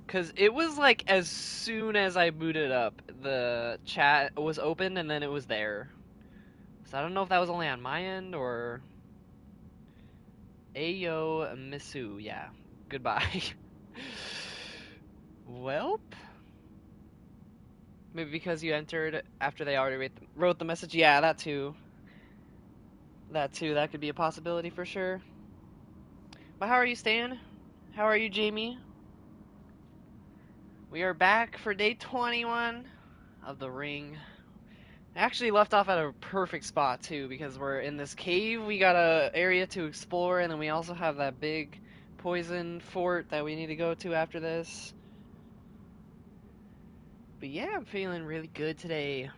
Cause it was like as soon as I booted up, the chat was open and then it was there. So I don't know if that was only on my end or Ayo Misu. Yeah. Goodbye. Welp. Maybe because you entered after they already wrote the message. Yeah, that too. That too. That could be a possibility for sure. But how are you, Stan? How are you, Jamie? We are back for day 21 of the ring. I actually left off at a perfect spot too because we're in this cave. We got a area to explore, and then we also have that big poison fort that we need to go to after this. But yeah, I'm feeling really good today.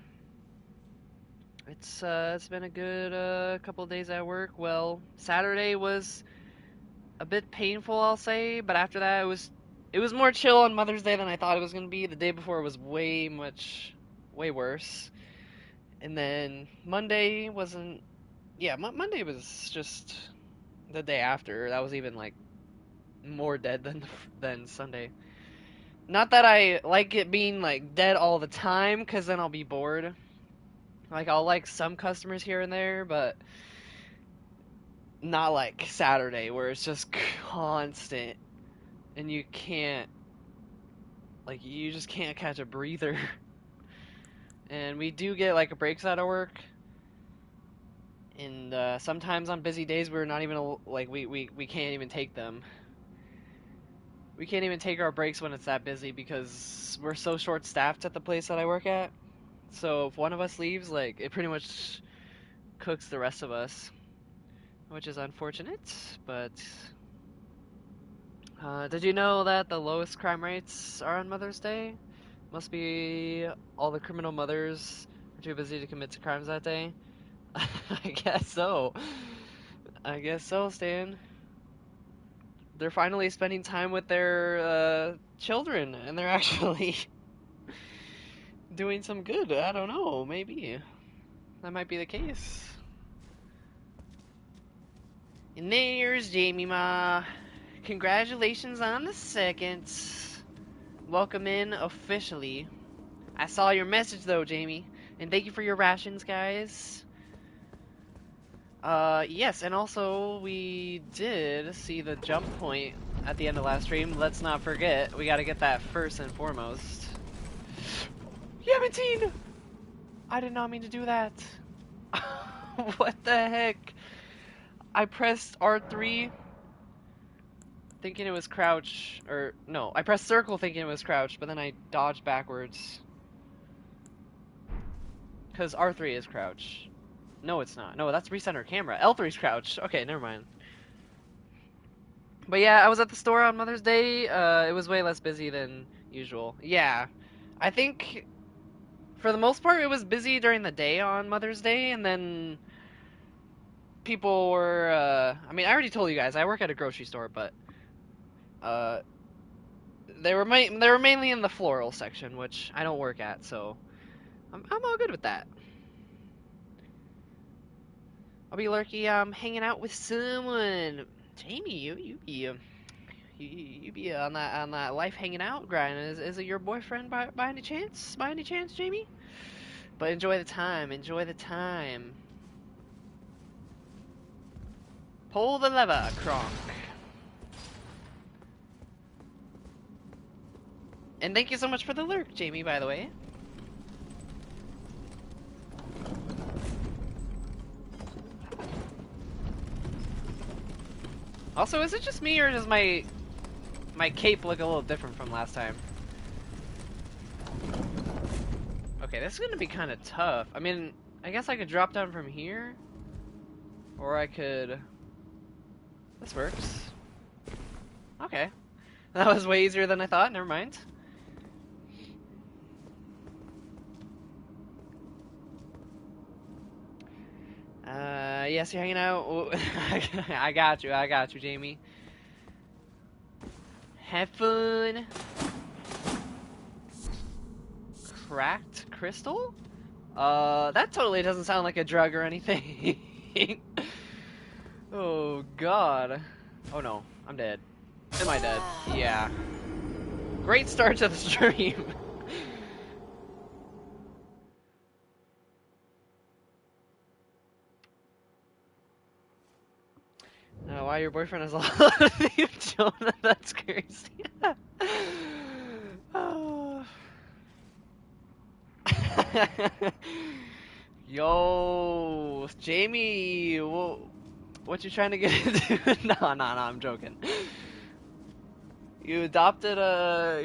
It's been a good couple of days at work. Well, Saturday was a bit painful, I'll say, but after that it was more chill on Mother's Day than I thought it was gonna be. The day before was way worse. And then Monday wasn't. Yeah, Monday was just the day after. That was even like more dead than Sunday. Not that I like it being like dead all the time, cause then I'll be bored. Like I'll like some customers here and there, but not like Saturday where it's just constant and you just can't catch a breather. And we do get like breaks out of work, and sometimes on busy days we're not even like we can't even take them. We can't even take our breaks when it's that busy because we're so short staffed at the place that I work at. So if one of us leaves, like it pretty much cooks the rest of us, which is unfortunate. But did you know that the lowest crime rates are on Mother's Day? Must be all the criminal mothers are too busy to commit crimes that day. I guess so. I guess so, Stan. They're finally spending time with their children, and they're actually doing some good. I don't know. Maybe that might be the case. And there's Jamie Ma. Congratulations on the second. Welcome in officially. I saw your message though, Jamie, and thank you for your rations, guys. Yes, and also we did see the jump point at the end of last stream. Let's not forget, we gotta get that first and foremost. Yamatine! I did not mean to do that. What the heck? I pressed R3 thinking it was crouch, or no, I pressed circle thinking it was crouch, but then I dodged backwards. Because R3 is crouch. No, it's not. No, that's recenter camera. L3 is crouch. Okay, never mind. But yeah, I was at the store on Mother's Day. It was way less busy than usual. Yeah, I think for the most part it was busy during the day on Mother's Day, and then people were. I mean, I already told you guys I work at a grocery store, but uh, they were mainly in the floral section, which I don't work at, so I'm all good with that. I'll be lurky, hanging out with someone. Jamie, you be on that life hanging out grind. Is it your boyfriend by any chance? By any chance, Jamie? But enjoy the time. Enjoy the time. Pull the lever, Kronk. And thank you so much for the lurk, Jamie, by the way. Also, is it just me, or does my cape look a little different from last time? Okay, this is gonna be kind of tough. I mean, I guess I could drop down from here, or I could... This works. Okay. That was way easier than I thought, never mind. Yes, you're hanging out. I got you, Jamie. Have fun. Cracked crystal? That totally doesn't sound like a drug or anything. Oh, God. Oh, no. I'm dead. Am I dead? Yeah. Great start to the stream. Why your boyfriend has a lot of you, Jonah? That's crazy. Oh. Yo, Jamie, what you trying to get into? No, I'm joking. You adopted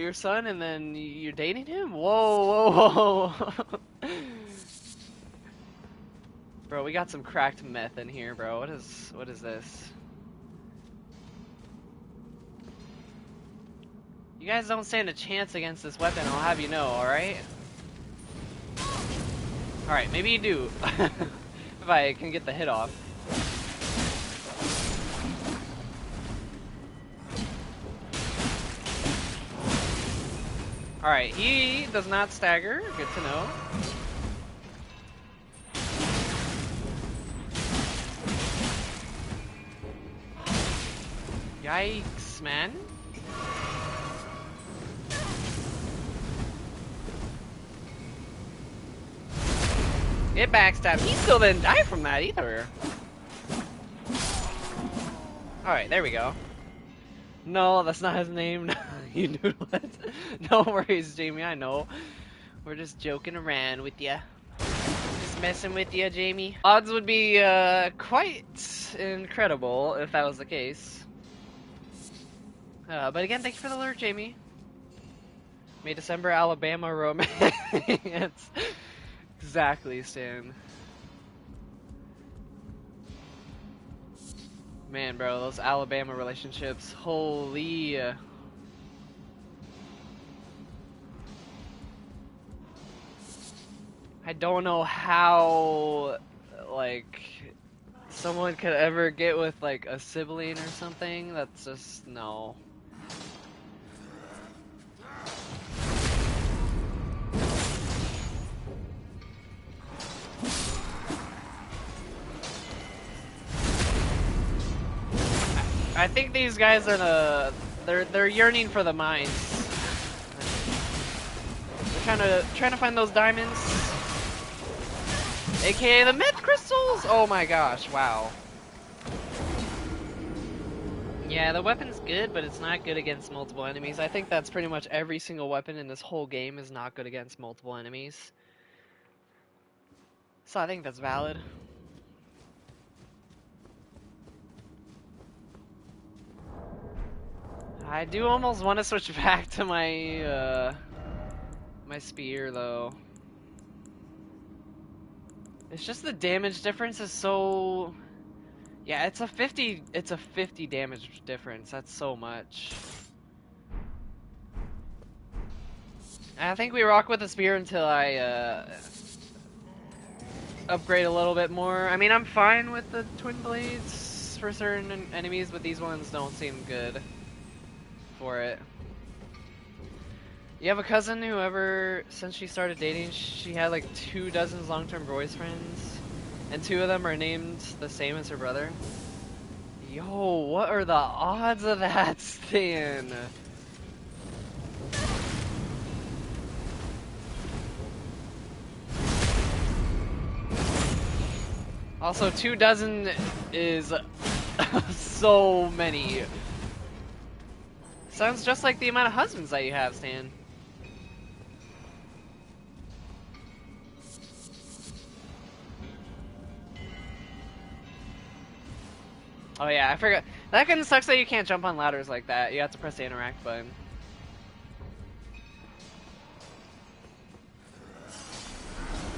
your son and then you're dating him? Whoa. Bro, we got some cracked meth in here, bro. What is this? You guys don't stand a chance against this weapon, I'll have you know, alright? Alright, maybe you do. If I can get the hit off. Alright, he does not stagger. Good to know. Yikes, man. Get backstab. He still didn't die from that either. Alright, there we go. No, that's not his name. You noodle it. No worries, Jamie, I know. We're just joking around with ya. Just messing with ya, Jamie. Odds would be quite incredible if that was the case. But again, thank you for the alert, Jamie. May December, Alabama romance. Exactly, Stan. Man, bro, those Alabama relationships, holy. I don't know how, like, someone could ever get with, like, a sibling or something. That's just, no. I think these guys are they're yearning for the mines. They're trying to find those diamonds, aka the myth crystals. Oh my gosh! Wow. Yeah, the weapon's good, but it's not good against multiple enemies. I think that's pretty much every single weapon in this whole game is not good against multiple enemies. So I think that's valid. I do almost want to switch back to my my spear though. It's just the damage difference is so. Yeah, it's a 50 damage difference. That's so much. I think we rock with the spear until I upgrade a little bit more. I mean, I'm fine with the twin blades for certain enemies, but these ones don't seem good for it. You have a cousin who since she started dating, she had like 24 long-term boyfriends, and 2 of them are named the same as her brother. Yo, what are the odds of that, Stan? Also, 24 is so many. Sounds just like the amount of husbands that you have, Stan. Oh yeah, I forgot. That kind of sucks that you can't jump on ladders like that. You have to press the interact button.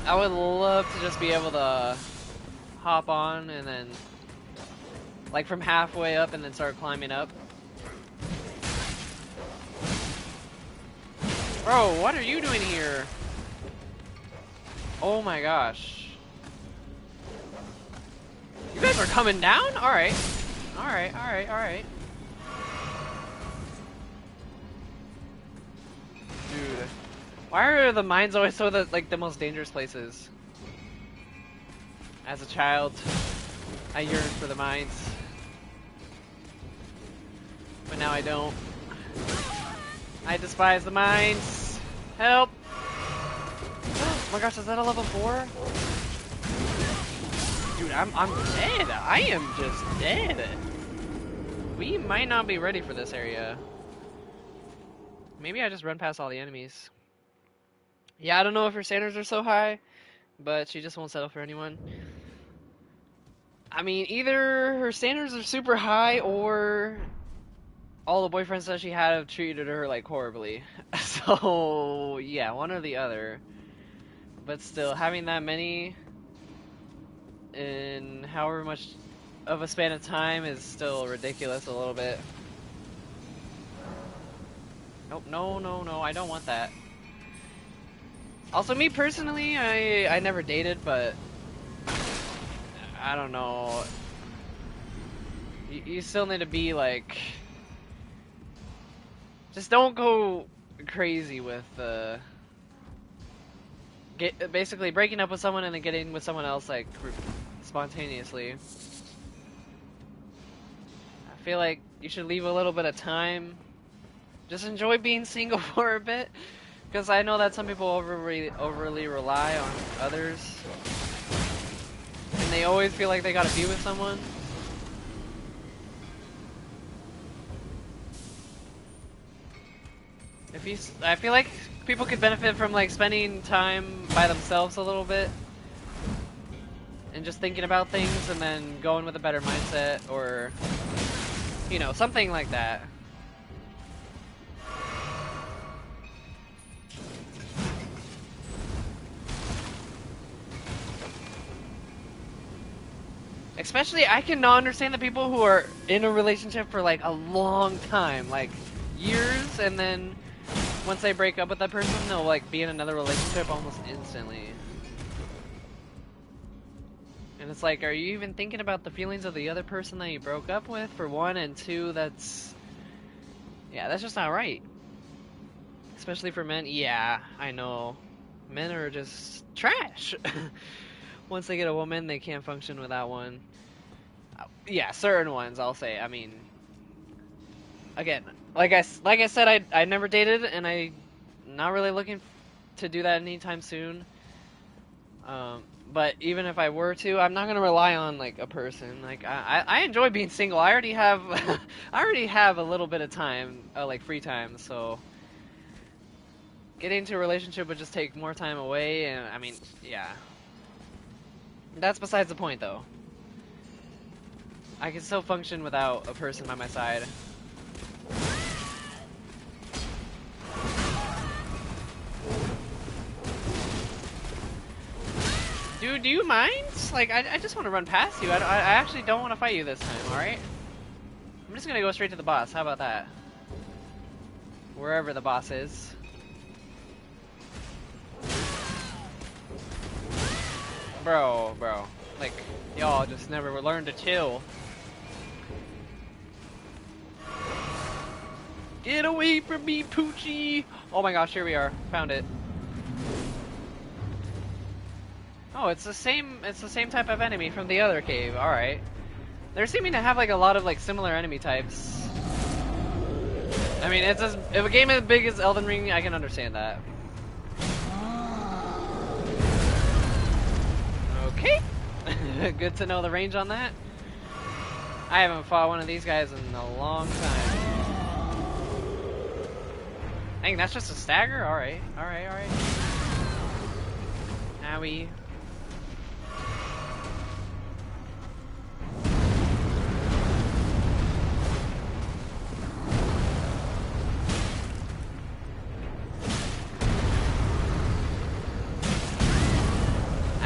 I would love to just be able to hop on and then, like, from halfway up and then start climbing up. Bro, what are you doing here? Oh my gosh. You guys are coming down? Alright. Alright. Dude. Why are the mines always so the most dangerous places? As a child, I yearned for the mines. But now I don't. I despise the mines. Help! Oh my gosh, is that a level 4? Dude, I'm dead. I am just dead. We might not be ready for this area. Maybe I just run past all the enemies. Yeah, I don't know if her standards are so high, but she just won't settle for anyone. I mean, either her standards are super high or all the boyfriends that she had have treated her like horribly. So, yeah, one or the other. But still, having that many in however much of a span of time is still ridiculous a little bit. Nope, no, I don't want that. Also, me personally, I never dated, but I don't know. You still need to be like, just don't go crazy with basically breaking up with someone and then getting with someone else like spontaneously. I feel like you should leave a little bit of time. Just enjoy being single for a bit, because I know that some people overly rely on others, and they always feel like they gotta be with someone. I feel like people could benefit from like spending time by themselves a little bit, and just thinking about things, and then going with a better mindset, or you know, something like that. Especially, I cannot understand the people who are in a relationship for like a long time, like years, and then once they break up with that person, they'll like be in another relationship almost instantly. And it's like, are you even thinking about the feelings of the other person that you broke up with, for one, and two, that's just not right. Especially for men. Yeah, I know. Men are just trash. Once they get a woman, they can't function without one. Yeah, certain ones, I'll say. I mean, again, like I said, I never dated, and I'm not really looking to do that anytime soon. But even if I were to, I'm not gonna rely on like a person. Like I enjoy being single. I already have I already have a little bit of time, like free time. So getting into a relationship would just take more time away, and I mean, yeah. That's besides the point, though. I can still function without a person by my side. Dude, do you mind? Like, I just want to run past you. I actually don't want to fight you this time, alright? I'm just gonna go straight to the boss. How about that? Wherever the boss is. Bro. Like, y'all just never learn to chill. Get away from me, Poochie! Oh my gosh, here we are. Found it. Oh, it's the same type of enemy from the other cave. Alright. They're seeming to have like a lot of like similar enemy types. I mean, if a game as big as Elden Ring, I can understand that. Okay. Good to know the range on that. I haven't fought one of these guys in a long time. Dang, that's just a stagger? Alright. Owie.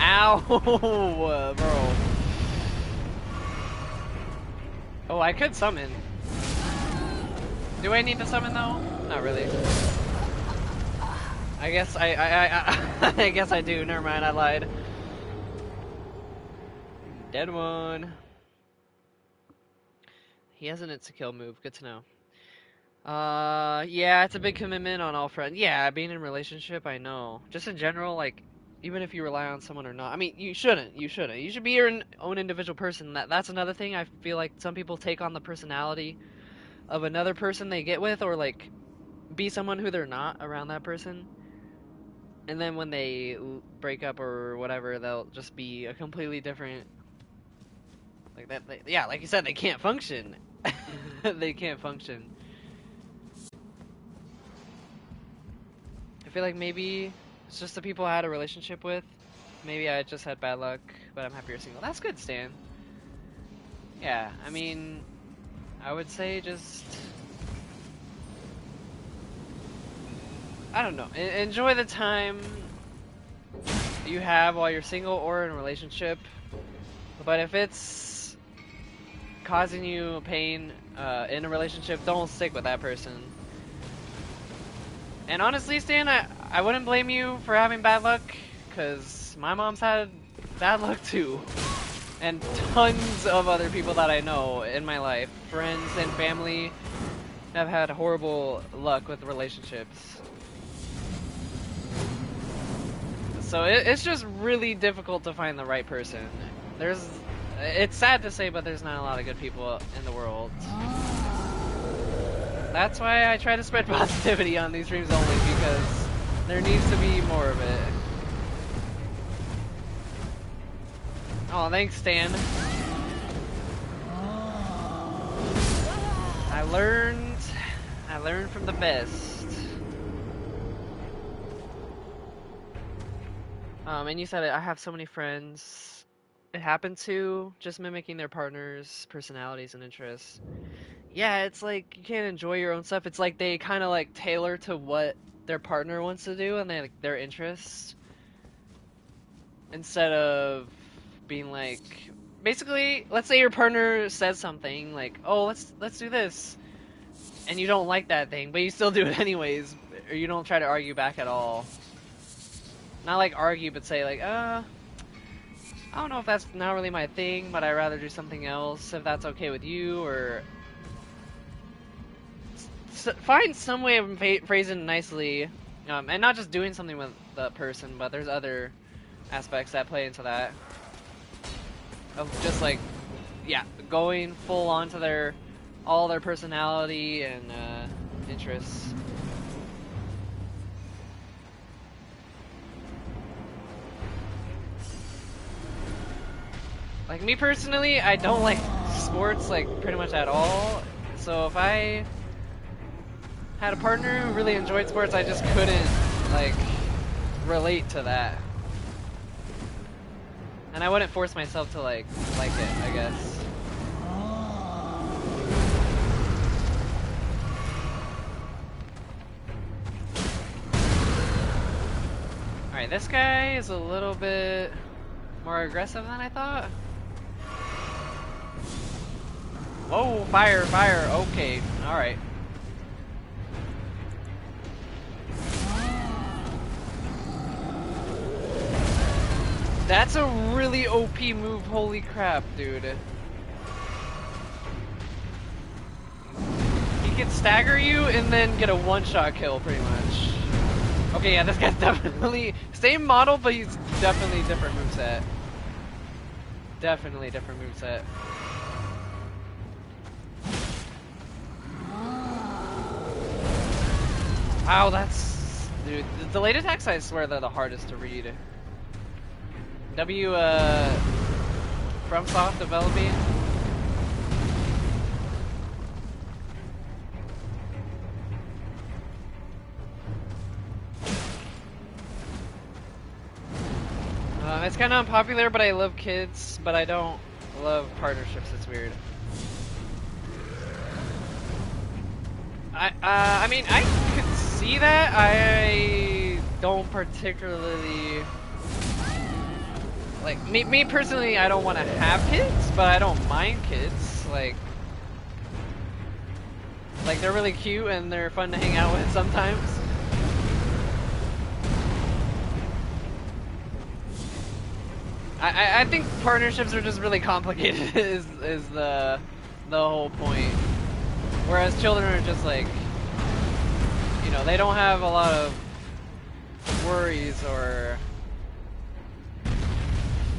Ow, bro. Oh, I could summon. Do I need to summon though? Not really. I guess I guess I do. Never mind, I lied. Dead one. He has an insta-kill move. Good to know. Yeah, it's a big commitment on all fronts. Yeah, being in a relationship, I know. Just in general, like, even if you rely on someone or not. I mean, you shouldn't. You should be your own individual person. That's another thing. I feel like some people take on the personality of another person they get with, or like be someone who they're not around that person, and then when they break up or whatever, they'll just be a completely different, like that. Yeah, like you said, they can't function. They can't function. I feel like maybe it's just the people I had a relationship with. Maybe I just had bad luck, but I'm happier single. That's good, Stan. Yeah, I mean, I would say just, I don't know, enjoy the time you have while you're single or in a relationship. But if it's causing you pain in a relationship, don't stick with that person. And honestly, Stan, I wouldn't blame you for having bad luck, because my mom's had bad luck too. And tons of other people that I know in my life, friends and family, have had horrible luck with relationships. So it's just really difficult to find the right person. It's sad to say, but there's not a lot of good people in the world. That's why I try to spread positivity on these streams only, because there needs to be more of it. Oh, thanks, Stan. I learned from the best. And you said it, I have so many friends. It happened to just mimicking their partners' personalities and interests. Yeah, it's like you can't enjoy your own stuff. It's like they kind of like tailor to what their partner wants to do and their interests, instead of being like, basically, let's say your partner says something like, "Oh, let's do this," and you don't like that thing, but you still do it anyways, or you don't try to argue back at all. Not like argue, but say like, I don't know if that's not really my thing, but I'd rather do something else if that's okay with you, or find some way of phrasing it nicely, and not just doing something with the person, but there's other aspects that play into that. Of just like, yeah, going full on to all their personality and interests. Like me personally, I don't like sports like pretty much at all. So if I had a partner who really enjoyed sports, I just couldn't like relate to that. And I wouldn't force myself to like it, I guess. Alright, this guy is a little bit more aggressive than I thought. Whoa, fire, fire, okay, alright. That's a really OP move, holy crap, dude. He can stagger you and then get a one-shot kill, pretty much. Okay, yeah, this guy's definitely same model, but he's definitely different moveset. Definitely different moveset. Wow, that's... Dude, the delayed attacks, I swear, they're the hardest to read. FromSoft developing. It's kind of unpopular, but I love kids, but I don't love partnerships. It's weird. I mean, I could see that. I don't particularly like me personally. I don't want to have kids, but I don't mind kids. Like they're really cute and they're fun to hang out with sometimes. I think partnerships are just really complicated. is the whole point. Whereas children are just like, you know, they don't have a lot of worries, or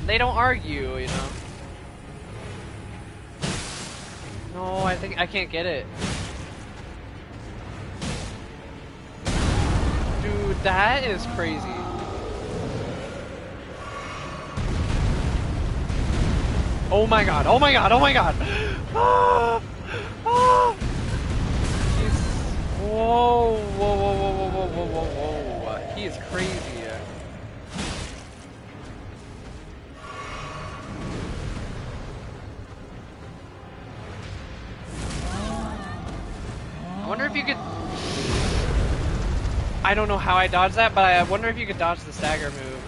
they don't argue, you know. No, I think I can't get it. That is crazy. Oh my god, oh my god, oh my god! Ah! Ah! He's... Whoa, whoa, whoa, whoa, whoa, whoa, whoa, whoa, whoa. He is crazy. I wonder if you could... I don't know how I dodged that, but I wonder if you could dodge the stagger move.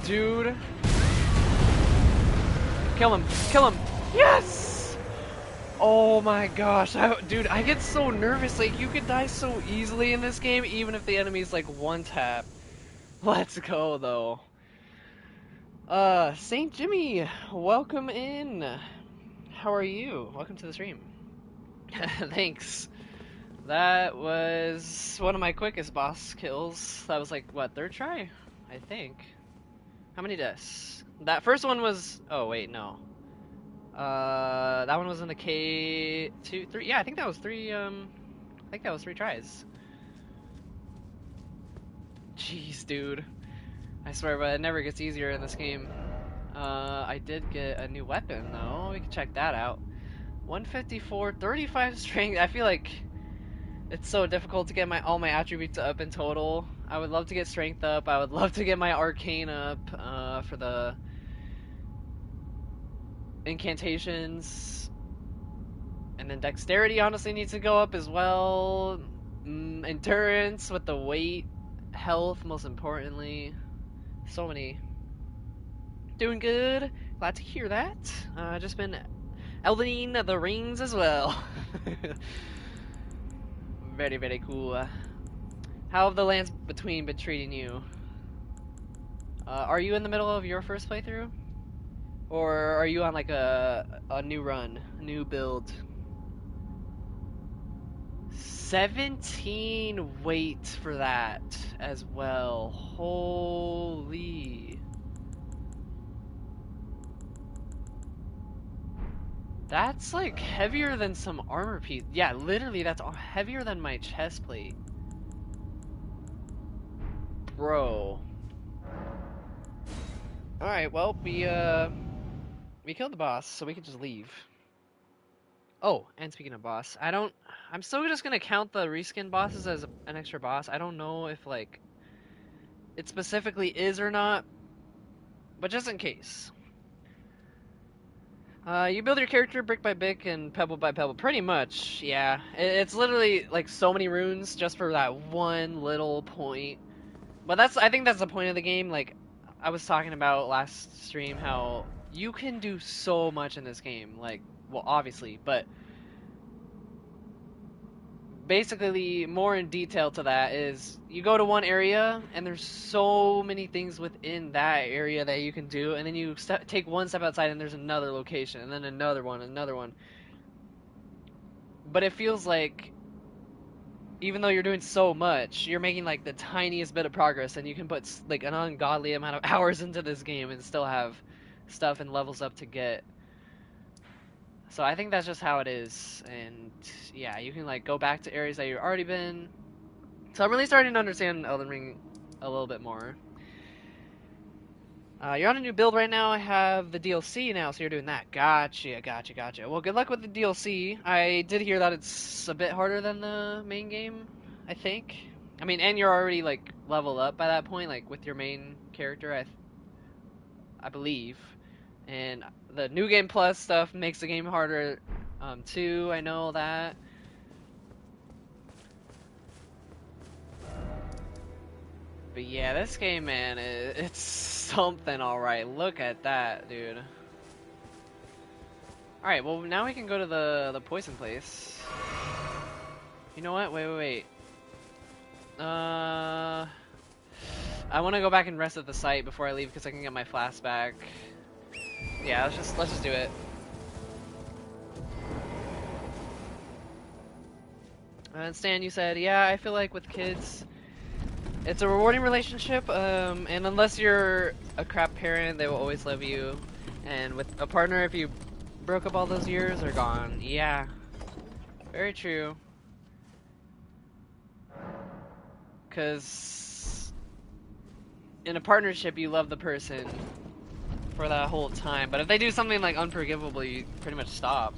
Dude. Kill him. Kill him. Yes! Oh my gosh. Dude, I get so nervous. Like, you could die so easily in this game, even if the enemy's like one tap. Let's go, though. St. Jimmy, welcome in. How are you? Welcome to the stream. Thanks. That was one of my quickest boss kills. That was like, what, third try? I think. How many deaths? That first one was... Oh, wait, no. That one was in the K... 3... Yeah, I think that was three, I think that was 3 tries. Jeez, dude. I swear, but it never gets easier in this game. I did get a new weapon, though. We can check that out. 154, 35 strength. I feel like it's so difficult to get all my attributes up in total. I would love to get strength up. I would love to get my arcane up for the incantations. And then dexterity honestly needs to go up as well. Endurance with the weight. Health, most importantly. So many. Doing good. Glad to hear that. Just been Elden the Rings as well. Very, very cool. How have the lands between been treating you? Are you in the middle of your first playthrough? Or are you on like a new run, a new build? 17 weight for that as well. Holy. That's like heavier than some armor piece. Yeah, literally that's heavier than my chest plate. Bro. Alright, well, we killed the boss, so we can just leave. Oh, and speaking of boss, I'm still just gonna count the reskin bosses as an extra boss. I don't know if, like, it specifically is or not, but just in case. You build your character brick by brick and pebble by pebble. Pretty much, yeah. It's literally, like, so many runes just for that one little point. But I think that's the point of the game. Like, I was talking about last stream how you can do so much in this game. Like, well, obviously, but basically more in detail to that is you go to one area and there's so many things within that area that you can do, and then you take one step outside and there's another location, and then another one, another one. But it feels like even though you're doing so much, you're making like the tiniest bit of progress, and you can put like an ungodly amount of hours into this game and still have stuff and levels up to get. So I think that's just how it is, and yeah, you can like go back to areas that you've already been. So I'm really starting to understand Elden Ring a little bit more. You're on a new build right now. I have the DLC now, so you're doing that. Gotcha, gotcha, gotcha. Well, good luck with the DLC. I did hear that it's a bit harder than the main game, I think. I mean, and you're already like leveled up by that point, like with your main character, I believe. And the New Game Plus stuff makes the game harder, too. I know that. But yeah, this game, man, it's something alright. Look at that, dude. Alright, well, now we can go to the poison place. You know what? Wait. I want to go back and rest at the site before I leave because I can get my flask back. Yeah, let's just do it. And Stan, you said, yeah, I feel like with kids, it's a rewarding relationship, and unless you're a crap parent, they will always love you. And with a partner, if you broke up all those years, they're gone. Yeah, very true. Because in a partnership, you love the person for that whole time. But if they do something like unforgivable, you pretty much stop.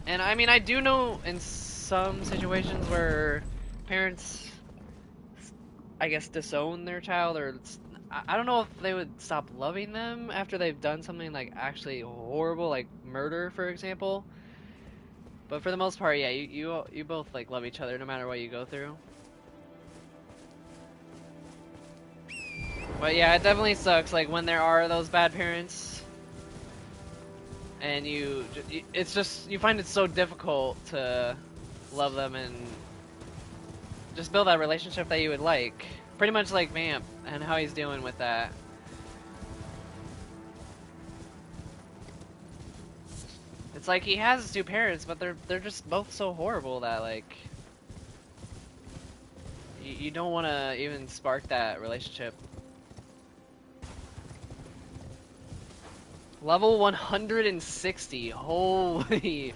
And I mean, I do know in some situations where parents, I guess, disown their child, or I don't know if they would stop loving them after they've done something like actually horrible, like murder, for example. But for the most part, yeah, you both like love each other no matter what you go through. But yeah, it definitely sucks, like when there are those bad parents, and it's just, you find it so difficult to love them and just build that relationship that you would like. Pretty much like Vamp and how he's dealing with that. It's like he has two parents, but they're just both so horrible that like you don't want to even spark that relationship. Level 160. Holy.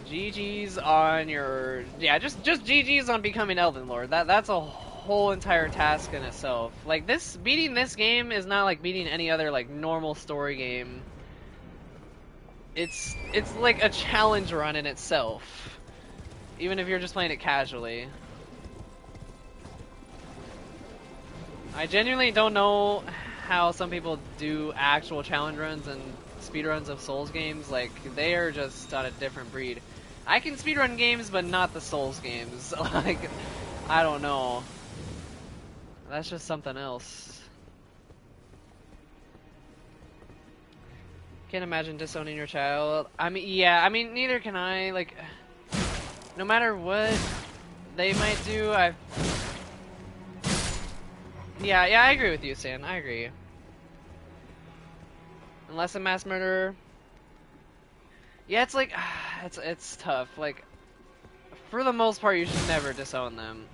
GG's on your, yeah, just GG's on becoming Elden Lord. That's a whole entire task in itself. Like beating this game is not like beating any other like normal story game. It's like a challenge run in itself, even if you're just playing it casually. I genuinely don't know how some people do actual challenge runs and speedruns of Souls games. Like, they are just on a different breed. I can speedrun games, but not the Souls games. Like, I don't know. That's just something else. Can't imagine disowning your child. I mean, yeah, I mean, neither can I. Like, no matter what they might do, yeah, I agree with you, Stan. I agree. Unless a mass murderer. Yeah, it's like, it's tough. Like, for the most part, you should never disown them.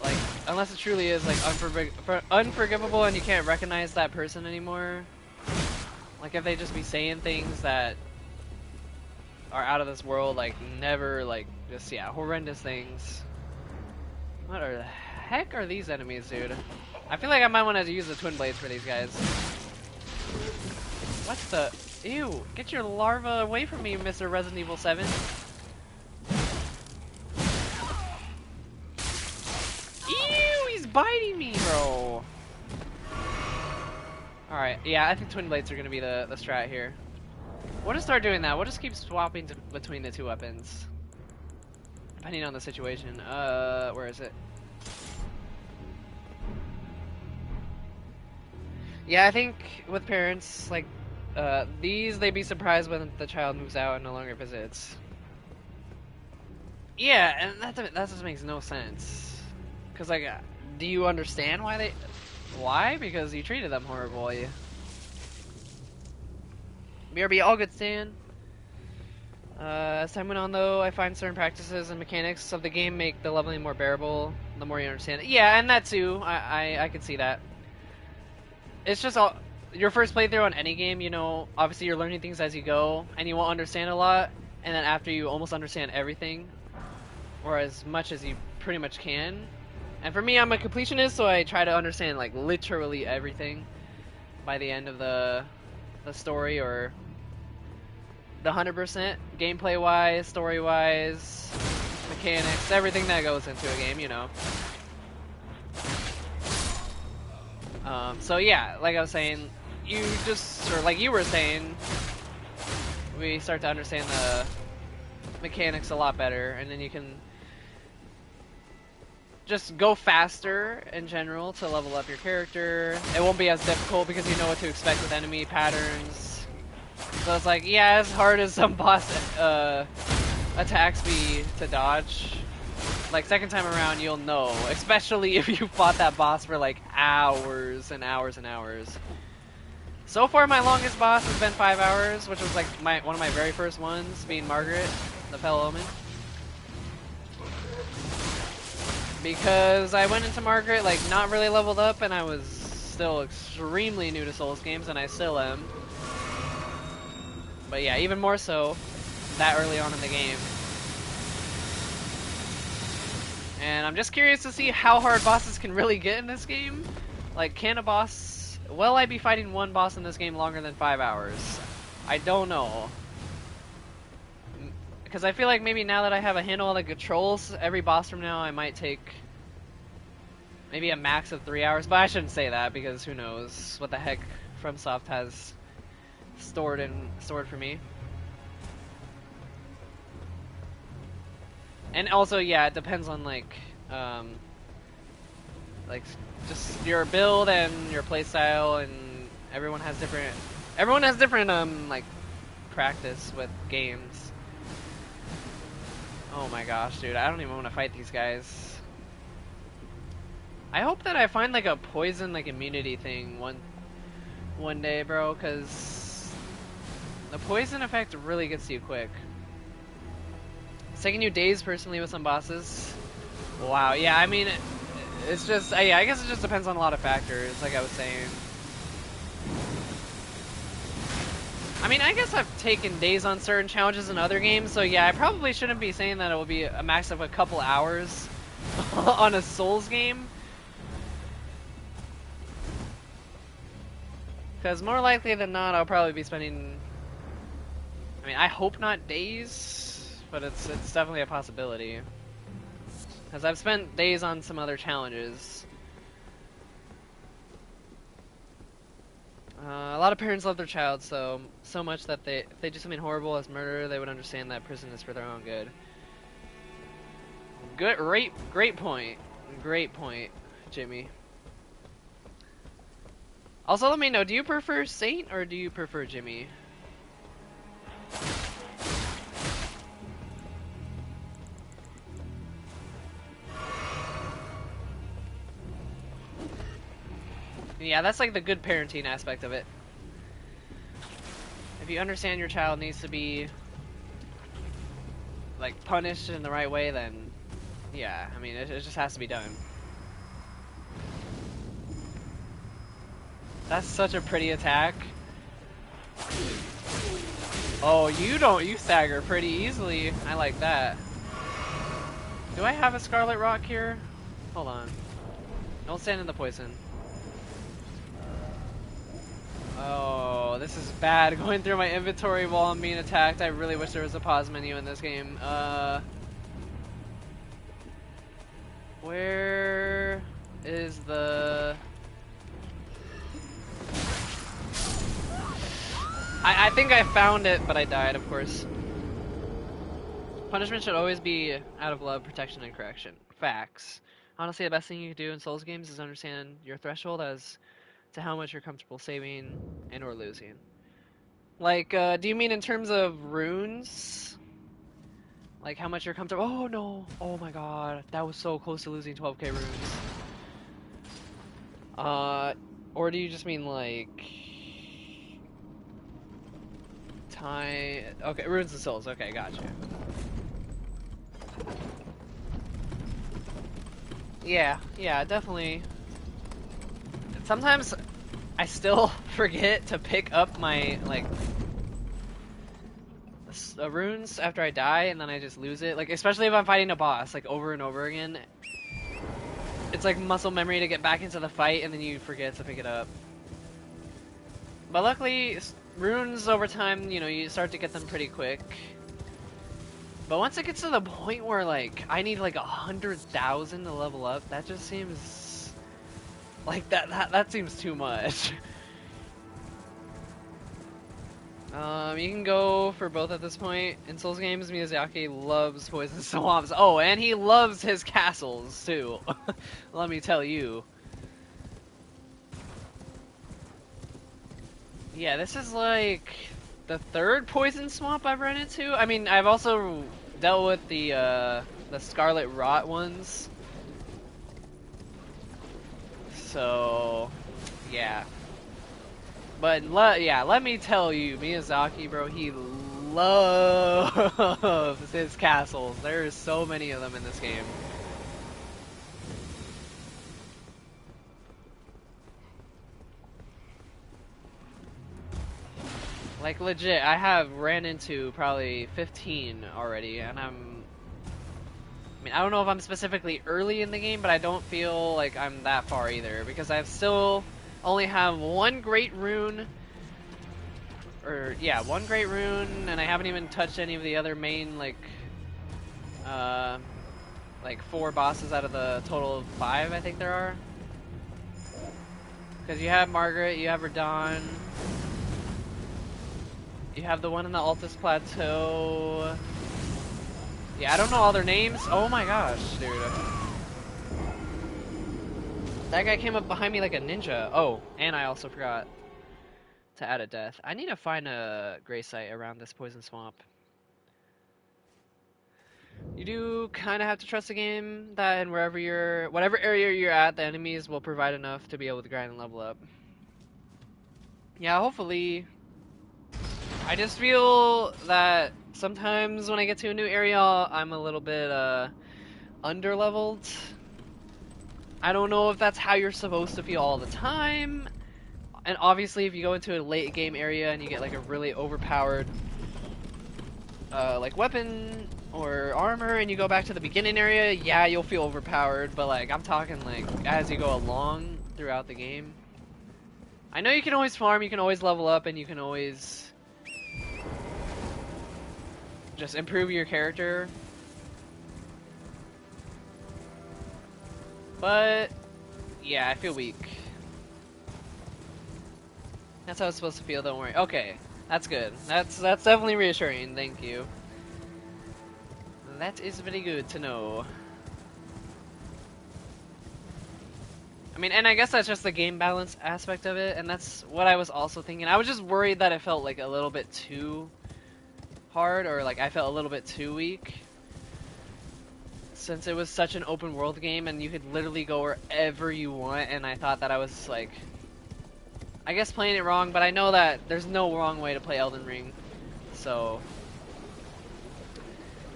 Like, unless it truly is like unforgivable and you can't recognize that person anymore. Like, if they just be saying things that are out of this world, like never, like just, yeah, horrendous things. What the heck are these enemies, dude? I feel like I might want to use the twin blades for these guys. What the? Ew! Get your larva away from me, Mr. Resident Evil 7. Ew! He's biting me, bro! Alright, yeah, I think twin blades are gonna be the strat here. We'll just start doing that. We'll just keep swapping between the two weapons. Depending on the situation. Where is it? Yeah, I think with parents, like, they'd be surprised when the child moves out and no longer visits. Yeah, and that just makes no sense. Cause like, do you understand why? Because you treated them horribly. BRB, all good, Stan. As time went on, though, I find certain practices and mechanics of the game make the leveling more bearable the more you understand it. Yeah, and that too. I can see that. It's just your first playthrough on any game, you know, obviously you're learning things as you go, and you won't understand a lot, and then after you almost understand everything, or as much as you pretty much can. And for me, I'm a completionist, so I try to understand, like, literally everything by the end of the story, or the 100%, gameplay-wise, story-wise, mechanics, everything that goes into a game, you know. So yeah, like I was saying, or like you were saying, we start to understand the mechanics a lot better, and then you can just go faster in general to level up your character. It won't be as difficult because you know what to expect with enemy patterns. So it's like, yeah, as hard as some boss attacks be to dodge, like second time around you'll know, especially if you fought that boss for like hours and hours and hours. So far, my longest boss has been 5 hours, which was like one of my very first ones, being Margaret, the fellow omen. Because I went into Margaret like not really leveled up, and I was still extremely new to Souls games, and I still am. But yeah, even more so that early on in the game. And I'm just curious to see how hard bosses can really get in this game. Like, can a boss... Will I be fighting one boss in this game longer than 5 hours? I don't know. Because I feel like maybe now that I have a handle on the controls, every boss from now I might take maybe a max of 3 hours. But I shouldn't say that, because who knows what the heck FromSoft has stored for me. And also, yeah, it depends on like just your build and your playstyle, and everyone has different like practice with games. Oh my gosh, dude, I don't even want to fight these guys. I hope that I find like a poison like immunity thing one day, bro, because the poison effect really gets you quick. It's taking you days personally with some bosses. Wow, yeah, I mean, it's just, yeah, I guess it just depends on a lot of factors, like I was saying. I mean, I guess I've taken days on certain challenges in other games, so yeah, I probably shouldn't be saying that it will be a max of a couple hours on a Souls game. Because more likely than not, I'll probably be spending, I mean, I hope not days, but it's definitely a possibility. Because I've spent days on some other challenges. A lot of parents love their child so much that if they do something horrible as murder, they would understand that prison is for their own good. Great point. Great point, Jimmy. Also, let me know, do you prefer Saint or do you prefer Jimmy? Yeah, that's like the good parenting aspect of it. If you understand your child needs to be like punished in the right way, then yeah, I mean, it just has to be done. That's such a pretty attack. Oh, you stagger pretty easily. I like that. Do I have a Scarlet Rock here? Hold on. Don't stand in the poison. Oh, this is bad. Going through my inventory while I'm being attacked. I really wish there was a pause menu in this game. Where is the... I think I found it, but I died, of course. Punishment should always be out of love, protection, and correction. Facts. Honestly, the best thing you can do in Souls games is understand your threshold as to how much you're comfortable saving and or losing. Like, do you mean in terms of runes? Like how much you're comfortable? Oh no! Oh my god, that was so close to losing 12k runes. Or do you just mean like... time... Okay, runes and souls, okay, gotcha. Yeah, definitely. Sometimes I still forget to pick up my, like, runes after I die, and then I just lose it. Like, especially if I'm fighting a boss, like, over and over again. It's like muscle memory to get back into the fight, and then you forget to pick it up. But luckily, runes over time, you know, you start to get them pretty quick. But once it gets to the point where, like, I need, like, 100,000 to level up, that just seems... like, that seems too much. You can go for both at this point. In Souls games, Miyazaki loves poison swamps. Oh, and he loves his castles, too. Let me tell you. Yeah, this is, like... the third poison swamp I've run into. I mean, I've also dealt with the Scarlet Rot ones. So, yeah. But yeah, let me tell you, Miyazaki, bro, he loves his castles. There's so many of them in this game. Like legit, I have ran into probably 15 already, and I mean, I don't know if I'm specifically early in the game, but I don't feel like I'm that far either, because I still only have one great rune, or yeah, one great rune, and I haven't even touched any of the other main, like 4 bosses out of the total of 5 I think there are. Because you have Margaret, you have Radon, you have the one in the Altus Plateau. Yeah, I don't know all their names. Oh my gosh, dude. That guy came up behind me like a ninja. Oh, and I also forgot to add a death. I need to find a gray site around this poison swamp. You do kind of have to trust the game that in whatever area you're at, the enemies will provide enough to be able to grind and level up. Yeah, hopefully. I just feel that sometimes when I get to a new area, I'm a little bit under-leveled. I don't know if that's how you're supposed to feel all the time. And obviously, if you go into a late game area and you get like a really overpowered like weapon or armor, and you go back to the beginning area, yeah, you'll feel overpowered. But like, I'm talking like as you go along throughout the game. I know you can always farm, you can always level up, and you can always just improve your character. But yeah, I feel weak. That's how it's supposed to feel, don't worry. Okay, that's good. That's definitely reassuring, thank you. That is very good to know. I mean, and I guess that's just the game balance aspect of it, and that's what I was also thinking. I was just worried that it felt like a little bit too hard, or like I felt a little bit too weak. Since it was such an open world game and you could literally go wherever you want, and I thought that I was like, I guess playing it wrong, but I know that there's no wrong way to play Elden Ring. So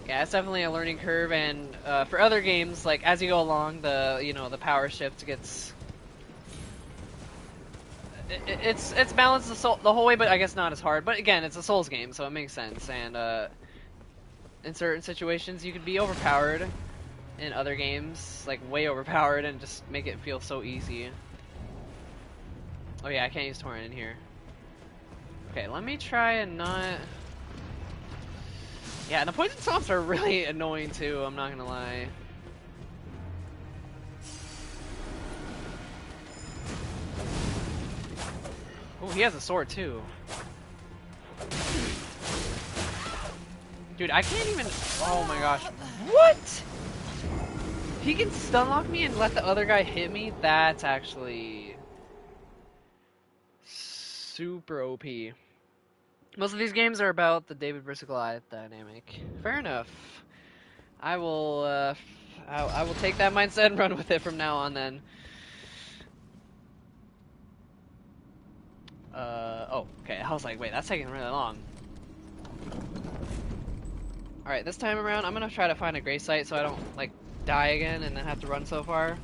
yeah, it's definitely a learning curve, and for other games, like as you go along, the power shift gets it's balanced the whole way, but I guess not as hard. But again, it's a Souls game, so it makes sense. And in certain situations, you could be overpowered. In other games, like way overpowered, and just make it feel so easy. Oh yeah, I can't use torrent in here. Okay, let me try and not. Yeah, and the poison swamps are really annoying too, I'm not gonna lie. Oh, he has a sword too. Dude, I can't even. Oh my gosh. What? He can stun lock me and let the other guy hit me? That's actually super OP. Most of these games are about the David versus Goliath dynamic. Fair enough. I will take that mindset and run with it from now on then. Oh, okay. I was like, wait, that's taking really long. Alright, this time around, I'm gonna try to find a gray site so I don't, like, die again and then have to run so far.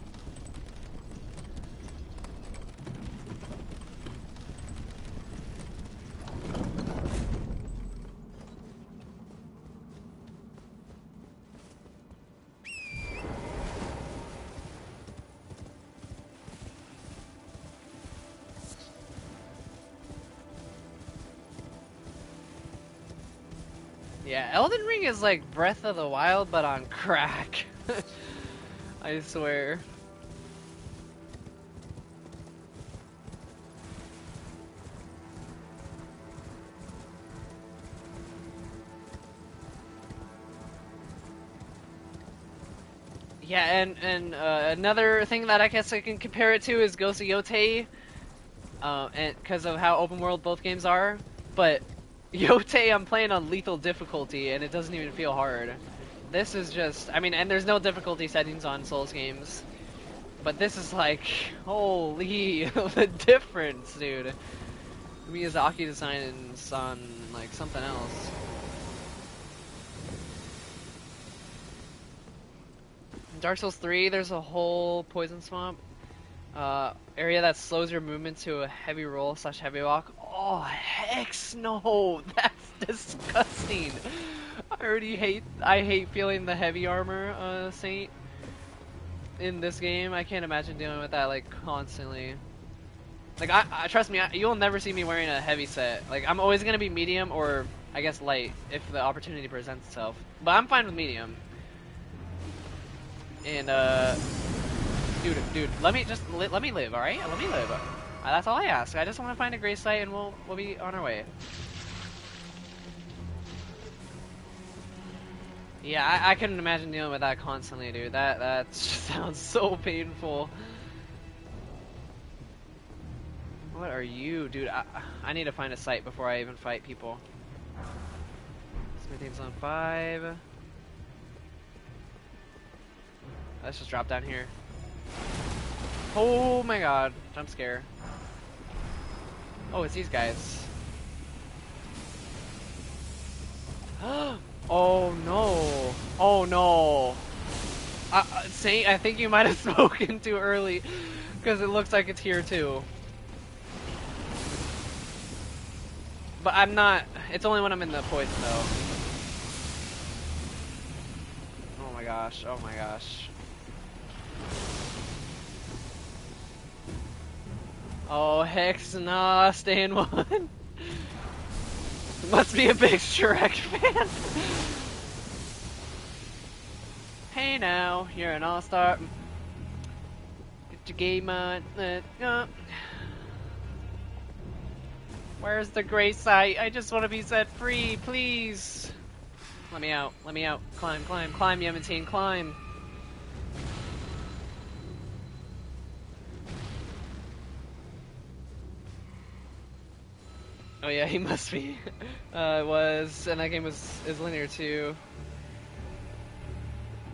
Yeah, Elden Ring is like Breath of the Wild, but on crack. I swear. Yeah, and another thing that I guess I can compare it to is Ghost of Yotei, and because of how open world both games are. But Yotei, I'm playing on lethal difficulty, and it doesn't even feel hard. This is just, I mean, and there's no difficulty settings on Souls games, but this is like, holy, the difference, dude. Miyazaki designs on like something else. In Dark Souls 3, there's a whole poison swamp area that slows your movement to a heavy roll / heavy walk. Oh, heck no! That's disgusting. I hate feeling the heavy armor, Saint, in this game. I can't imagine dealing with that like constantly. Like I trust me, you'll never see me wearing a heavy set. Like I'm always gonna be medium or I guess light if the opportunity presents itself. But I'm fine with medium. And dude, let me live, all right? Let me live. That's all I ask. I just want to find a great site and we'll be on our way. Yeah, I couldn't imagine dealing with that constantly, dude. That sounds so painful. What are you, dude? I need to find a site before I even fight people. Smithing's on 5. Let's just drop down here. Oh my god, jump scare. Oh, it's these guys. Oh no. Oh no. Saint, I think you might have spoken too early because it looks like it's here too. But I'm not. It's only when I'm in the poison though. Oh my gosh. Oh my gosh. Oh hex nah, stay in one. Must be a big Shrek fan. Hey now, you're an all-star. Get your game on. Where's the gray site? I just want to be set free, please. Let me out. Let me out. Climb, climb, climb, Yemantine, climb. Oh yeah, he must be. It was, and that game is linear too.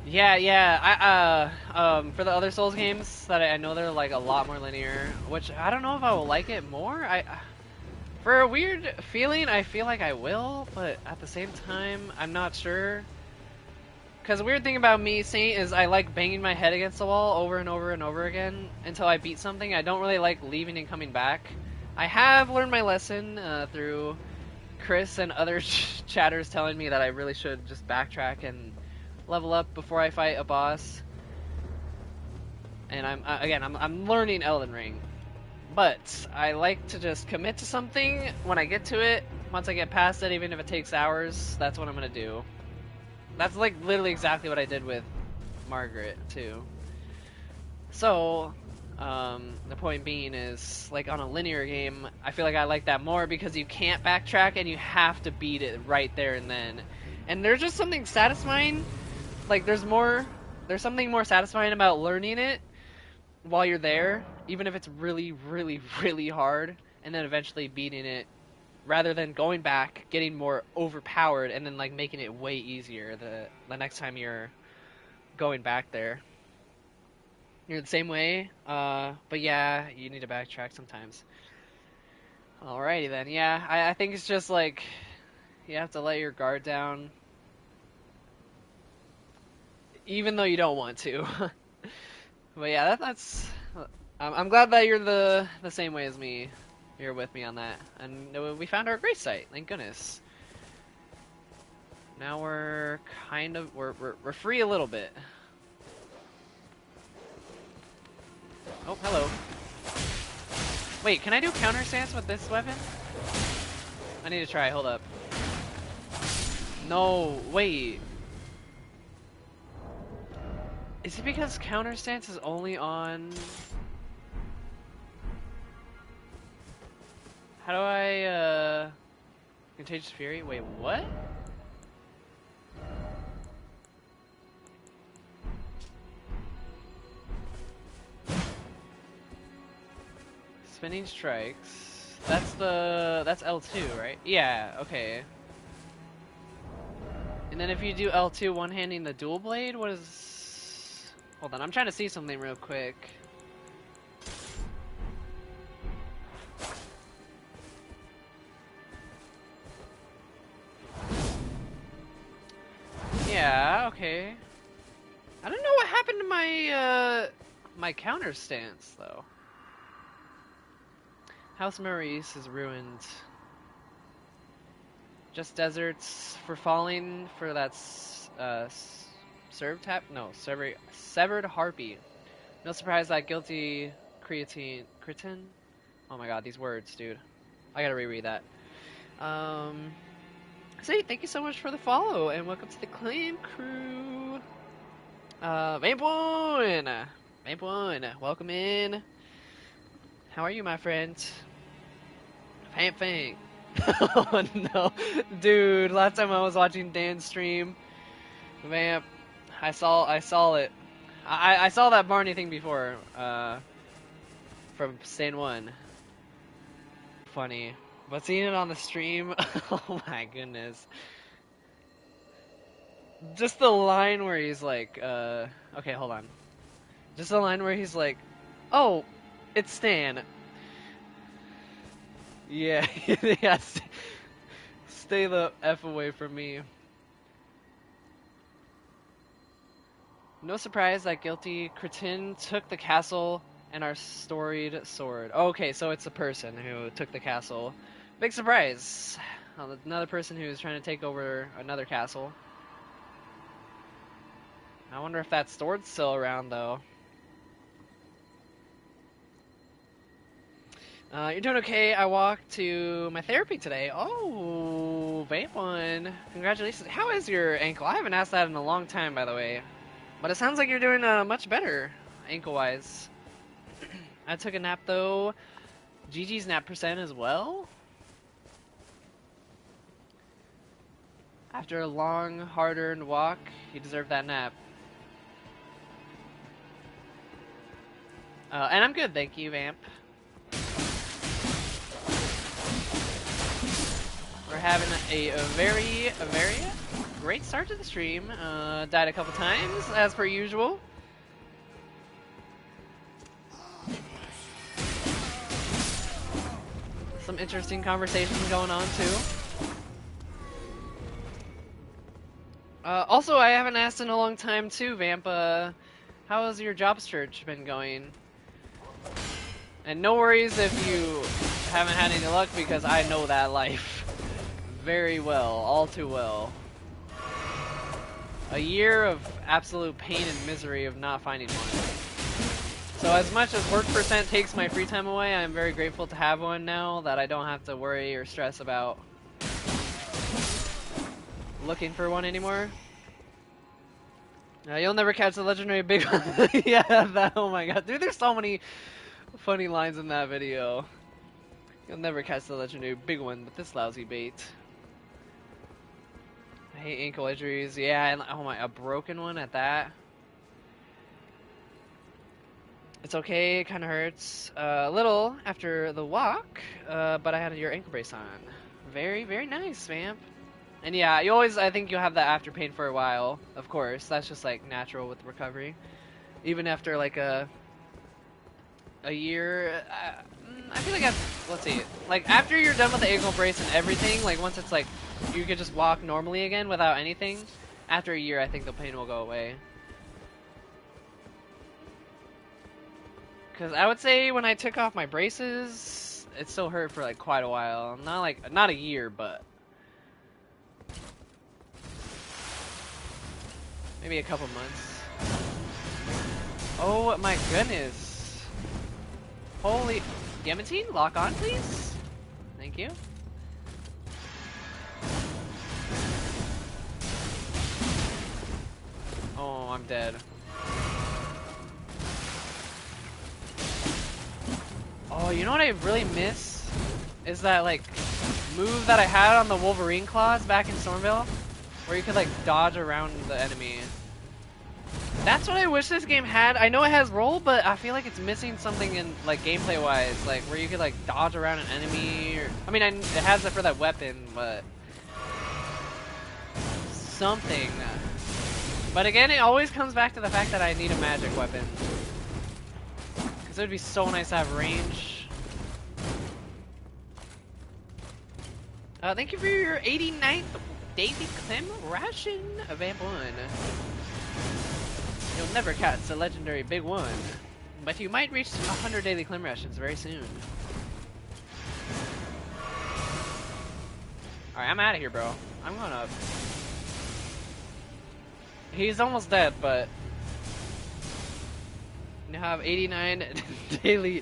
Yeah. For the other Souls games that I know they're like a lot more linear, which I don't know if I will like it more. For a weird feeling, I feel like I will, but at the same time, I'm not sure. Because the weird thing about me, Saint, is I like banging my head against the wall over and over and over again until I beat something. I don't really like leaving and coming back. I have learned my lesson through Chris and other chatters telling me that I really should just backtrack and level up before I fight a boss. And I'm learning Elden Ring. But I like to just commit to something when I get to it. Once I get past it, even if it takes hours, that's what I'm gonna do. That's like literally exactly what I did with Margaret too. So, the point being is, like on a linear game, I feel like I like that more because you can't backtrack and you have to beat it right there and then. And there's just something satisfying. Like there's something more satisfying about learning it while you're there, even if it's really, really, really hard, and then eventually beating it, rather than going back, getting more overpowered, and then like making it way easier the next time you're going back there. You're the same way, but yeah, you need to backtrack sometimes. Alrighty then, yeah, I think it's just like, you have to let your guard down, even though you don't want to. But yeah, that's. I'm glad that you're the same way as me. You're with me on that, and we found our great site. Thank goodness. Now we're kind of we're free a little bit. Oh, hello. Wait, can I do counter stance with this weapon? I need to try. Hold up. No, wait. Is it because counter stance is only on? How do I, Contagious Fury? Wait, what? Spinning strikes. That's L2, right? Yeah, okay. And then if you do L2 one-handing the dual blade, what is... Hold on, I'm trying to see something real quick. my counter stance, though. House Maurice is ruined. Just deserts for falling for that severed harpy. No surprise that guilty cretin. Oh my god, these words, dude. I gotta reread that. Say thank you so much for the follow and welcome to the Claim Crew. Vampone, welcome in. How are you, my friend? Fang. Oh no, dude! Last time I was watching Dan's stream, Vamp, I saw it. I saw that Barney thing before, from Stain 1. Funny. But seeing it on the stream, oh my goodness. Just the line where he's like, okay, hold on. Just the line where he's like, oh, it's Stan. Yeah, yes. Stay the F away from me. No surprise that guilty cretin took the castle and our storied sword. Okay, so it's a person who took the castle. Big surprise. Another person who's trying to take over another castle. I wonder if that sword's still around, though. You're doing okay. I walked to my therapy today. Oh, Vamp one. Congratulations. How is your ankle? I haven't asked that in a long time, by the way. But it sounds like you're doing much better, ankle-wise. I took a nap, though. GG's nap percent as well. After a long, hard-earned walk, you deserve that nap. And I'm good, thank you, Vamp. We're having a very great start to the stream. Died a couple times, as per usual. Some interesting conversation going on, too. Also, I haven't asked in a long time, too, Vamp. How has your job search been going? And no worries if you haven't had any luck, because I know that life very well, all too well. A year of absolute pain and misery of not finding one. So as much as work percent takes my free time away, I'm very grateful to have one now that I don't have to worry or stress about looking for one anymore. You'll never catch the legendary big one. Yeah, that, oh my god. Dude, there's so many funny lines in that video. You'll never catch the legendary big one with this lousy bait. I hate ankle injuries. Yeah, and oh my, a broken one at that. It's okay, it kind of hurts a little after the walk, but I had your ankle brace on. Very nice, Vamp. And yeah, you always, I think you'll have that after pain for a while, of course. That's just like natural with recovery. Even after like a year, I feel like let's see, like after you're done with the ankle brace and everything, like once it's like, you could just walk normally again without anything, after a year I think the pain will go away. Because I would say when I took off my braces, it still hurt for like quite a while. Not a year, but maybe a couple months. Oh my goodness. Holy, Diamantine, lock on please. Thank you. Oh, I'm dead. Oh, you know what I really miss? Is that, like, move that I had on the Wolverine claws back in Stormville? Where you could, like, dodge around the enemy. That's what I wish this game had. I know it has roll, but I feel like it's missing something in, like, gameplay-wise. Like, where you could, like, dodge around an enemy. Or, I mean, it has it for that weapon, but something. But again, it always comes back to the fact that I need a magic weapon. Because it would be so nice to have range. Thank you for your 89th Daisy Clem ration, Vamp 1. You'll never catch the legendary big one. But you might reach 100 daily climb rations very soon. Alright, I'm out of here, bro. I'm going up. He's almost dead, but you have 89 daily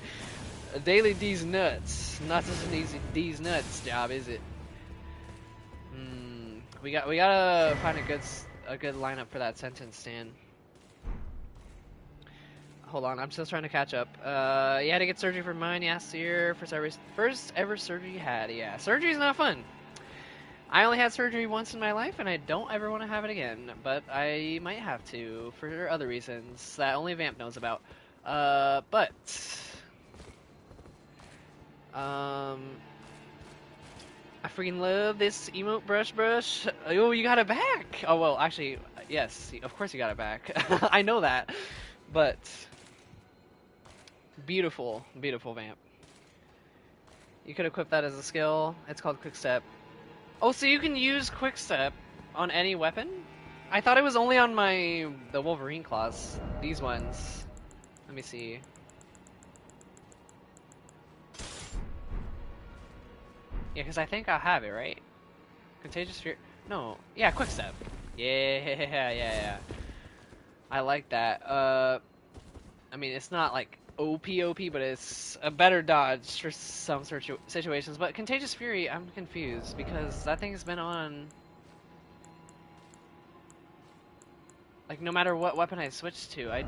D's nuts. Not just an easy D's nuts job, is it? We gotta find a good lineup for that sentence, Stan. Hold on, I'm still trying to catch up. You had to get surgery for mine last year. First ever surgery you had. Yeah, surgery's not fun. I only had surgery once in my life, and I don't ever want to have it again. But I might have to for other reasons that only Vamp knows about. I freaking love this emote brush. Oh, you got it back. Oh well, actually, yes, of course you got it back. I know that, but beautiful Vamp. You could equip that as a skill. It's called Quick Step. Oh, so you can use Quick Step on any weapon? I thought it was only on the Wolverine claws. These ones. Let me see. Yeah, because I think I'll have it, right? Contagious Fear. No. Yeah, Quick Step. Yeah. I like that. I mean, it's not like OP, but it's a better dodge for some situations. But Contagious Fury, I'm confused because that thing's been on. Like, no matter what weapon I switch to,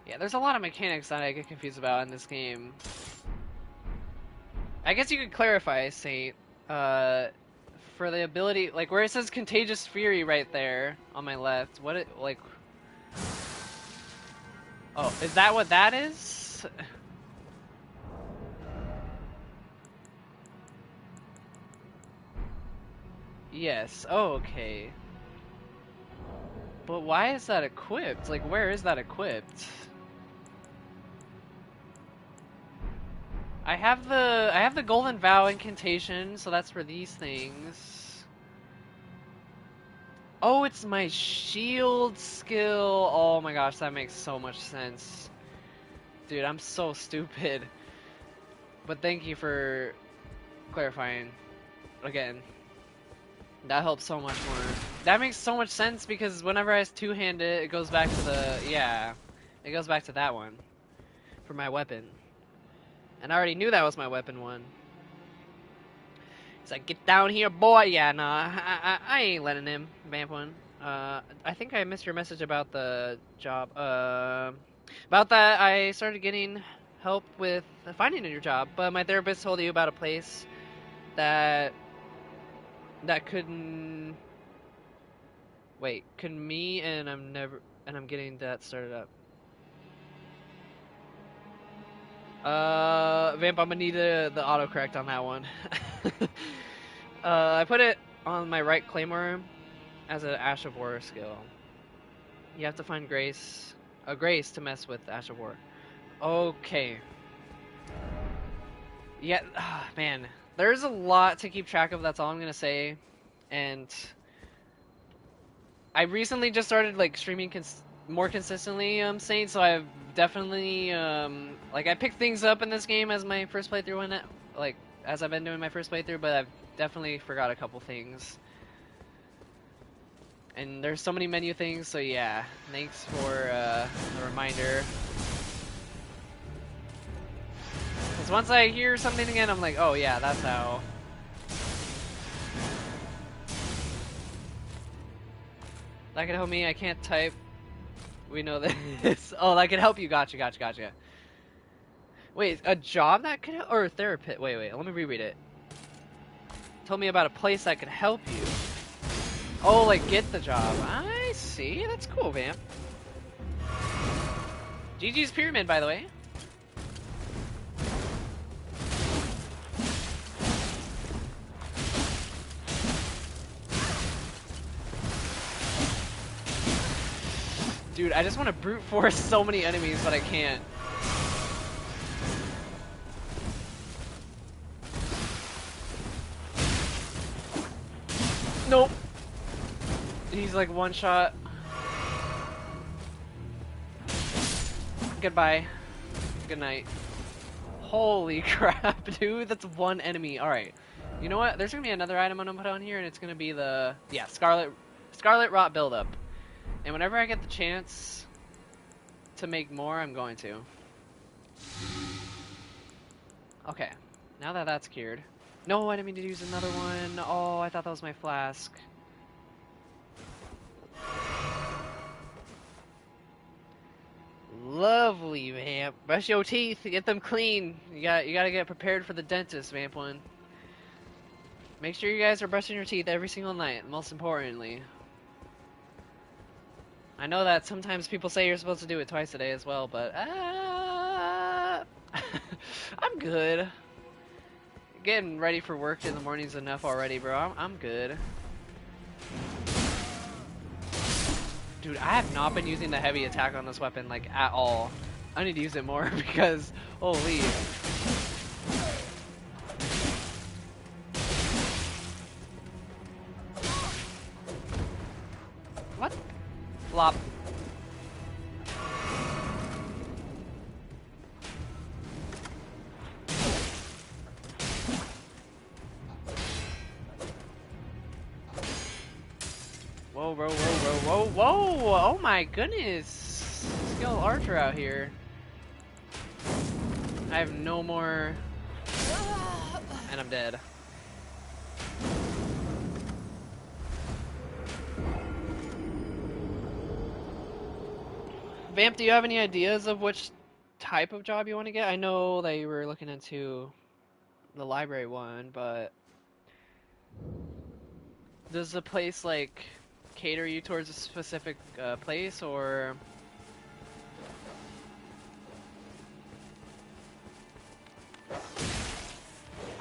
yeah, there's a lot of mechanics that I get confused about in this game. I guess you could clarify, Saint, for the ability, like, where it says Contagious Fury right there on my left, like... Oh, is that what that is? Yes, oh, okay. But why is that equipped? Like, where is that equipped? I have the Golden Vow incantation, so that's for these things. Oh, it's my shield skill. Oh my gosh, that makes so much sense. Dude, I'm so stupid. But thank you for clarifying again. That helps so much more. That makes so much sense because whenever I two-hand it, it goes back to it goes back to that one for my weapon. And I already knew that was my weapon one. He's like, get down here, boy. Yeah, nah, I ain't letting him. Vamp one. I think I missed your message about the job. About that, I started getting help with finding a new job, but my therapist told you about a place that couldn't. Wait, couldn't me, and I'm getting that started up. Vamp, I'm gonna need the autocorrect on that one. I put it on my right claymore as an Ash of War skill. You have to find Grace to mess with Ash of War. Okay. Yeah, man, there's a lot to keep track of. That's all I'm gonna say. And I recently just started like streaming more consistently, Saint, so I've definitely like I picked things up in this game as my first playthrough went, like as I've been doing my first playthrough, but I've definitely forgot a couple things. And there's so many menu things, so yeah, thanks for the reminder. Because once I hear something again, I'm like, oh yeah, that's how. That could help me, I can't type. We know this. Oh, that could help you. Gotcha. Wait, a job that could help? Or a therapist? Wait, let me reread it. Told me about a place that could help you. Oh, like get the job. I see. That's cool, Vamp. GG's Pyramid, by the way. Dude, I just want to brute force so many enemies, but I can't. Nope. He's like one shot. Goodbye. Good night. Holy crap, dude. That's one enemy. Alright. You know what? There's going to be another item I'm going to put on here, and it's going to be the... Yeah, Scarlet Rot buildup. And whenever I get the chance to make more, I'm going to. Okay. Now that that's cured. No, I didn't mean to use another one. Oh, I thought that was my flask. Lovely, Vamp. Brush your teeth. Get them clean. You gotta get prepared for the dentist, Vamp one. Make sure you guys are brushing your teeth every single night, most importantly. I know that sometimes people say you're supposed to do it twice a day as well, but I'm good. Getting ready for work in the morning's enough already, bro. I'm good. Dude, I have not been using the heavy attack on this weapon, like, at all. I need to use it more because, holy. What? Flop. Whoa, whoa, whoa, whoa, whoa, whoa! Oh my goodness! Skill archer out here. I have no more... And I'm dead. Vamp, do you have any ideas of which type of job you want to get? I know that you were looking into the library one, but... Does the place, like, cater you towards a specific place, or...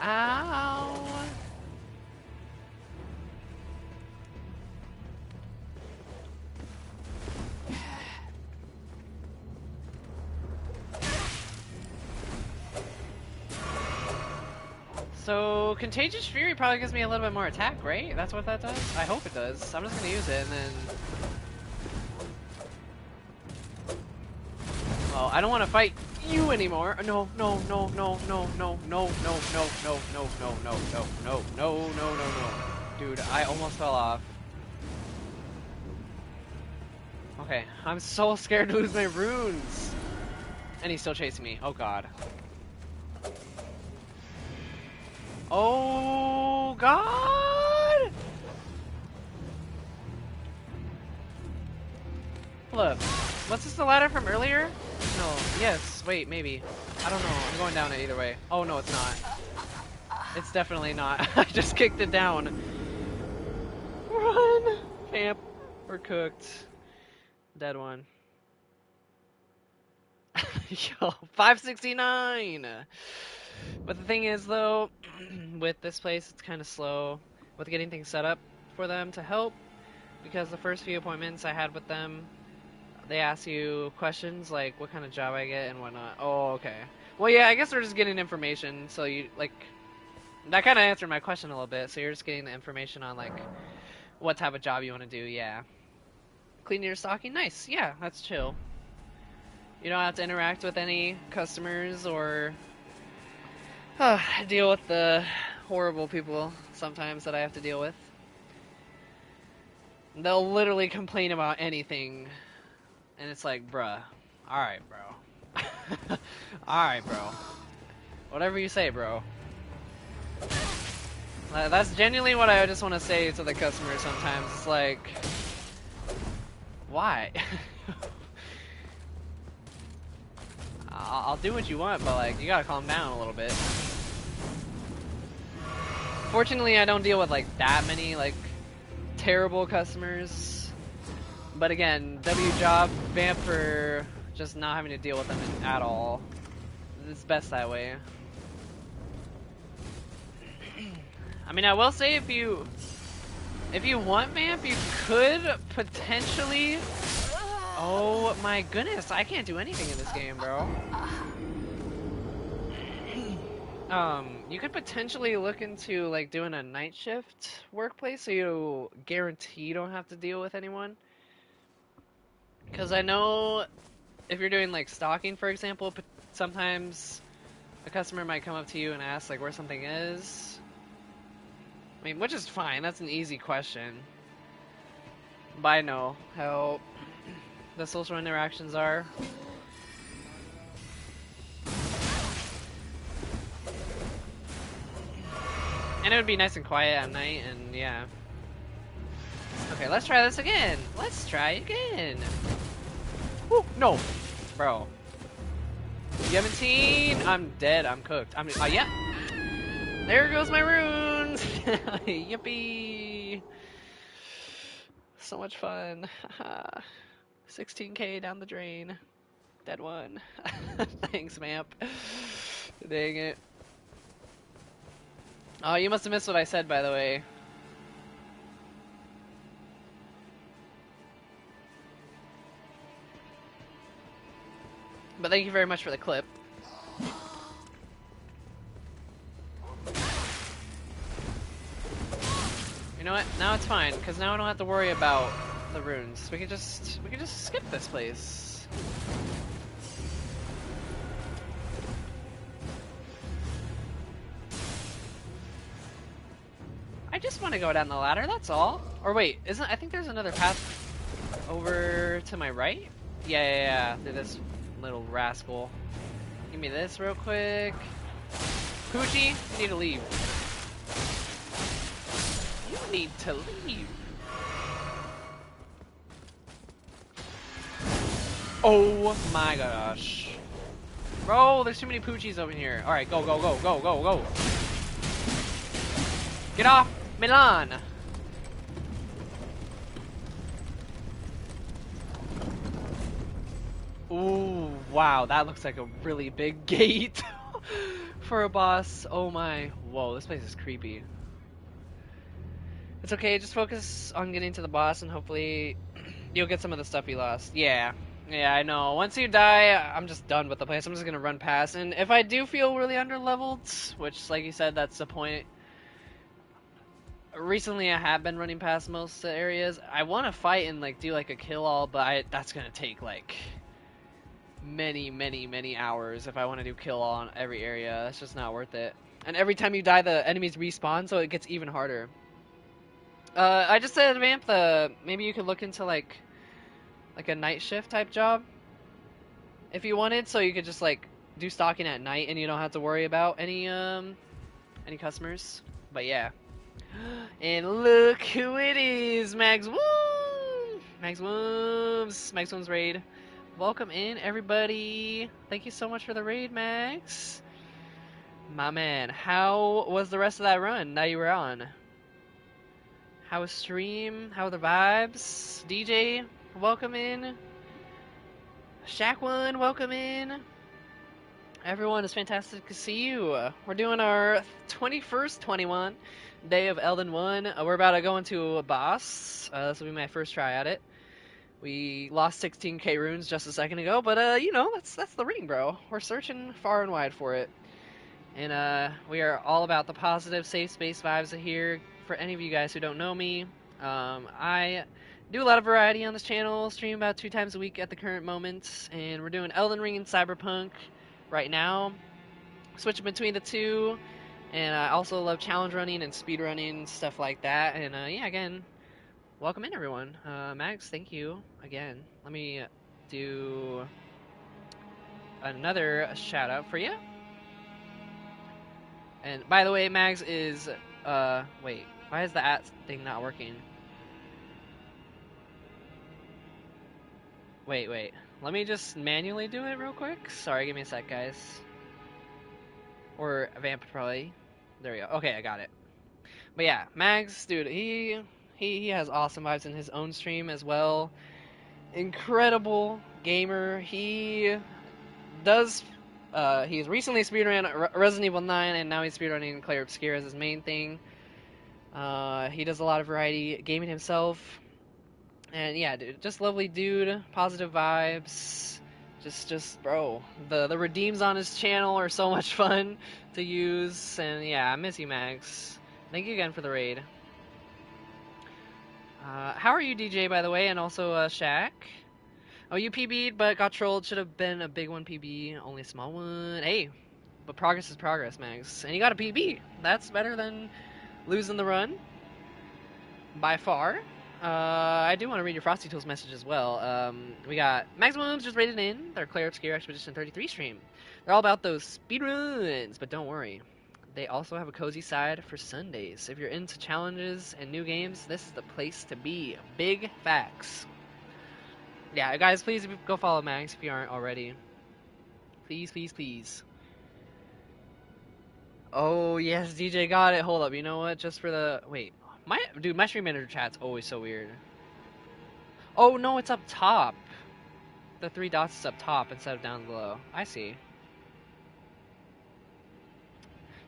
Ow! So, Contagious Fury probably gives me a little bit more attack, right? That's what that does? I hope it does. I'm just gonna use it, and then... Well, I don't want to fight you anymore. No, no, no, no, no, no, no, no, no, no, no, no, no, no, no, no, no, no. Dude, I almost fell off. Okay, I'm so scared to lose my runes. And he's still chasing me. Oh god. Oh god! Look, what's this, the ladder from earlier? No, yes, wait, maybe. I don't know, I'm going down it either way. Oh no, it's not. It's definitely not. I just kicked it down. Run! Vamp, we're cooked. Dead one. Yo, 569! But the thing is, though, with this place, it's kind of slow with getting things set up for them to help, because the first few appointments I had with them, they ask you questions like what kind of job I get and whatnot. Oh, okay. Well, yeah, I guess we're just getting information, so you, like, that kind of answered my question a little bit, so you're just getting the information on, like, what type of job you want to do, yeah. Cleaning your stocking? Nice, yeah, that's chill. You don't have to interact with any customers or deal with the horrible people sometimes that I have to deal with. They'll literally complain about anything, and it's like, bruh, alright, bro. Alright, bro. Whatever you say, bro. That's genuinely what I just want to say to the customers sometimes. It's like, why? I'll do what you want, but, like, you gotta calm down a little bit. Fortunately, I don't deal with, like, that many, like, terrible customers. But again, W job, Vamp for just not having to deal with them at all. It's best that way. I mean, I will say if you want Vamp, you could potentially... Oh my goodness, I can't do anything in this game, bro. You could potentially look into, like, doing a night shift workplace so you guarantee you don't have to deal with anyone. Because I know if you're doing like stocking, for example, sometimes a customer might come up to you and ask like where something is. I mean, which is fine. That's an easy question. But I know how the social interactions are. And it would be nice and quiet at night, and yeah. Okay, let's try this again. Let's try again. Woo, no. Bro. You haven't seen? I'm dead. I'm cooked. Yeah. There goes my runes. Yippee. So much fun. 16k down the drain. Dead one. Thanks, Mamp. Dang it. Oh, you must have missed what I said, by the way. But thank you very much for the clip. You know what? Now it's fine, because now I don't have to worry about the runes. We could just skip this place. I just want to go down the ladder, that's all. Or wait, I think there's another path over to my right? Yeah, through this little rascal. Give me this real quick. Poochie, you need to leave. You need to leave. Oh my gosh. Bro, there's too many Poochies over here. Alright, go. Get off Milan. Ooh, wow, that looks like a really big gate for a boss. Oh my. Whoa, this place is creepy. It's okay, just focus on getting to the boss and hopefully you'll get some of the stuff you lost. Yeah, I know. Once you die, I'm just done with the place. I'm just gonna run past. And if I do feel really underleveled, which, like you said, that's the point. Recently, I have been running past most areas. I want to fight and like do like a kill all, but that's gonna take like many hours if I want to do kill all on every area. That's just not worth it. And every time you die, the enemies respawn, so it gets even harder. I just said, Vamp, maybe you could look into like a night shift type job if you wanted, so you could just like do stalking at night and you don't have to worry about any customers. But yeah. And look who it is, Mags Woom! Mags Woom's raid. Welcome in, everybody. Thank you so much for the raid, Mags. My man, how was the rest of that run that you were on? How was stream? How are the vibes? DJ, welcome in. Shaq1, welcome in. Everyone, it's fantastic to see you. We're doing our 21st 21 day of Elden 1. We're about to go into a boss. This will be my first try at it. We lost 16k runes just a second ago, but you know, that's the ring, bro. We're searching far and wide for it. And we are all about the positive, safe space vibes here. For any of you guys who don't know me, I do a lot of variety on this channel, stream about 2 times a week at the current moment, and we're doing Elden Ring and Cyberpunk right now, switching between the two, and I also love challenge running and speed running, stuff like that, and yeah, again, welcome in everyone. Max, thank you again. Let me do another shout out for you. And by the way, Mags is, wait, why is the at thing not working? Wait, let me just manually do it real quick. Sorry, give me a sec, guys. Or Vamp probably. There we go. Okay, I got it. But yeah, Mags, dude, he has awesome vibes in his own stream as well. Incredible gamer. He does. He's recently speedrun Resident Evil 9, and now he's speedrunning Clair Obscur as his main thing. He does a lot of variety gaming himself. And yeah, dude, just lovely dude, positive vibes. Just bro, the redeems on his channel are so much fun to use, and yeah, I miss you, Max. Thank you again for the raid. How are you, DJ, by the way, and also Shaq? Oh, you PB'd, but got trolled. Should have been a big one PB, only a small one. Hey, but progress is progress, Max. And you got a PB. That's better than losing the run, by far. I do want to read your Frosty Tools message as well. We got Maximums just rated in their Clair Obscure Expedition 33 stream. They're all about those speedruns, but don't worry. They also have a cozy side for Sundays. If you're into challenges and new games, this is the place to be. Big facts. Yeah, guys, please go follow Max if you aren't already. Please, please, please. Oh, yes, DJ got it. Hold up, you know what? Just for the... Wait. My stream manager chat's always so weird. Oh, no, it's up top. The 3 dots is up top instead of down below. I see.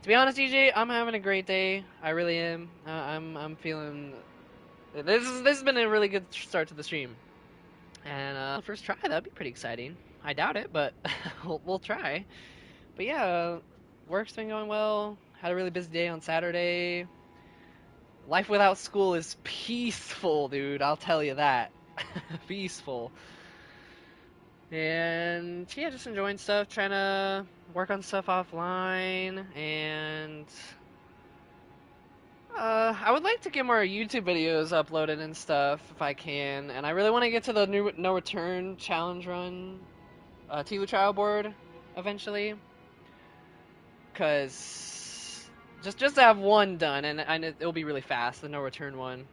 To be honest, DJ, I'm having a great day. I really am. I'm feeling... This has been a really good start to the stream. And first try, that'd be pretty exciting. I doubt it, but we'll try. But yeah, work's been going well. Had a really busy day on Saturday. Life without school is peaceful, dude. I'll tell you that. Peaceful. And yeah, just enjoying stuff, trying to work on stuff offline, and I would like to get more YouTube videos uploaded and stuff if I can. And I really want to get to the new no return challenge run, Tilu trial board eventually, cause just to have one done, and it'll be really fast, the no return one,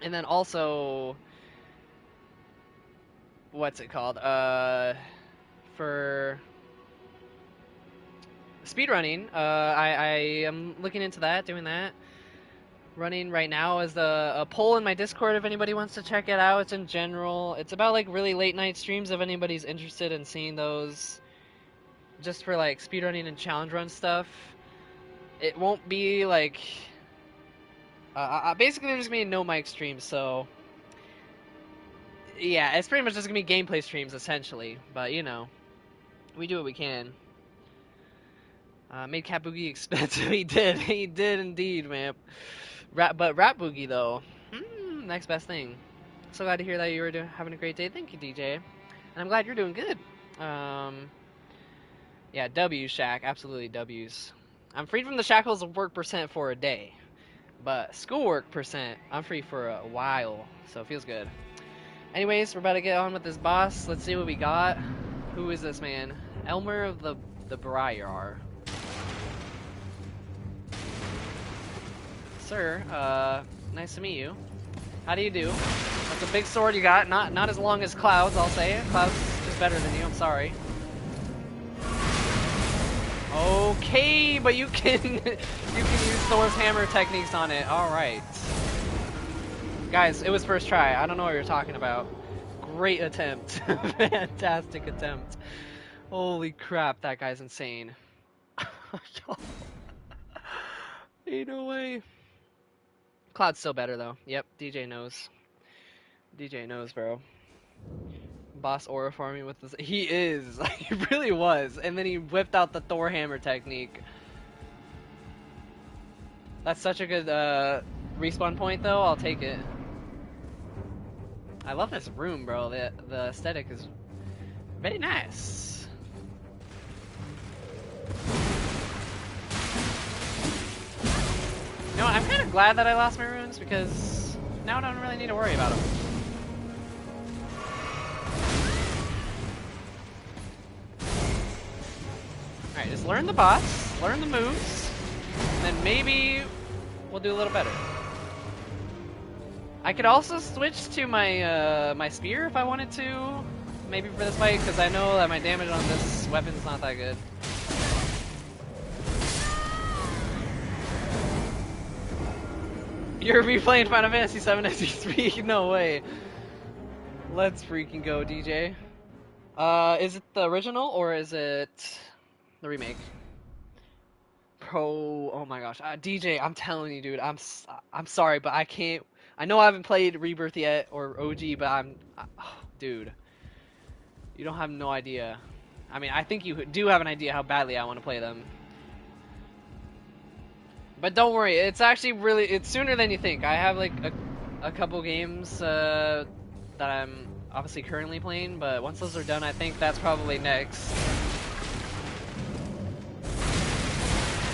and then also what's it called? For speedrunning, I am looking into that, doing that. Running right now is a poll in my Discord if anybody wants to check it out. It's in general. It's about like really late night streams if anybody's interested in seeing those. Just for like speedrunning and challenge run stuff. It won't be like... basically there's just gonna be no mic streams, so... Yeah, it's pretty much just gonna be gameplay streams essentially. But you know, we do what we can. Made Cat Boogie expensive. He did indeed, man. But Rap Boogie though, next best thing. So glad to hear that you were having a great day. Thank you, DJ, and I'm glad you're doing good. Yeah, W's, Shaq, absolutely W's. I'm freed from the shackles of work percent for a day, but schoolwork percent, I'm free for a while, so it feels good. Anyways, we're about to get on with this boss. Let's see what we got. Who is this man? Elmer of the Briar. Sir, nice to meet you. How do you do? That's a big sword you got. Not as long as Cloud's, I'll say. Cloud's just better than you, I'm sorry. Okay, but you can use Thor's hammer techniques on it. Alright. Guys, it was first try. I don't know what you're talking about. Great attempt. Fantastic attempt. Holy crap, that guy's insane. Ain't no way. Cloud's still better though. Yep, DJ knows. DJ knows, bro. Boss aura farming with this. He is. He really was. And then he whipped out the Thor hammer technique. That's such a good respawn point though. I'll take it. I love this room, bro. The aesthetic is very nice. You know what? I'm kind of glad that I lost my runes because now I don't really need to worry about them. Alright, just learn the boss, learn the moves, and then maybe we'll do a little better. I could also switch to my my spear if I wanted to, maybe for this fight, because I know that my damage on this weapon is not that good. You're replaying Final Fantasy VII as you speak? No way. Let's freaking go, DJ. Is it the original or is it the remake? Pro, oh my gosh, DJ, I'm telling you, dude, I'm sorry, but I can't. I know I haven't played Rebirth yet or OG, but dude, you don't have no idea. I mean, I think you do have an idea how badly I want to play them. But don't worry, it's actually it's sooner than you think. I have like a couple games that I'm obviously currently playing, but once those are done, I think that's probably next.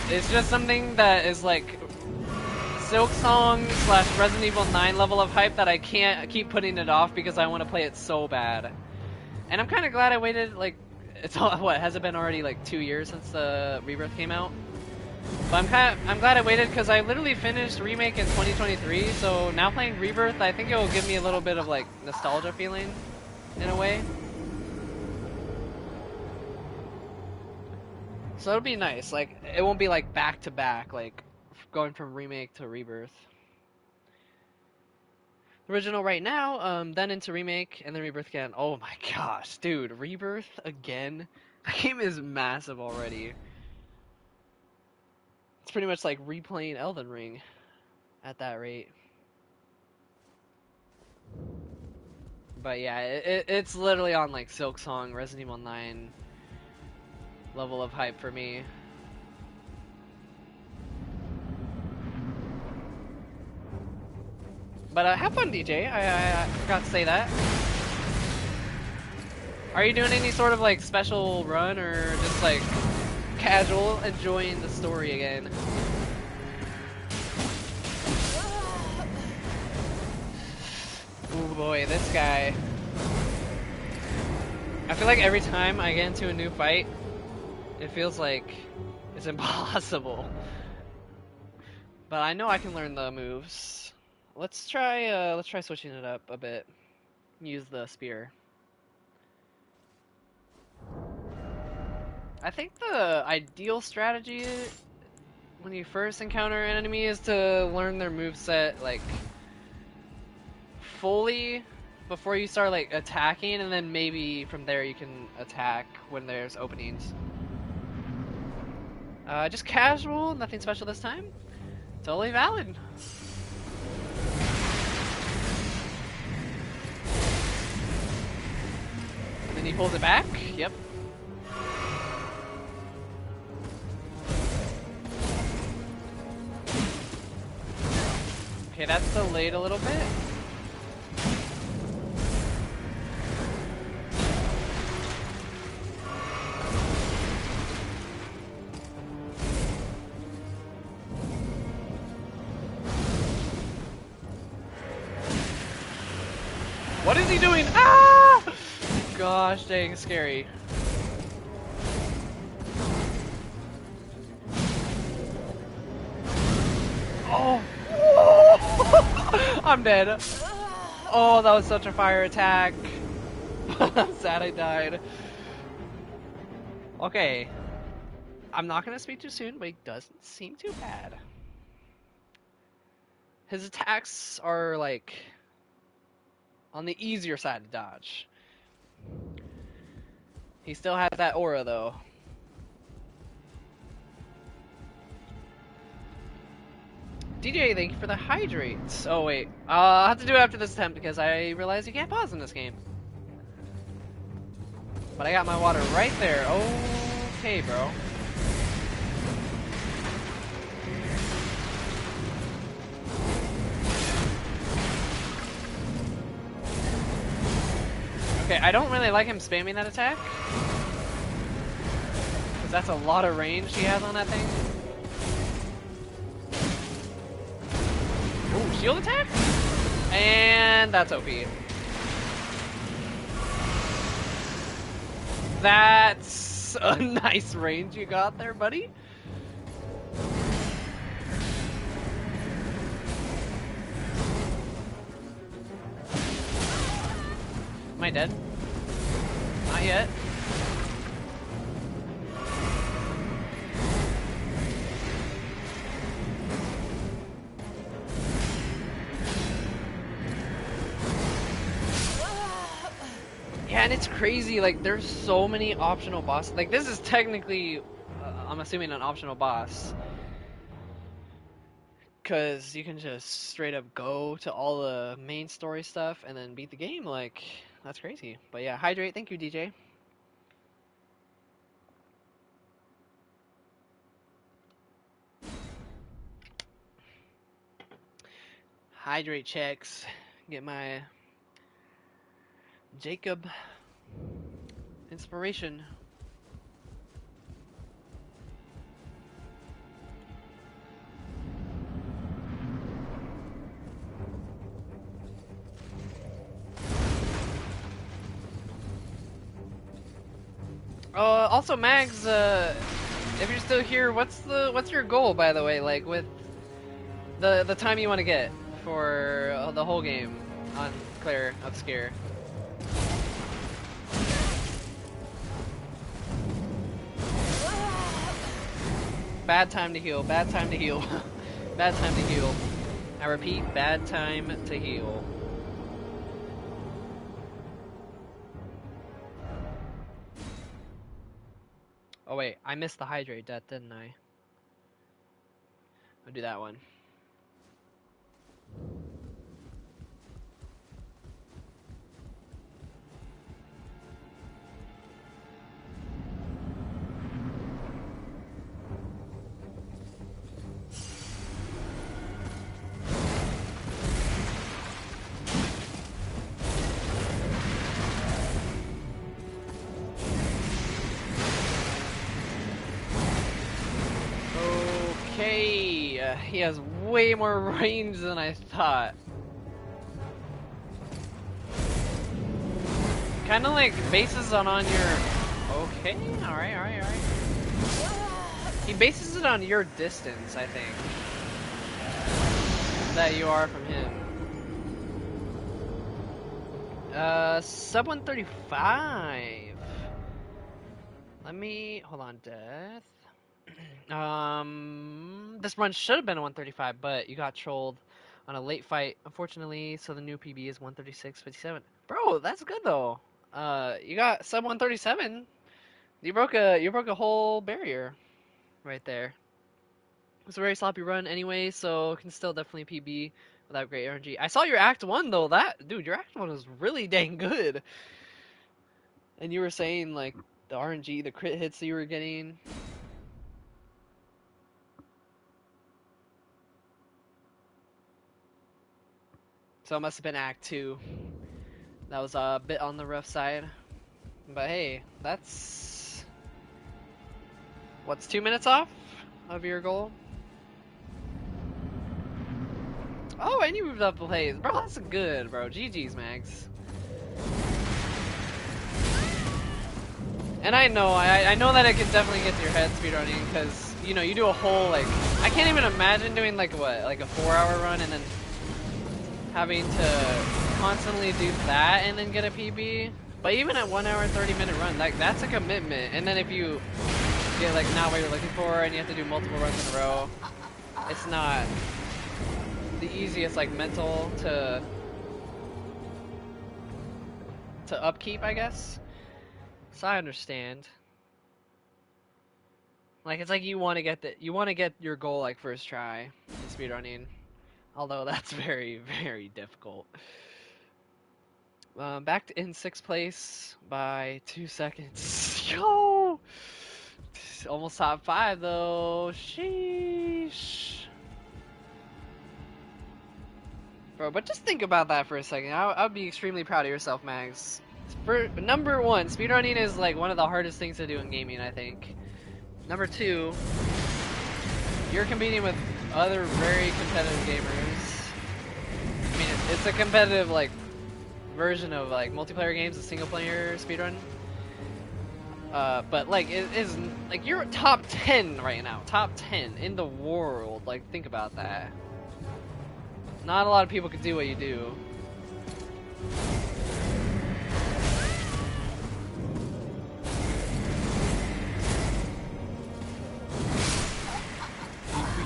It's just something that is like Silk Song / Resident Evil 9 level of hype that I can't keep putting it off because I want to play it so bad. And I'm kind of glad I waited, like, it's all, what, has it been already like 2 years since the Rebirth came out? But I'm glad I waited because I literally finished Remake in 2023, so now playing Rebirth, I think it will give me a little bit of like nostalgia feeling in a way. So it'll be nice. Like, it won't be like back to back, like going from Remake to Rebirth. Original right now, then into Remake, and then Rebirth again. Oh my gosh, dude, Rebirth again? That game is massive already. It's pretty much like replaying Elden Ring at that rate. But yeah, it's literally on like Silk Song, Resident Evil 9 level of hype for me. But have fun, DJ. I forgot to say that. Are you doing any sort of like special run or just like casual enjoying the story again? Oh boy, this guy. I feel like every time I get into a new fight, it feels like it's impossible. But I know I can learn the moves. Let's try switching it up a bit. Use the spear. I think the ideal strategy when you first encounter an enemy is to learn their moveset like fully before you start like attacking, and then maybe from there you can attack when there's openings. Just casual, nothing special this time. Totally valid. And then he pulls it back. Yep. Okay, that's delayed a little bit. What is he doing? Ah! Gosh dang, scary. Oh! I'm dead. Oh, that was such a fire attack. I'm sad I died. Okay. I'm not gonna speak too soon, but he doesn't seem too bad. His attacks are like on the easier side to dodge. He still has that aura though. DJ, thank you for the hydrates. Oh wait, I'll have to do it after this attempt because I realized you can't pause in this game. But I got my water right there. Okay, bro. Okay, I don't really like him spamming that attack. Because that's a lot of range he has on that thing. Ooh, shield attack? And that's OP. That's a nice range you got there, buddy. Am I dead? Not yet. Yeah, and it's crazy, like, there's so many optional bosses. Like, this is technically, I'm assuming, an optional boss. Because you can just straight up go to all the main story stuff and then beat the game, like, that's crazy. But yeah, hydrate, thank you, DJ. Hydrate checks, get my Jacob. Inspiration. Also, Mags, if you're still here, what's your goal, by the way? Like with the time you want to get for the whole game on Clear Obscure. Bad time to heal. Bad time to heal. Bad time to heal. I repeat, bad time to heal. Oh wait, I missed the hydrate death, didn't I? I'll do that one. Okay, he has way more range than I thought. Kind of like bases on your... Okay, alright. He bases it on your distance, I think. That you are from him. Sub 135. Let me... Hold on, death. This run should have been 135, but you got trolled on a late fight, unfortunately, so the new PB is 136.57. Bro, that's good though. You got sub 137. You broke a whole barrier right there. It's a very sloppy run anyway, so it can still definitely PB without great RNG. I saw your Act 1 though. Dude, your Act 1 was really dang good. And you were saying like the RNG, the crit hits that you were getting. So it must have been Act 2. That was a bit on the rough side. But hey, that's... What's 2 minutes off of your goal? Oh, and you moved up a place. Bro, that's good, bro. GG's, Max. And I know that it can definitely get to your head speedrunning, because, you know, you do a whole, like... I can't even imagine doing, like, what? Like a 4-hour run and then having to constantly do that and then get a PB. But even at 1 hour and 30-minute run, like, that's a commitment. And then if you get, like, not what you're looking for and you have to do multiple runs in a row, it's not the easiest, like, mental to upkeep, I guess. So I understand. Like, it's like you want to get your goal, like, first try in speedrunning. Although that's very, very difficult. Back in 6th place by 2 seconds. Yo! Almost top 5 though. Sheesh. Bro, but just think about that for a second. I would be extremely proud of yourself, Mags. For number 1, speedrunning is like one of the hardest things to do in gaming, I think. Number 2, you're competing with other very competitive gamers. I mean, it's a competitive, like, version of, like, multiplayer games, a single player speedrun. But, like, it is, like, you're top 10 right now. Top 10 in the world. Like, think about that. Not a lot of people could do what you do.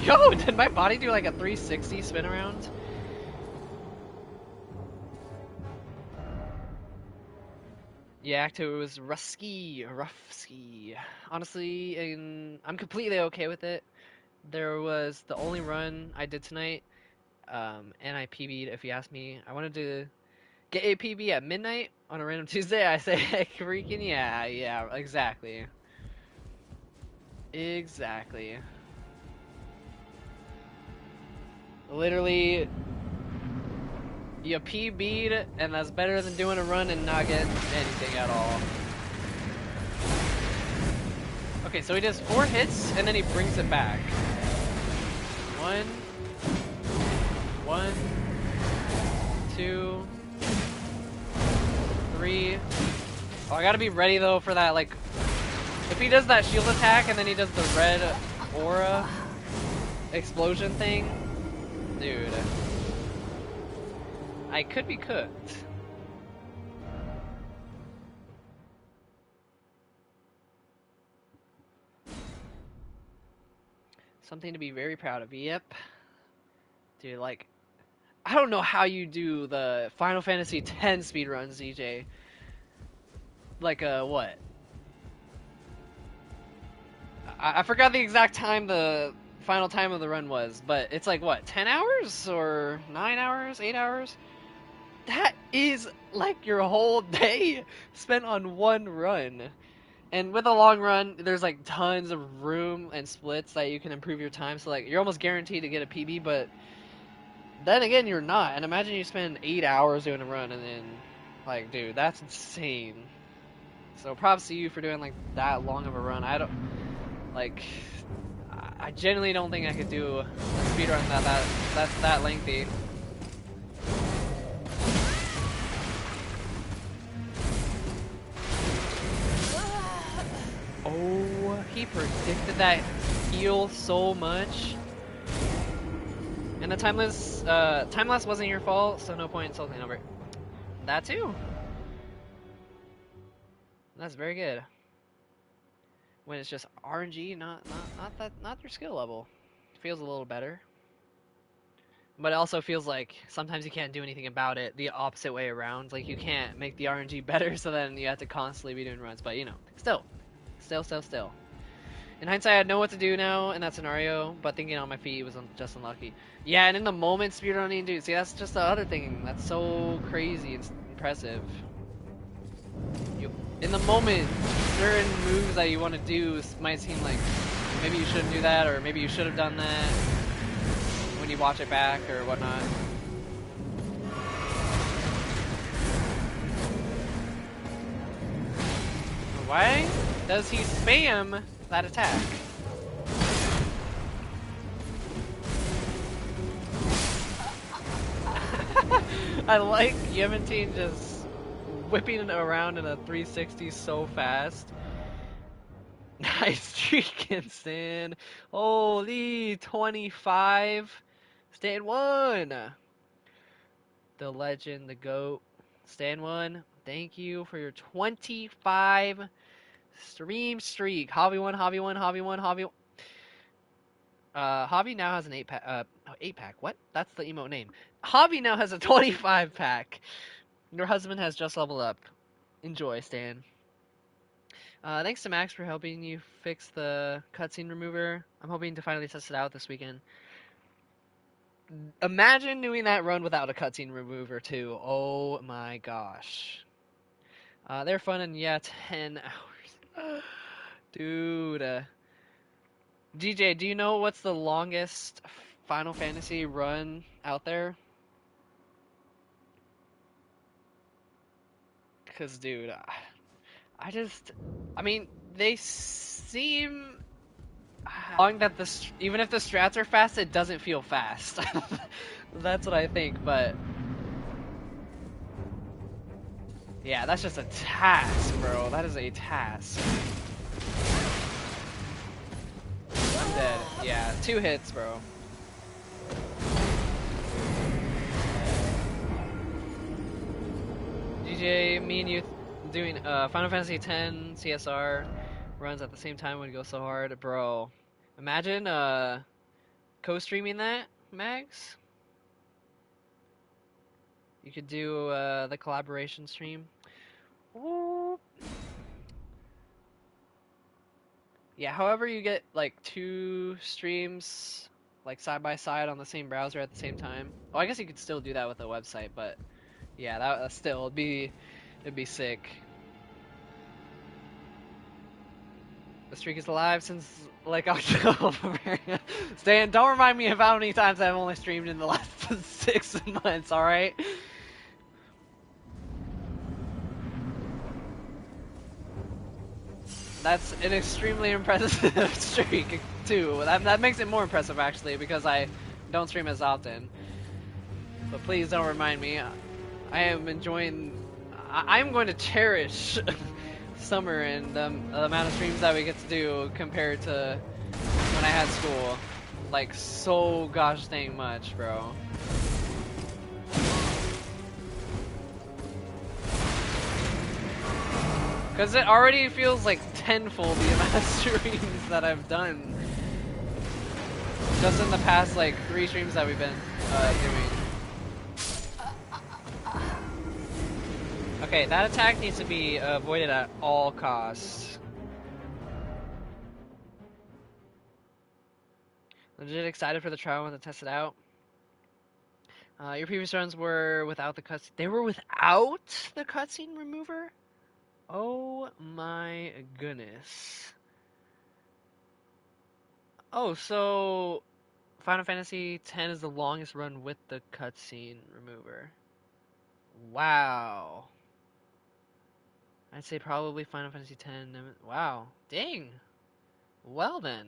Yo, did my body do like a 360 spin around? Yeah, Act 2 was rough-ski. Honestly, I'm completely okay with it. There was the only run I did tonight, and I PB'd, if you ask me. I wanted to get a PB at midnight on a random Tuesday. I say, freaking yeah, exactly. Exactly. Literally, You PB'd, and that's better than doing a run and not getting anything at all. Okay, so he does 4 hits, and then he brings it back. 1, 2, 3. Oh, I gotta be ready though for that, like, if he does that shield attack and then he does the red aura explosion thing, dude, I could be cooked. Something to be very proud of. Yep. Dude, like, I don't know how you do the Final Fantasy X speedruns, DJ. Like, what? I forgot the exact time the final time of the run was, but it's like, what, 10 hours? Or 9 hours? 8 hours? That is like your whole day spent on one run. And with a long run, there's like tons of room and splits that you can improve your time. So like you're almost guaranteed to get a PB, but then again, you're not. And imagine you spend 8 hours doing a run, and then like, dude, that's insane. So props to you for doing like that long of a run. I don't like. I genuinely don't think I could do a speedrun that's that lengthy. Oh, he predicted that heal so much. And the time lapse wasn't your fault, so no point insulting over it. That too. That's very good. When it's just RNG, not your skill level. It feels a little better. But it also feels like sometimes you can't do anything about it the opposite way around. Like you can't make the RNG better, so then you have to constantly be doing runs. But you know, still. In hindsight, I know what to do now in that scenario, but thinking on my feet was just unlucky. Yeah, and in the moment, speedrunning, dude, see, that's just the other thing that's so crazy and impressive. In the moment, certain moves that you want to do might seem like maybe you shouldn't do that, or maybe you should have done that when you watch it back or whatnot. Why does he spam that attack? I like Yeventine just whipping it around in a 360 so fast. Nice streak in Stan. Holy 25. Stan 1. The legend, the GOAT. Stan 1. Thank you for your 25 stream streak. Hobby 1, Hobby 1, Hobby 1, Hobby 1. Hobby now has an 8-pack. 8-pack? What? That's the emote name. Hobby now has a 25-pack. Your husband has just leveled up. Enjoy, Stan. Thanks to Max for helping you fix the cutscene remover. I'm hoping to finally test it out this weekend. Imagine doing that run without a cutscene remover, too. Oh my gosh. They're fun, and yeah, 10 hours. Dude. DJ, do you know what's the longest Final Fantasy run out there? Because, dude, I mean, they seem long that even if the strats are fast, it doesn't feel fast. That's what I think, but yeah, that's just a task, bro. That is a task. I'm dead. Yeah, 2 hits, bro. DJ, me and you doing Final Fantasy X CSR runs at the same time would go so hard, bro. Imagine co-streaming that, Mags. You could do the collaboration stream. Ooh. Yeah, however you get like 2 streams like side by side on the same browser at the same time. Oh, I guess you could still do that with a website, but yeah, that still it'd be sick. The streak is alive since like October. Stan, don't remind me of how many times I've only streamed in the last 6 months, alright? That's an extremely impressive streak too. That makes it more impressive actually because I don't stream as often. But please don't remind me. I am enjoying. I'm going to cherish summer and the amount of streams that we get to do compared to when I had school. Like so gosh dang much, bro. Because it already feels like tenfold the amount of streams that I've done. Just in the past, like, 3 streams that we've been doing. Okay, that attack needs to be avoided at all costs. Legit excited for the trial and to test it out. Your previous runs were without the cutscene. They were without the cutscene remover? Oh my goodness. Oh, so Final Fantasy X is the longest run with the cutscene remover. Wow. I'd say probably Final Fantasy X. Wow. Dang. Well then.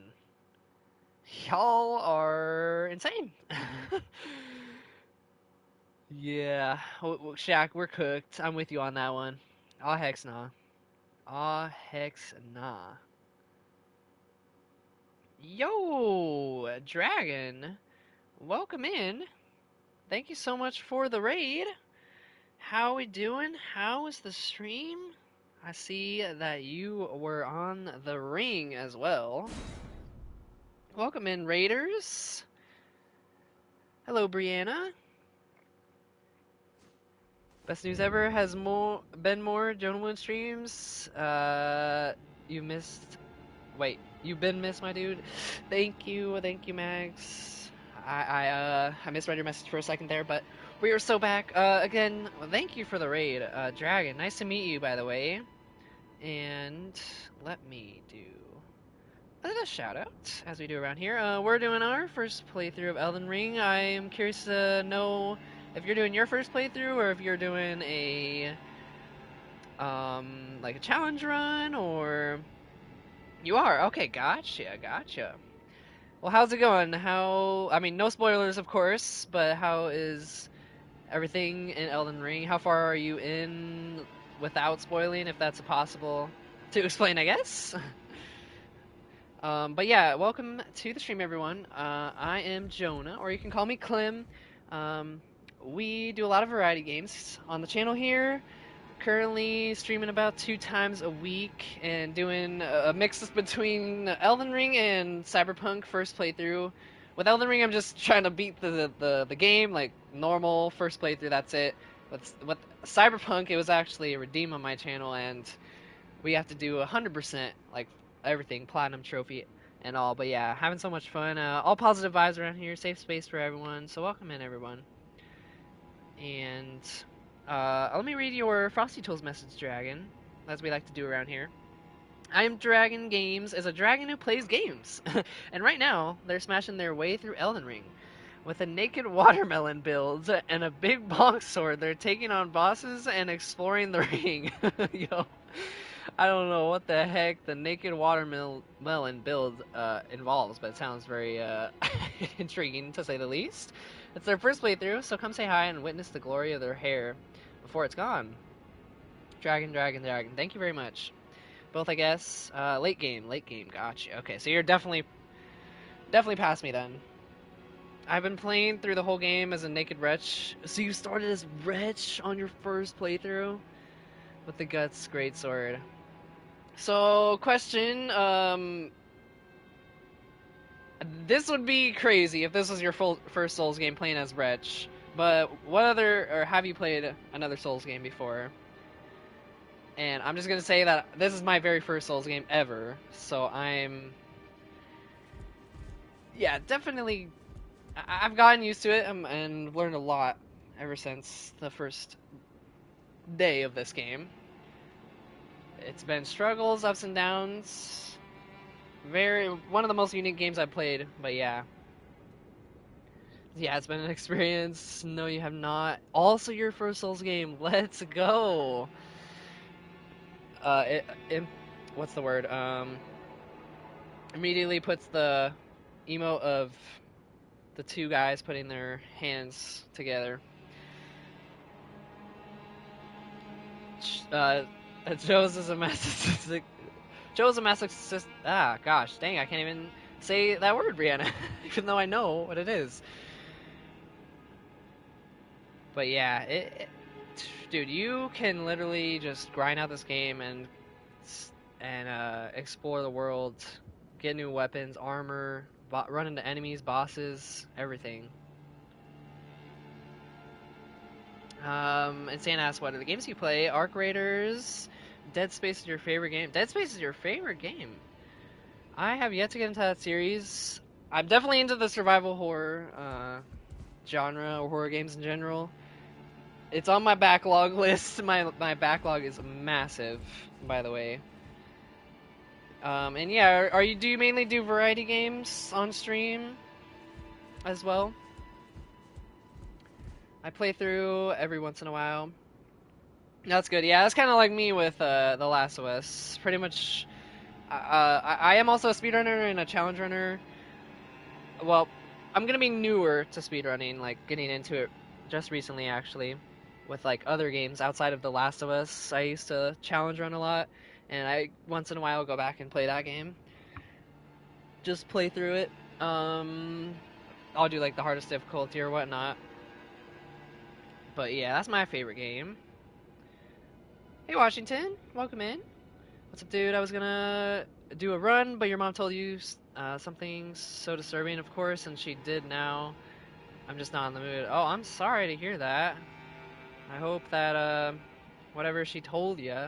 Y'all are insane. Yeah. Shaq, we're cooked. I'm with you on that one. Aw hex nah. Aw hex nah. Yo, Dragon. Welcome in. Thank you so much for the raid. How we doing? How is the stream? I see that you were on the ring as well. Welcome in, Raiders. Hello, Brianna. Best news ever has been more Jonah Moon streams. You missed. Wait, you've been missed, my dude. Thank you, Max. I misread your message for a second there, but we are so back. Again, thank you for the raid, Dragon. Nice to meet you, by the way. And let me do a little shout out as we do around here. We're doing our first playthrough of Elden Ring. I am curious to know if you're doing your first playthrough or if you're doing a like a challenge run or you are. Okay, gotcha. Well, how's it going? I mean, no spoilers, of course, but how is everything in Elden Ring? How far are you in without spoiling, if that's possible to explain, I guess? But yeah, welcome to the stream, everyone. I am Jonah, or you can call me Clem. We do a lot of variety games on the channel here. Currently streaming about 2 times a week and doing a mix between Elden Ring and Cyberpunk first playthrough. With Elden Ring, I'm just trying to beat the game, like normal first playthrough, that's it. With Cyberpunk, it was actually a redeem on my channel, and we have to do 100%, like everything, platinum trophy and all. But yeah, having so much fun. All positive vibes around here, safe space for everyone. So welcome in, everyone. And let me read your Frosty Tools message, Dragon, as we like to do around here. I am Dragon Games as a dragon who plays games. And right now, they're smashing their way through Elden Ring. With a naked watermelon build and a big bonk sword, they're taking on bosses and exploring the ring. Yo, I don't know what the heck the naked watermelon build involves, but it sounds very intriguing to say the least. It's their first playthrough, so come say hi and witness the glory of their hair before it's gone. Dragon. Thank you very much. Both, I guess. Late game. Gotcha. Okay, so you're definitely past me then. I've been playing through the whole game as a naked wretch. So you started as wretch on your first playthrough with the guts greatsword. So, question, this would be crazy if this was your first Souls game playing as Wretch, but have you played another Souls game before? And I'm just gonna say that this is my very first Souls game ever, so yeah, definitely, I've gotten used to it and learned a lot ever since the first day of this game. It's been struggles, ups and downs. One of the most unique games I've played, but yeah. Yeah, it's been an experience. No, you have not. Also, your first Souls game. Let's go. what's the word? Immediately puts the emote of the two guys putting their hands together. Uh, Joe's is a masochistic. Joe's a masochistic. Ah, gosh, dang! I can't even say that word, Brianna, even though I know what it is. But yeah, dude, you can literally just grind out this game and explore the world, get new weapons, armor, run into enemies, bosses, everything. And Santa asks, what are the games you play? Arc Raiders, Dead Space is your favorite game? Dead Space is your favorite game? I have yet to get into that series. I'm definitely into the survival horror genre, or horror games in general. It's on my backlog list. My backlog is massive, by the way. And yeah, do you mainly do variety games on stream as well? I play through every once in a while. That's good. Yeah, that's kind of like me with The Last of Us. Pretty much, I am also a speedrunner and a challenge runner. Well, I'm gonna be newer to speedrunning, like getting into it just recently, actually, with like other games outside of The Last of Us. I used to challenge run a lot, and I once in a while go back and play that game. Just play through it. I'll do like the hardest difficulty or whatnot. But yeah, that's my favorite game. Hey Washington, welcome in. What's up, dude? I was gonna do a run, but your mom told you something so disturbing, of course, and she did now. I'm just not in the mood. Oh, I'm sorry to hear that. I hope that whatever she told you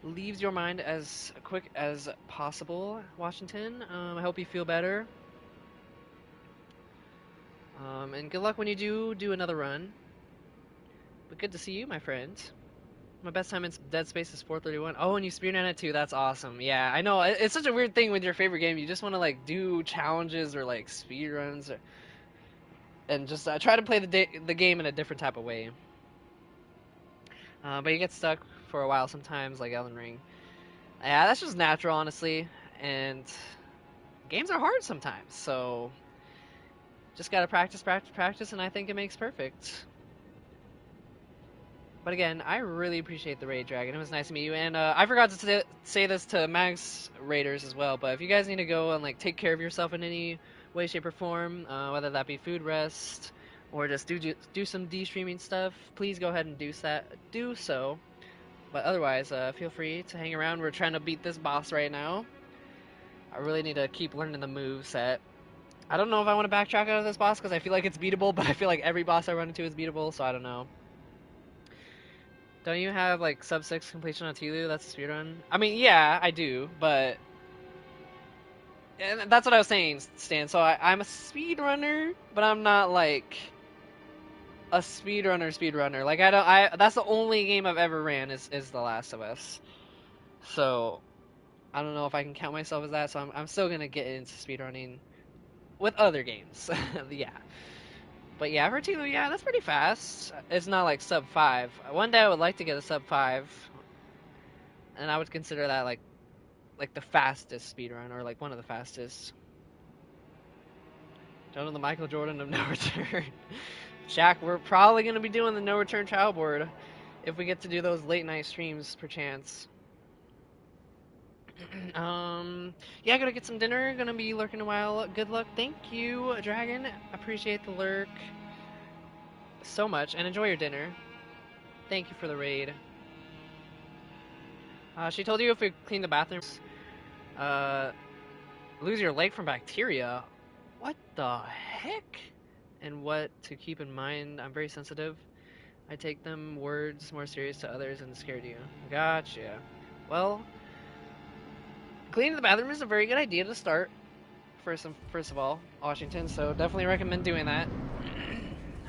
leaves your mind as quick as possible, Washington. I hope you feel better. And good luck when you do another run. But good to see you, my friend. My best time in Dead Space is 4:31. Oh, and you speedrun it too. That's awesome. Yeah, I know. It's such a weird thing with your favorite game. You just want to like do challenges or like speedruns, and just try to play the game in a different type of way. But you get stuck for a while sometimes, like Elden Ring. Yeah, that's just natural, honestly. And games are hard sometimes, so just gotta practice, practice, practice, and I think it makes perfect. But again, I really appreciate the raid, Dragon. It was nice to meet you. And I forgot to say this to Max Raiders as well. But if you guys need to go and like take care of yourself in any way, shape, or form, whether that be food, rest, or just do some de-streaming stuff, please go ahead and do so. But otherwise, feel free to hang around. We're trying to beat this boss right now. I really need to keep learning the move set. I don't know if I want to backtrack out of this boss because I feel like it's beatable, but I feel like every boss I run into is beatable, so I don't know. Don't you have like sub 6 completion on Tulu? That's a speedrun. I mean, yeah, I do, but and that's what I was saying, Stan. So I'm a speedrunner, but I'm not like a speedrunner. Like that's the only game I've ever ran is The Last of Us. So I don't know if I can count myself as that. So I'm still gonna get into speedrunning with other games. Yeah. But yeah, for Tulu, yeah, that's pretty fast. It's not like sub 5. One day I would like to get a sub 5, and I would consider that like the fastest speedrun, or like one of the fastest. Don't know the Michael Jordan of No Return. Shaq, we're probably going to be doing the No Return trial board if we get to do those late night streams, perchance. Yeah, gonna get some dinner. Gonna be lurking a while. Good luck. Thank you, Dragon. Appreciate the lurk so much, and enjoy your dinner. Thank you for the raid. She told you if we clean the bathrooms, lose your leg from bacteria. What the heck? And what to keep in mind? I'm very sensitive. I take them words more serious to others and scared you. Gotcha. Well, cleaning the bathroom is a very good idea to start. First of all, Washington. So definitely recommend doing that.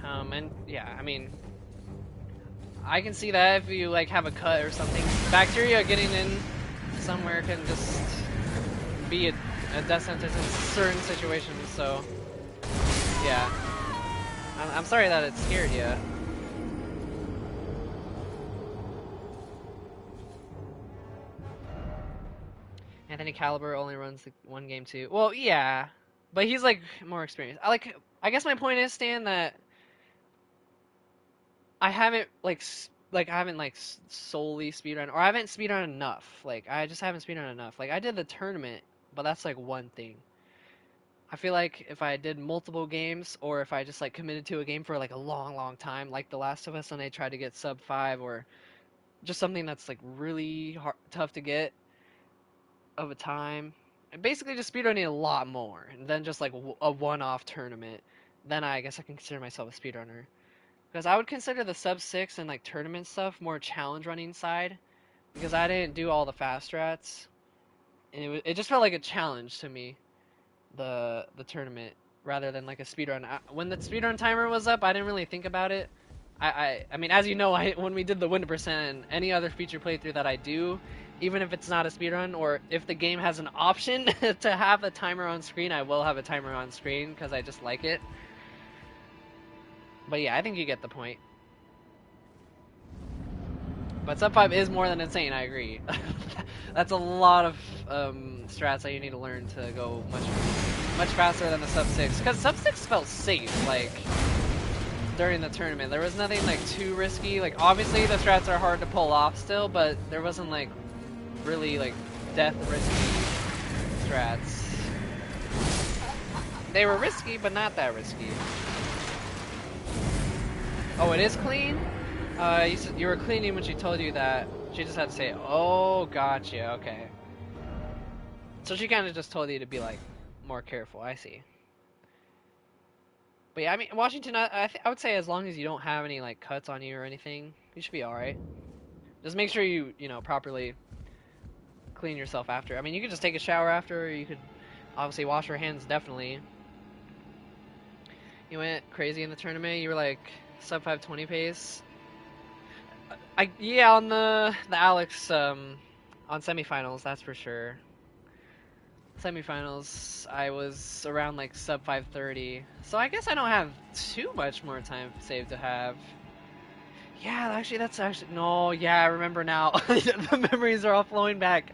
And yeah, I mean, I can see that if you like have a cut or something, bacteria getting in somewhere can just be a death sentence in certain situations. So yeah, I'm sorry that it scared you. Anthony Caliber only runs the one game too. Well, yeah, but he's like more experienced. I guess my point is, Stan, that I haven't I haven't solely speedrun, or I haven't speedrun enough. Like I just haven't speedrun enough. Like I did the tournament, but that's like one thing. I feel like if I did multiple games, or if I just like committed to a game for like a long, long time, like The Last of Us, and I tried to get sub 5, or just something that's like really tough to get of a time, and basically just speedrunning a lot more than just like a one-off tournament, then I guess I can consider myself a speedrunner. Because I would consider the sub 6 and like tournament stuff more challenge running side, because I didn't do all the fast strats, and it just felt like a challenge to me, the tournament, rather than like a speedrun. When the speedrun timer was up, I didn't really think about it. I mean, as you know, when we did the win percent and any other feature playthrough that I do, even if it's not a speedrun, or if the game has an option to have a timer on screen, I will have a timer on screen because I just like it. But yeah, I think you get the point. But sub 5 is more than insane, I agree. That's a lot of strats that you need to learn to go much faster than the sub 6. Because sub 6 felt safe, like, during the tournament. There was nothing, like, too risky. Like, obviously the strats are hard to pull off still, but there wasn't, like, really, like, death risky strats. They were risky, but not that risky. Oh, it is clean? You said you were cleaning when she told you that. She just had to say, "Oh, gotcha, okay." So she kind of just told you to be like more careful. I see. But yeah, I mean, Washington, I would say as long as you don't have any like cuts on you or anything, you should be all right. Just make sure you properly clean yourself after. I mean, you could just take a shower after. Or you could obviously wash your hands. Definitely. You went crazy in the tournament. You were like sub 520 pace. Yeah, on the Alex on semifinals, that's for sure. Semifinals, I was around like sub 530, so I guess I don't have too much more time saved to have. Yeah, actually, no. Yeah, I remember now. The memories are all flowing back.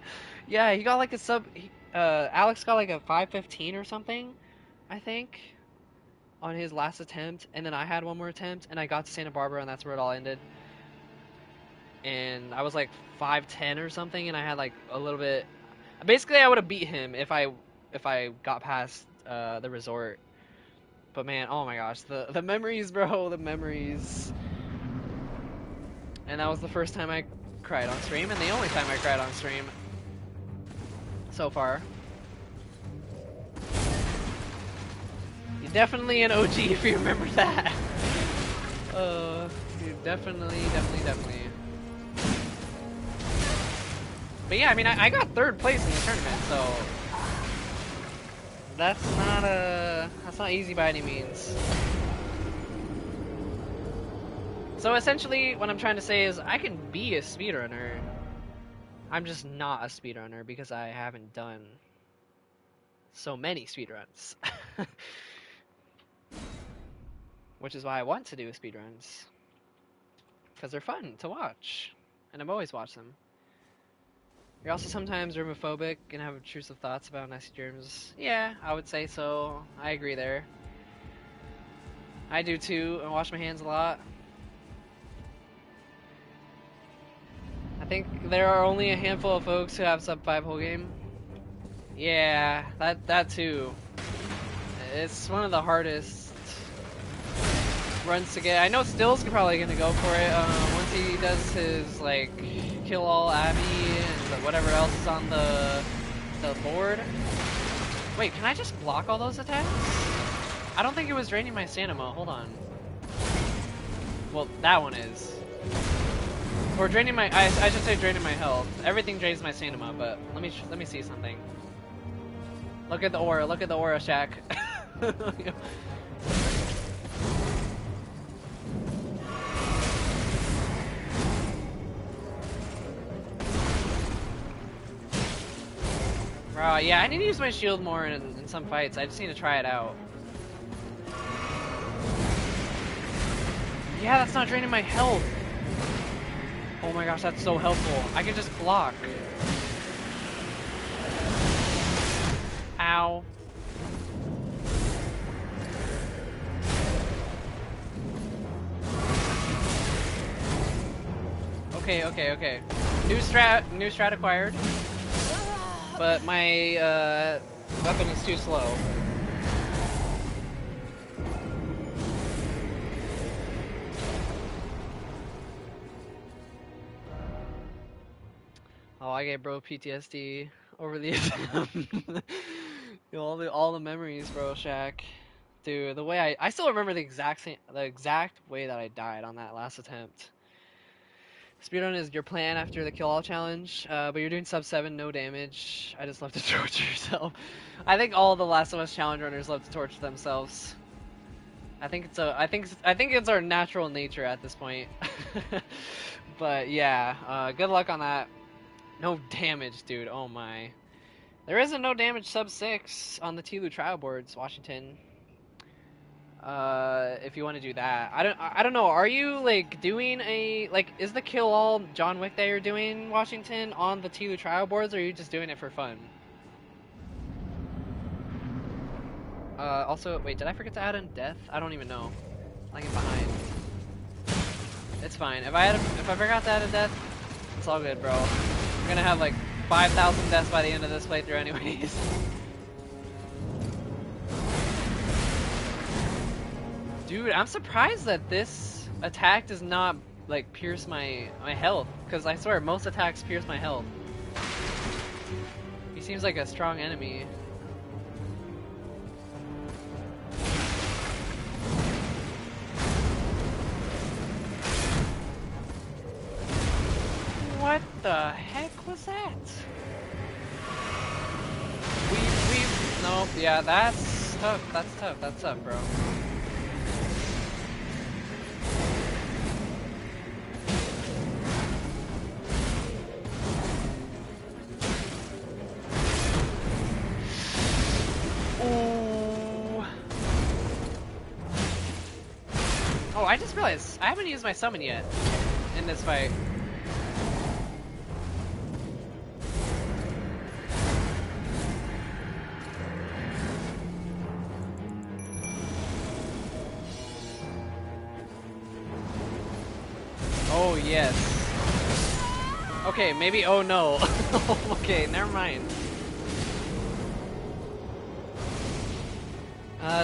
Yeah, he got like a Alex got like a 515 or something, I think, on his last attempt, and then I had one more attempt, and I got to Santa Barbara, and that's where it all ended. And I was like 5'10" or something, and I had like a little bit. Basically, I would have beat him if I got past the resort. But man, oh my gosh, the memories, bro, the memories. And that was the first time I cried on stream, and the only time I cried on stream so far. You're definitely an OG if you remember that. You're definitely. But yeah, I mean, I got 3rd place in the tournament, so that's not easy by any means. So essentially, what I'm trying to say is I can be a speedrunner. I'm just not a speedrunner because I haven't done so many speedruns. Which is why I want to do speedruns. Because they're fun to watch. And I've always watched them. You're also sometimes germophobic and have intrusive thoughts about nasty germs. Yeah, I would say so. I agree there. I do too. I wash my hands a lot. I think there are only a handful of folks who have sub 5 whole game. Yeah, that too. It's one of the hardest runs to get. I know Stills is probably gonna go for it once he does his like kill all Abby and whatever else is on the board. Wait, can I just block all those attacks? I don't think it was draining my stamina. Hold on. Well, that one is. Or draining my. I should say draining my health. Everything drains my stamina, but let me see something. Look at the aura. Look at the aura, Shaq. Yeah, I need to use my shield more in some fights. I just need to try it out. Yeah, that's not draining my health. Oh my gosh, that's so helpful. I can just block. Ow. Okay. New strat acquired. But my weapon is too slow. Oh, I gave bro PTSD over the attempt. all the memories, bro, Shaq. Dude, the way I still remember the exact way that I died on that last attempt. Speedrun is your plan after the kill all challenge, but you're doing sub 7, no damage. I just love to torture yourself. I think all the Last of Us challenge runners love to torture themselves. I think it's our natural nature at this point. But yeah, good luck on that. No damage, dude. Oh my. There isn't no damage sub 6 on the Tlu trial boards, Washington. If you want to do that, I don't know. Are you like doing is the kill all John Wick that you're doing, Washington, on the Tlu trial boards, or are you just doing it for fun? Also, wait, did I forget to add in death? I don't even know. I get behind. It's fine. If I forgot to add in death, it's all good, bro. I'm gonna have like 5,000 deaths by the end of this playthrough, anyways. Dude, I'm surprised that this attack does not like pierce my health, because I swear most attacks pierce my health. He seems like a strong enemy. What the heck was that? Nope, yeah, that's tough, bro. Ooh. Oh, I just realized I haven't used my summon yet in this fight. Oh, yes. Okay, maybe, oh no. Okay, never mind.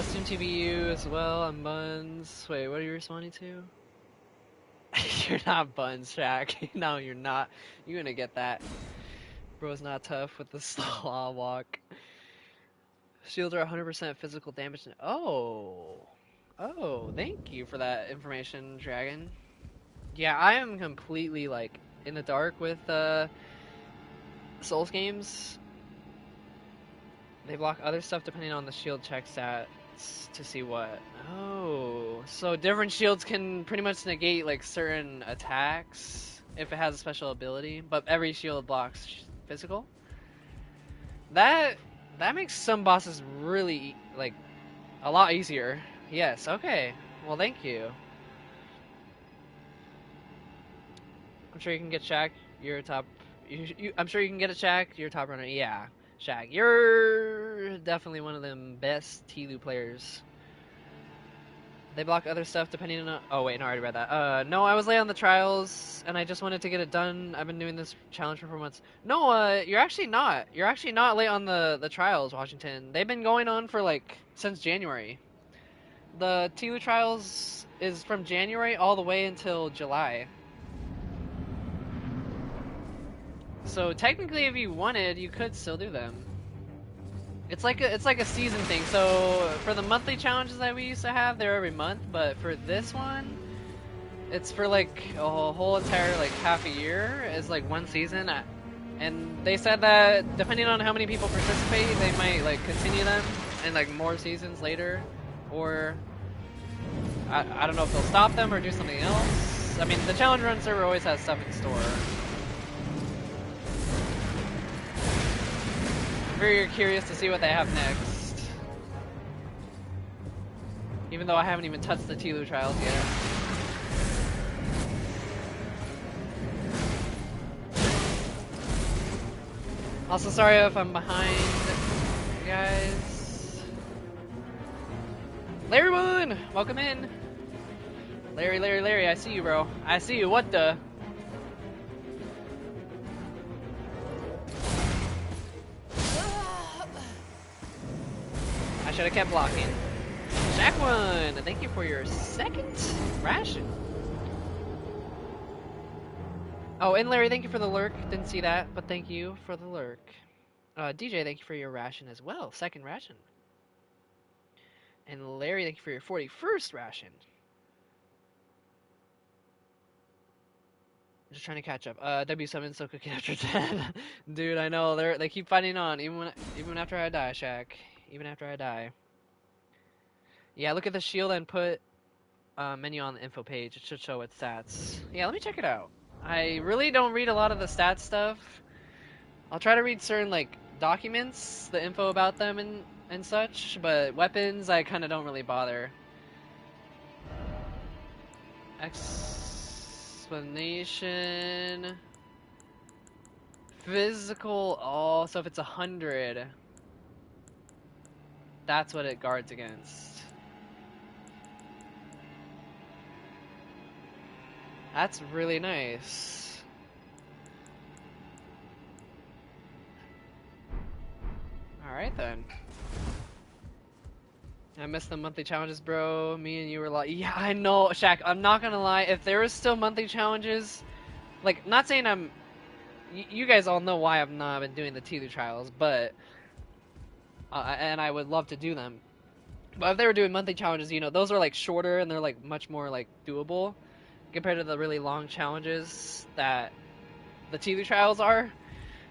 Soon TVU as well, I'm Buns. Wait, what are you responding to? You're not Buns, Shaq. No, you're not. You're gonna get that. Bro's not tough with the slow walk. Shields are 100% physical damage. Oh. Oh, thank you for that information, Dragon. Yeah, I am completely, like, in the dark with, Souls games. They block other stuff depending on the shield check stats to see what. Oh, so different shields can pretty much negate, like, certain attacks if it has a special ability, but every shield blocks physical? That makes some bosses really, like, a lot easier. Yes, okay. Well, thank you. I'm sure you can get Shaq. You're top. I'm sure you can get a Shaq. You're top runner. Yeah, Shaq. You're definitely one of them best Tlu players. They block other stuff depending on. Oh wait, no, I already read that. No, I was late on the trials, and I just wanted to get it done. I've been doing this challenge for 4 months. No, you're actually not. You're actually not late on the trials, Washington. They've been going on for like since January. The Tlu trials is from January all the way until July. So technically, if you wanted, you could still do them. It's like a season thing. So for the monthly challenges that we used to have, they're every month. But for this one, it's for like a whole entire like half a year. It's like one season. And they said that depending on how many people participate, they might like continue them and like more seasons later, or I don't know if they'll stop them or do something else. I mean, the challenge run server always has stuff in store. Very curious to see what they have next. Even though I haven't even touched the Tlu trials yet. Also, sorry if I'm behind. guys. Larry Moon, welcome in. Larry, I see you, bro. I see you. What the? I should have kept blocking. Jacqueline, thank you for your second ration. Oh, and Larry, thank you for the lurk. Didn't see that, but thank you for the lurk. DJ, thank you for your ration as well. Second ration. And Larry, thank you for your 41st ration. Just trying to catch up. W7 still cooking after 10. Dude, I know they keep fighting on even after I die, Shaq. Even after I die. Yeah, look at the shield and put menu on the info page. It should show its stats. Yeah, let me check it out. I really don't read a lot of the stats stuff. I'll try to read certain like documents, the info about them and such, but weapons I kind of don't really bother. Explanation. Physical. Oh, so if it's 100, that's what it guards against. That's really nice. Alright then. I missed the monthly challenges, bro. Me and you were like, yeah, I know, Shaq. I'm not gonna lie. If there was still monthly challenges, like, not saying I'm. You guys all know why I've not been doing the Telu trials, but. And I would love to do them. But if they were doing monthly challenges, you know, those are like shorter and they're like much more like doable compared to the really long challenges that the Telu trials are.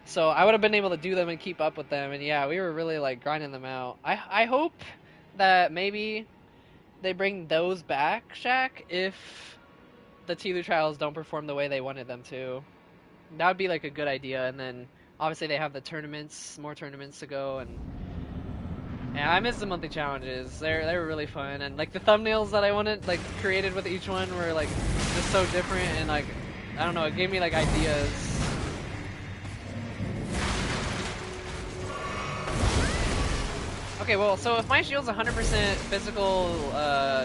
So I would have been able to do them and keep up with them. And yeah, we were really like grinding them out. I hope that maybe they bring those back, Shaq, if the Telu trials don't perform the way they wanted them to. That would be like a good idea. And then obviously they have the tournaments, more tournaments to go. And yeah, I miss the monthly challenges. They were really fun. And like the thumbnails that I wanted, like created with each one were like just so different. And like, I don't know, it gave me like ideas. Okay, well, so if my shield's 100% physical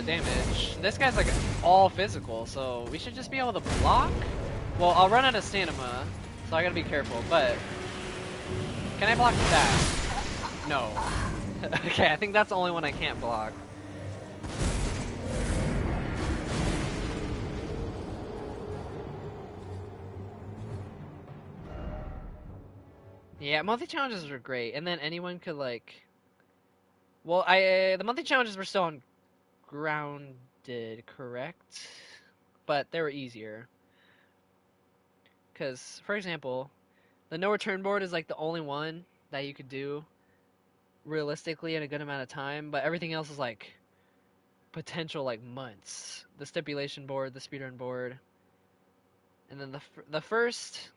damage, this guy's like all physical, so we should just be able to block? Well, I'll run out of stamina, so I gotta be careful, but... Can I block that? No. Okay, I think that's the only one I can't block. Yeah, monthly challenges were great, and then anyone could like... Well, the monthly challenges were still on grounded, correct? But they were easier. Because, for example, the no return board is like the only one that you could do realistically in a good amount of time, but everything else is like potential like months. The stipulation board, the speedrun board, and then the first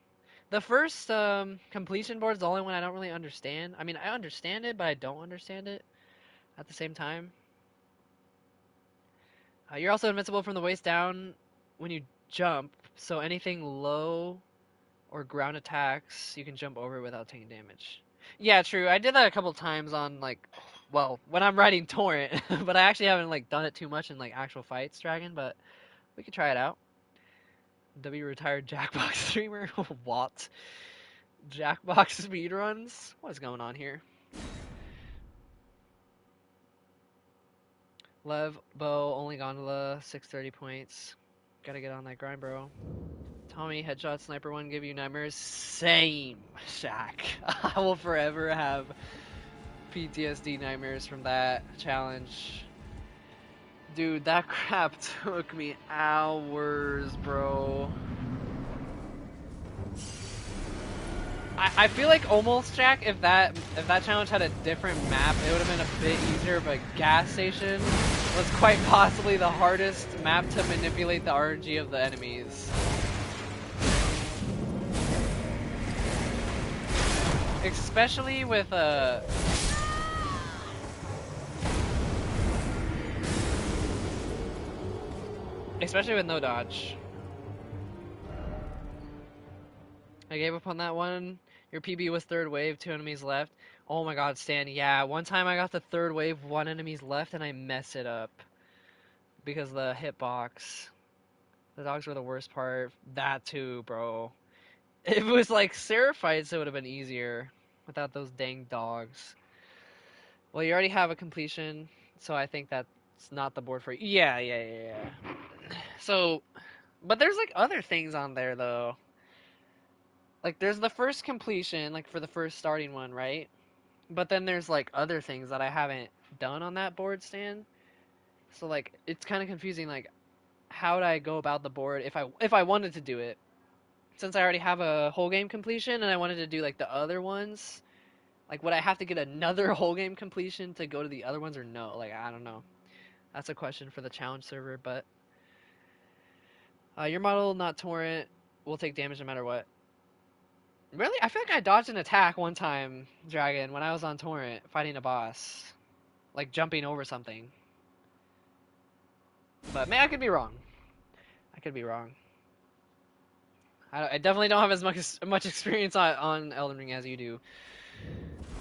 completion board is the only one I don't really understand. I mean, I understand it, but I don't understand it at the same time. You're also invincible from the waist down when you jump, so anything low or ground attacks you can jump over without taking damage. Yeah, true. I did that a couple times on like, well, when I'm riding Torrent, but I actually haven't like done it too much in like actual fights, Dragon. But we could try it out. W retired Jackbox streamer. What? Jackbox speedruns? What is going on here? Lev, bow, only gondola, 630 points. Gotta get on that grind, bro. Tommy, headshot, sniper one, give you nightmares. Same, Shaq. I will forever have PTSD nightmares from that challenge. Dude, that crap took me hours, bro. I feel like almost, Jack, if that challenge had a different map, it would have been a bit easier, but gas station was quite possibly the hardest map to manipulate the RNG of the enemies. Especially with especially with no dodge. I gave up on that one. Your PB was third wave, 2 enemies left. Oh my god, Stan, yeah. One time I got the third wave, 1 enemy's left, and I mess it up. Because the hitbox. The dogs were the worst part. That too, bro. If it was like Seraphites, it would have been easier. Without those dang dogs. Well, you already have a completion, so I think that's not the board for you. Yeah. So, but there's like other things on there though. Like there's the first completion, like for the first starting one, right? But then there's like other things that I haven't done on that board stand. So like it's kind of confusing. Like how would I go about the board if I wanted to do it? Since I already have a whole game completion and I wanted to do like the other ones, like would I have to get another whole game completion to go to the other ones or no? Like I don't know. That's a question for the challenge server. But your model, not torrent, will take damage no matter what. Really? I feel like I dodged an attack one time, Dragon, when I was on torrent fighting a boss. Like jumping over something. But man, I could be wrong. I could be wrong. I definitely don't have as much experience on Elden Ring as you do.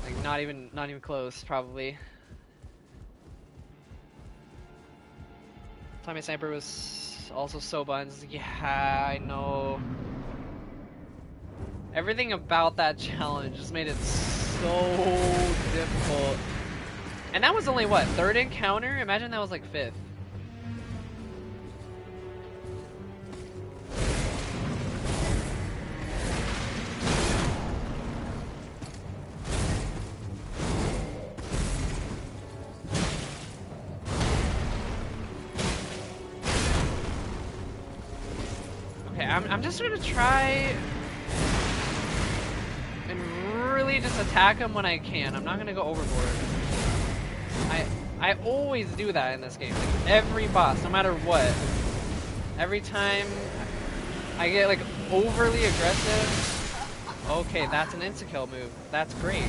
Like not even close, probably. Tommy Sniper was also so buns. Yeah, I know. Everything about that challenge just made it so difficult. And that was only what, third encounter? Imagine that was like fifth. I'm just gonna try and really just attack him when I can. I'm not gonna go overboard. I always do that in this game. Like every boss, no matter what. Every time I get like overly aggressive. Okay, that's an insta-kill move. That's great.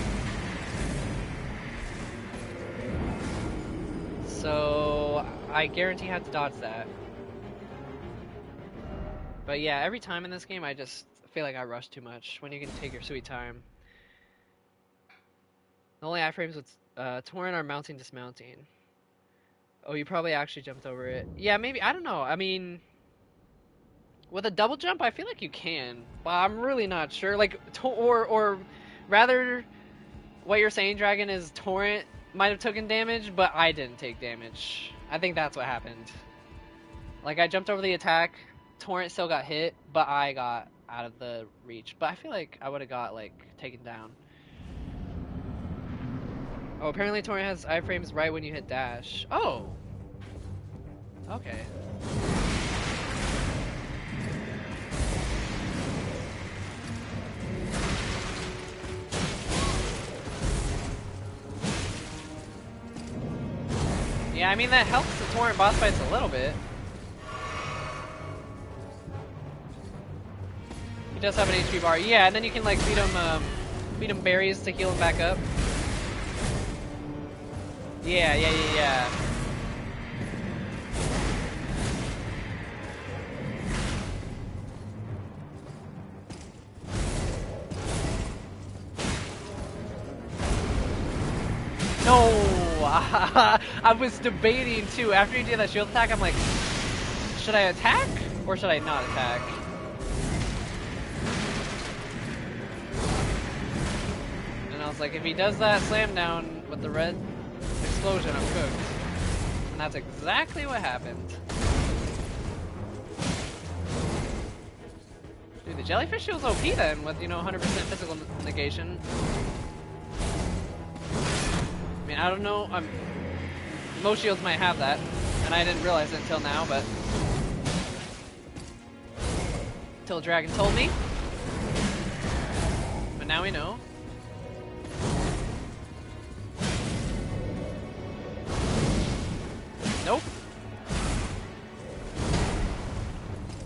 So I guarantee I have to dodge that. But yeah, every time in this game, I just feel like I rush too much when you can take your sweet time. The only iframes with torrent are mounting, dismounting. Oh, you probably actually jumped over it. Yeah, maybe. I don't know. I mean, with a double jump, I feel like you can, but I'm really not sure. Like, or rather, what you're saying, Dragon, is torrent might have taken damage, but I didn't take damage. I think that's what happened. Like, I jumped over the attack. Torrent still got hit, but I got out of the reach. But I feel like I would have got, like, taken down. Oh, apparently Torrent has iframes right when you hit dash. Oh! Okay. Yeah, I mean, that helps the Torrent boss fights a little bit. He does have an HP bar. Yeah, and then you can, like, feed him berries to heal him back up. Yeah. No! I was debating, too. After you did that shield attack, I'm like, should I attack? Or should I not attack? And I was like, if he does that slam down with the red explosion, I'm cooked. And that's exactly what happened. Dude, the jellyfish shield's OP then, with, 100% physical negation. I mean, I don't know, most shields might have that, and I didn't realize it until now, but... Until Dragon told me. But now we know. Nope.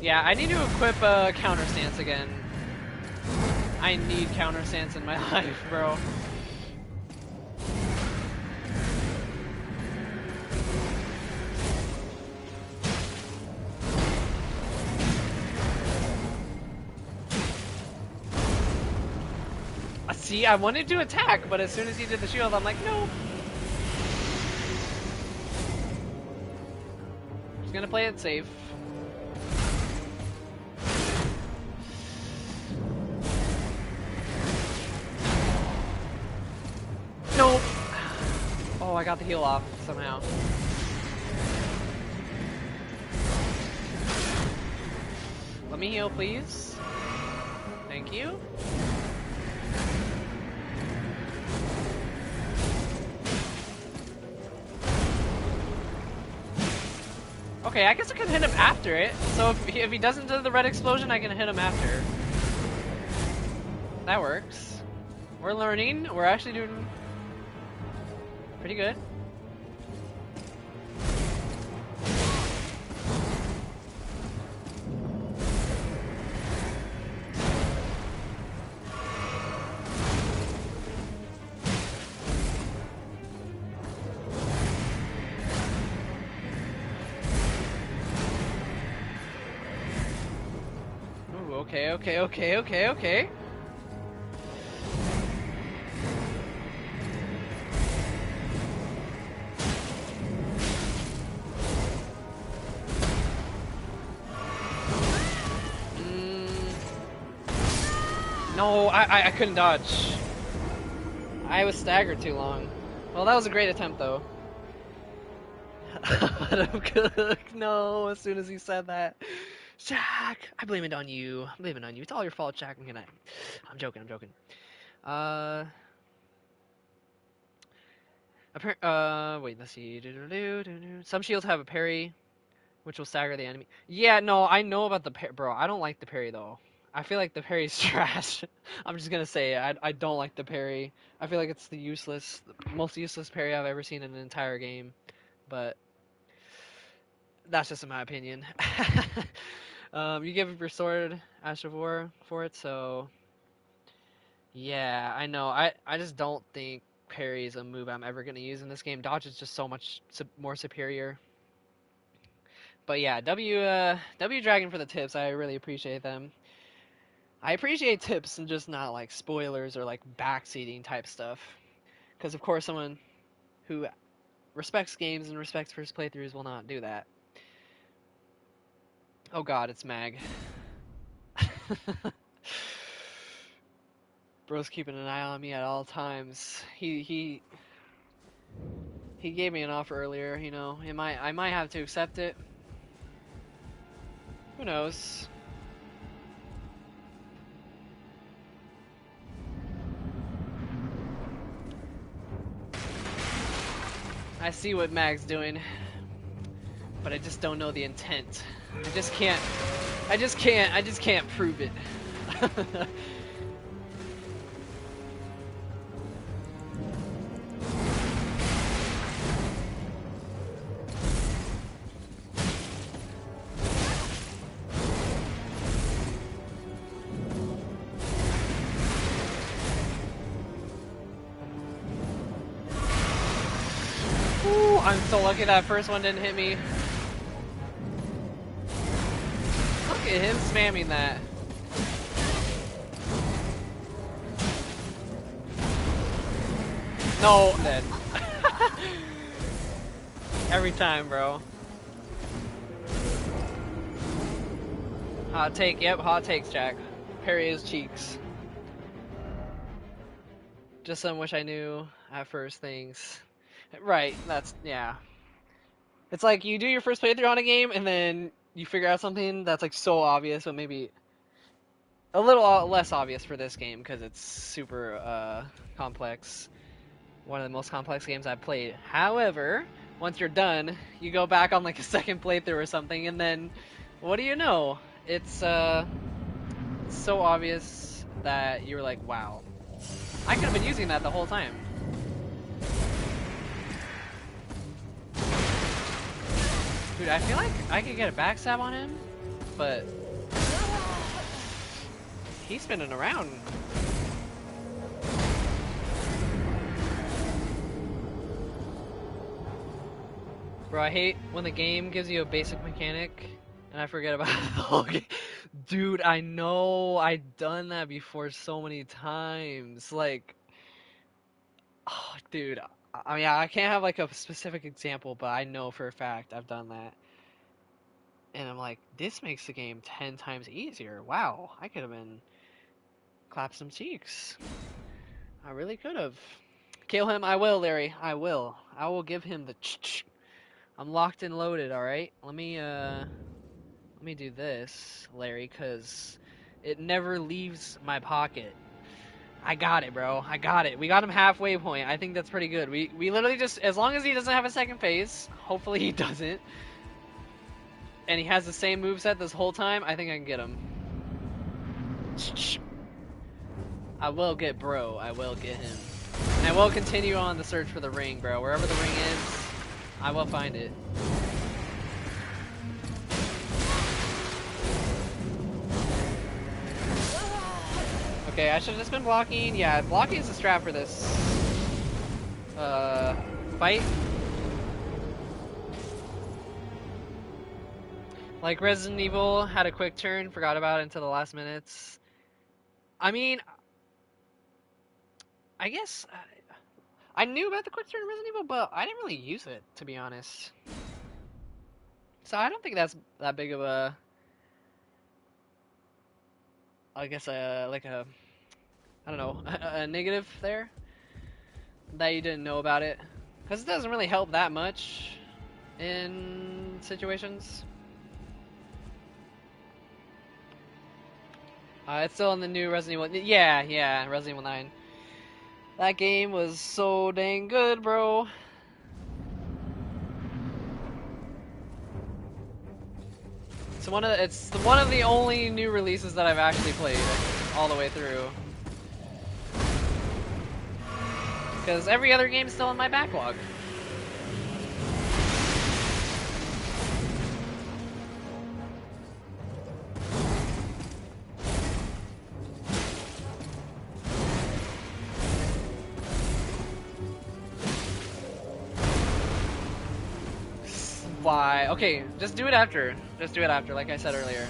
Yeah, I need to equip counter stance again. I need counter stance in my life, bro. See, I wanted to attack, but as soon as he did the shield, I'm like, no. Just gonna play it safe. Nope. Oh, I got the heal off somehow. Let me heal, please. Thank you. Okay, I guess I can hit him after it. So if he doesn't do the red explosion, I can hit him after. That works. We're learning. We're actually doing pretty good. Okay. No, I couldn't dodge. I was staggered too long. Well, that was a great attempt, though. But I'm cooked. No, as soon as he said that. Jack, I blame it on you. I blame it on you. It's all your fault, Jack. I'm joking. Wait, let's see. Some shields have a parry, which will stagger the enemy. Yeah, no, I know about the parry. Bro, I don't like the parry, though. I feel like the parry's trash. I'm just gonna say it. I don't like the parry. I feel like it's the most useless parry I've ever seen in an entire game. But that's just in my opinion. You give up your sword, Ash of War, for it, so yeah, I know. I just don't think parry is a move I'm ever gonna use in this game. Dodge is just so much more superior. But yeah, W Dragon for the tips. I really appreciate them. I appreciate tips and just not like spoilers or like backseating type stuff. Because of course someone who respects games and respects first playthroughs will not do that. Oh god, it's Mag. Bro's keeping an eye on me at all times. He gave me an offer earlier, you know. I might have to accept it. Who knows? I see what Mag's doing, but I just don't know the intent. I just can't prove it. Ooh, I'm so lucky that first one didn't hit me. Look at him spamming that. No, dead. Every time, bro. Hot take, yep, hot takes, Jack. Parry his cheeks. Just some wish I knew at first things. Right, yeah. It's like you do your first playthrough on a game and then you figure out something that's like so obvious, but maybe a little less obvious for this game because it's super complex. One of the most complex games I've played. However, once you're done, you go back on like a second playthrough or something, and then what do you know? It's so obvious that you're like, wow, I could have been using that the whole time. Dude, I feel like I could get a backstab on him, but he's spinning around. Bro, I hate when the game gives you a basic mechanic and I forget about the whole game. Dude, I know I've done that before so many times. Like, oh, dude, I mean, I can't have like a specific example, but I know for a fact I've done that. And I'm like, this makes the game 10 times easier. Wow, I could have been clap some cheeks. I really could have. Kill him, I will, Larry. I will. I will give him the I'm locked and loaded, alright? Let me do this, Larry, cause it never leaves my pocket. I got it, bro. I got it. We got him halfway point. I think that's pretty good. We literally just, as long as he doesn't have a second phase, hopefully he doesn't, and he has the same moveset this whole time, I think I can get him. I will get bro. I will get him. And I will continue on the search for the ring, bro. Wherever the ring is, I will find it. Okay, I should have just been blocking. Yeah, blocking is the strat for this fight. Like Resident Evil had a quick turn, forgot about it until the last minutes. I mean, I guess I knew about the quick turn in Resident Evil, but I didn't really use it, to be honest. So I don't think that's that big of a, I guess like a, I don't know, a negative there that you didn't know about it, because it doesn't really help that much in situations. It's still in the new Resident Evil. Yeah, Resident Evil 9. That game was so dang good, bro. It's one of the only new releases that I've actually played all the way through. Because every other game's still in my backlog. Why? Okay, just do it after. Just do it after, like I said earlier.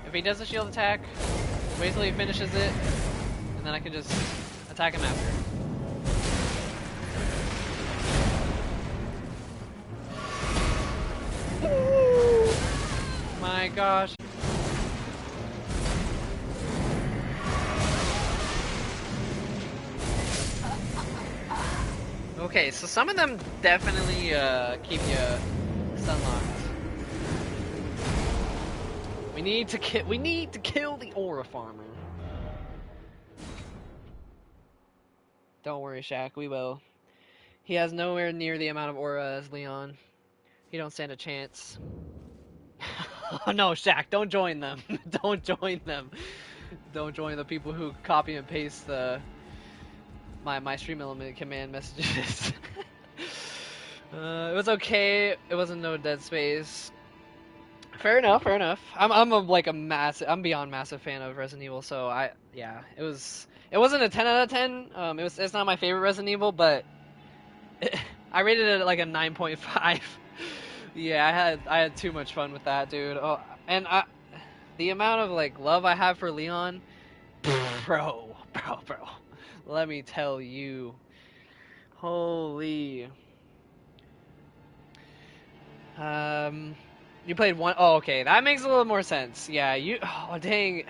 If he does a shield attack, wait till he finishes it, and then I can just attack him after. My gosh. Okay, so some of them definitely keep you stun locked. We need to kill the aura farmer. Don't worry, Shaq, we will. He has nowhere near the amount of aura as Leon. He don't stand a chance. Oh no, Shaq, don't join them. Don't join them. Don't join the people who copy and paste my stream element command messages. It was okay. It wasn't no dead space. Fair enough. Fair enough. I'm beyond massive fan of Resident Evil. So it wasn't a 10 out of 10. It's not my favorite Resident Evil, but I rated it like a 9.5. Yeah, I had too much fun with that, dude. Oh, and the amount of like love I have for Leon, bro. Let me tell you, holy. You played one. Oh, okay, that makes a little more sense. Yeah, oh, dang.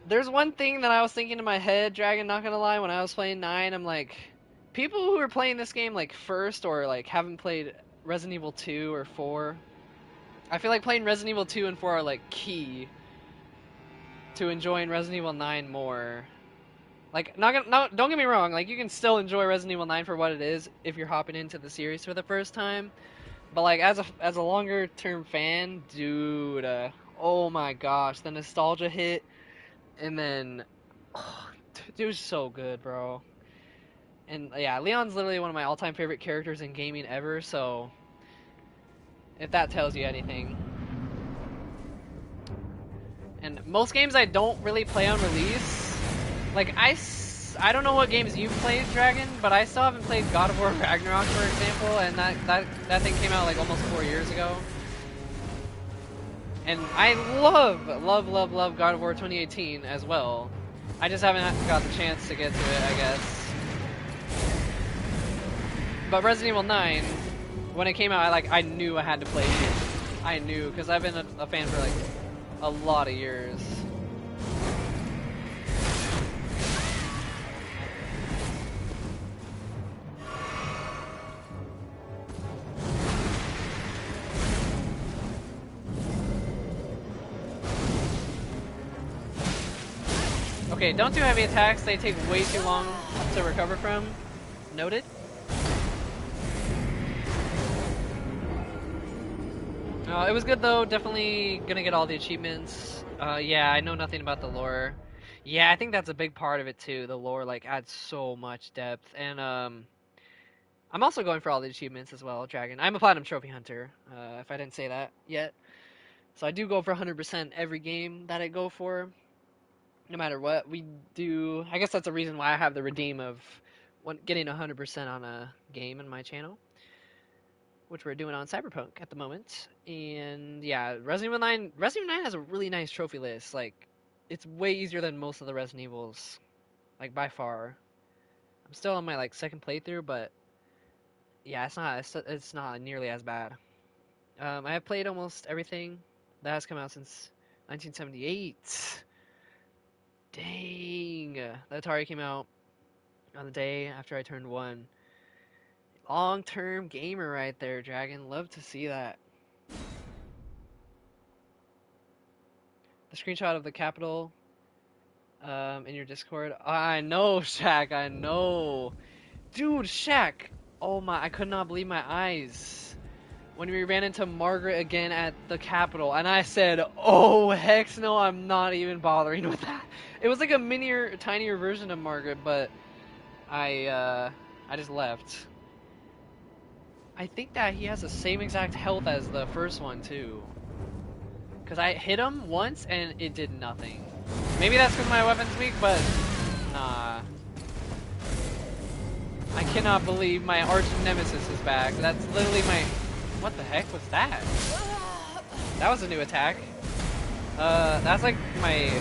There's one thing that I was thinking in my head, Dragon, not gonna lie, when I was playing 9, I'm like, people who are playing this game like first or like haven't played Resident Evil 2 or 4, I feel like playing Resident Evil 2 and 4 are like key to enjoying Resident Evil 9 more. Like, don't get me wrong, like you can still enjoy Resident Evil 9 for what it is if you're hopping into the series for the first time. But like as a longer term fan, dude, oh my gosh, the nostalgia hit, and then, oh, dude, it was so good, bro. And yeah, Leon's literally one of my all-time favorite characters in gaming ever. So if that tells you anything. And most games I don't really play on release. Like I don't know what games you've played, Dragon, but I still haven't played God of War Ragnarok, for example, and that thing came out like almost 4 years ago. And I love God of War 2018 as well. I just haven't got the chance to get to it, I guess. But Resident Evil 9, when it came out, I knew I had to play it. I knew, because I've been a fan for like a lot of years. Okay, don't do heavy attacks, they take way too long to recover from. Noted. It was good though, definitely gonna get all the achievements. Yeah, I know nothing about the lore. Yeah, I think that's a big part of it too. The lore like adds so much depth, and I'm also going for all the achievements as well, Dragon. I'm a Platinum Trophy Hunter, if I didn't say that yet. So I do go for 100% every game that I go for, no matter what. We do, I guess that's the reason why I have the redeem of getting 100% on a game in my channel, which we're doing on Cyberpunk at the moment. And yeah, Resident Evil 9 has a really nice trophy list. Like, it's way easier than most of the Resident Evils, like by far. I'm still on my like second playthrough, but yeah, it's not nearly as bad. I have played almost everything that has come out since 1978. Dang, the Atari came out on the day after I turned 1. Long-term gamer right there, Dragon. Love to see that. The screenshot of the Capitol in your Discord. I know, Shaq. I know, dude. Shaq. Oh my! I could not believe my eyes when we ran into Margaret again at the Capitol, and I said, "Oh heck no! I'm not even bothering with that." It was like a minier, tinier version of Margaret, but I just left. I think that he has the same exact health as the first one too. Cause I hit him once and it did nothing. Maybe that's because my weapon's weak, but nah. I cannot believe my arch nemesis is back. That's literally my... What the heck was that? That was a new attack. That's like my...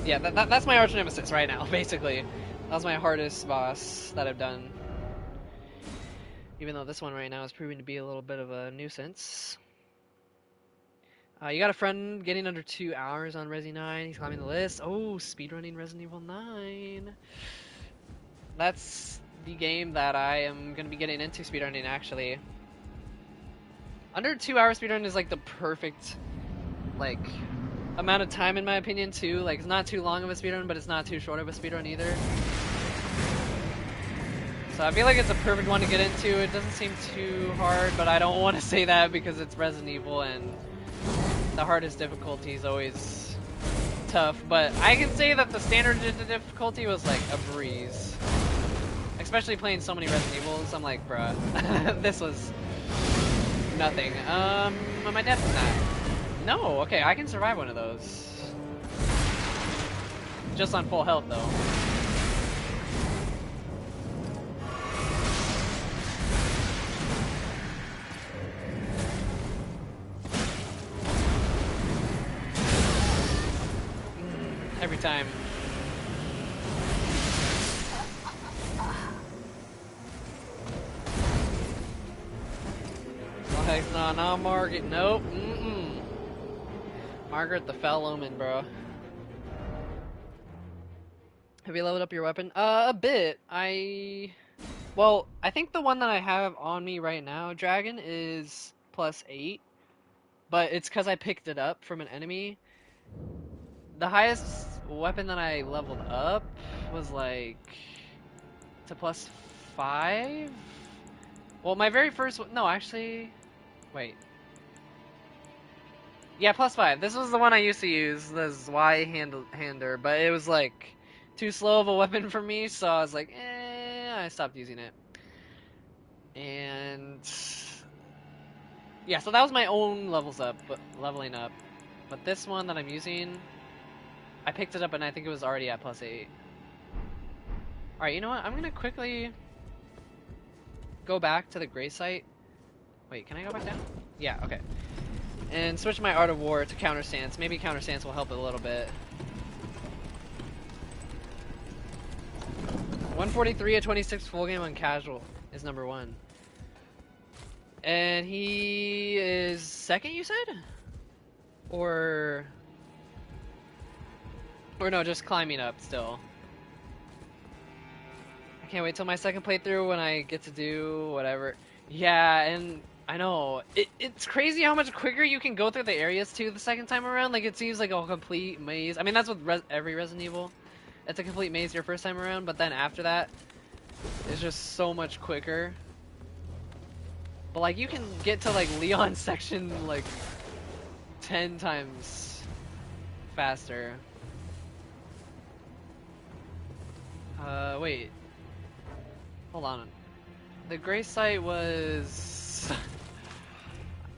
Yeah, that's my arch nemesis right now, basically. That was my hardest boss that I've done. Even though this one right now is proving to be a little bit of a nuisance. You got a friend getting under 2 hours on Resi 9. He's climbing the list. Oh, speedrunning Resident Evil 9. That's the game that I am going to be getting into speedrunning, actually. Under 2 hour speedrun is like the perfect, like, amount of time in my opinion, too. Like, it's not too long of a speedrun, but it's not too short of a speedrun either. So I feel like it's a perfect one to get into. It doesn't seem too hard, but I don't want to say that because it's Resident Evil and the hardest difficulty is always tough. But I can say that the standard difficulty was like a breeze. Especially playing so many Resident Evils, I'm like, bruh, this was nothing. Am I dead from that? No, okay, I can survive one of those. Just on full health, though. Every time. Oh heck no, not Margaret. Nope. Margaret the foul omen, bro. Have you leveled up your weapon? A bit. Well, I think the one that I have on me right now, Dragon, is +8. But it's because I picked it up from an enemy. The highest weapon that I leveled up was like to +5. Well, my very first one, no, actually, wait. Yeah, +5. This was the one I used to use, the Y hander, but it was like too slow of a weapon for me, so I was like, I stopped using it. And yeah, so that was my own leveling up. But this one that I'm using, I picked it up and I think it was already at +8. Alright, you know what? I'm gonna quickly go back to the gray site Wait, can I go back down? Yeah, okay. And switch my Art of War to Counter Stance. Maybe Counter Stance will help a little bit. 143 at 26 full game on casual is number 1. And he is second, you said? Or no, just climbing up still. I can't wait till my second playthrough when I get to do whatever. Yeah, and I know. It's crazy how much quicker you can go through the areas too the second time around. Like, it seems like a complete maze. I mean, that's with every Resident Evil. It's a complete maze your first time around, but then after that, it's just so much quicker. But, like, you can get to, like, Leon's section, like, 10 times faster. Wait. Hold on. The gray site was...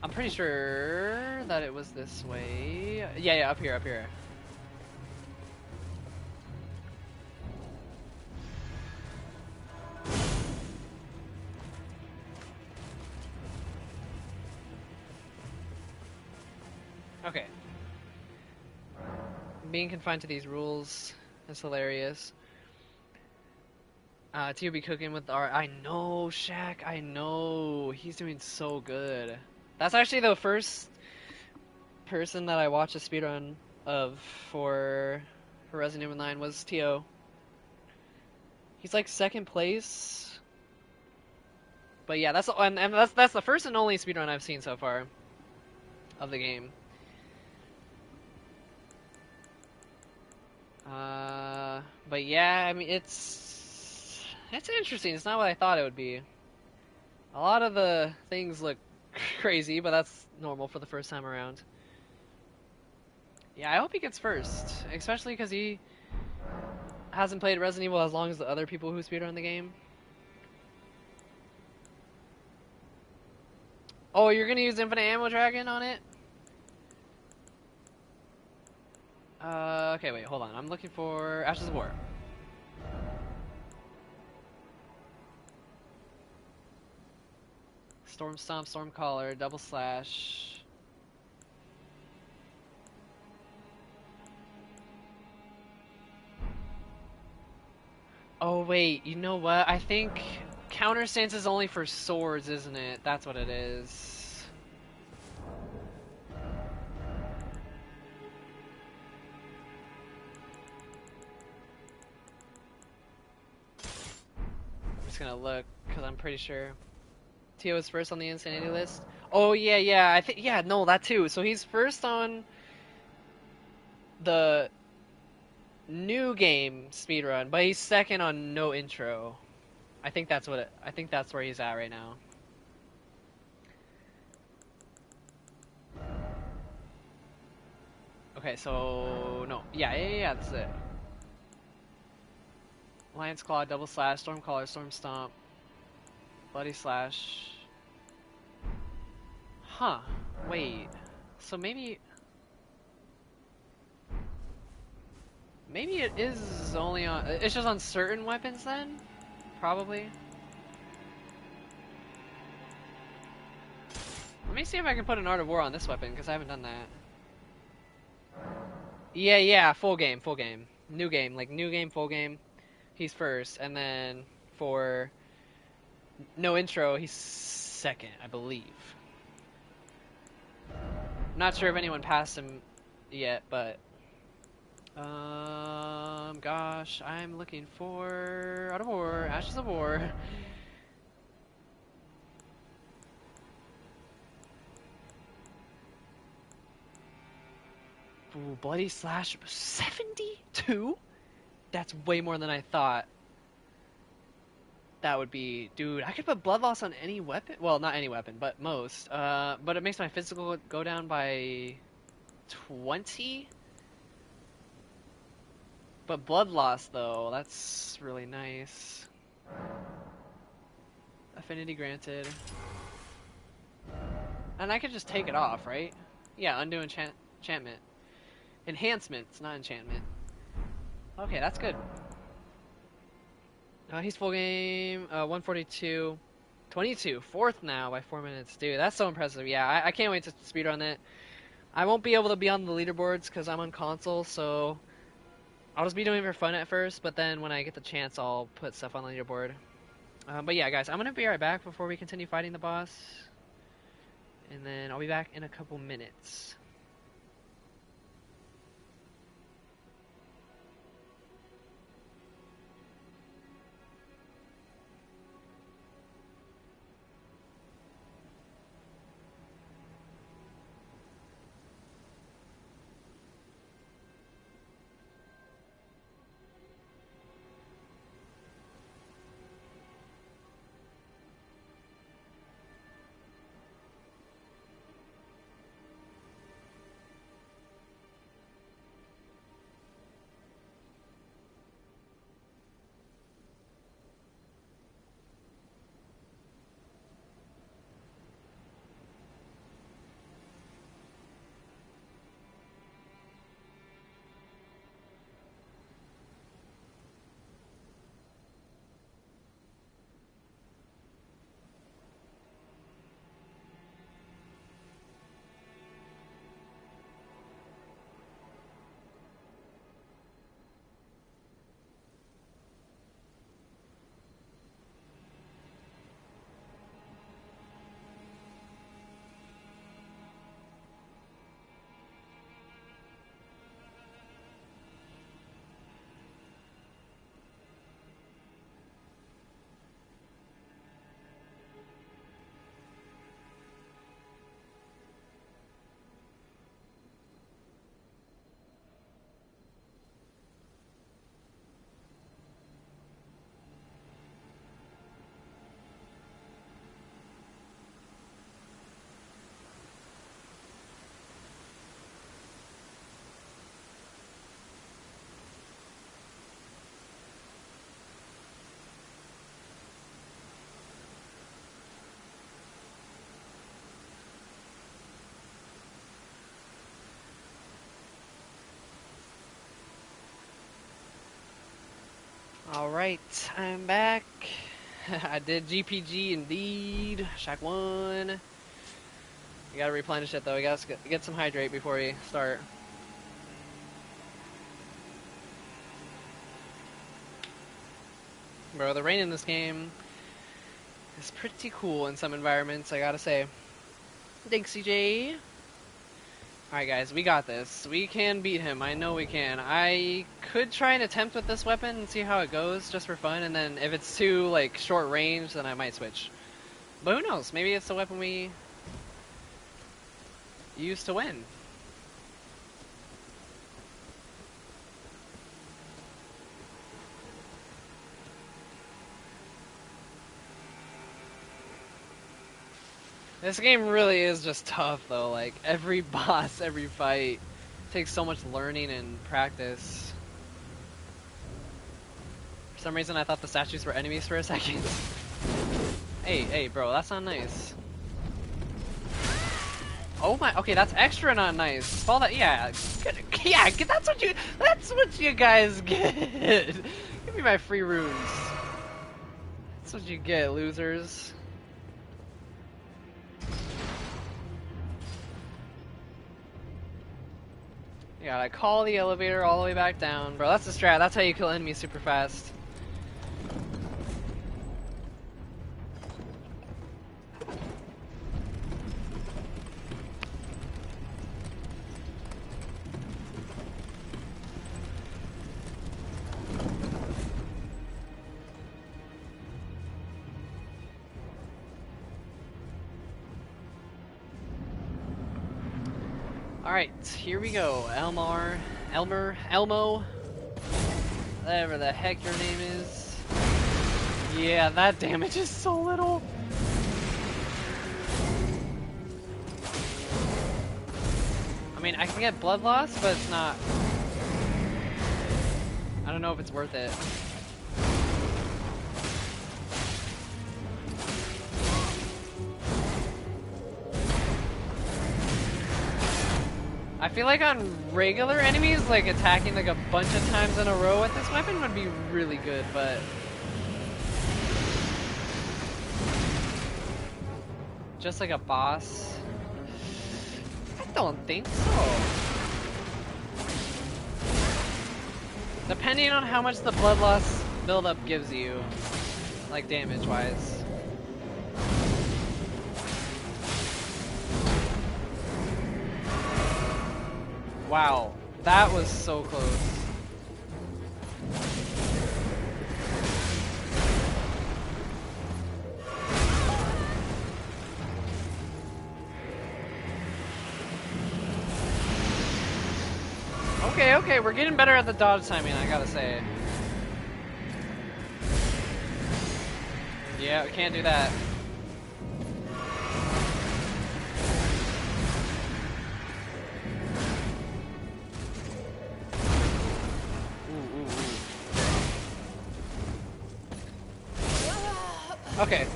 I'm pretty sure that it was this way. Yeah, up here, up here. Okay. Being confined to these rules is hilarious. Tio be cooking with art. I know, Shaq. I know. He's doing so good. That's actually the first person that I watched a speedrun of for Resident Evil 9 was Tio. He's like second place. But yeah, that's the first and only speedrun I've seen so far of the game. But yeah, I mean, it's interesting. It's not what I thought it would be. A lot of the things look crazy, but that's normal for the first time around. Yeah, I hope he gets first, especially because he hasn't played Resident Evil as long as the other people who speedrun the game. Oh, you're gonna use Infinite Ammo Dragon on it? Okay, wait, hold on. I'm looking for Ashes of War. Storm Stomp, Storm Caller, Double Slash. Oh, wait, you know what? I think Counter Stance is only for swords, isn't it? That's what it is. I'm just gonna look, because I'm pretty sure. Tio is first on the Insanity list. Oh, yeah, I think, yeah, no, that too. So he's first on the new game speedrun, but he's second on no intro. I think that's where he's at right now. Okay, so no. Yeah, that's it. Lion's Claw, Double Slash, Storm Caller, Storm Stomp, Bloody Slash. Huh. Wait. So maybe it is only on, it's just on certain weapons then? Probably. Let me see if I can put an Art of War on this weapon, because I haven't done that. Yeah, full game. New game, like new game, full game. He's first, and then for no intro, he's second, I believe. Not sure if anyone passed him yet, but gosh, I'm looking for Art of War, Ashes of War. Ooh, Bloody Slash 72? That's way more than I thought. That would be, dude, I could put Blood Loss on any weapon. Well, not any weapon, but most. But it makes my physical go down by 20. But Blood Loss, though, that's really nice. Affinity granted. And I could just take it off, right? Yeah, undo enchantment. Enhancements, not enchantment. Okay, that's good. He's full game, 142, 22, fourth now by 4 minutes. Dude, that's so impressive. Yeah, I can't wait to speedrun it. I won't be able to be on the leaderboards because I'm on console, so I'll just be doing it for fun at first, but then when I get the chance, I'll put stuff on the leaderboard. But yeah, guys, I'm going to be right back before we continue fighting the boss. And then I'll be back in a couple minutes. Alright, I'm back. I did GPG indeed. Shack 1. You gotta replenish it though. We gotta get some hydrate before we start. Bro, the rain in this game is pretty cool in some environments, I gotta say. Thanks, CJ. Alright guys, we got this. We can beat him. I know we can. I could try an attempt with this weapon and see how it goes, just for fun, and then if it's too, like, short range, then I might switch. But who knows? Maybe it's the weapon we use to win. This game really is just tough though, like every boss, every fight takes so much learning and practice. For some reason I thought the statues were enemies for a second. Hey bro, that's not nice. Oh my, okay, that's extra not nice. Fall that, yeah, yeah, that's what you guys get. Give me my free runes. That's what you get, losers. You gotta call the elevator all the way back down. Bro, that's the strat. That's how you kill enemies super fast. Alright, here we go. Elmo, whatever the heck your name is. Yeah, that damage is so little. I mean, I can get blood loss, but it's not... I don't know if it's worth it. I feel like on regular enemies, like attacking like a bunch of times in a row with this weapon would be really good, but Just like a boss? I don't think so. Depending on how much the blood loss buildup gives you, like damage-wise. Wow, that was so close. Okay, we're getting better at the dodge timing, I gotta say. Yeah, we can't do that. Ooh. Okay.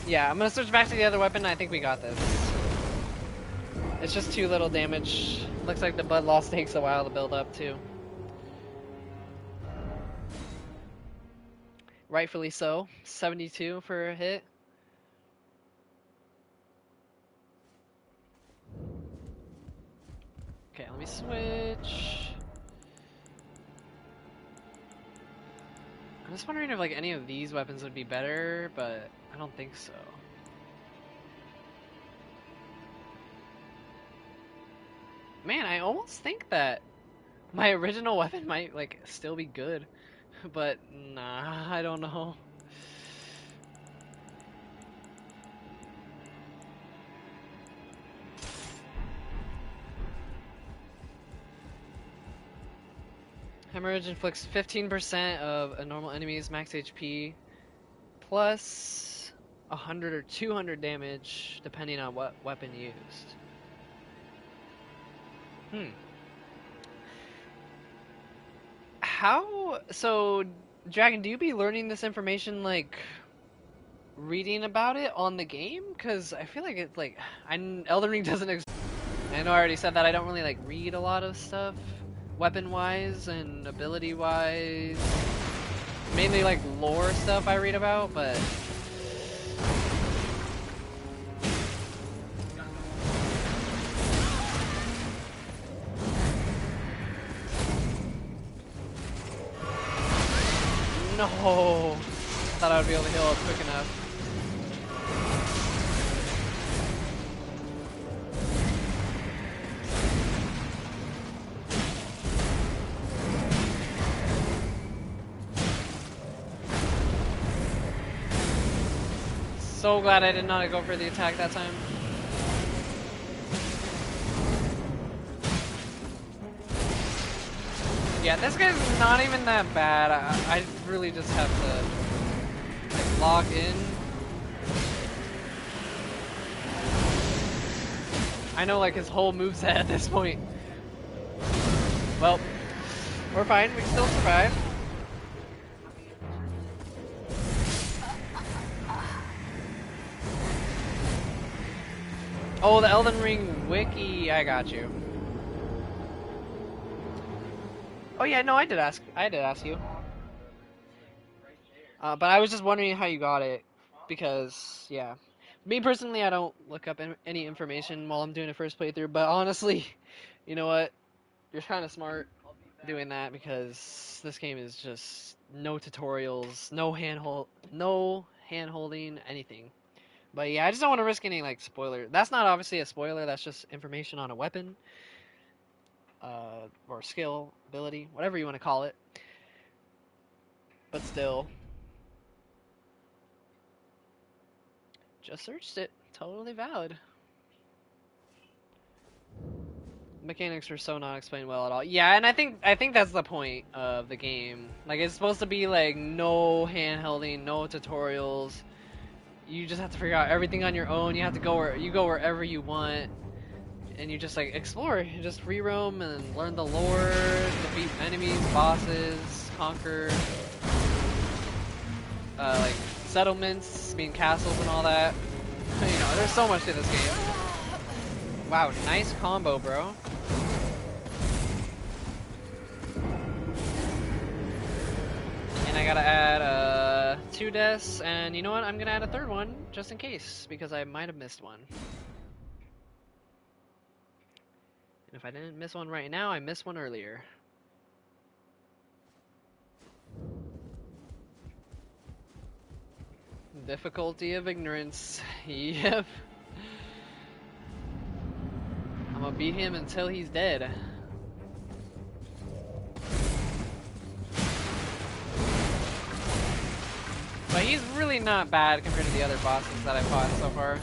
Yeah, I'm gonna switch back to the other weapon. I think we got this. It's just too little damage. Looks like the blood loss takes a while to build up too. Rightfully so. 72 for a hit. Okay, let me switch. I'm just wondering if like any of these weapons would be better, but I don't think so. Man, I almost think that my original weapon might like still be good, but nah, I don't know. Hemorrhage inflicts 15% of a normal enemy's max HP plus 100 or 200 damage depending on what weapon used. So Dragon, do you be learning this information like reading about it on the game? Because I feel like it's like Elden Ring doesn't I know I already said that I don't really like read a lot of stuff weapon wise and ability wise, mainly like lore stuff I read about, but no, thought I would be able to heal up quick enough. So glad I did not go for the attack that time. Yeah, this guy's not even that bad. I really just have to like log in. I know like his whole moveset at this point. Well, we're fine. We can still survive. Oh, the Elden Ring wiki. I got you. Oh yeah, no, I did ask you. But I was just wondering how you got it, because yeah, me personally, I don't look up any information while I'm doing a first playthrough. But honestly, you know what? You're kind of smart doing that, because this game is just no tutorials, no hand holding, anything. But yeah, I just don't want to risk any like spoiler. That's not obviously a spoiler. That's just information on a weapon, or skill, ability, whatever you want to call it. But still, just searched it. Totally valid. Mechanics were so not explained well at all. Yeah, and I think that's the point of the game. Like, it's supposed to be like no handholding, no tutorials. You just have to figure out everything on your own. You have to go wherever you want, and you just like explore. You just free roam and learn the lore, defeat enemies, bosses, conquer like settlements, being castles and all that. You know, there's so much to this game. Wow, nice combo, bro. And I gotta add 2 deaths, and you know what? I'm gonna add a third one just in case, because I might have missed one. And if I didn't miss one right now, I missed one earlier. Difficulty of ignorance. Yep. I'm gonna beat him until he's dead. But he's really not bad compared to the other bosses that I've fought so far.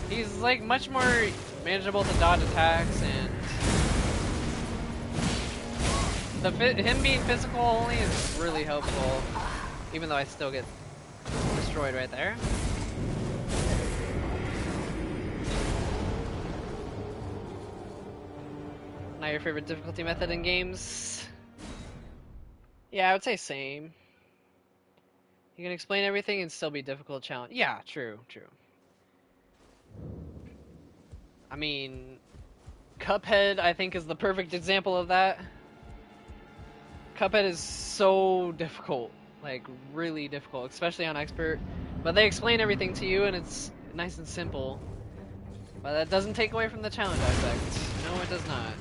He's like much more manageable to dodge attacks, and him being physical only is really helpful, even though I still get destroyed right there. Not your favorite difficulty method in games? Yeah, I would say same. You can explain everything and still be difficult challenge. Yeah, true. I mean, Cuphead, I think, is the perfect example of that. Cuphead is so difficult, like really difficult, especially on expert. But they explain everything to you and it's nice and simple. But that doesn't take away from the challenge aspect. No, it does not.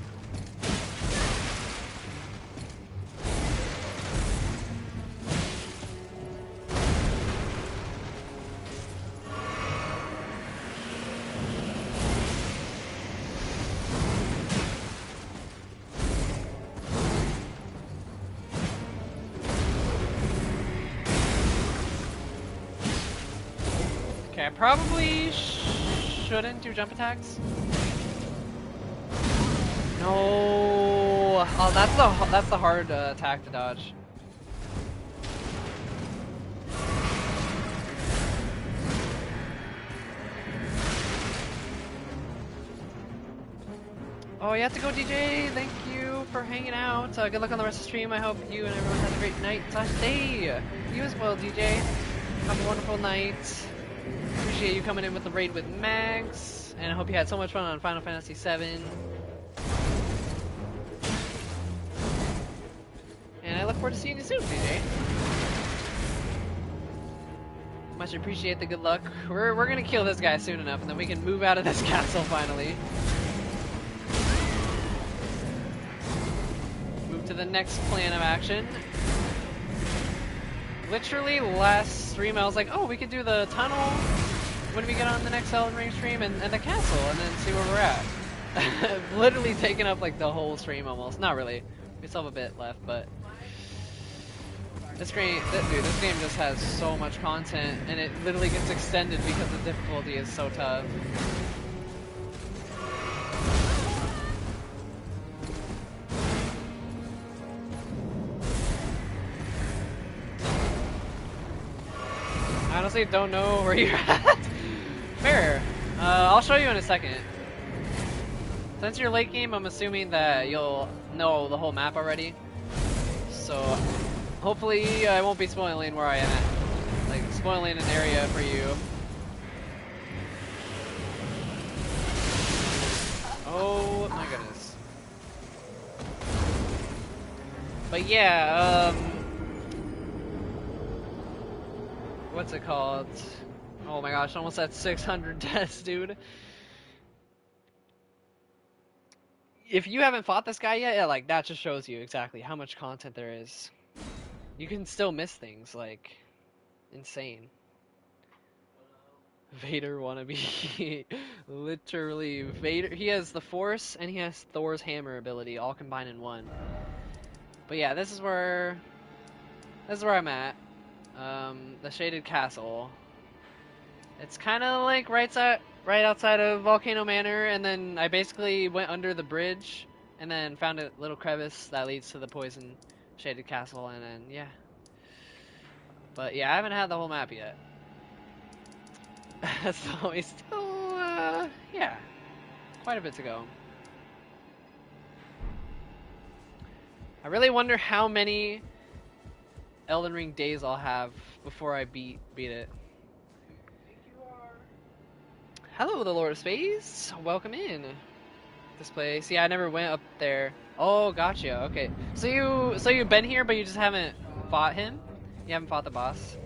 Okay, I probably shouldn't do jump attacks. No. Oh, that's the hard attack to dodge. Oh, you have to go, DJ. Thank you for hanging out. Good luck on the rest of the stream. I hope you and everyone has a great night / day. You as well, DJ. Have a wonderful night. Appreciate you coming in with the raid with Mags, and I hope you had so much fun on Final Fantasy VII. And I look forward to seeing you soon, DJ. Much appreciate the good luck. We're gonna kill this guy soon enough, and then we can move out of this castle finally. Move to the next plan of action. Literally last stream I was like, oh, we could do the tunnel when we get on the next Elden Ring stream and the castle, and then see where we're at. Literally taking up like the whole stream almost. Not really. We still have a bit left, but this game just has so much content, and it literally gets extended because the difficulty is so tough. I honestly don't know where you're at. Fair. I'll show you in a second. Since you're late game, I'm assuming that you'll know the whole map already. So hopefully I won't be spoiling where I am at. Like, spoiling an area for you. Oh my goodness. But yeah, what's it called? Oh my gosh, almost at 600 deaths, dude. If you haven't fought this guy yet, yeah, like, that just shows you exactly how much content there is. You can still miss things, like, insane. Vader wannabe. Literally, Vader. He has the Force and he has Thor's hammer ability all combined in one. But yeah, this is where I'm at. The Shaded Castle. It's kind of like right outside of Volcano Manor, and then I basically went under the bridge and then found a little crevice that leads to the Poison Shaded Castle, and then yeah. But yeah, I haven't had the whole map yet. So we still, yeah, quite a bit to go. I really wonder how many Elden Ring days I'll have before I beat it. Hello, the Lord of Space. Welcome in this place. Yeah, I never went up there. Oh, gotcha. Okay, so you've been here, but you just haven't fought him. You haven't fought the boss.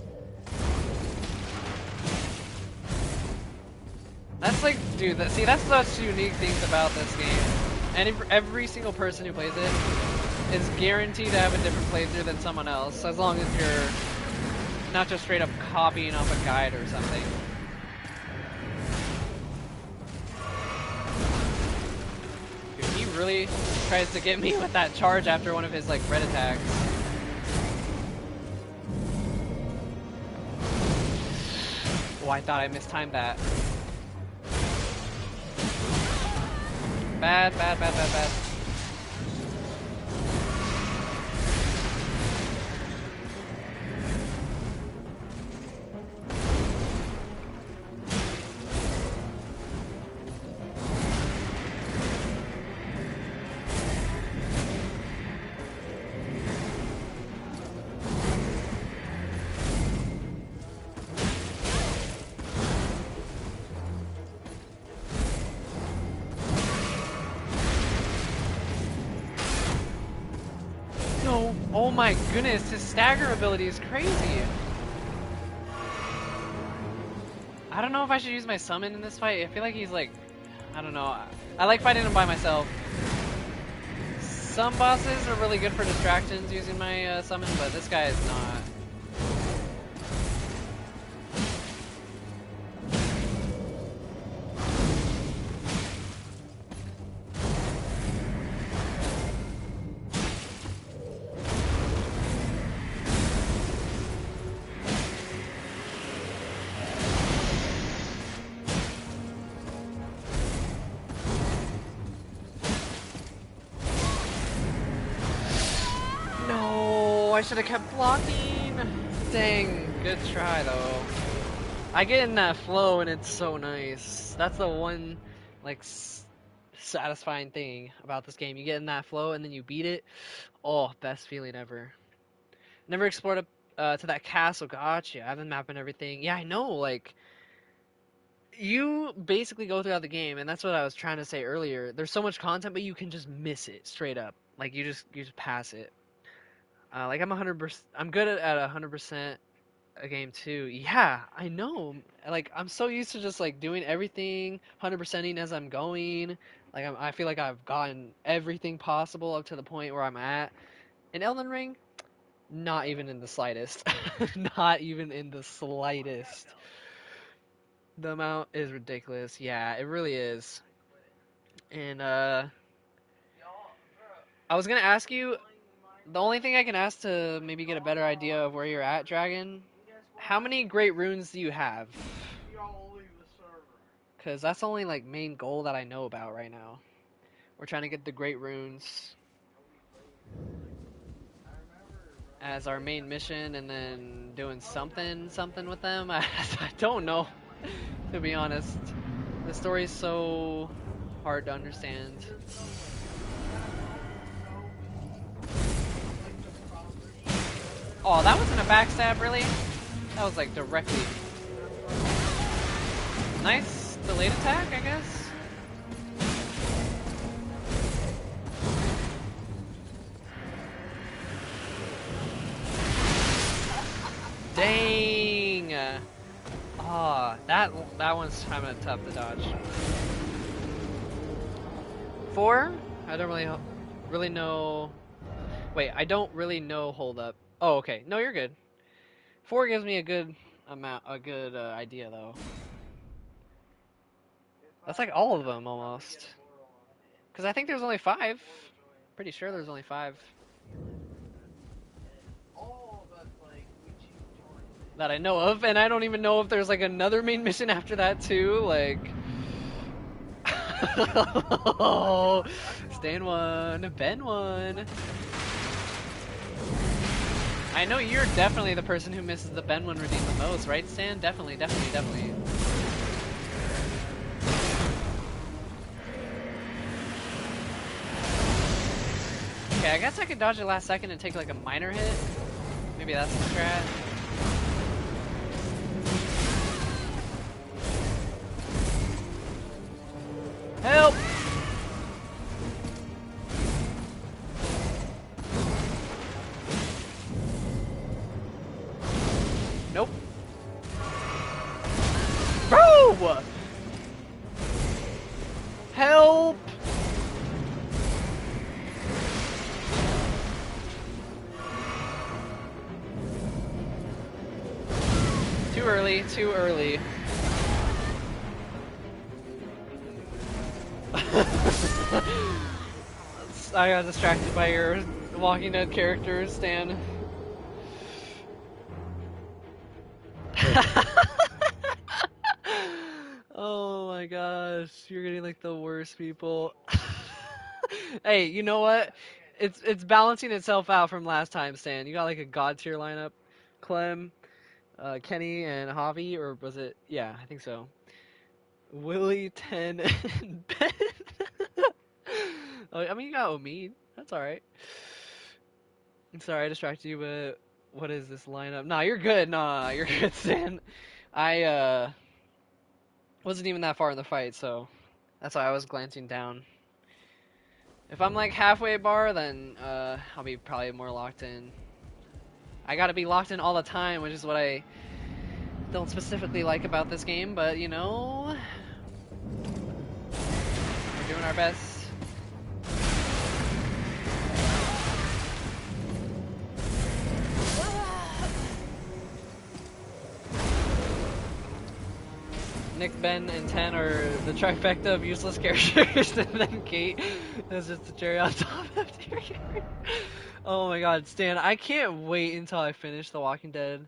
That's like, dude, see, that's such unique things about this game. And every single person who plays it is guaranteed to have a different playthrough than someone else, as long as you're not just straight up copying off a guide or something. Dude, he really tries to get me with that charge after one of his, like, red attacks. Oh, I thought I mistimed that. Bad, bad, bad, bad, bad. Oh my goodness, his stagger ability is crazy. I don't know if I should use my summon in this fight. I feel like he's like, I don't know. I like fighting him by myself. Some bosses are really good for distractions using my summon, but this guy is not. I should have kept blocking. Dang, good try though. I get in that flow and it's so nice. That's the one, like, satisfying thing about this game. You get in that flow and then you beat it. Oh, best feeling ever. Never explored up to that castle. Gotcha. I've been mapping everything. Yeah, I know. Like, you basically go throughout the game, and that's what I was trying to say earlier. There's so much content, but you can just miss it straight up. Like, you just pass it. Like I'm 100%, I'm good at 100% a game too. Yeah, I know. Like I'm so used to just like doing everything 100%ing as I'm going. Like I feel like I've gotten everything possible up to the point where I'm at. In Elden Ring, not even in the slightest. Not even in the slightest. The amount is ridiculous. Yeah, it really is. And I was gonna ask you. The only thing I can ask to maybe get a better idea of where you're at, Dragon, how many great runes do you have? Because that's the only like main goal that I know about right now. We're trying to get the great runes as our main mission and then doing something with them. I don't know, to be honest. The story's so hard to understand. Oh, that wasn't a backstab, really? That was like directly. Nice delayed attack, I guess. Dang! Ah, that one's kind of tough to dodge. 4? I don't really know. Wait, I don't really know. Hold up. Oh, okay. No, you're good. 4 gives me a good idea though. That's like all of them almost. Because I think there's only 5. Pretty sure there's only 5. That I know of, and I don't even know if there's like another main mission after that too, like... Stan 1, Ben 1. I know you're definitely the person who misses the Ben 1 redeem the most, right, Stan? Definitely. Okay, I guess I could dodge it last second and take like a minor hit. Maybe that's the strat. Help! Nope. Bro! Too early, too early. I got distracted by your Walking Dead characters, Stan. Oh my gosh, you're getting like the worst people. Hey, you know what? It's balancing itself out from last time, Stan. You got like a god tier lineup. Clem, Kenny, and Javi, or was it? Yeah, I think so. Willie, Ten, and Ben. Oh, I mean, you got Omid. That's alright. I'm sorry I distracted you, but what is this lineup? Nah, you're good. Nah, you're good, Stan. I wasn't even that far in the fight, so that's why I was glancing down. If I'm like halfway bar, then I'll be probably more locked in. I gotta be locked in all the time, which is what I don't specifically like about this game, but you know, we're doing our best. Nick, Ben, and Ten are the trifecta of useless characters, and then Kate is just the cherry on top of tier character. Oh my god, Stan, I can't wait until I finish the Walking Dead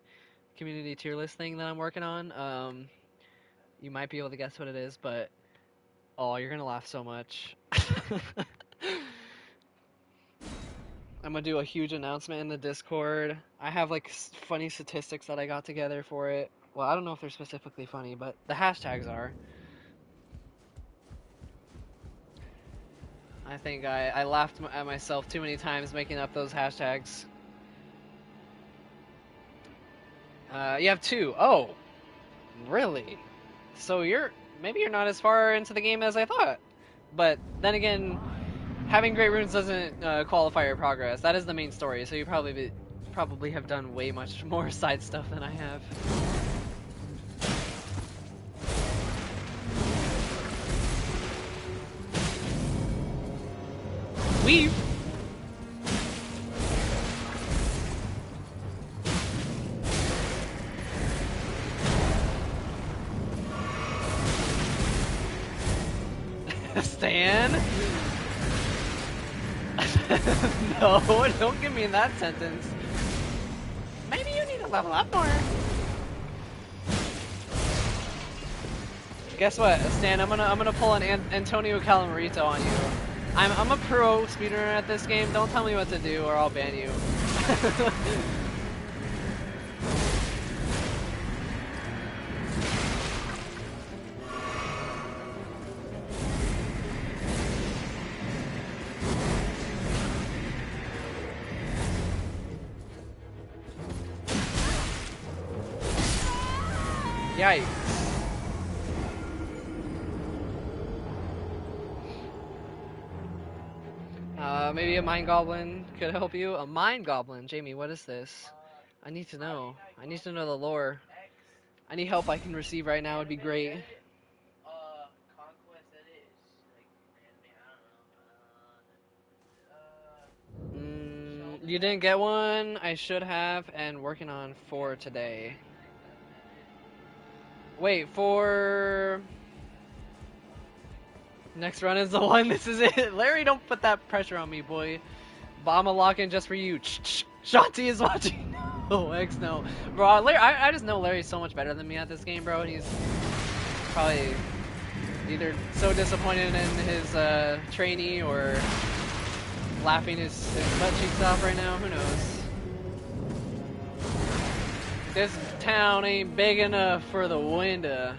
community tier list thing that I'm working on. You might be able to guess what it is, but oh, you're gonna laugh so much. I'm gonna do a huge announcement in the Discord. I have like funny statistics that I got together for it. Well, I don't know if they're specifically funny, but the hashtags are. I think I laughed at myself too many times making up those hashtags. You have 2. Oh, really? So maybe you're not as far into the game as I thought. But then again, having great runes doesn't qualify your progress. That is the main story, so you probably have done way much more side stuff than I have. Weave. Stan? No, don't give me that sentence. Maybe you need to level up more. Guess what, Stan? I'm gonna pull an Antonio Calamarito on you. I'm a pro speedrunner at this game. Don't tell me what to do, or I'll ban you. Yikes. Maybe a Mind Goblin could help you? A Mind Goblin? Jamie, what is this? I need to know. I need to know the lore. Any help I can receive right now would be great. You didn't get one? I should have, and working on 4 today. Wait, for... Next run is the one. This is it. Larry, don't put that pressure on me, boy. But I'ma lock in just for you. Shanti is watching. No, X no. Bro, Larry, I just know Larry's so much better than me at this game, bro. He's probably either so disappointed in his trainee or laughing his butt cheeks off right now. Who knows? This town ain't big enough for the window.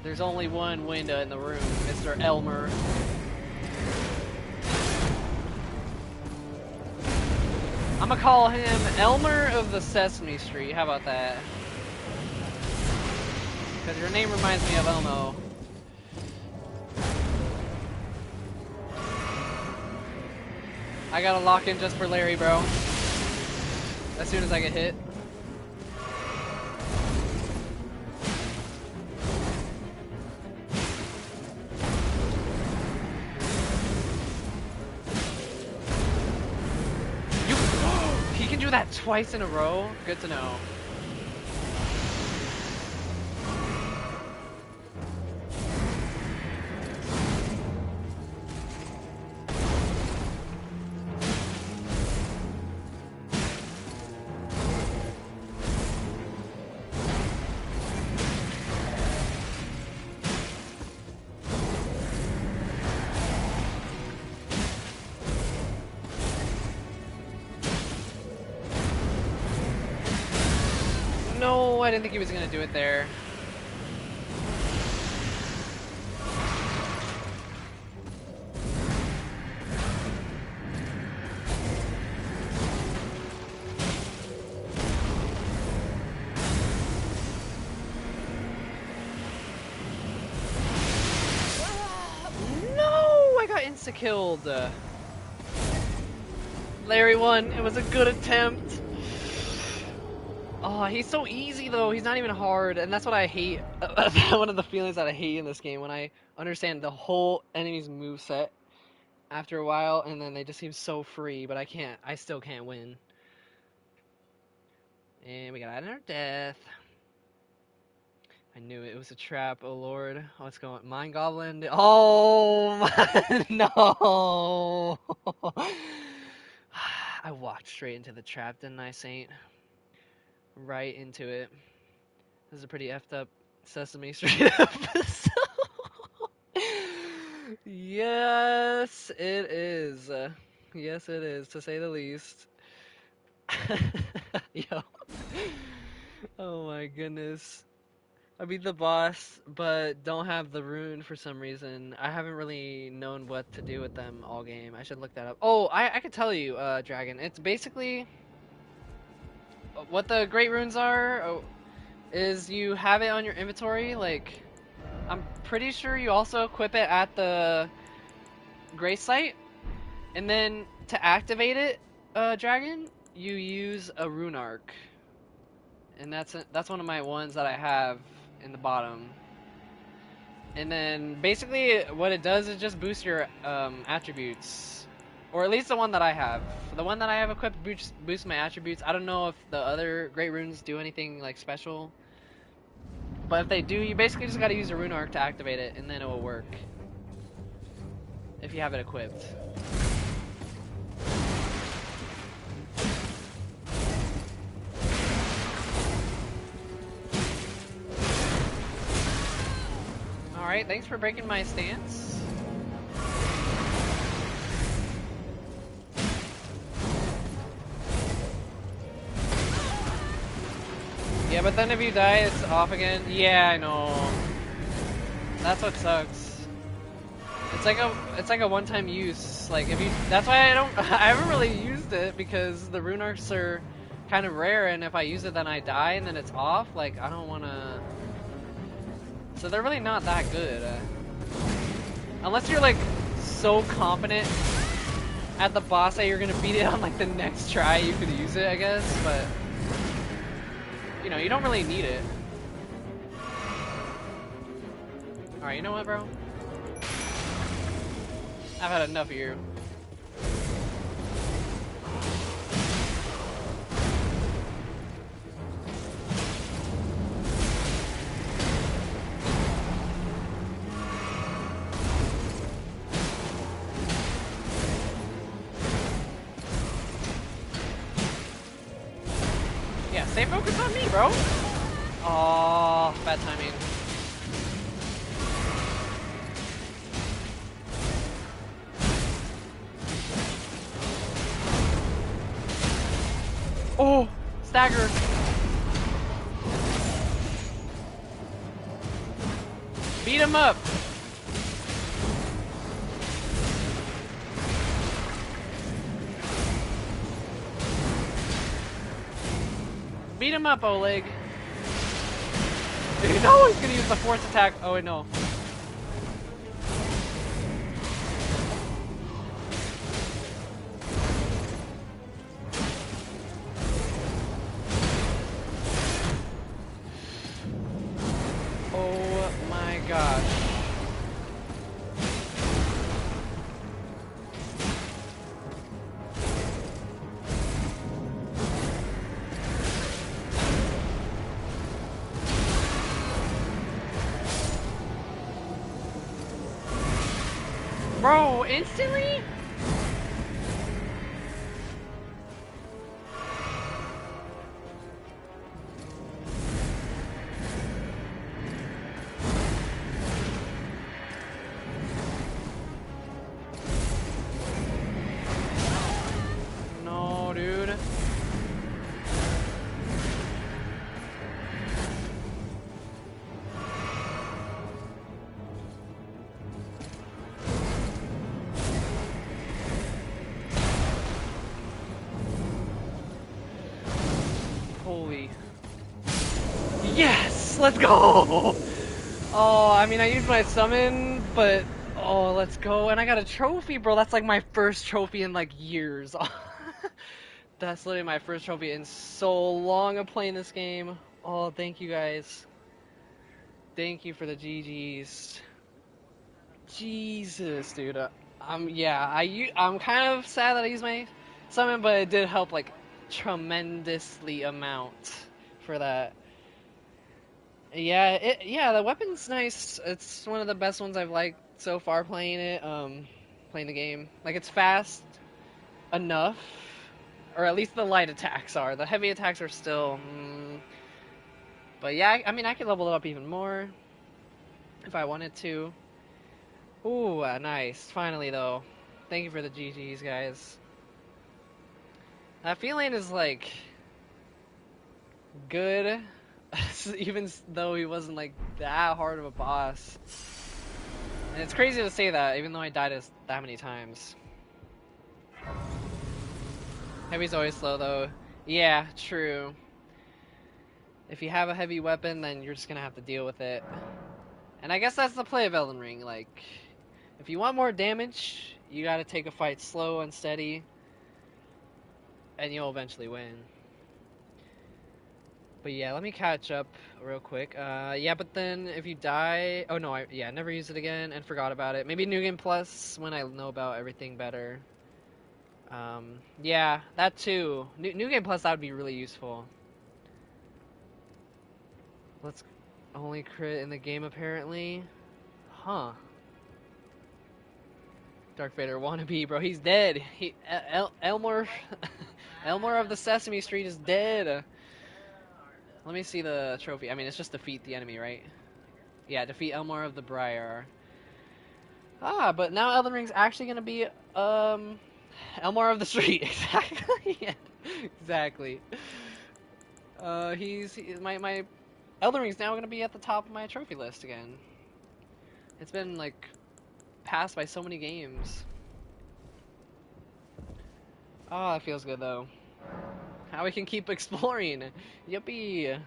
There's only one window in the room, Mr. Elmer. I'm gonna call him Elmer of the Sesame Street. How about that? Because your name reminds me of Elmo. I gotta lock in just for Larry, bro. As soon as I get hit. do that twice in a row? Good to know. No, I didn't think he was gonna do it there. No, I got insta-killed. Larry won. It was a good attempt. Oh, he's so easy though. He's not even hard, and that's what I hate. One of the feelings that I hate in this game, when I understand the whole enemy's moveset after a while, and then they just seem so free, but I still can't win. And we got another death. I knew it. It was a trap. Oh lord. What's going on? Mine Goblin. Oh my, no. I walked straight into the trap, didn't I, Saint? Right into it. This is a pretty effed up Sesame Street episode. Yes, it is. Yes, it is, to say the least. Yo. Oh my goodness. I beat the boss, but don't have the rune for some reason. I haven't really known what to do with them all game. I should look that up. Oh, I could tell you, Dragon. It's basically what the great runes are. Is you have it on your inventory. Like, I'm pretty sure you also equip it at the Gray site, and then to activate it, Dragon, you use a rune arc, and that's one of my ones that I have in the bottom. And then basically what it does is just boost your attributes, or at least the one that I have. The one that I have equipped boosts my attributes. I don't know if the other great runes do anything like special, but if they do, you basically just got to use a rune arc to activate it, and then it will work if you have it equipped. Alright, thanks for breaking my stance. Yeah, but then if you die, it's off again. Yeah, I know. That's what sucks. It's like a one-time use. Like if you, that's why I haven't really used it, because the rune arcs are kind of rare, and if I use it then I die and then it's off. Like I don't want to. So they're really not that good. Unless you're like so confident at the boss that you're gonna beat it on like the next try, you could use it, I guess, but you know, you don't really need it. Alright, you know what, bro? I've had enough of you. Yeah, stay focused on me, bro. Oh, bad timing. Oh, stagger. Beat him up. Beat him up, Oleg. You know he's gonna use the force attack. Oh wait, no. Oh my gosh. Bro, instantly? No, dude. Holy. Yes! Let's go! Oh, I mean, I used my summon, but oh, let's go. And I got a trophy, bro. That's like my first trophy in like years. That's literally my first trophy in so long of playing this game. Oh, thank you guys. Thank you for the GGs. Jesus, dude. Yeah, I'm kind of sad that I used my summon, but it did help like tremendously amount for that. Yeah, the weapon's nice. It's one of the best ones I've liked so far playing it. Playing the game. Like it's fast enough, or at least the light attacks are. The heavy attacks are still. But yeah, I mean I could level it up even more if I wanted to. Ooh, nice. Finally though. Thank you for the GGs, guys. That feeling is like good, even though he wasn't like that hard of a boss. And it's crazy to say that, even though I died that many times. Heavy's always slow though. Yeah, true. If you have a heavy weapon, then you're just gonna have to deal with it. And I guess that's the play of Elden Ring. Like, if you want more damage, you gotta take a fight slow and steady, and you'll eventually win. But yeah, let me catch up real quick. Yeah, but then if you die... Oh no, I never used it again and forgot about it. Maybe New Game Plus when I know about everything better. Yeah, that too. New Game Plus, that would be really useful. Let's only crit in the game apparently. Huh. Dark Vader wannabe, bro. He's dead. Elmore... Elmore of the Sesame Street is dead. Let me see the trophy. I mean, it's just defeat the enemy, right? Yeah, defeat Elmore of the Briar. Ah, but now Elden Ring's actually gonna be, Elmore of the Street. Exactly. Yeah, exactly. My Elden Ring's now gonna be at the top of my trophy list again. It's been, like, passed by so many games. Oh, that feels good, though. How we can keep exploring. Yippee.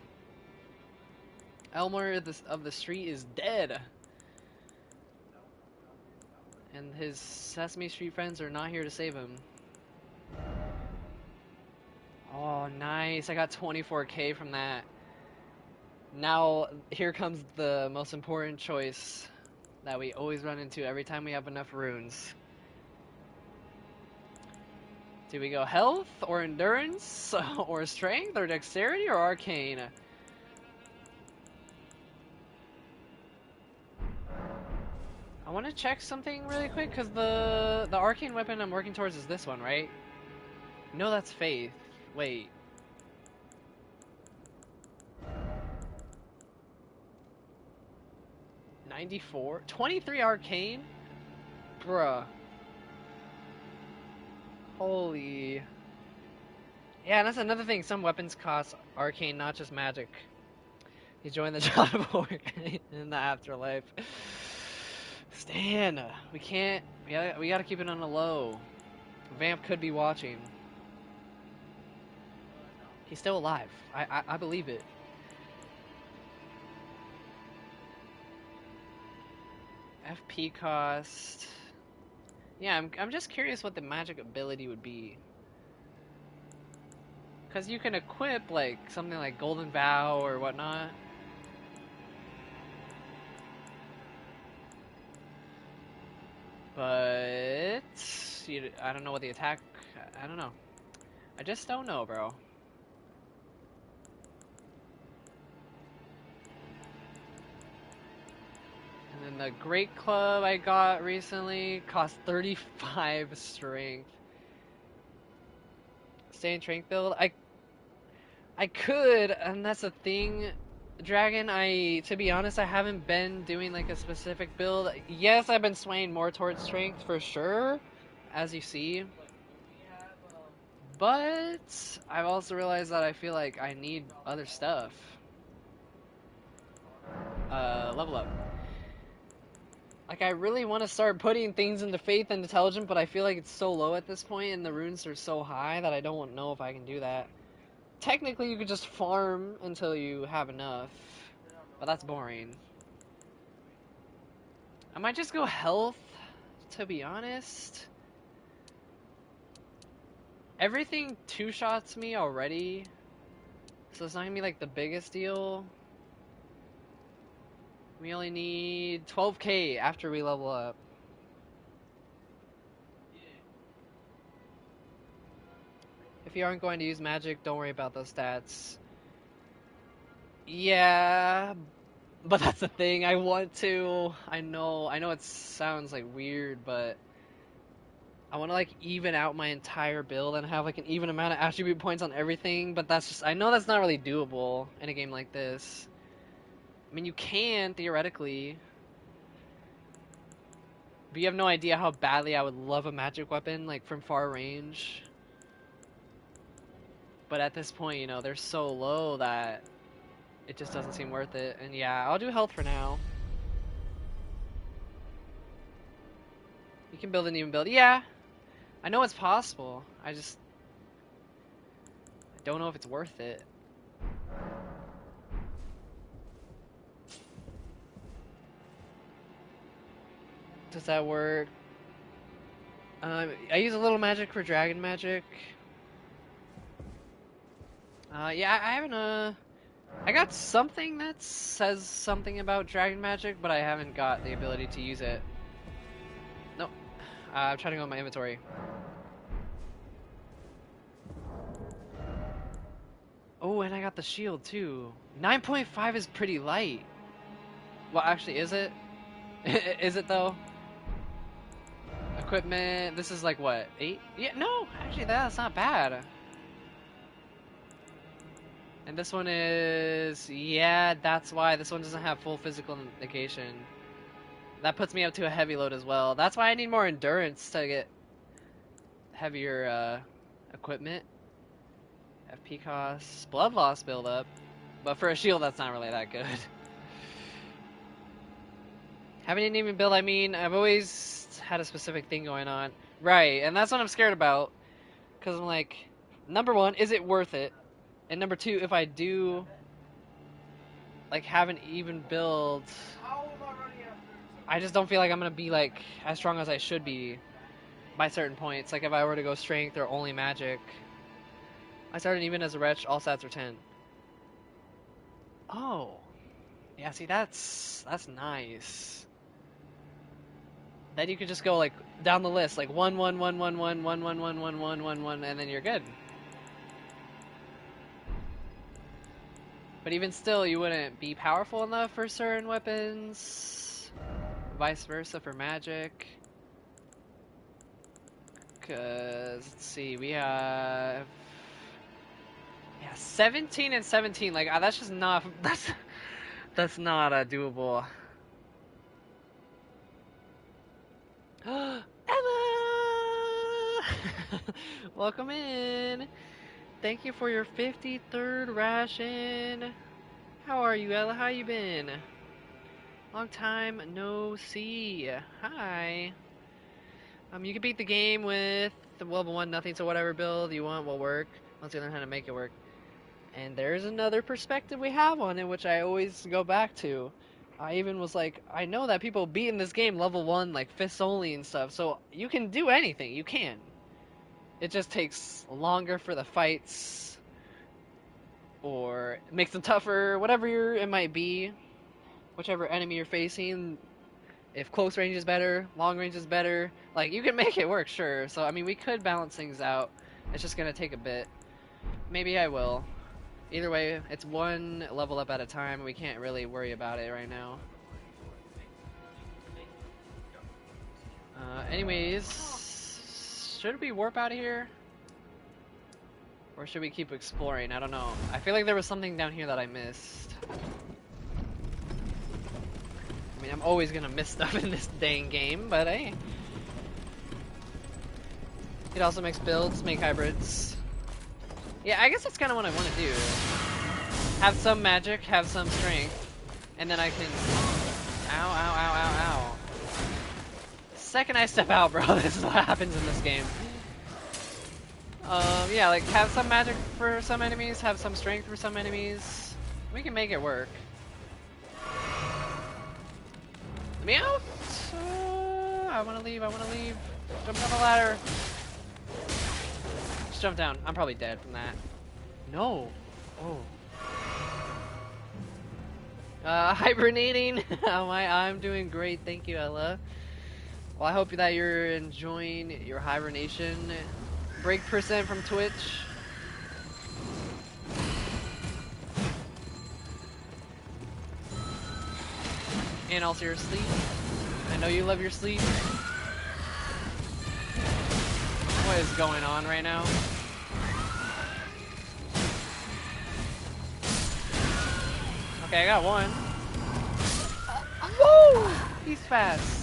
Elmore of the Street is dead. And his Sesame Street friends are not here to save him. Oh, nice. I got 24k from that. Now, here comes the most important choice that we always run into every time we have enough runes. Do we go health, or endurance, or strength, or dexterity, or arcane? I want to check something really quick, because the arcane weapon I'm working towards is this one, right? No, that's faith. Wait. $94? 23 arcane? Bruh. Holy. Yeah, that's another thing. Some weapons cost arcane, not just magic. You join the job of work in the afterlife. Stan, we can't. We gotta keep it on the low. Vamp could be watching. He's still alive. I believe it. FP cost. Yeah, I'm just curious what the magic ability would be. Cause you can equip like something like Golden Vow or whatnot. But I don't know what the attack. I don't know. I just don't know, bro. And And the Great Club I got recently cost 35 strength. Stay in strength build? I could, and that's the thing, Dragon. To be honest, I haven't been doing like a specific build. Yes, I've been swaying more towards strength for sure, as you see. But I've also realized that I feel like I need other stuff. Level up. Like, I really want to start putting things into Faith and Intelligent, but I feel like it's so low at this point, and the runes are so high that I don't know if I can do that. Technically, you could just farm until you have enough, but that's boring. I might just go health, to be honest. Everything two-shots me already, so it's not gonna be like the biggest deal. We only need 12k after we level up. If you aren't going to use magic, don't worry about those stats. Yeah, but that's the thing. I want to. I know it sounds like weird, but I want to like even out my entire build and have like an even amount of attribute points on everything, but that's just, I know that's not really doable in a game like this. I mean, you can theoretically, but you have no idea how badly I would love a magic weapon like from far range. But at this point, you know, they're so low that it just doesn't seem worth it. And yeah, I'll do health for now. You can build an even build. Yeah, I know it's possible. I don't know if it's worth it. Does that work? I use a little magic for dragon magic. Yeah, I haven't, I got something that says something about dragon magic, but I haven't got the ability to use it. Nope. I'm trying to go in my inventory. Oh, and I got the shield too. 9.5 is pretty light. Well, actually, is it? Is it though? Equipment, this is like what, 8? Yeah, no, actually that's not bad. And this one is, yeah, that's why this one doesn't have full physical negation. That puts me up to a heavy load as well. That's why I need more endurance to get heavier equipment. FP costs, blood loss buildup, but for a shield that's not really that good. Having an even build, I mean, I've always had a specific thing going on. Right, and that's what I'm scared about. Because I'm like, number one, is it worth it? And number two, if I do, like, have an even build, I just don't feel like I'm going to be, like, as strong as I should be by certain points. Like, if I were to go strength or only magic. I started even as a wretch, all stats are 10. Oh. Yeah, see, that's nice. Then you could just go, like, down the list, like, 1, 1, 1, 1, 1, 1, 1, 1, 1, 1, 1, 1, and then you're good. But even still, you wouldn't be powerful enough for certain weapons. Vice versa for magic. Because, let's see, we have... Yeah, 17 and 17, like, that's just not... That's not doable. Emma! Welcome in! Thank you for your 53rd ration. How are you, Ella? How you been? Long time no see. Hi. You can beat the game with the level 1 nothing, so whatever build you want will work once you learn how to make it work. And there's another perspective we have on it, which I always go back to. I even was like, I know that people beat in this game level 1, like fists only and stuff, so you can do anything, you can. It just takes longer for the fights, or it makes them tougher, whatever it might be. Whichever enemy you're facing, if close range is better, long range is better, like, you can make it work, sure. So, I mean, we could balance things out. It's just gonna take a bit. Maybe I will. Either way, it's one level up at a time. We can't really worry about it right now. Anyways, should we warp out of here? Or should we keep exploring? I don't know. I feel like there was something down here that I missed. I mean, I'm always gonna miss stuff in this dang game, but hey. It also makes builds, make hybrids. Yeah, I guess that's kind of what I want to do. Have some magic, have some strength, and then I can... Ow, ow, ow, ow, ow. Second I step out, bro, this is what happens in this game. Yeah, like, have some magic for some enemies, have some strength for some enemies. We can make it work. Let me out! I wanna leave, I wanna leave. Jump down the ladder. Just jump down. I'm probably dead from that. No. Oh. Hibernating. I'm doing great, thank you, Ella. Well, I hope that you're enjoying your hibernation. Break percent from Twitch. And also your sleep. I know you love your sleep. What is going on right now? Okay, I got one. Whoa! He's fast.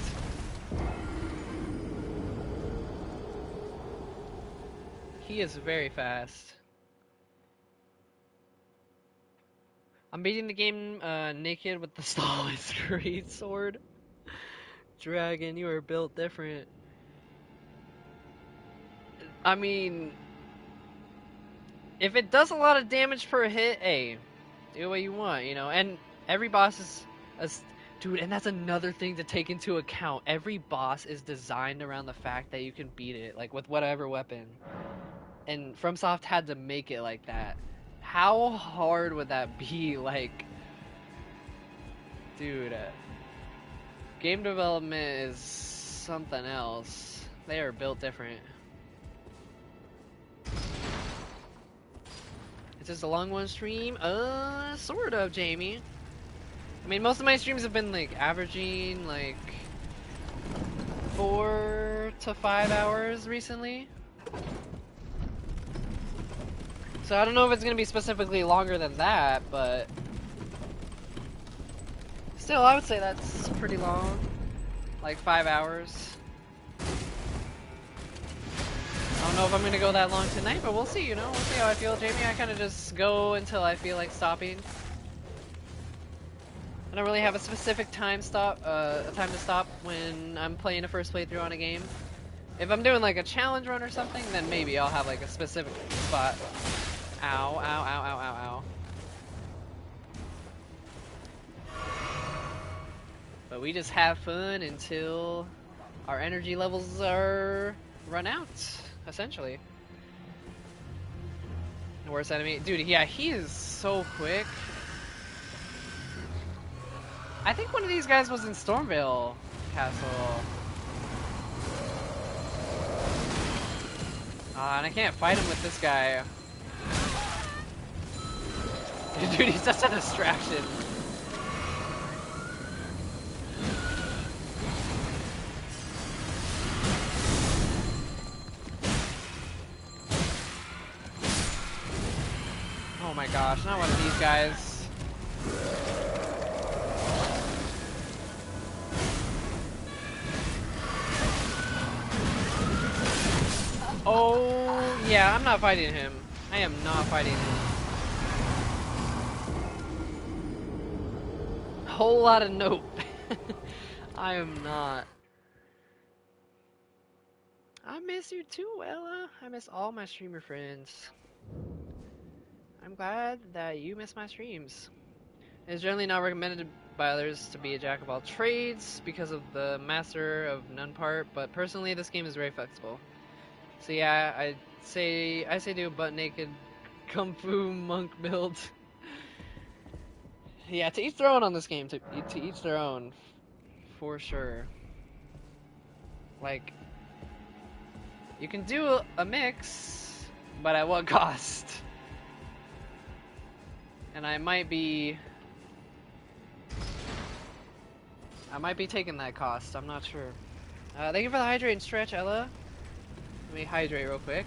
He is very fast. I'm beating the game naked with the Stalin great sword. Dragon, you are built different. I mean, if it does a lot of damage per hit, hey, do what you want, you know. And every boss is, dude, and that's another thing to take into account. Every boss is designed around the fact that you can beat it, like with whatever weapon. And FromSoft had to make it like that. How hard would that be? Like, dude, game development is something else. They are built different. Is this a long one stream? Sort of, Jamie. I mean, most of my streams have been like averaging like 4 to 5 hours recently. So I don't know if it's gonna be specifically longer than that, but still, I would say that's pretty long. Like 5 hours. I don't know if I'm gonna go that long tonight, but we'll see, you know? We'll see how I feel, Jamie. I kind of just go until I feel like stopping. I don't really have a specific time to stop when I'm playing a first playthrough on a game. If I'm doing like a challenge run or something, then maybe I'll have like a specific spot. Ow, ow, ow, ow, ow, ow. But we just have fun until our energy levels are run out, essentially. The worst enemy. Dude, yeah, he is so quick. I think one of these guys was in Stormvale Castle. And I can't fight him with this guy. Dude, he's such a distraction. Oh my gosh, not one of these guys. Oh, yeah, I'm not fighting him. I am not fighting him. Whole lot of nope. I am not. I miss you too, Ella. I miss all my streamer friends. I'm glad that you miss my streams. It's generally not recommended by others to be a jack of all trades because of the master of none part, but personally this game is very flexible. So yeah, I say do a butt naked kung fu monk build. Yeah, to each their own on this game. To each their own, for sure. Like, you can do a mix, but at what cost? And I might be taking that cost. I'm not sure. Thank you for the hydrate and stretch, Ella. Let me hydrate real quick.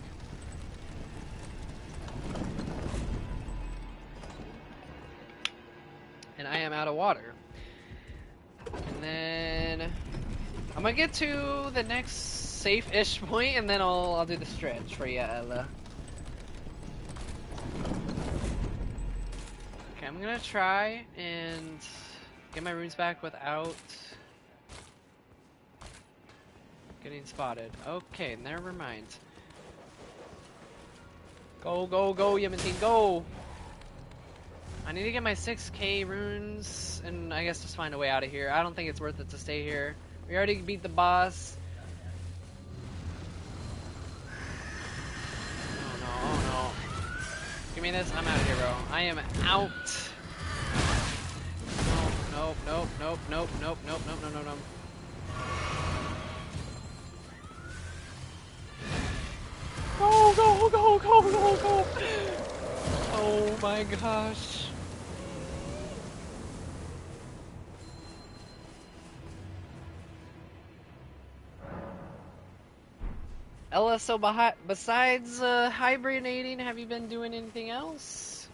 And I am out of water. And then I'm gonna get to the next safe-ish point, and then I'll do the stretch for you, Ella. Okay, I'm gonna try and get my runes back without getting spotted. Okay, never mind. Go, go, go, Yamantine, go! I need to get my 6k runes, and I guess just find a way out of here. I don't think it's worth it to stay here. We already beat the boss. Oh no, oh no. Give me this, I'm out of here, bro. I am out. Nope, nope, nope, nope, nope, nope, nope, nope, nope, nope. Go, go, go, go, go, go! Oh my gosh. Ella, so besides hibernating, have you been doing anything else?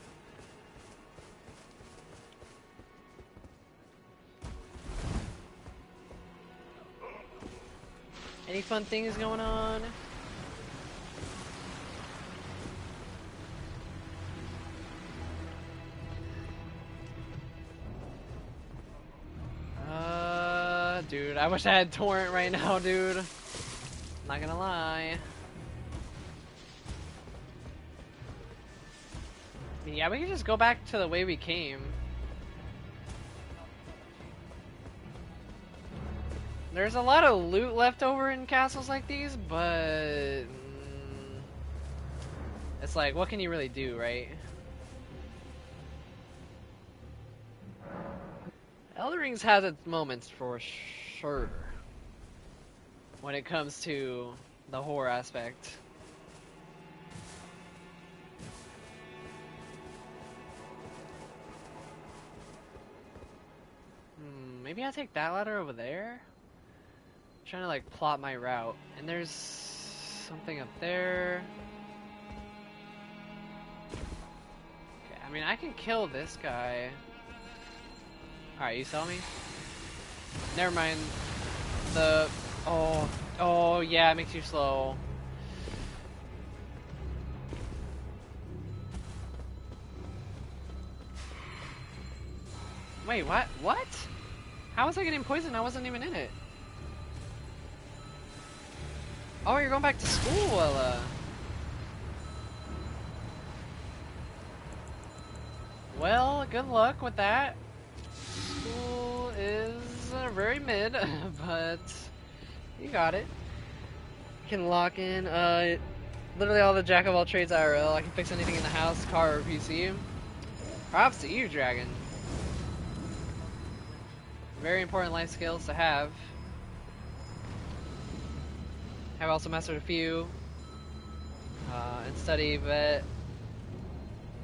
Any fun things going on? Dude, I wish I had Torrent right now, dude. Not gonna lie. I mean, yeah, we can just go back to the way we came. There's a lot of loot left over in castles like these, but it's like, what can you really do, right? Elden Rings has its moments for sure when it comes to the horror aspect. Maybe I take that ladder over there? I'm trying to like plot my route. And there's something up there. Okay, I mean I can kill this guy. Alright, you saw me? Never mind. Oh yeah, it makes you slow. Wait, what? What? How was I getting poisoned? I wasn't even in it. Oh, you're going back to school, Ella. Well, good luck with that. School is very mid, but you got it. You can lock in literally all the jack of all trades IRL. I can fix anything in the house, car, or PC. Props to you, Dragon. Very important life skills to have. I've also mastered a few. And study vet.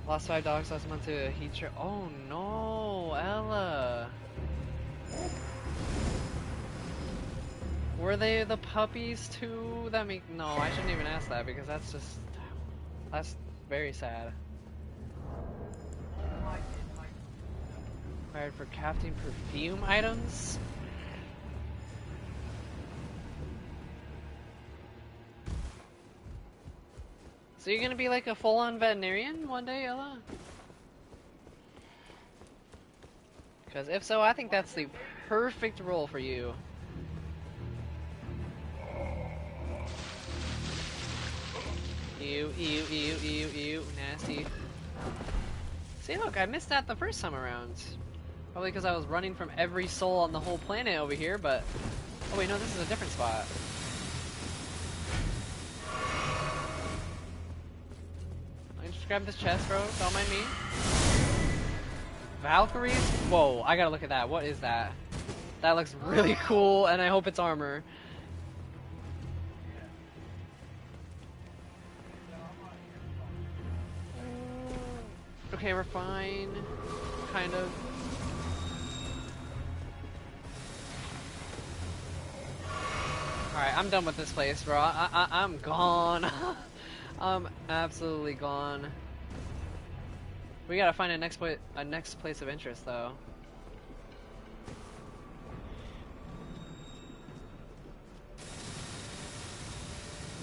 Lost 5 dogs last month to a heat stroke. Oh no, Ella. Were they the puppies too? That make no, I shouldn't even ask that because that's very sad. Required for crafting perfume items? So you're gonna be like a full-on veterinarian one day, Ella? Because if so, I think that's the perfect role for you. Ew, ew, ew, ew, ew, nasty. See, look, I missed that the first time around. Probably because I was running from every soul on the whole planet over here, but... Oh wait, no, this is a different spot. Let me just grab this chest, bro. Don't mind me. Valkyries? Whoa, I gotta look at that. What is that? That looks really cool, and I hope it's armor. Okay, we're fine. Kind of. Alright, I'm done with this place, bro. I'm gone. I'm absolutely gone. We gotta find a next place of interest, though.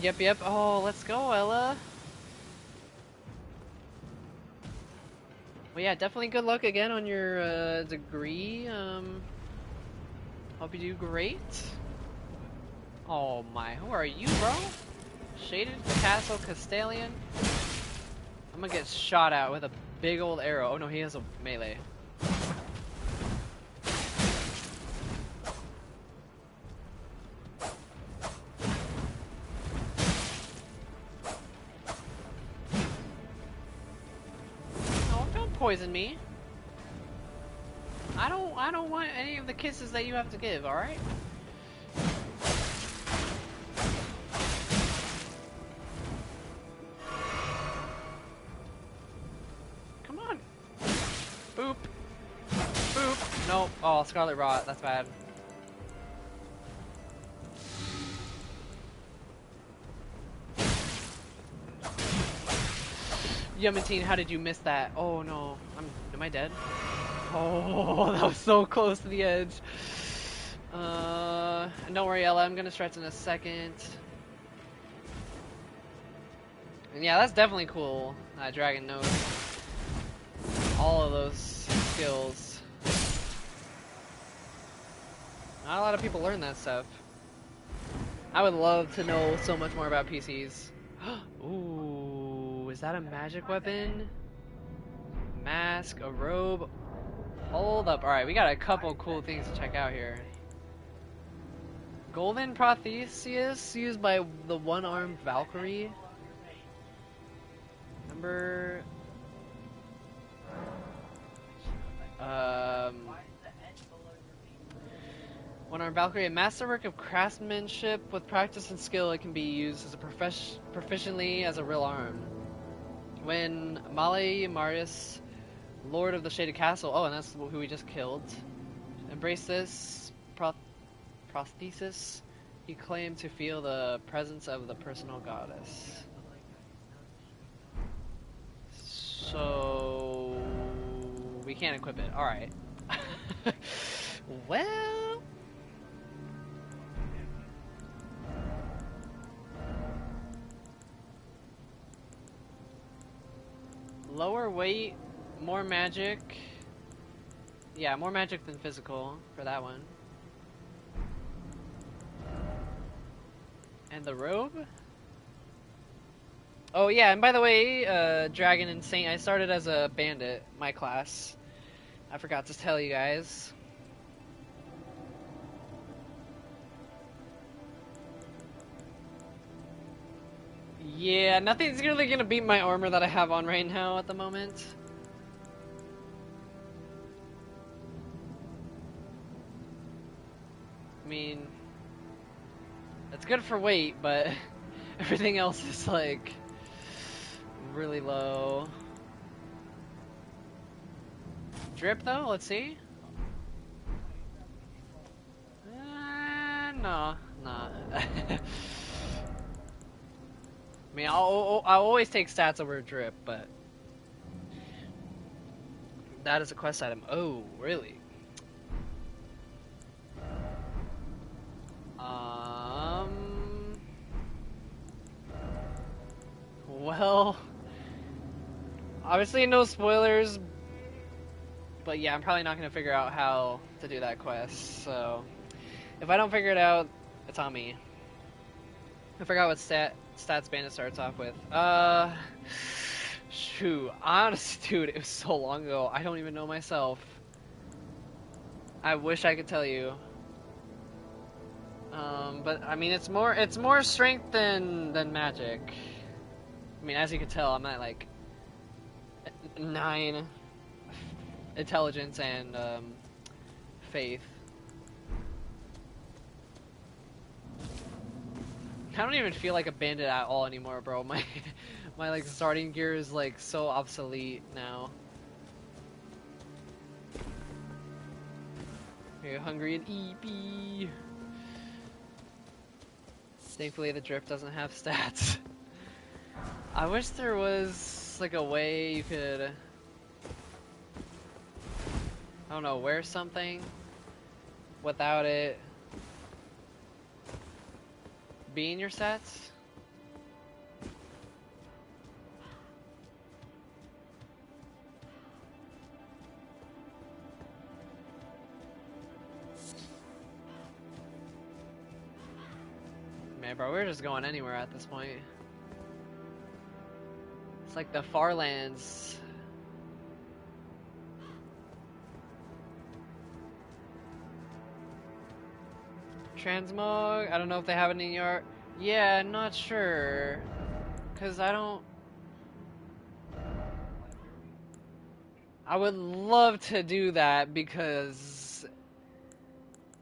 Yep. Oh, let's go, Ella. Well, yeah, definitely good luck again on your degree. Hope you do great. Oh my, who are you, bro? Shaded Castle Castellian? I'm gonna get shot at with a big old arrow. Oh no, he has a melee. No, don't poison me. I don't want any of the kisses that you have to give, alright? Come on. Boop. Boop. Nope. Oh, Scarlet Rot. That's bad. Yamantine, how did you miss that? Oh no. Am I dead? Oh, that was so close to the edge. And don't worry, Ella, I'm gonna stretch in a second. And yeah, that's definitely cool. Dragon knows all of those skills. Not a lot of people learn that stuff. I would love to know so much more about PCs. Ooh, is that a magic weapon? Mask, a robe. Hold up. Alright, we got a couple cool things to check out here. Golden Prothesis used by the one-armed Valkyrie. Number... One-armed Valkyrie, a masterwork of craftsmanship. With practice and skill, it can be used as a proficiently as a real arm. When Mali Marius, Lord of the Shaded Castle, oh, and that's who we just killed, embraced this prosthesis, he claimed to feel the presence of the personal goddess. So we can't equip it. Alright. Well, lower weight, more magic. Yeah, more magic than physical for that one. And the robe? Oh yeah, and by the way, Dragon and Saint, I started as a bandit, my class. I forgot to tell you guys. Yeah, nothing's really gonna beat my armor that I have on right now at the moment. I mean, it's good for weight, but everything else is like really low. Drip though, let's see. No. I mean, I'll always take stats over drip, but that is a quest item. Oh, really? Well, obviously no spoilers, but yeah, I'm probably not gonna figure out how to do that quest, so if I don't figure it out, it's on me. I forgot what stats Bandit starts off with. Shoot, honestly, dude, it was so long ago, I don't even know myself. I wish I could tell you. But I mean, it's more strength than magic. I mean, as you can tell, I'm at like 9 intelligence and faith. I don't even feel like a bandit at all anymore, bro. My like starting gear is like so obsolete now. Are you hungry and EP? Thankfully the drip doesn't have stats. I wish there was like a way you could, I don't know, wear something without it being your stats. Man, bro, we're just going anywhere at this point. It's like the far lands. Transmog, I don't know if they have it in your... Yeah, not sure. Cause I don't... I would love to do that because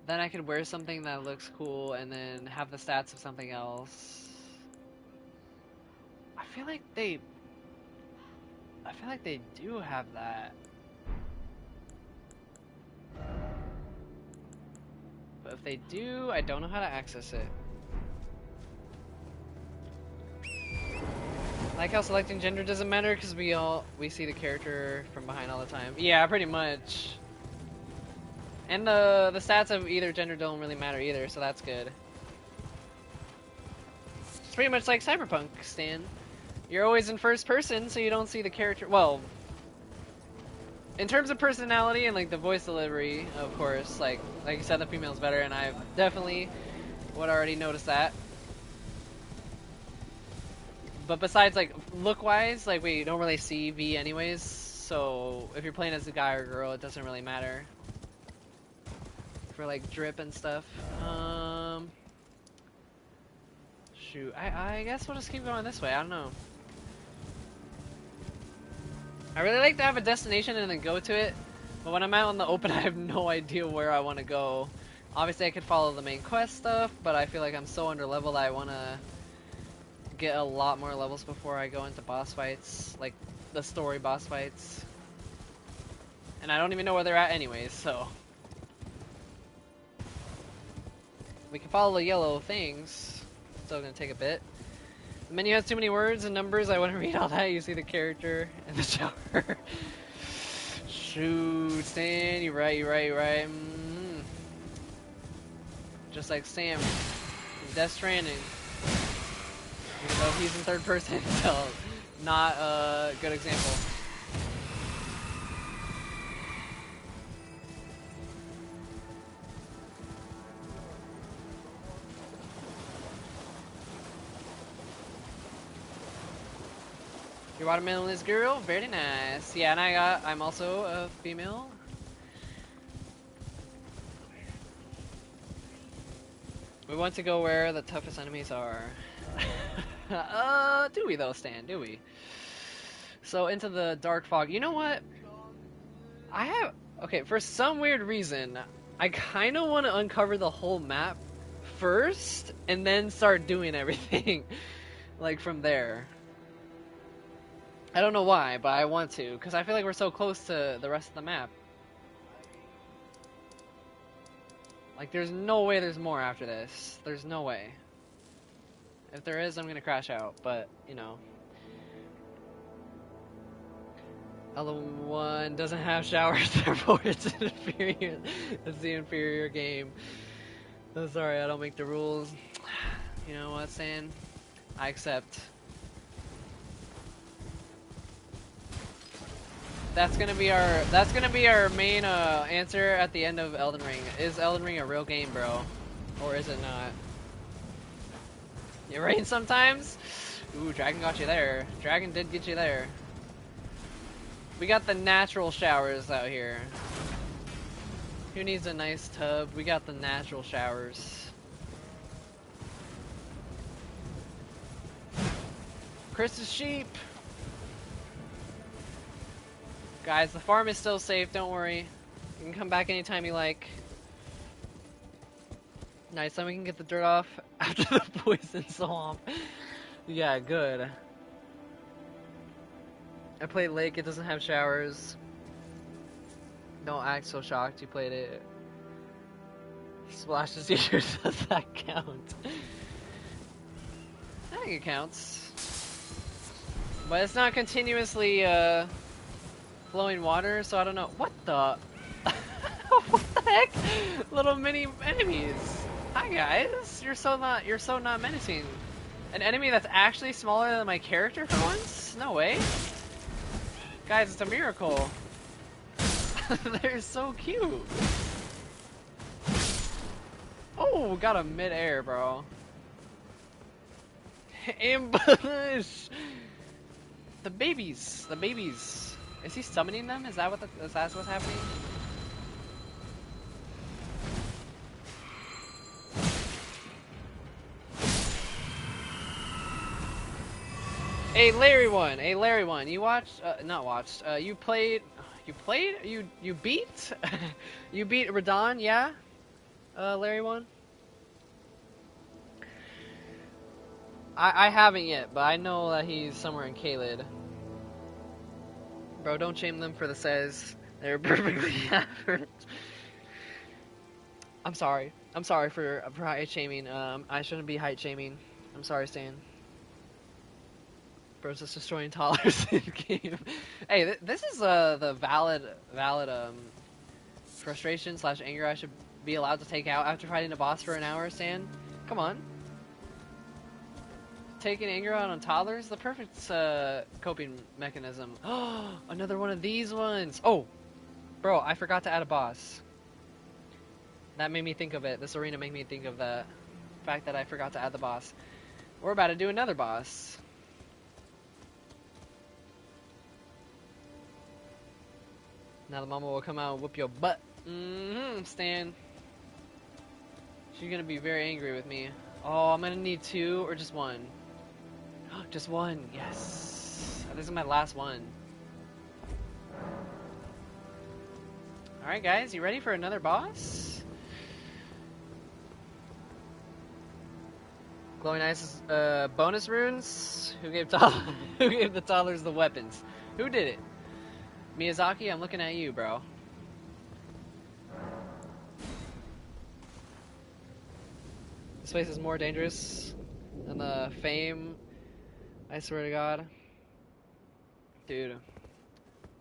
then I could wear something that looks cool and then have the stats of something else. I feel like they do have that. But if they do, I don't know how to access it. I like how selecting gender doesn't matter because we see the character from behind all the time. Yeah, pretty much. And the stats of either gender don't really matter either, so that's good. It's pretty much like Cyberpunk, Stan. You're always in first person, so you don't see the character. Well, in terms of personality and like the voice delivery, of course, like you said, the female's better, and I definitely would already notice that. But besides, like, look-wise, like, we don't really see V anyways, so if you're playing as a guy or girl, it doesn't really matter. For, like, drip and stuff. Shoot, I guess we'll just keep going this way, I don't know. I really like to have a destination and then go to it, but when I'm out in the open, I have no idea where I want to go. Obviously, I could follow the main quest stuff, but I feel like I'm so under-leveled I want to get a lot more levels before I go into boss fights, like the story boss fights. And I don't even know where they're at anyways, so. We can follow the yellow things. Still gonna take a bit. The menu has too many words and numbers, I wouldn't read all that. You see the character in the shower. Shoot, Stan, you're right. Just like Sam in Death Stranding. Even though he's in third person, so not a good example. Your watermelon is girl, very nice. Yeah, and I'm also a female. We want to go where the toughest enemies are. Do we though, Stan? Do we? So into the dark fog. You know what? Okay, for some weird reason, I kind of want to uncover the whole map first and then start doing everything like from there. I don't know why, but I want to because I feel like we're so close to the rest of the map. Like there's no way there's more after this. There's no way. If there is, I'm gonna crash out, but, you know. L1 doesn't have showers, therefore it's inferior. It's the inferior game. I'm sorry, I don't make the rules. You know what, Stan? I accept. That's gonna be our main answer at the end of Elden Ring. Is Elden Ring a real game, bro? Or is it not? It rains sometimes? Ooh, Dragon got you there. Dragon did get you there. We got the natural showers out here. Who needs a nice tub? We got the natural showers. Chris's sheep! Guys, the farm is still safe, don't worry. You can come back anytime you like. Nice, then we can get the dirt off after the poison swamp. Yeah, good. I played Lake, it doesn't have showers. Don't act so shocked you played it. Splashes here, does that count? I think it counts. But it's not continuously flowing water, so I don't know. What the? What the heck? Little mini enemies. Hi guys. You're so not menacing. An enemy that's actually smaller than my character for once? No way. Guys, it's a miracle. They're so cute. Oh, got a mid-air, bro. Ambush! The babies. The babies. Is he summoning them? Is that what's happening? A Larry one. You watched, not watched. You played. You beat. You beat Radon, yeah. Larry one. I haven't yet, but I know that he's somewhere in Kaled. Bro, don't shame them for the says. They're perfectly average. I'm sorry. I'm sorry for height shaming. I shouldn't be height shaming. I'm sorry, Stan. Bro's just destroying toddlers in game. Hey, this is the valid frustration / anger I should be allowed to take out after fighting a boss for an hour, Stan. Come on. Taking anger out on toddlers, the perfect coping mechanism. Oh, another one of these ones. Oh, bro, I forgot to add a boss. That made me think of it. This arena made me think of the fact that I forgot to add the boss. We're about to do another boss. Now the mama will come out and whoop your butt. Stan. She's gonna be very angry with me. Oh, I'm gonna need 2 or just 1. Just 1, yes. This is my last one. Alright guys, you ready for another boss? Glowing Ice bonus runes? Who gave the toddlers the weapons? Who did it? Miyazaki, I'm looking at you, bro. This place is more dangerous than the Fame. I swear to God. Dude.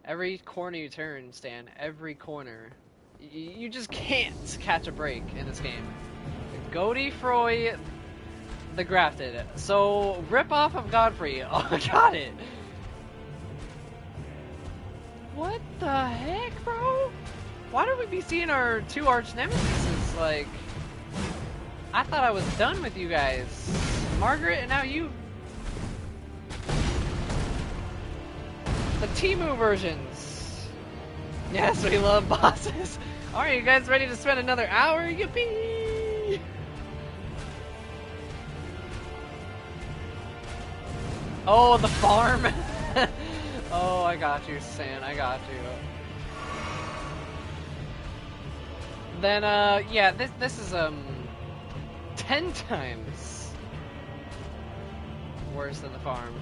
Every corner you turn, Stan, every corner. You just can't catch a break in this game. Goaty Froy the Grafted. So, rip off of Godfrey. Oh, I got it. What the heck, bro? Why do we be seeing our 2 arch nemesis? Like, I thought I was done with you guys. Margaret, and now you. The Temu versions. Yes, we love bosses. Alright, you guys ready to spend another hour? Yippee! Oh, the farm. Oh, I got you, Stan. I got you. Then, yeah, this is 10 times worse than the farm.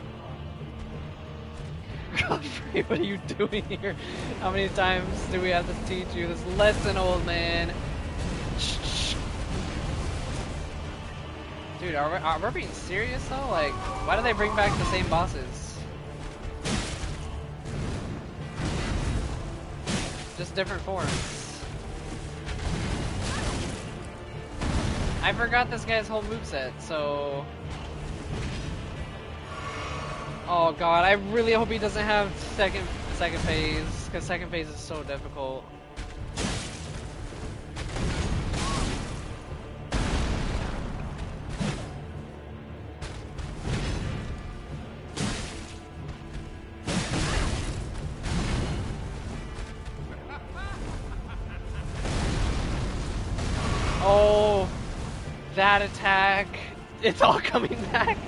Godfrey, what are you doing here? How many times do we have to teach you this lesson, old man? Dude, are we being serious though? Like, why do they bring back the same bosses? Just different forms. I forgot this guy's whole moveset, so... Oh god, I really hope he doesn't have second phase, because second phase is so difficult. Oh, that attack. It's all coming back.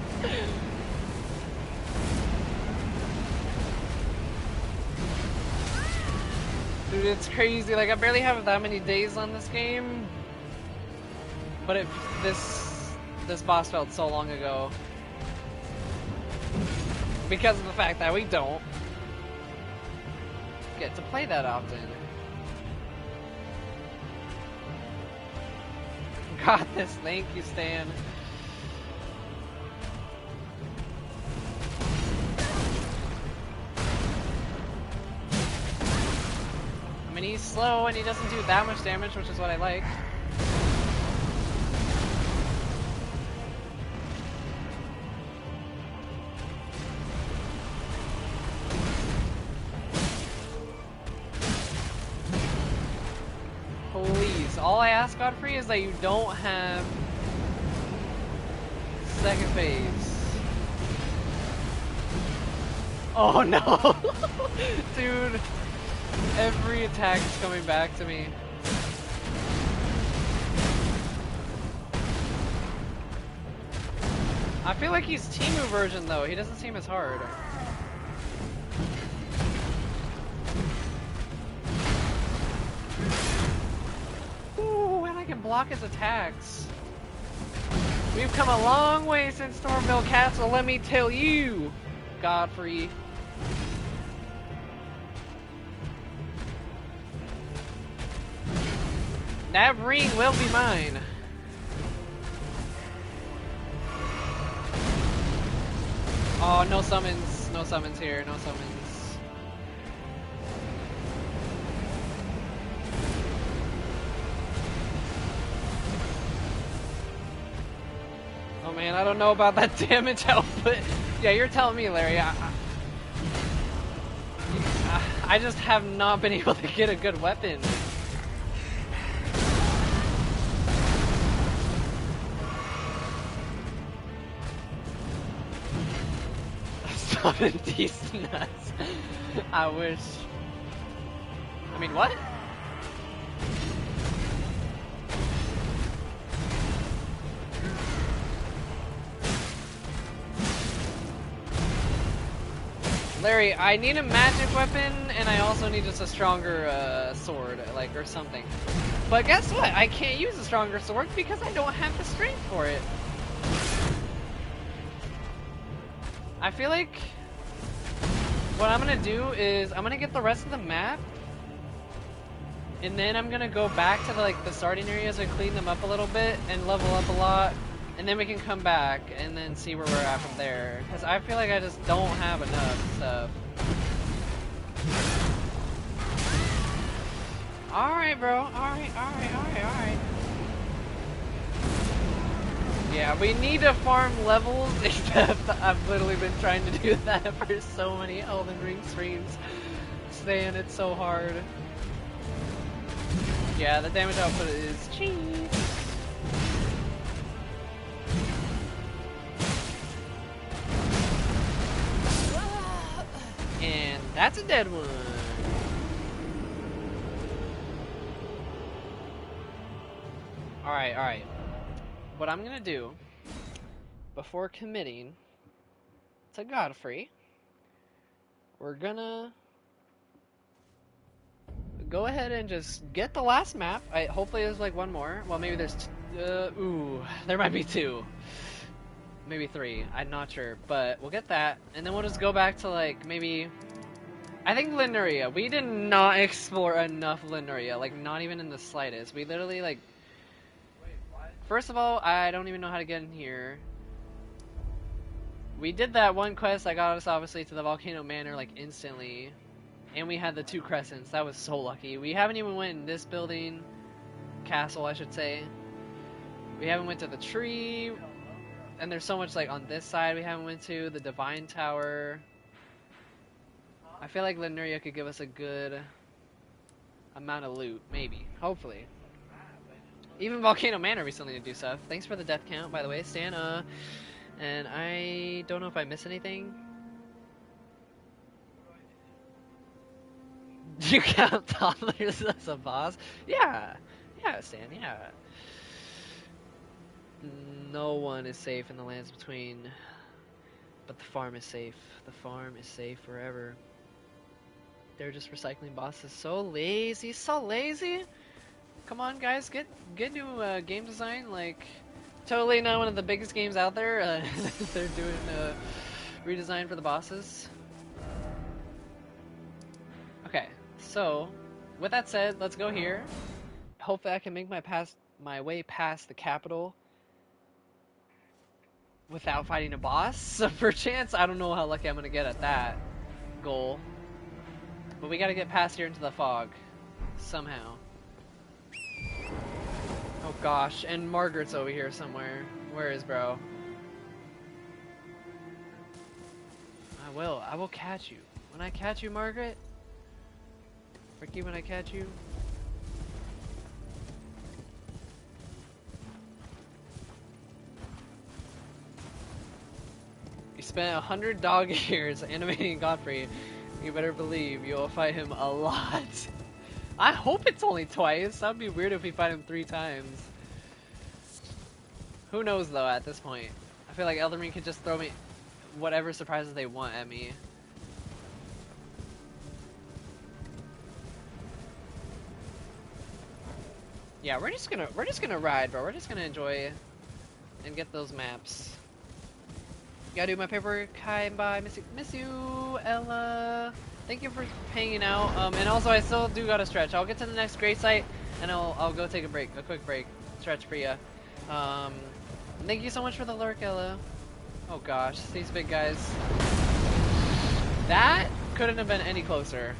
Dude, it's crazy. Like, I barely have that many days on this game. But this boss felt so long ago. Because of the fact that we don't get to play that often. Got this, thank you, Stan. slow and he doesn't do that much damage, which is what I like. Please, all I ask, Godfrey, is that you don't have second phase. Oh no! Dude, every attack is coming back to me. I feel like he's Temu version though, he doesn't seem as hard. Ooh, and I can block his attacks. We've come a long way since Stormville Castle, let me tell you, Godfrey. That ring will be mine. Oh, no summons. No summons here. No summons. Oh man, I don't know about that damage output. Yeah, you're telling me, Larry. I just have not been able to get a good weapon. These nuts. I wish. I mean, what? Larry, I need a magic weapon, and I also need just a stronger sword, like, or something. But guess what? I can't use a stronger sword because I don't have the strength for it. I feel like what I'm gonna do is I'm gonna get the rest of the map, and then I'm gonna go back to the starting areas and clean them up a little bit and level up a lot, and then we can come back and then see where we're at from there. Because I feel like I just don't have enough stuff. Alright, bro. Alright. Yeah, we need to farm levels, except I've literally been trying to do that for so many Elden Ring streams. Saying it's so hard. Yeah, the damage output is cheap. And that's a dead one. Alright. What I'm gonna do, before committing to Godfrey, we're gonna go ahead and just get the last map. Hopefully there's like one more. Well, maybe there's there might be two. Maybe three. I'm not sure. But we'll get that, and then we'll just go back to like maybe, I think Lemuria. We did not explore enough Lemuria, like not even in the slightest. We literally like, first of all, I don't even know how to get in here. We did that one quest that got us obviously to the Volcano Manor like instantly. And we had the 2 crescents. That was so lucky. We haven't even went in this building. Castle, I should say. We haven't went to the tree. And there's so much like on this side we haven't went to. The Divine Tower. I feel like Lemuria could give us a good amount of loot. Maybe. Hopefully. Even Volcano Manor we still need to do stuff. Thanks for the death count, by the way, Stan. And I don't know if I missed anything. You count toddlers as a boss? Yeah, Stan, yeah. No one is safe in the lands between, but the farm is safe. The farm is safe forever. They're just recycling bosses. So lazy, so lazy. Come on, guys, get new game design. Like, totally not one of the biggest games out there. They're doing redesign for the bosses. Okay. So, with that said, let's go here. Hopefully I can make my way past the capital without fighting a boss. So perchance, I don't know how lucky I'm going to get at that goal. But we got to get past here into the fog. Somehow. Oh gosh, and Margaret's over here somewhere. Where is bro? I will catch you. When I catch you, Margaret? Ricky, when I catch you? You spent 100 dog years animating Godfrey. You better believe you will fight him a lot. I hope it's only twice. That would be weird if we fight him 3 times. Who knows though at this point. I feel like Elden Ring could just throw me whatever surprises they want at me. Yeah, we're just gonna ride, bro. We're just gonna enjoy and get those maps. Gotta do my paperwork. Hi and bye. Miss you, Ella. Thank you for hanging out. And also I still do gotta stretch. I'll get to the next grave site and I'll go take a quick break, stretch for ya. Thank you so much for the lurk, Ella. Oh gosh, these big guys. That couldn't have been any closer.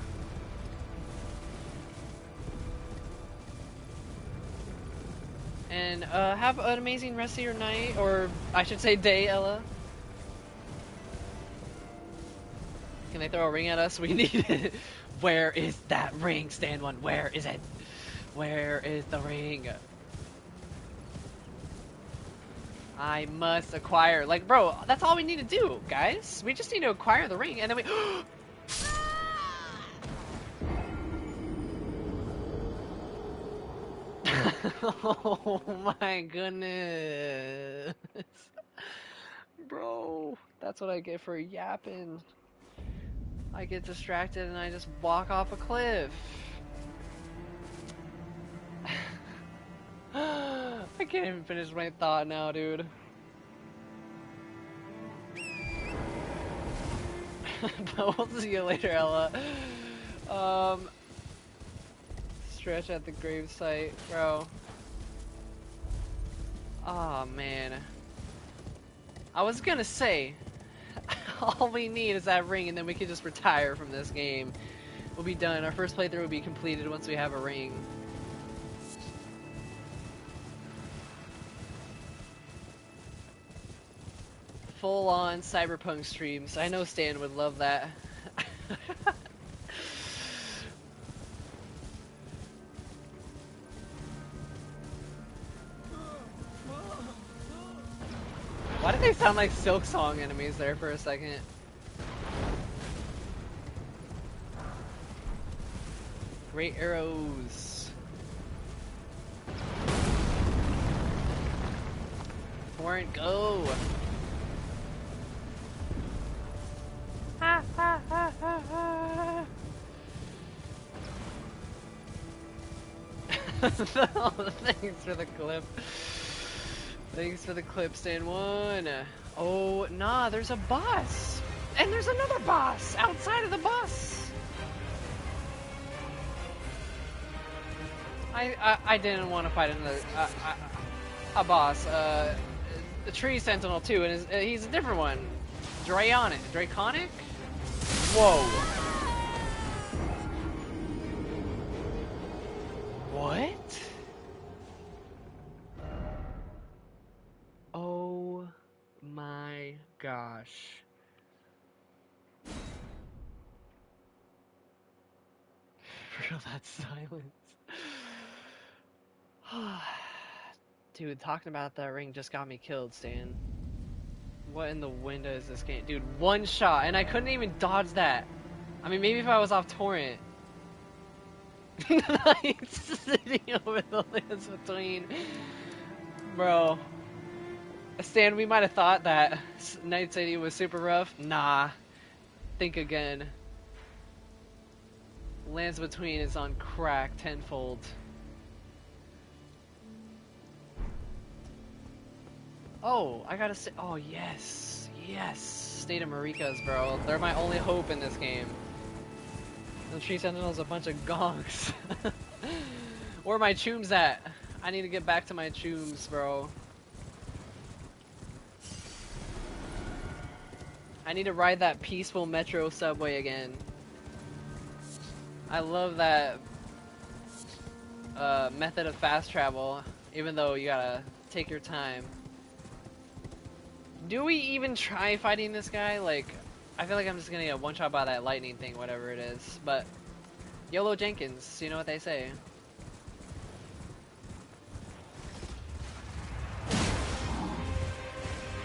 And have an amazing rest of your night, or I should say day, Ella. Can they throw a ring at us? We need it. Where is that ring, Stand One? Where is it? Where is the ring? I must acquire. Like, bro, that's all we need to do, guys. We just need to acquire the ring, and then we... Oh my goodness. Bro, that's what I get for yapping. I get distracted and I just walk off a cliff. I can't even finish my thought now, dude. But we'll see you later, Ella. Stretch at the grave site, bro. Oh man. I was gonna say, all we need is that ring and then we can just retire from this game. We'll be done. Our first playthrough will be completed once we have a ring. Full on cyberpunk streams. I know Stan would love that. Why did they sound like Silk Song enemies there for a second? Great arrows. Warrant, go! Ha ha ha ha ha! Thanks for the clip. Thanks for the clip, Stan One. Oh, nah, there's a boss! And there's another boss outside of the bus! I didn't want to fight another a boss. The Tree Sentinel too, and he's a different one. Draconic? Whoa. What? Oh my gosh. Feel that silence. Dude, talking about that ring just got me killed, Stan. What in the window is this game? Dude, one shot, and I couldn't even dodge that. I mean, maybe if I was off torrent. Knights sitting over the lands between. Bro. Stan, we might have thought that Night City was super rough. Nah. Think again. Lands Between is on crack tenfold. Oh, I gotta say. Oh, yes. Yes. State of Maricas, bro. They're my only hope in this game. The Tree Sentinel's a bunch of gonks. Where are my chooms at? I need to get back to my chooms, bro. I need to ride that peaceful metro subway again. I love that method of fast travel, even though you gotta take your time. Do we even try fighting this guy? Like, I feel like I'm just gonna get one shot by that lightning thing, whatever it is. But YOLO Jenkins, you know what they say.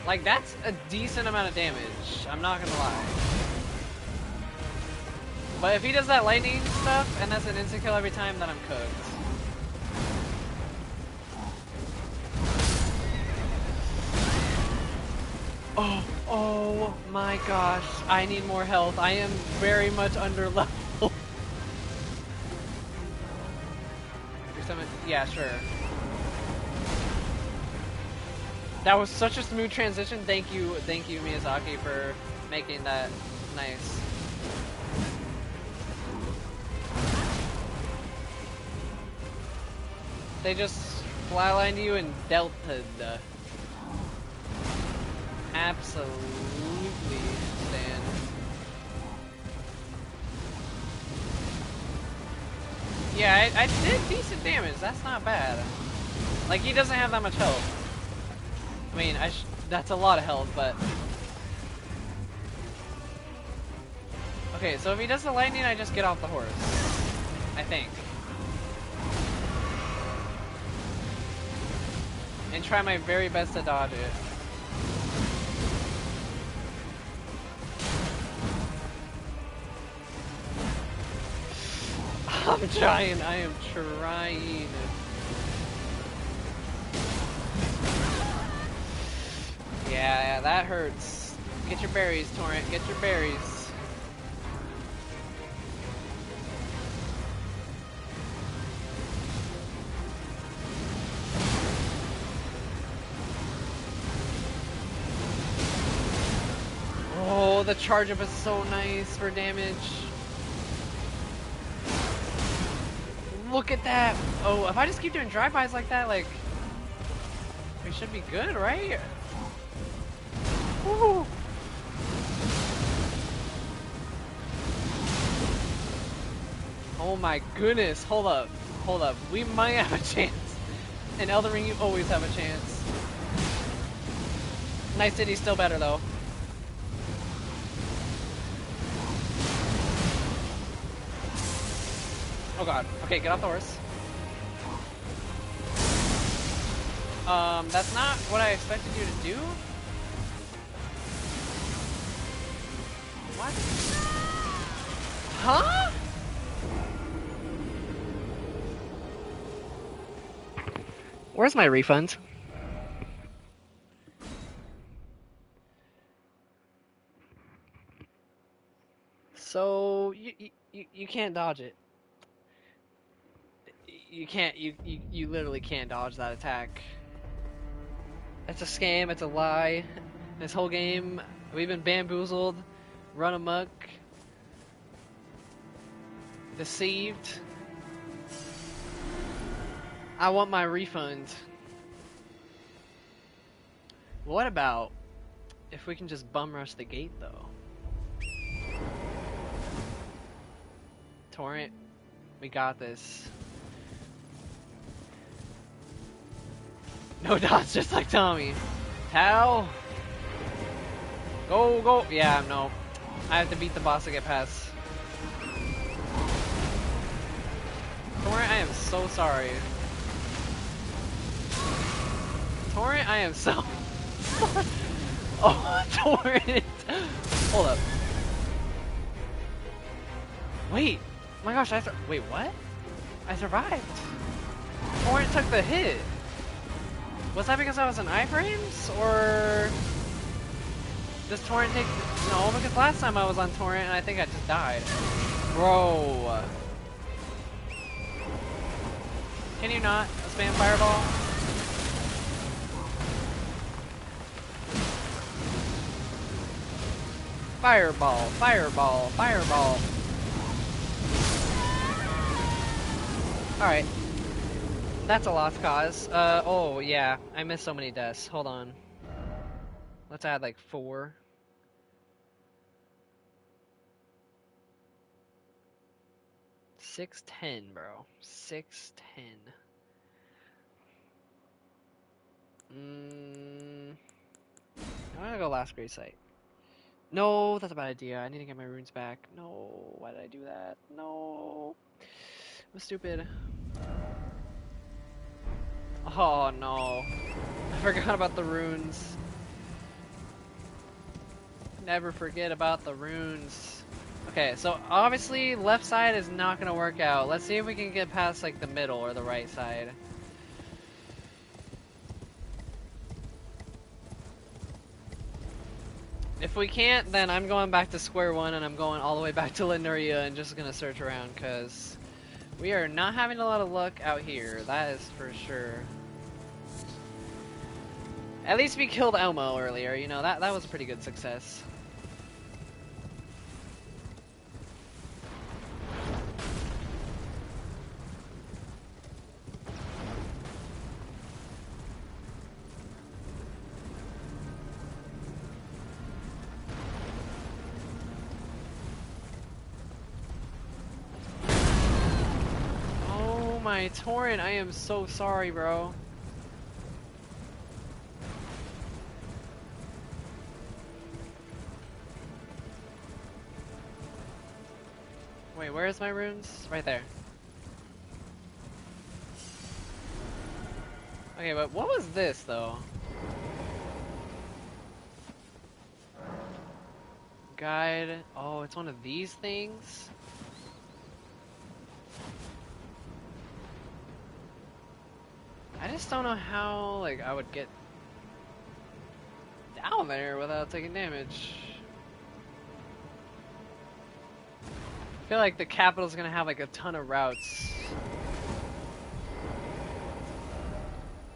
Like, that's a decent amount of damage, I'm not gonna lie. But if he does that lightning stuff, and that's an instant kill every time, then I'm cooked. Oh my gosh, I need more health. I am very much under level. Yeah, sure. That was such a smooth transition. Thank you, Miyazaki, for making that nice. They just flatlined you and delta'd. Absolutely, Stan. Yeah, I did decent damage. That's not bad. Like, he doesn't have that much health. I mean, that's a lot of health, but... Okay, so if he does the lightning, I just get off the horse. I think. And try my very best to dodge it. I'm trying, I am trying. Yeah, that hurts. Get your berries, Torrent, get your berries. Oh, the charge up is so nice for damage. Look at that! Oh, if I just keep doing drive-bys like that, like... we should be good, right? Woo! Oh my goodness, hold up. Hold up. We might have a chance. In Elden Ring, you always have a chance. Night City's still better, though. Oh god. Okay, get off the horse. That's not what I expected you to do. What? Huh? Where's my refund? So, you can't dodge it. You can't, you literally can't dodge that attack. It's a scam, it's a lie. This whole game, we've been bamboozled, run amok, deceived. I want my refund. What about if we can just bum rush the gate, though? Torrent, we got this. No dots, just like Tommy. Tao! Go, go! Yeah, no. I have to beat the boss to get past. Torrent, I am so sorry. Torrent, I am so... Oh, Torrent! Hold up. Wait! Oh my gosh, wait, what? I survived! Torrent took the hit! Was that because I was in iframes? Or... does Torrent take... No, because last time I was on Torrent and I think I just died. Bro. Can you not spam Fireball? Fireball, Fireball, Fireball. Alright. That's a lost cause. Oh yeah, I missed so many deaths. Hold on. Let's add like 4. 610, bro. 610. I'm gonna go last great site. No, that's a bad idea. I need to get my runes back. No, why did I do that? No. I'm stupid. Oh no. I forgot about the runes. Never forget about the runes. Okay, so obviously left side is not gonna work out. Let's see if we can get past like the middle or the right side. If we can't, then I'm going back to square one and I'm going all the way back to Lemuria and just gonna search around because we are not having a lot of luck out here. That is for sure. At least we killed Elmo earlier, you know, that was a pretty good success. Oh my torrent, I am so sorry, bro. Wait, where's my runes? Right there. Okay, but what was this, though? Guide. Oh, it's one of these things? I just don't know how, like, I would get down there without taking damage. I feel like the capital's gonna have, like, a ton of routes.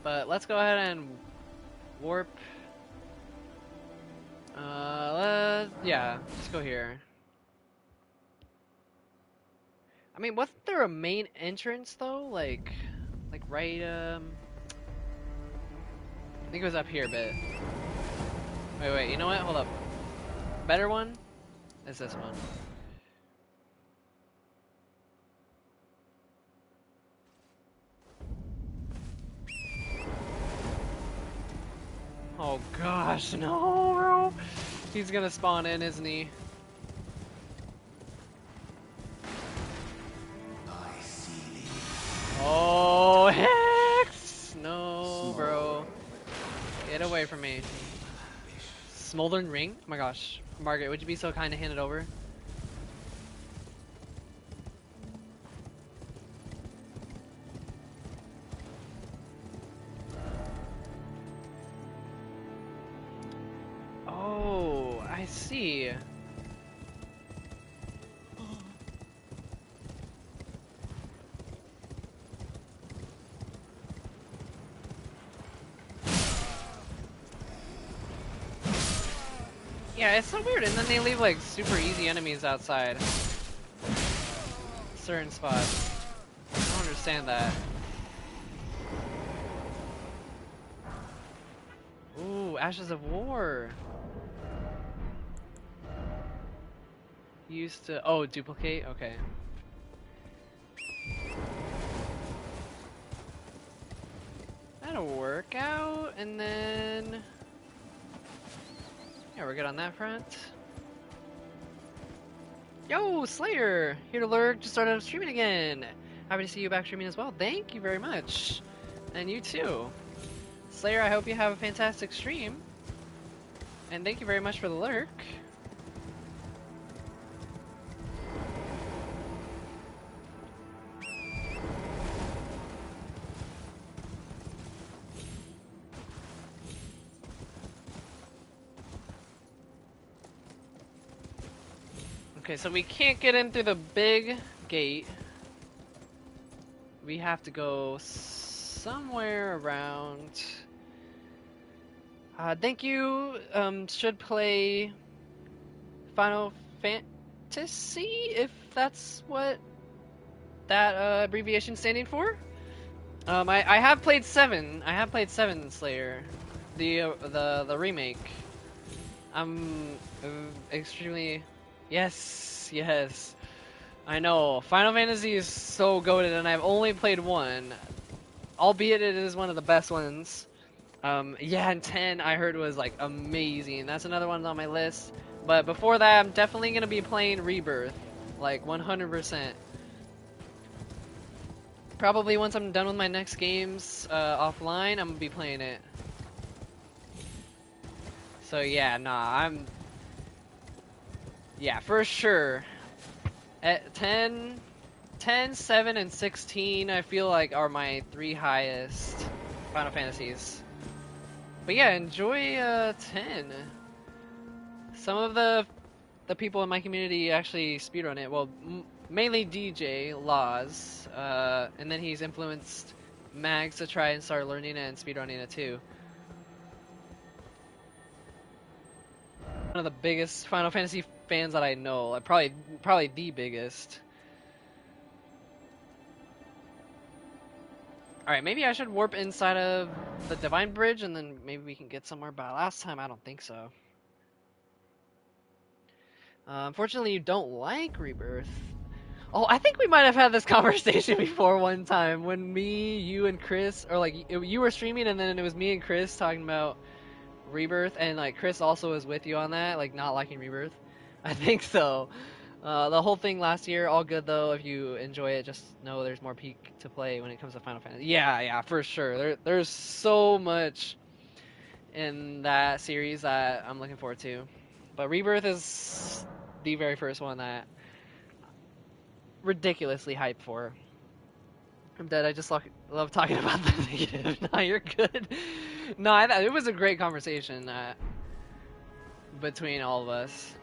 But let's go ahead and warp. Yeah, let's go here. I mean, wasn't there a main entrance though? Like right, I think it was up here a bit. Wait, you know what? Hold up. Better one is this one. Oh gosh, no, bro. He's gonna spawn in, isn't he? Oh, Hex! No, bro. Get away from me. Smoldering ring? Oh my gosh. Margaret, would you be so kind to hand it over? Oh, I see. Yeah, it's so weird, and then they leave like super easy enemies outside certain spots. I don't understand that. Ooh, Ashes of War. Used to duplicate? Okay. That'll work out, and then yeah, we're good on that front. Yo, Slayer! Here to lurk, just started streaming again. Happy to see you back streaming as well. Thank you very much. And you too. Slayer, I hope you have a fantastic stream. And thank you very much for the lurk. Okay, so we can't get in through the big gate. We have to go somewhere around. Thank you. Should play Final Fantasy, if that's what that abbreviation's standing for. I have played 7. I have played 7 Slayer, the remake. I'm extremely yes. I know, Final Fantasy is so goated, and I've only played one, albeit it is one of the best ones. Yeah, and 10 I heard was like amazing. That's another one on my list. But before that, I'm definitely gonna be playing Rebirth, like 100%. Probably once I'm done with my next games offline, I'm gonna be playing it. So yeah, nah, yeah, for sure. At 10, 10, 7, and 16, I feel like are my three highest Final Fantasies. But yeah, enjoy 10. Some of the people in my community actually speedrun it. Well, mainly DJ Laws, and then he's influenced Mags to try and start learning it and speedrunning it too. One of the biggest Final Fantasy fans that I know, like probably the biggest. All right, maybe I should warp inside of the Divine Bridge, and then maybe we can get somewhere. But last time, I don't think so. Unfortunately, you don't like Rebirth. Oh, I think we might have had this conversation before one time when me, you, and Chris, or like you were streaming, and then it was me and Chris talking about Rebirth, and like Chris also was with you on that, like not liking Rebirth. I think so. The whole thing last year, all good though. If you enjoy it, just know there's more peak to play when it comes to Final Fantasy. Yeah, yeah, for sure. There's so much in that series that I'm looking forward to. But Rebirth is the very first one that ridiculously hyped for. I'm dead. I just love talking about the negative. Nah, you're good. No, it was a great conversation between all of us.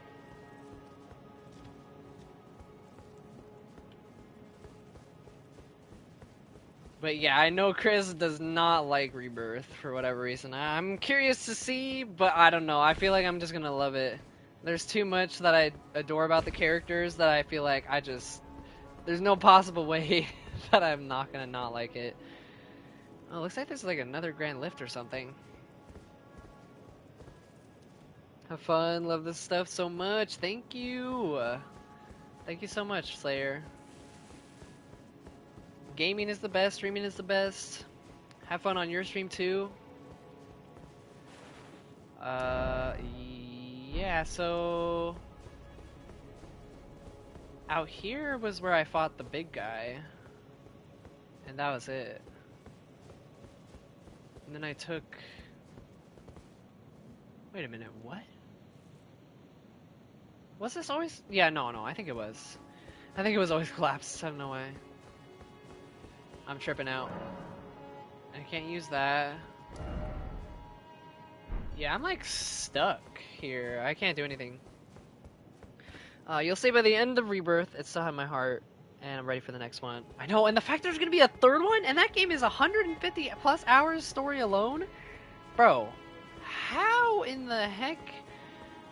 But yeah, I know Chris does not like Rebirth for whatever reason. I'm curious to see, but I don't know. I feel like I'm just gonna love it. There's too much that I adore about the characters that I feel like there's no possible way that I'm not gonna not like it. Oh, looks like there's like another grand lift or something. Have fun, love this stuff so much. Thank you. Thank you so much, Slayer. Gaming is the best, streaming is the best. Have fun on your stream too. Yeah, so out here was where I fought the big guy. And that was it. And then I took... Wait a minute, what? Was this always... Yeah, no, I think it was. I think it was always collapsed. I have no way. I'm tripping out. I can't use that. Yeah, I'm like stuck here. I can't do anything. You'll see by the end of Rebirth, it's still in my heart, and I'm ready for the next one. I know, and the fact there's gonna be a third one, and that game is 150 plus hours story alone? Bro, how in the heck?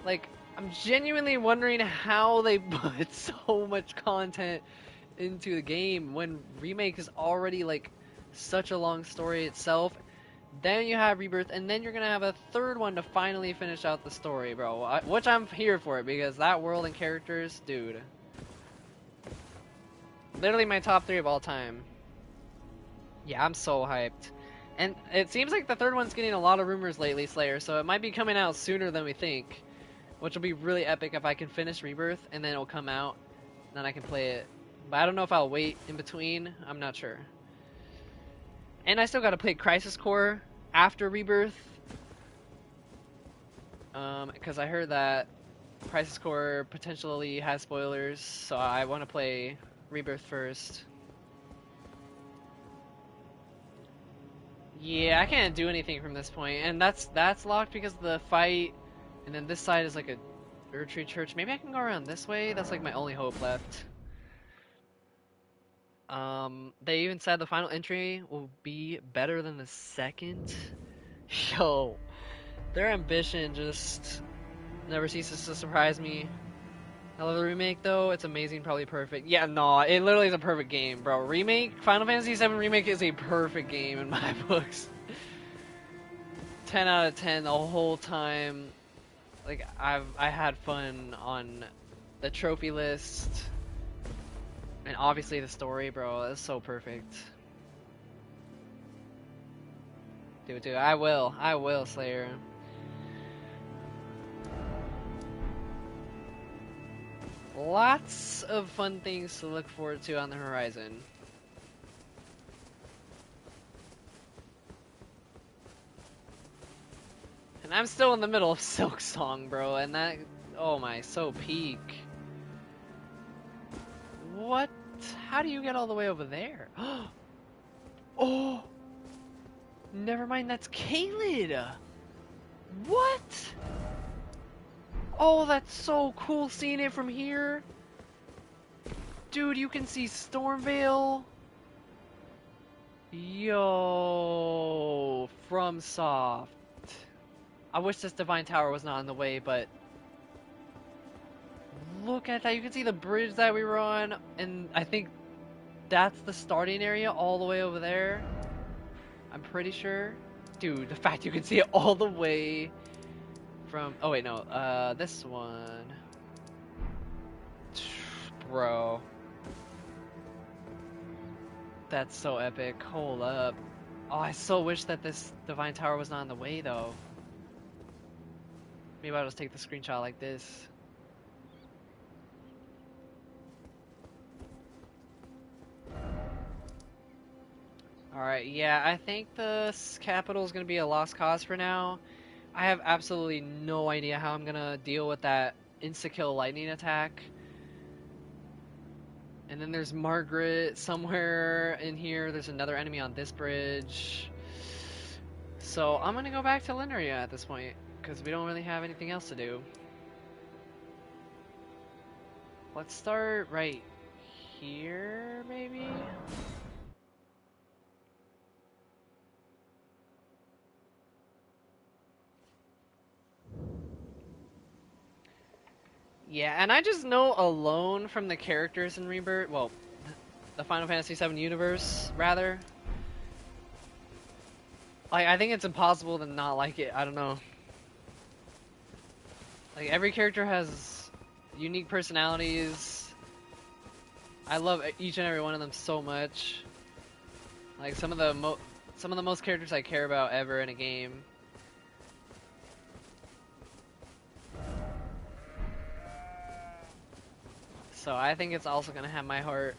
Like, I'm genuinely wondering how they put so much content into the game when Remake is already like such a long story itself. Then you have Rebirth, and then you're gonna have a third one to finally finish out the story, bro. Which I'm here for it, because that world and characters, dude. Literally my top 3 of all time. Yeah, I'm so hyped. And it seems like the third one's getting a lot of rumors lately, Slayer, so it might be coming out sooner than we think. Which will be really epic if I can finish Rebirth, and then it'll come out, then I can play it. But I don't know if I'll wait in between, I'm not sure. And I still gotta play Crisis Core after Rebirth. Because I heard that Crisis Core potentially has spoilers, so I want to play Rebirth first. Yeah, I can't do anything from this point, and that's locked because of the fight, and then this side is like a Erdtree Church. Maybe I can go around this way? That's like my only hope left. They even said the final entry will be better than the second. Yo, their ambition just never ceases to surprise me. I love the remake though, it's amazing, probably perfect. Yeah, no, it literally is a perfect game, bro. Remake, Final Fantasy VII Remake is a perfect game in my books. 10 out of 10 the whole time. Like, I had fun on the trophy list. And obviously the story, bro, is so perfect. Dude, I will, Slayer. Lots of fun things to look forward to on the horizon. And I'm still in the middle of Silk Song, bro, and that, oh my, so peak. What? How do you get all the way over there? Oh! Never mind, that's Caelid! What? Oh, that's so cool seeing it from here. Dude, you can see Stormveil. Yo, FromSoft. I wish this Divine Tower was not in the way, but look at that. You can see the bridge that we were on, and I think that's the starting area all the way over there. I'm pretty sure. Dude, the fact you can see it all the way from... Oh, wait, no. This one. Bro. That's so epic. Hold up. Oh, I so wish that this Divine Tower was not in the way, though. Maybe I'll just take the screenshot like this. Alright, yeah, I think the capital is going to be a lost cause for now. I have absolutely no idea how I'm going to deal with that insta-kill lightning attack. And then there's Margaret somewhere in here. There's another enemy on this bridge. So I'm going to go back to Lineria at this point, because we don't really have anything else to do. Let's start right here, maybe? Yeah, and I just know alone from the characters in Rebirth, well, the Final Fantasy VII universe, rather. Like, I think it's impossible to not like it, I don't know. Like, every character has unique personalities. I love each and every one of them so much. Like, some of the most characters I care about ever in a game. So I think it's also gonna have my heart.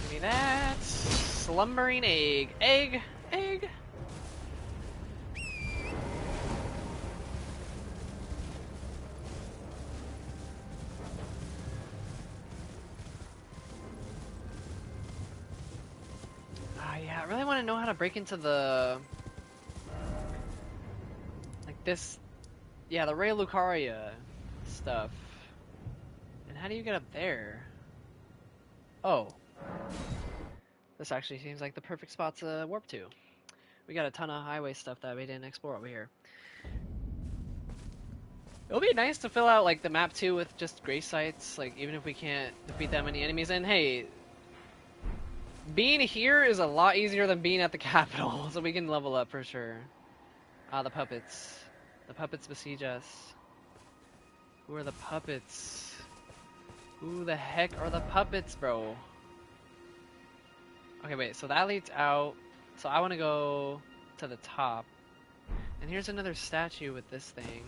Give me that. Slumbering egg. Egg! Egg! Yeah, I really want to know how to break into the... like this... yeah, the Ray Lucaria stuff. And how do you get up there? Oh. This actually seems like the perfect spot to warp to. We got a ton of highway stuff that we didn't explore over here. It'll be nice to fill out like the map too with just grace sites, like even if we can't defeat that many enemies. And hey, being here is a lot easier than being at the capital, so we can level up for sure. Ah, the puppets. The puppets besiege us. Who are the puppets? Who the heck are the puppets, bro? Okay, wait, so that leads out. So I want to go to the top. And here's another statue with this thing.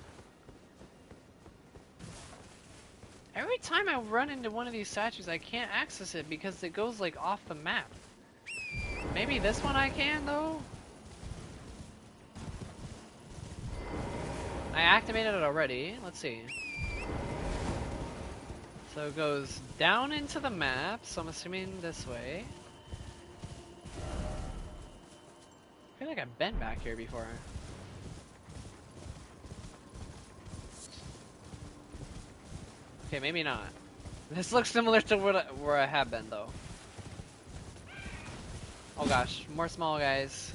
Every time I run into one of these statues, I can't access it because it goes like off the map. Maybe this one I can though? I activated it already. Let's see. So it goes down into the map, so I'm assuming this way. I feel like I've been back here before. Okay, maybe not. This looks similar to where I have been, though. Oh gosh, more small guys.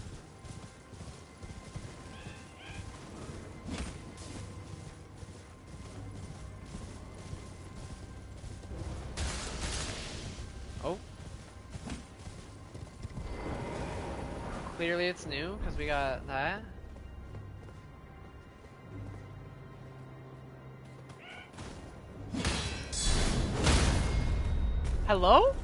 Clearly it's new, because we got that. Hello?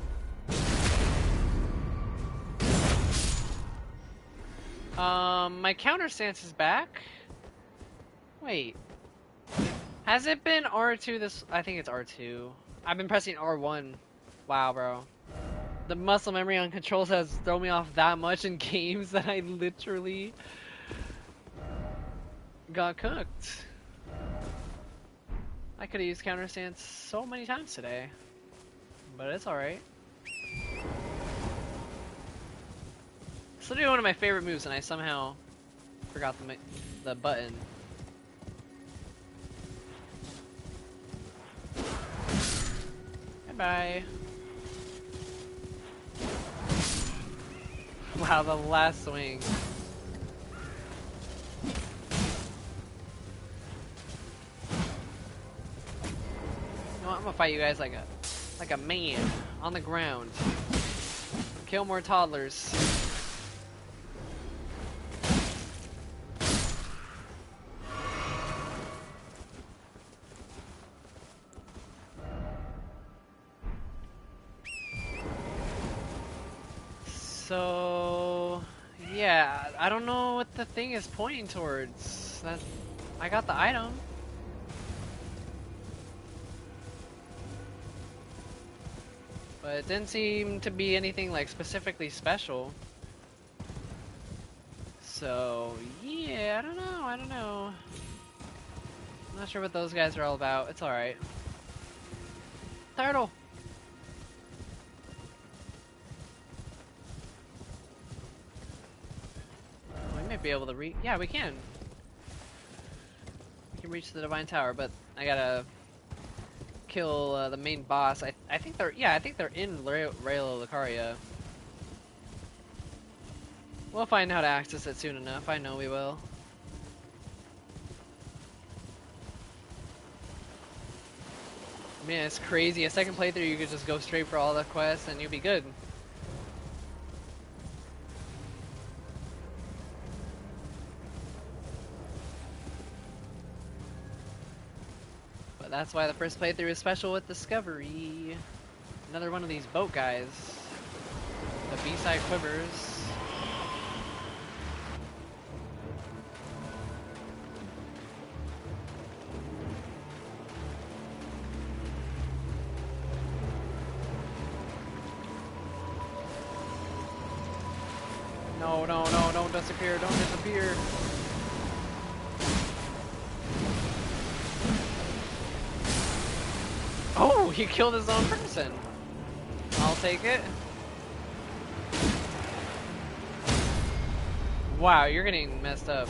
My counter stance is back. Wait. Has it been R2 this? I think it's R2. I've been pressing R1. Wow, bro. The muscle memory on controls has thrown me off that much in games that I literally got cooked. I could have used counter stance so many times today. But it's alright. It's literally one of my favorite moves and I somehow forgot the button. Bye-bye. Wow, the last swing. You know what, I'm gonna fight you guys like a man on the ground. Kill more toddlers. So yeah, I don't know what the thing is pointing towards. That I got the item. But it didn't seem to be anything like specifically special. So yeah, I don't know. I'm not sure what those guys are all about. It's alright. Turtle! We might be able to yeah, we can. We can reach the Divine Tower, but I gotta kill the main boss. I think they're in Rail of Lucaria. We'll find how to access it soon enough. I know we will. Man, it's crazy. A second playthrough, you could just go straight for all the quests and you'll be good. But that's why the first playthrough is special with Discovery. Another one of these boat guys. The B-side quivers. No, don't disappear, don't disappear. Oh, he killed his own person. I'll take it. Wow, you're getting messed up.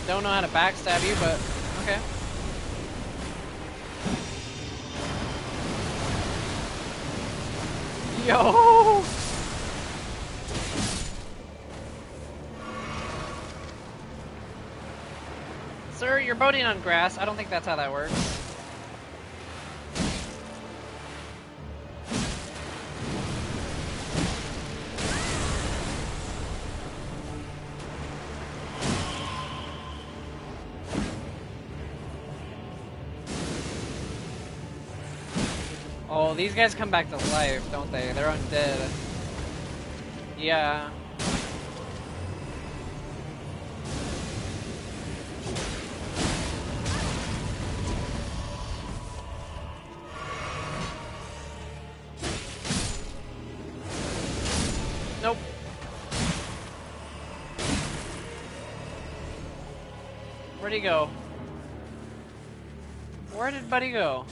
Don't know how to backstab you, but okay. Yo! Sir, you're boating on grass. I don't think that's how that works. Oh, these guys come back to life, don't they? They're undead. Yeah. Nope. Where'd he go? Where did Buddy go?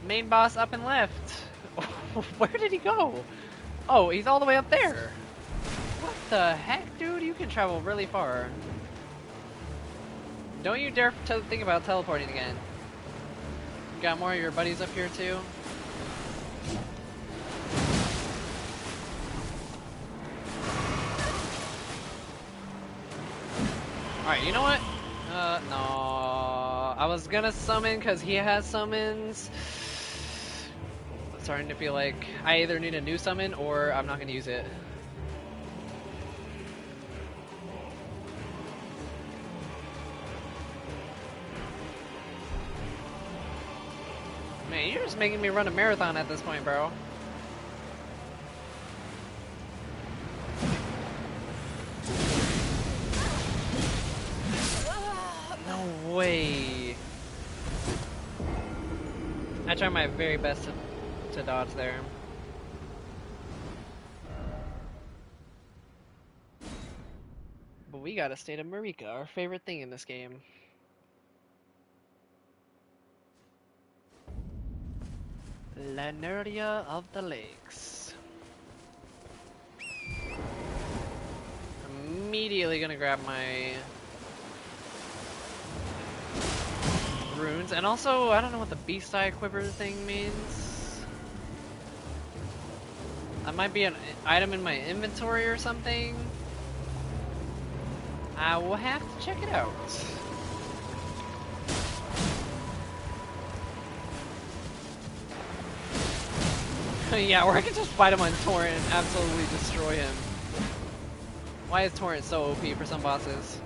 Main boss up and left. Where did he go? Oh, he's all the way up there. What the heck, dude? You can travel really far. Don't you dare think about teleporting again. You got more of your buddies up here too? Alright, you know what? No. I was gonna summon because he has summons. starting to feel like I either need a new summon or I'm not going to use it. Man, you're just making me run a marathon at this point, bro. No way. I try my very best to dodge there. But we got a state of Marika, our favorite thing in this game. Lanerdia of the Lakes. Immediately gonna grab my runes, and also I don't know what the Beast Eye Quiver thing means. That might be an item in my inventory or something. I will have to check it out. Yeah, or I can just fight him on Torrent and absolutely destroy him. Why is Torrent so OP for some bosses?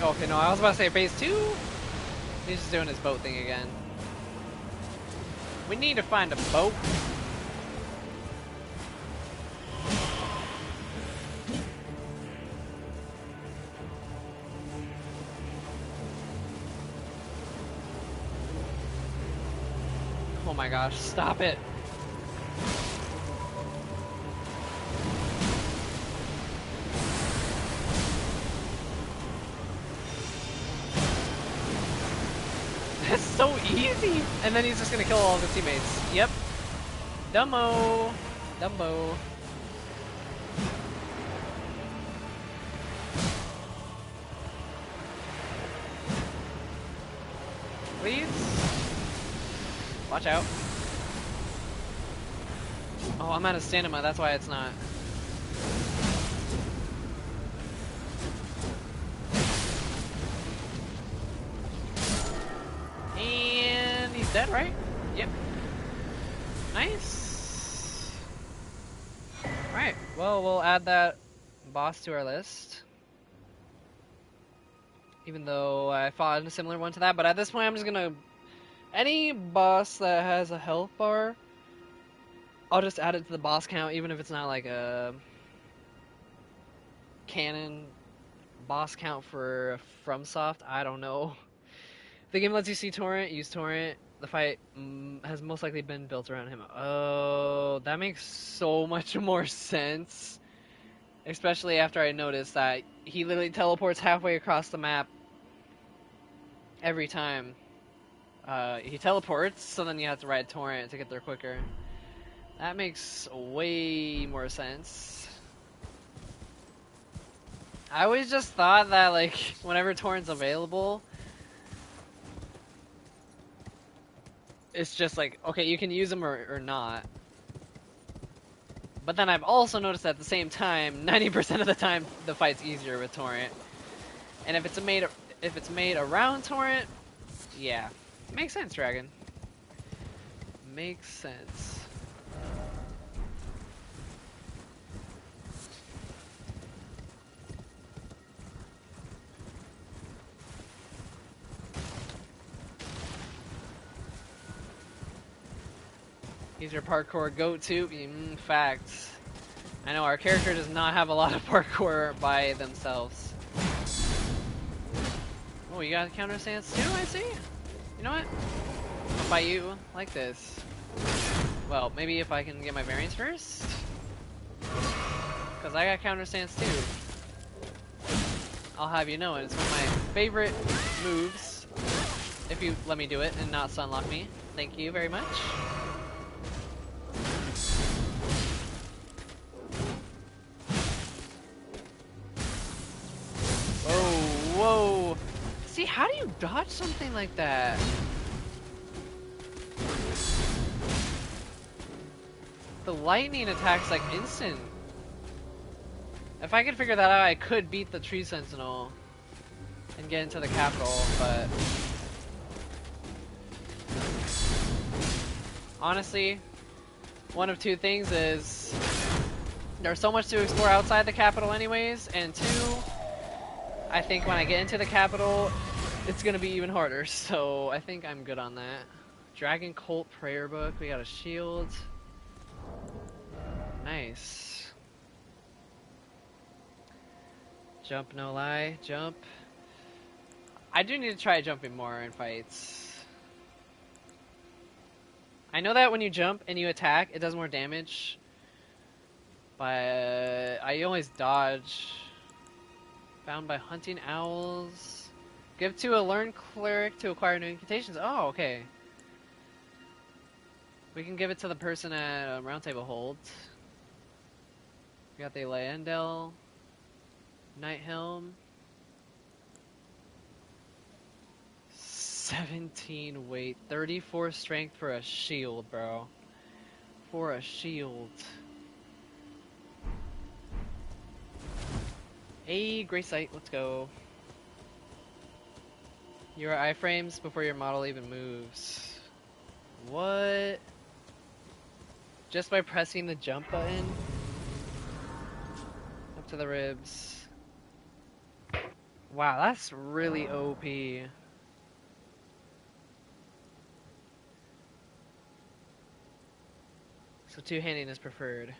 Okay, no, I was about to say phase 2? He's just doing his boat thing again. We need to find a boat. Oh my gosh, stop it. That's so easy! And then he's just gonna kill all of his teammates. Yep. Dumbo. Dumbo. Please? Watch out. Oh, I'm out of stamina, that's why it's not. And he's dead, right? Yep. Nice. Alright, well, we'll add that boss to our list. Even though I fought a similar one to that, but at this point I'm just gonna... Any boss that has a health bar, I'll just add it to the boss count, even if it's not like a canon boss count for FromSoft. I don't know. If the game lets you see Torrent, use Torrent. The fight has most likely been built around him. Oh, that makes so much more sense. Especially after I noticed that he literally teleports halfway across the map every time. He teleports, so then you have to ride Torrent to get there quicker. That makes way more sense. I always just thought that, like, whenever Torrent's available, it's just like, okay, you can use them or not. But then I've also noticed at the same time, 90% of the time, the fight's easier with Torrent. And if it's made around Torrent, yeah. Makes sense, Dragon. Makes sense. He's your parkour go-to? In fact, I know our character does not have a lot of parkour by themselves. Oh, you got a counter stance too, I see? You know what? I'll fight you like this. Well, maybe if I can get my variants first? Because I got counter stance too. I'll have you know, it's one of my favorite moves. If you let me do it and not sunlock me. Thank you very much. how do you dodge something like that? The lightning attack's like instant. If I could figure that out, I could beat the tree sentinel and get into the capital, but honestly, one of two things is there's so much to explore outside the capital anyways, and two, I think when I get into the capital, it's gonna be even harder, so I think I'm good on that. Dragon Cult Prayer Book, we got a shield. Nice. Jump, no lie, jump. I do need to try jumping more in fights. I know that when you jump and you attack, it does more damage, but I always dodge. Found by hunting owls. Give to a learned cleric to acquire new incantations. Oh, okay. We can give it to the person at Round Table Hold. We got the Laendel. Night Helm. 17 weight. 34 strength for a shield, bro. For a shield. Hey, Grey Sight, let's go. Your iframes before your model even moves. What? Just by pressing the jump button? Up to the ribs. Wow, that's really OP. So two-handing is preferred.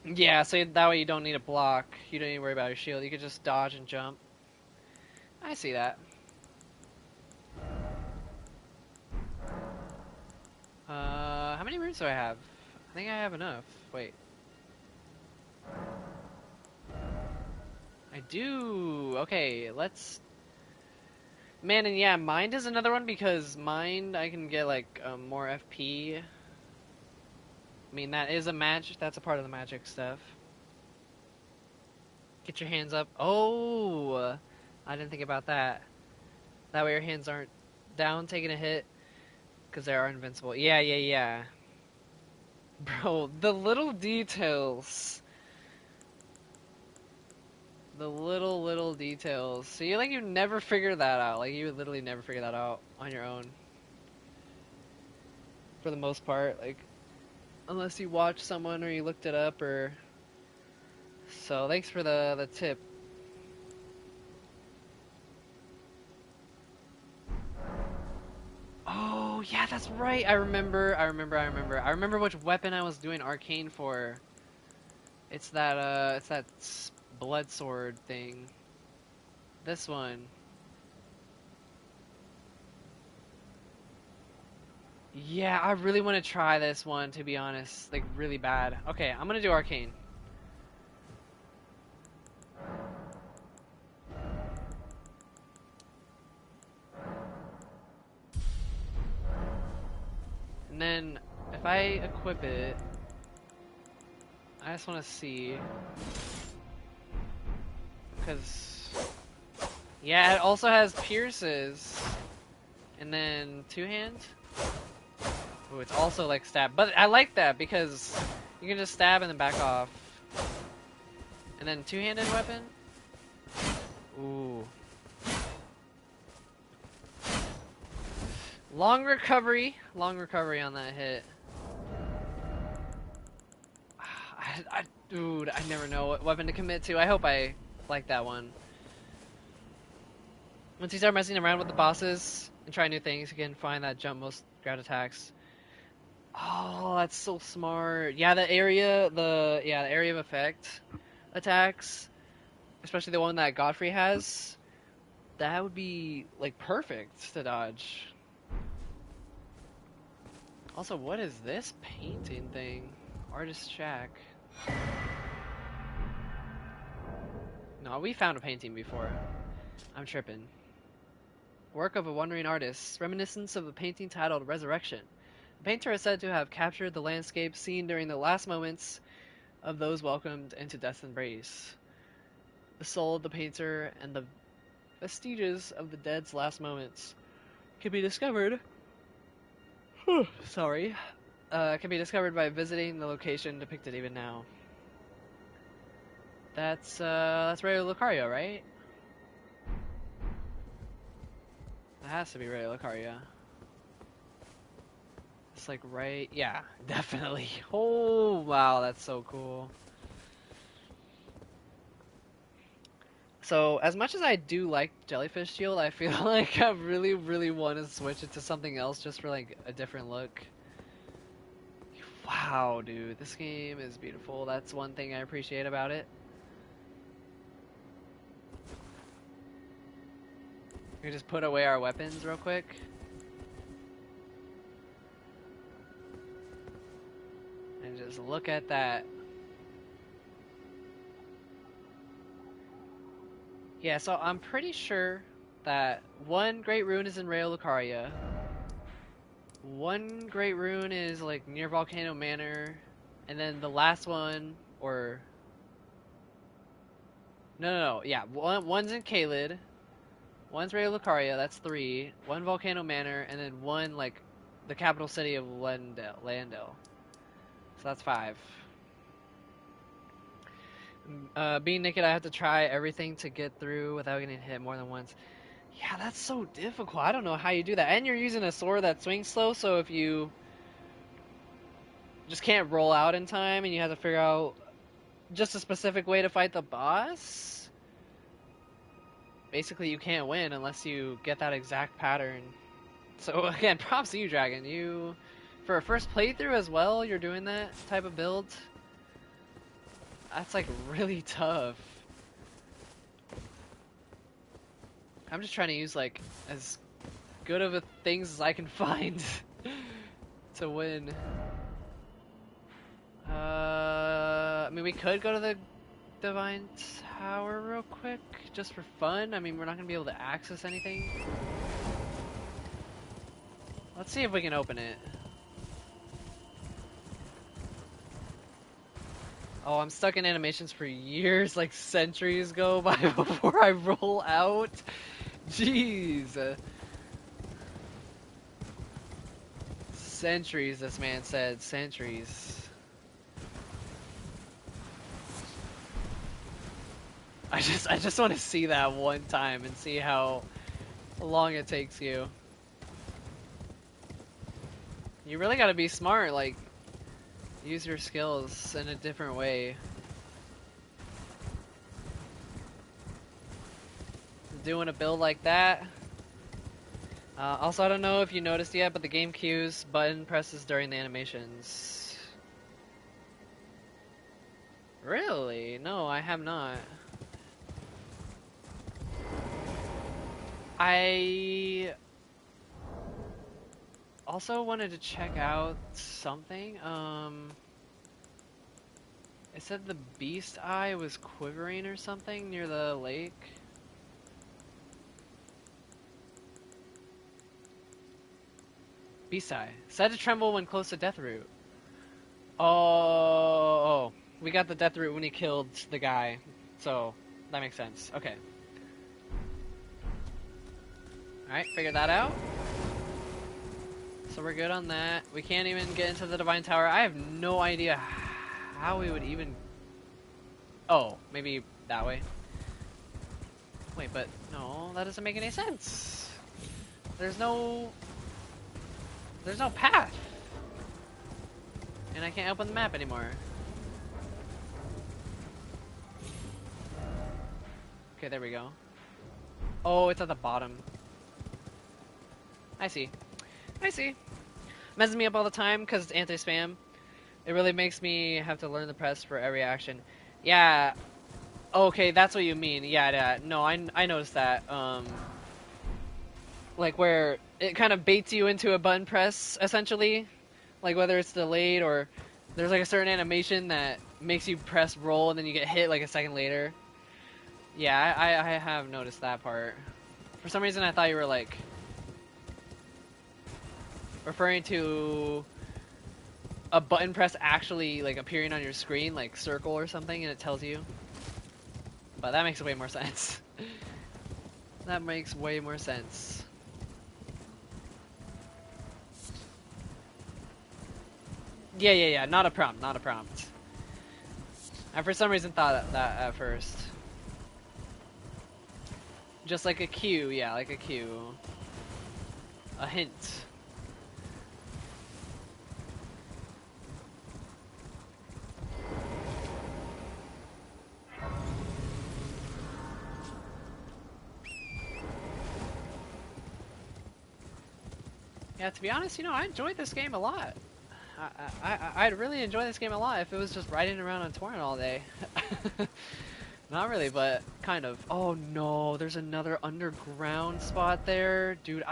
Yeah, so that way you don't need a block. You don't need to worry about your shield. You can just dodge and jump. I see that. How many runes do I have? I think I have enough. Wait. I do. Okay, let's... Man, and yeah, Mind is another one because Mind, I can get like more FP. I mean, that is a magic. That's a part of the magic stuff. Get your hands up. Oh, I didn't think about that. That way your hands aren't down taking a hit because they are invincible. Yeah, yeah, yeah. Bro, the little details. The little details. So you never figure that out. Like you would literally never figure that out on your own. For the most part, like unless you watch someone or you looked it up or. So thanks for the tip. Oh yeah, that's right. I remember which weapon I was doing arcane for. It's that blood sword thing. This one. Yeah, I really want to try this one, to be honest. Like, really bad. Okay, I'm gonna do arcane. And then, if I equip it, I just want to see. Because, yeah, it also has pierces. And then, two hands. Ooh, it's also like stab. But I like that because you can just stab and then back off. And then two-handed weapon. Ooh. Long recovery on that hit. Dude, I never know what weapon to commit to. I hope I like that one. Once you start messing around with the bosses and try new things, you can find that jump most ground attacks. Oh, that's so smart. Yeah, the area of effect attacks, especially the one that Godfrey has, that would be like perfect to dodge. Also, what is this painting thing? Artist Shack. No, we found a painting before. I'm tripping. Work of a wandering artist, reminiscence of a painting titled Resurrection. The painter is said to have captured the landscape seen during the last moments of those welcomed into death's embrace. The soul of the painter and the Vestiges of the dead's last moments can be discovered. Sorry. Can be discovered by visiting the location depicted even now. That's Radio Lucaria, right? That has to be Radio Lucaria. It's like right, yeah, definitely. Oh wow, that's so cool. So as much as I do like Jellyfish Shield, I feel like I really want to switch it to something else just for like a different look. Wow, dude, this game is beautiful. That's one thing I appreciate about it. We just put away our weapons real quick. And just look at that. Yeah, so I'm pretty sure that one Great Rune is in Rayo Lucaria. One Great Rune is like near Volcano Manor. And then the last one, or... No, yeah, one's in Caelid. One's Rayo Lucaria, that's 3. One Volcano Manor, and then one, like, the capital city of Landel. So that's 5. Being naked, I have to try everything to get through without getting hit more than once. Yeah, that's so difficult. I don't know how you do that. And you're using a sword that swings slow, so if you just can't roll out in time and you have to figure out just a specific way to fight the boss, basically you can't win unless you get that exact pattern. So again, props to you, Dragon. You, for a first playthrough as well, you're doing that type of build. That's like really tough. I'm just trying to use like as good of a things as I can find to win. I mean, we could go to the Divine Tower real quick, just for fun. I mean, we're not gonna be able to access anything. Let's see if we can open it. Oh, I'm stuck in animations for years, like centuries go by before I roll out. Jeez. Centuries, this man said. Centuries. I just want to see that one time and see how long it takes you. You really gotta be smart, like, use your skills in a different way. Doing a build like that. Also, I don't know if you noticed yet, but the game cues button presses during the animations. Really? No, I have not. I also wanted to check out something. It said the beast eye was quivering or something near the lake. Beast eye. Said to tremble when close to Deathroot. Oh, we got the Deathroot when he killed the guy. So, that makes sense. Okay. Alright, figured that out. So we're good on that. We can't even get into the Divine Tower. I have no idea how we would even... Oh, maybe that way. Wait, but no, that doesn't make any sense. There's no path. And I can't open the map anymore. Okay, there we go. Oh, it's at the bottom. I see. I see. Messes me up all the time because it's anti-spam. It really makes me have to learn the press for every action. Yeah. Okay, that's what you mean. Yeah. No, I noticed that. Like where it kind of baits you into a button press, essentially. Like whether it's delayed or there's like a certain animation that makes you press roll and then you get hit like a second later. Yeah, I have noticed that part. For some reason I thought you were like referring to a button press actually like appearing on your screen, like circle or something, and it tells you. But that makes way more sense. That makes way more sense. Yeah. Not a prompt. Not a prompt. I for some reason thought that at first. Just like a cue, yeah, like a cue. A hint. Yeah, to be honest, you know, I enjoyed this game a lot. I'd really enjoy this game a lot if it was just riding around on Torrent all day. Not really, but kind of. Oh no, there's another underground spot there. Dude,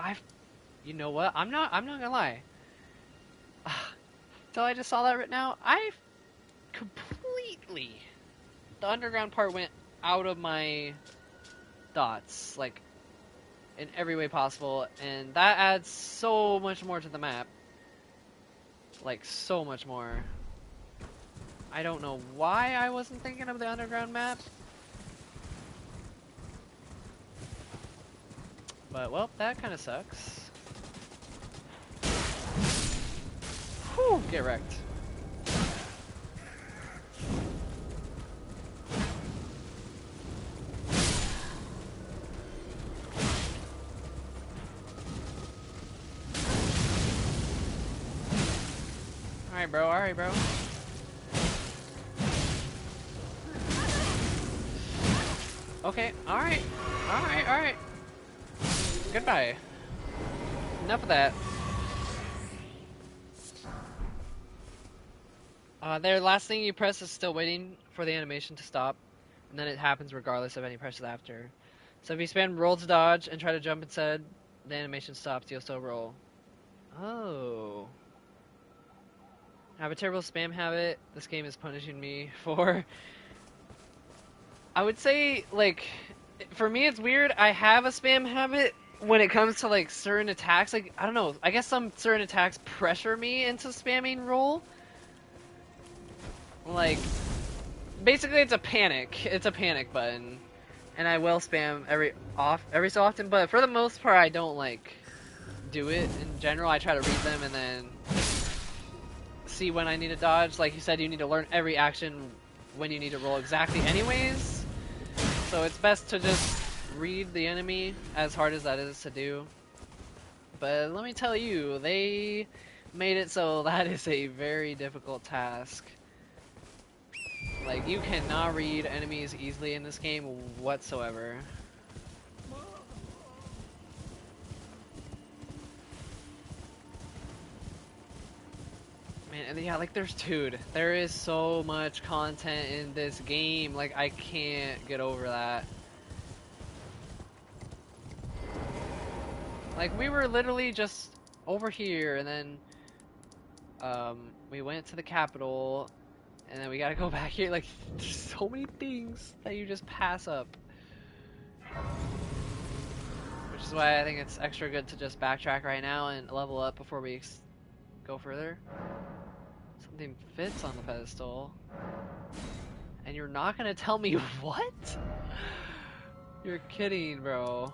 you know what? I'm not gonna lie. Till I just saw that right now, I completely, the underground part went out of my thoughts, like, in every way possible, and that adds so much more to the map. Like, so much more. I don't know why I wasn't thinking of the underground map. But, well, that kind of sucks. Whew, get wrecked. Alright, bro. Okay, alright. Goodbye. Enough of that. There, last thing you press is still waiting for the animation to stop, and then it happens regardless of any presses after. So if you spam roll to dodge and try to jump instead, the animation stops, you'll still roll. Oh. I have a terrible spam habit this game is punishing me for. I would say, like, for me it's weird. I have a spam habit when it comes to, like, certain attacks. Like, I don't know, I guess some certain attacks pressure me into spamming roll. Like, basically it's a panic. It's a panic button. And I will spam every so often, but for the most part I don't, like, do it in general. I try to read them and then see when I need to dodge. Like you said, you need to learn every action when you need to roll exactly anyways. So it's best to just read the enemy, as hard as that is to do. But let me tell you, they made it so that is a very difficult task. Like, you cannot read enemies easily in this game whatsoever. Man, and yeah, like, there is so much content in this game. Like, I can't get over that. Like, we were literally just over here, and then we went to the capital, and then we gotta go back here. Like, there's so many things that you just pass up. Which is why I think it's extra good to just backtrack right now and level up before we go further. Something fits on the pedestal. And you're not gonna tell me what? You're kidding, bro.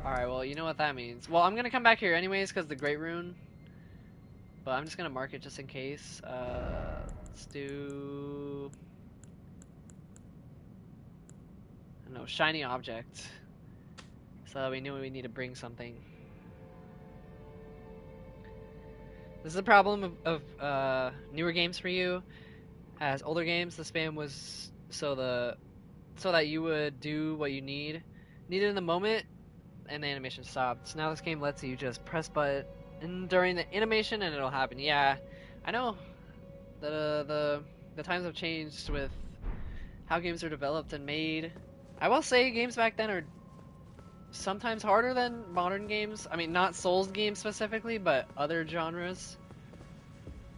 Alright, well, you know what that means. Well, I'm gonna come back here anyways because the Great Rune. But I'm just gonna mark it just in case. Let's do... I don't know, shiny object. So that we knew we need to bring something. This is the problem of newer games for you. As older games, the spam was so that you would do what you needed in the moment, and the animation stopped. So now this game lets you just press button during the animation, and it'll happen. Yeah, I know. The times have changed with how games are developed and made. I will say games back then are sometimes harder than modern games. I mean, not Souls games specifically, but other genres.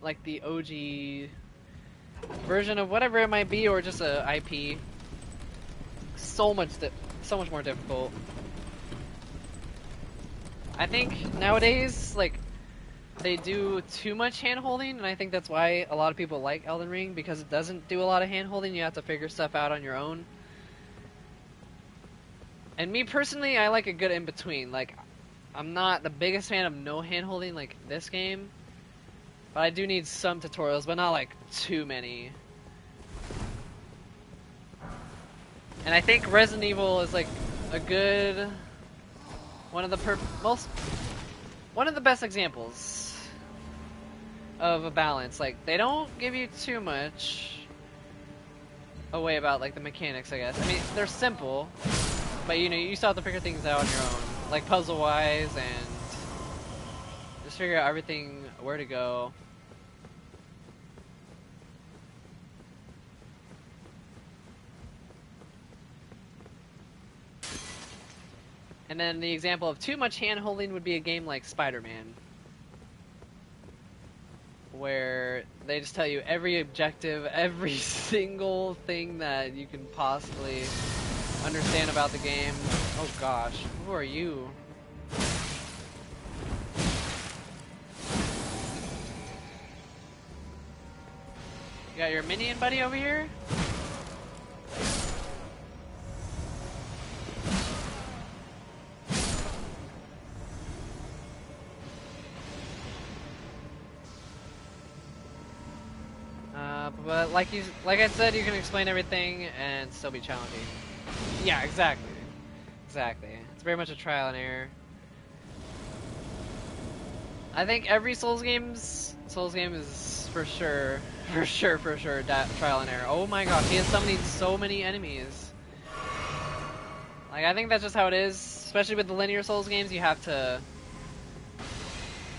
Like the OG version of whatever it might be, or just a IP. So much more difficult. I think nowadays, like, they do too much hand-holding, and I think that's why a lot of people like Elden Ring, because it doesn't do a lot of hand-holding. You have to figure stuff out on your own. And me personally, I like a good in between. Like, I'm not the biggest fan of no hand holding like this game, but I do need some tutorials, but not like too many. And I think Resident Evil is like a good one of the best examples of a balance. Like, they don't give you too much away about like the mechanics, I guess. I mean, they're simple, but you know, you still have to figure things out on your own, like puzzle wise, and just figure out everything, where to go. And then the example of too much hand holding would be a game like Spider-Man, where they just tell you every objective, every single thing that you can possibly understand about the game. Oh gosh, who are you? You got your minion buddy over here? But like I said, you can explain everything and still be challenging. Yeah, exactly. Exactly. It's very much a trial and error. I think every Souls game is for sure trial and error. Oh my god, he is summoning so many enemies. Like, I think that's just how it is, especially with the linear Souls games. You have to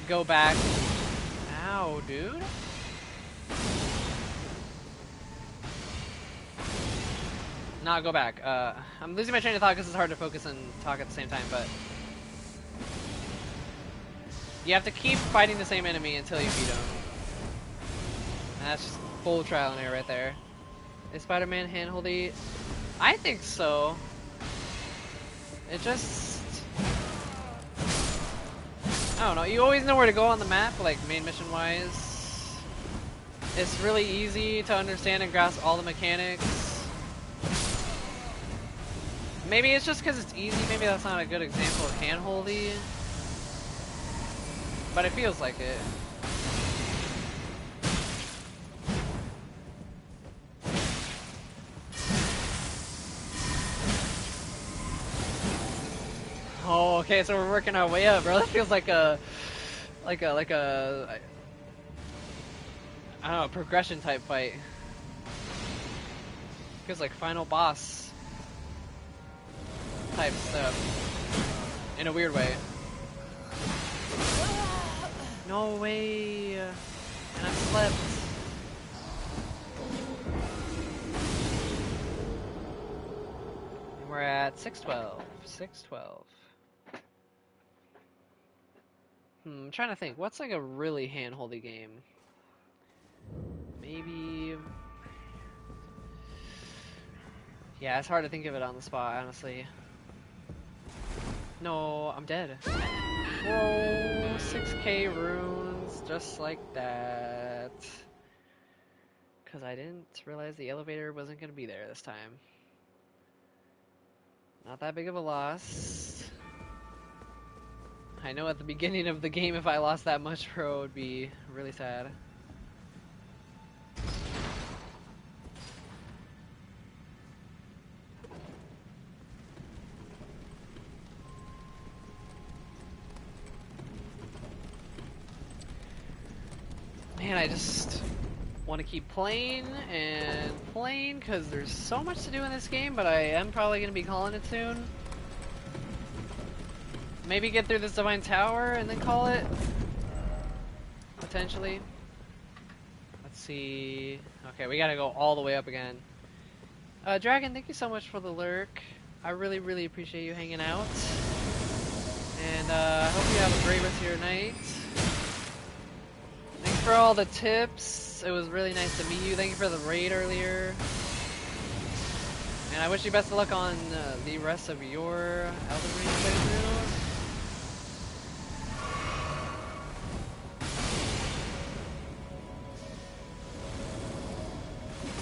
go back. Ow, dude. Not go back. I'm losing my train of thought because it's hard to focus and talk at the same time, but you have to keep fighting the same enemy until you beat him. And that's just full trial and error right there. Is Spider-Man handholdy? I think so. It just... I don't know, you always know where to go on the map, like main mission wise. It's really easy to understand and grasp all the mechanics. Maybe it's just because it's easy, maybe that's not a good example of handholdy. But it feels like it. Oh, okay, so we're working our way up, bro. That feels like a I don't know, progression type fight. Feels like final boss type stuff. In a weird way. No way. And I slept. And we're at 612. 612. I'm trying to think. What's like a really hand-holdy game? Maybe... Yeah, it's hard to think of it on the spot, honestly. No, I'm dead. Whoa, 6k runes, just like that. Because I didn't realize the elevator wasn't going to be there this time. Not that big of a loss. I know at the beginning of the game if I lost that much, bro, it would be really sad. Man, I just want to keep playing and playing because there's so much to do in this game, but I am probably going to be calling it soon. Maybe get through this Divine Tower and then call it. Potentially. Let's see. Okay, we gotta go all the way up again. Dragon, thank you so much for the lurk. I really, really appreciate you hanging out. And I hope you have a great rest of your night. Thanks for all the tips. It was really nice to meet you. Thank you for the raid earlier. And I wish you best of luck on the rest of your Elden Ring playthrough.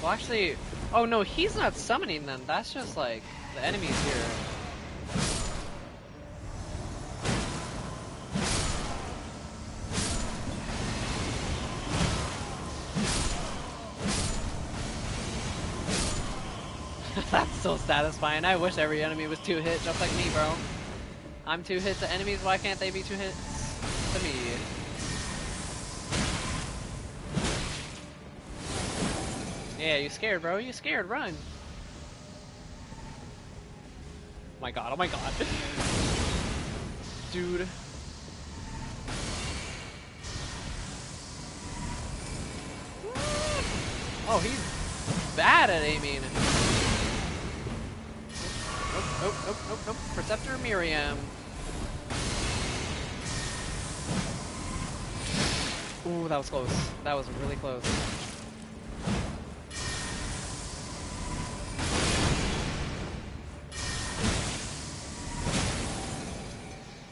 Well, actually, oh no, he's not summoning them. That's just like the enemies here. That's so satisfying. I wish every enemy was 2-hit just like me, bro. I'm 2 hits to enemies, why can't they be 2 hits to me? Yeah, you scared, bro. You scared. Run. Oh my god, oh my god. Dude. Oh, he's bad at aiming. Nope. Perceptor Miriam. Ooh, that was close. That was really close.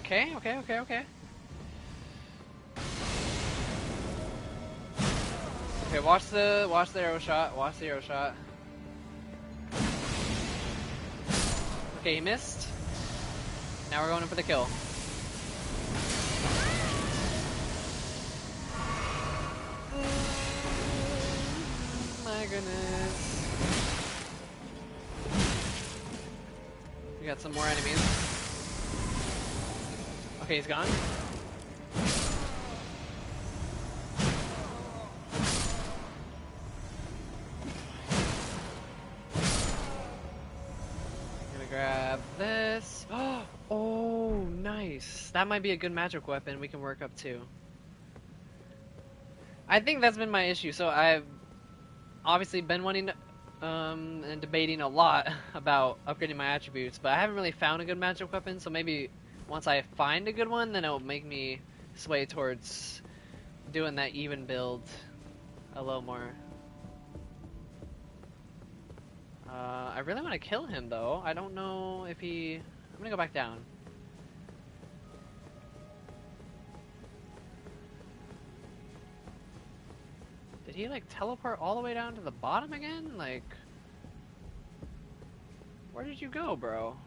Okay. Okay, watch the arrow shot. Watch the arrow shot. Okay, he missed. Now we're going in for the kill. My goodness. We got some more enemies. Okay, he's gone. Grab this. Oh, nice. That might be a good magic weapon we can work up to. I think that's been my issue. So I've obviously been wanting to, and debating a lot about upgrading my attributes, but I haven't really found a good magic weapon. So maybe once I find a good one, then it'll make me sway towards doing that even build a little more. I really want to kill him though. I don't know if he... I'm gonna go back down. Did he like teleport all the way down to the bottom again? Like... Where did you go, bro?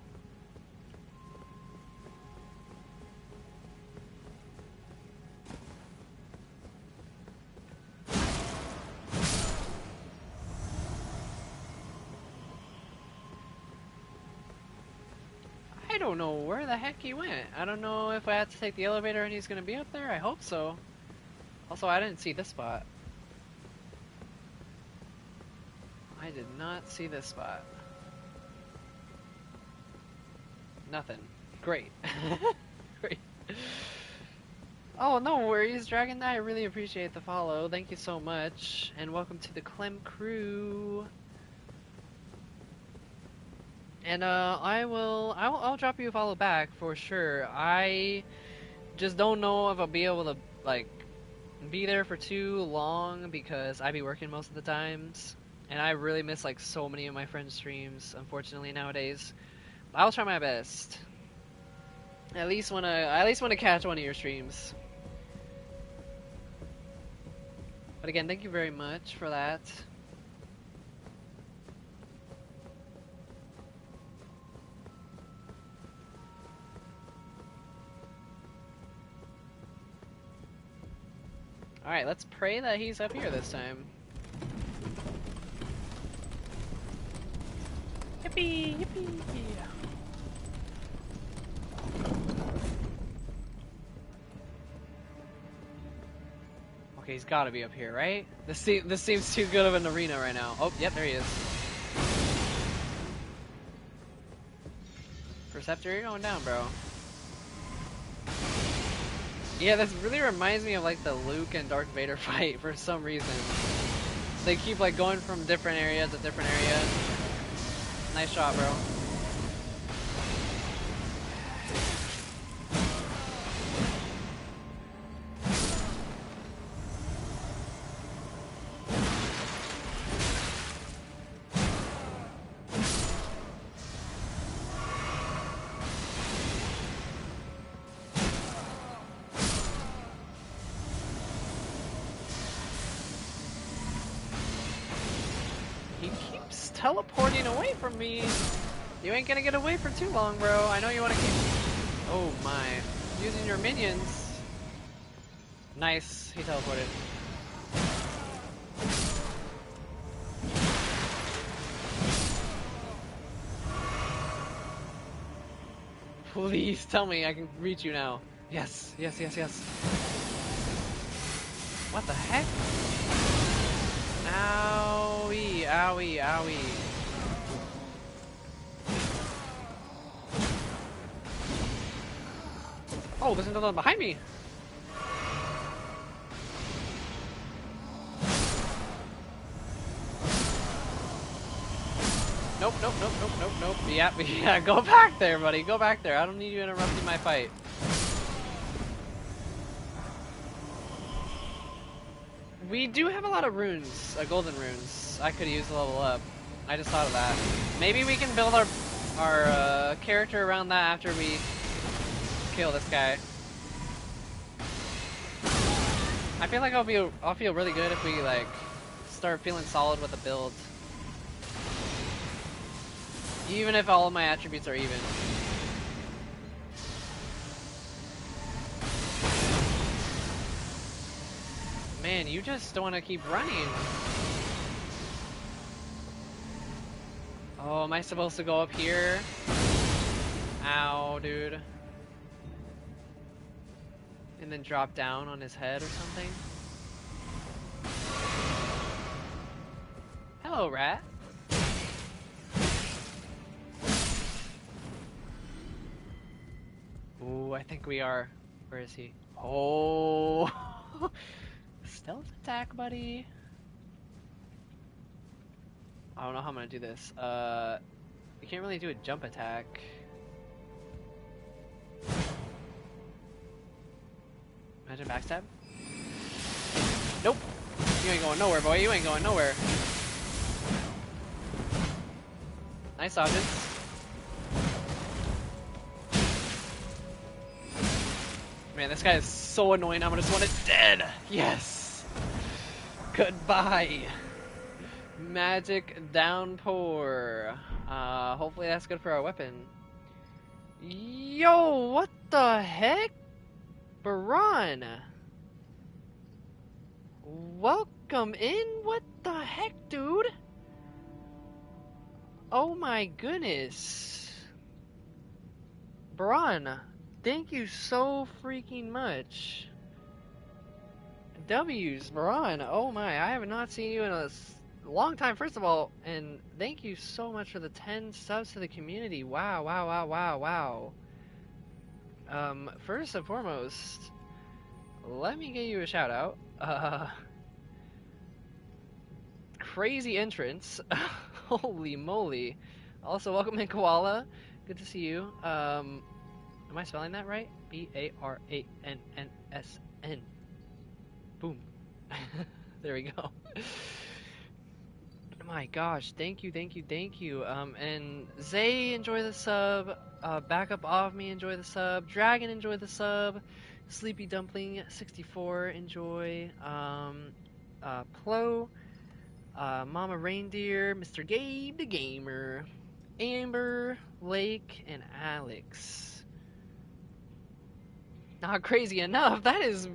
I don't know where the heck he went. I don't know if I have to take the elevator and he's gonna be up there. I hope so. Also, I didn't see this spot. I did not see this spot. Nothing. Great. Great. Oh, no worries, Dragon Knight. I really appreciate the follow. Thank you so much. And welcome to the Clem crew. And I'll drop you a follow back for sure. I just don't know if I'll be able to like be there for too long because I be working most of the times, and I really miss like so many of my friends' streams, unfortunately nowadays. But I'll try my best. At least wanna catch one of your streams. But again, thank you very much for that. Alright, let's pray that he's up here this time. Yippee! Yippee! Okay, he's gotta be up here, right? This seems too good of an arena right now. Oh, yep, there he is. Perceptor, you're going down, bro. Yeah, this really reminds me of like the Luke and Darth Vader fight for some reason. They keep like going from different area to different area. Nice shot, bro. Teleporting away from me. You ain't gonna get away for too long, bro. I know you wanna keep... Oh my. Using your minions. Nice. He teleported. Please tell me I can reach you now. Yes, yes, yes, yes. What the heck? Owie, owie, owie. Oh, there's another one behind me. Nope, nope, nope, nope, nope, nope. Yeah, go back there, buddy. Go back there. I don't need you interrupting my fight. We do have a lot of runes, golden runes. I could use to level up. I just thought of that. Maybe we can build our character around that after we kill this guy. I feel like I'll feel really good if we like start feeling solid with a build. Even if all of my attributes are even. Man, you just don't want to keep running. Oh, am I supposed to go up here? Ow, dude. And then drop down on his head or something? Hello, rat. Ooh, I think we are. Where is he? Oh! Stealth attack, buddy. I don't know how I'm gonna do this. You can't really do a jump attack. Imagine backstab? Nope! You ain't going nowhere, boy. You ain't going nowhere. Nice dodges. Man, this guy is so annoying. I'm gonna just want it dead. Yes. Goodbye. Magic downpour. Hopefully that's good for our weapon. Yo, what the heck? Baron. Welcome in? What the heck, dude? Oh my goodness. Baron, thank you so freaking much. W's, Baron. Oh my, I have not seen you in a long time, first of all, and thank you so much for the 10 subs to the community. Wow, wow, wow, wow, wow. First and foremost, let me give you a shout out. Crazy entrance. Holy moly. Also, welcome in, Koala. Good to see you. Am I spelling that right? B-A-R-A-N-N-S-N. Boom. There we go. My gosh, thank you, thank you, thank you. And Zay, enjoy the sub. Backup off me, enjoy the sub. Dragon, enjoy the sub. Sleepy Dumpling 64, enjoy. Plo, Mama Reindeer, Mr. Gabe the Gamer, Amber, Lake, and Alex. Not crazy enough. That is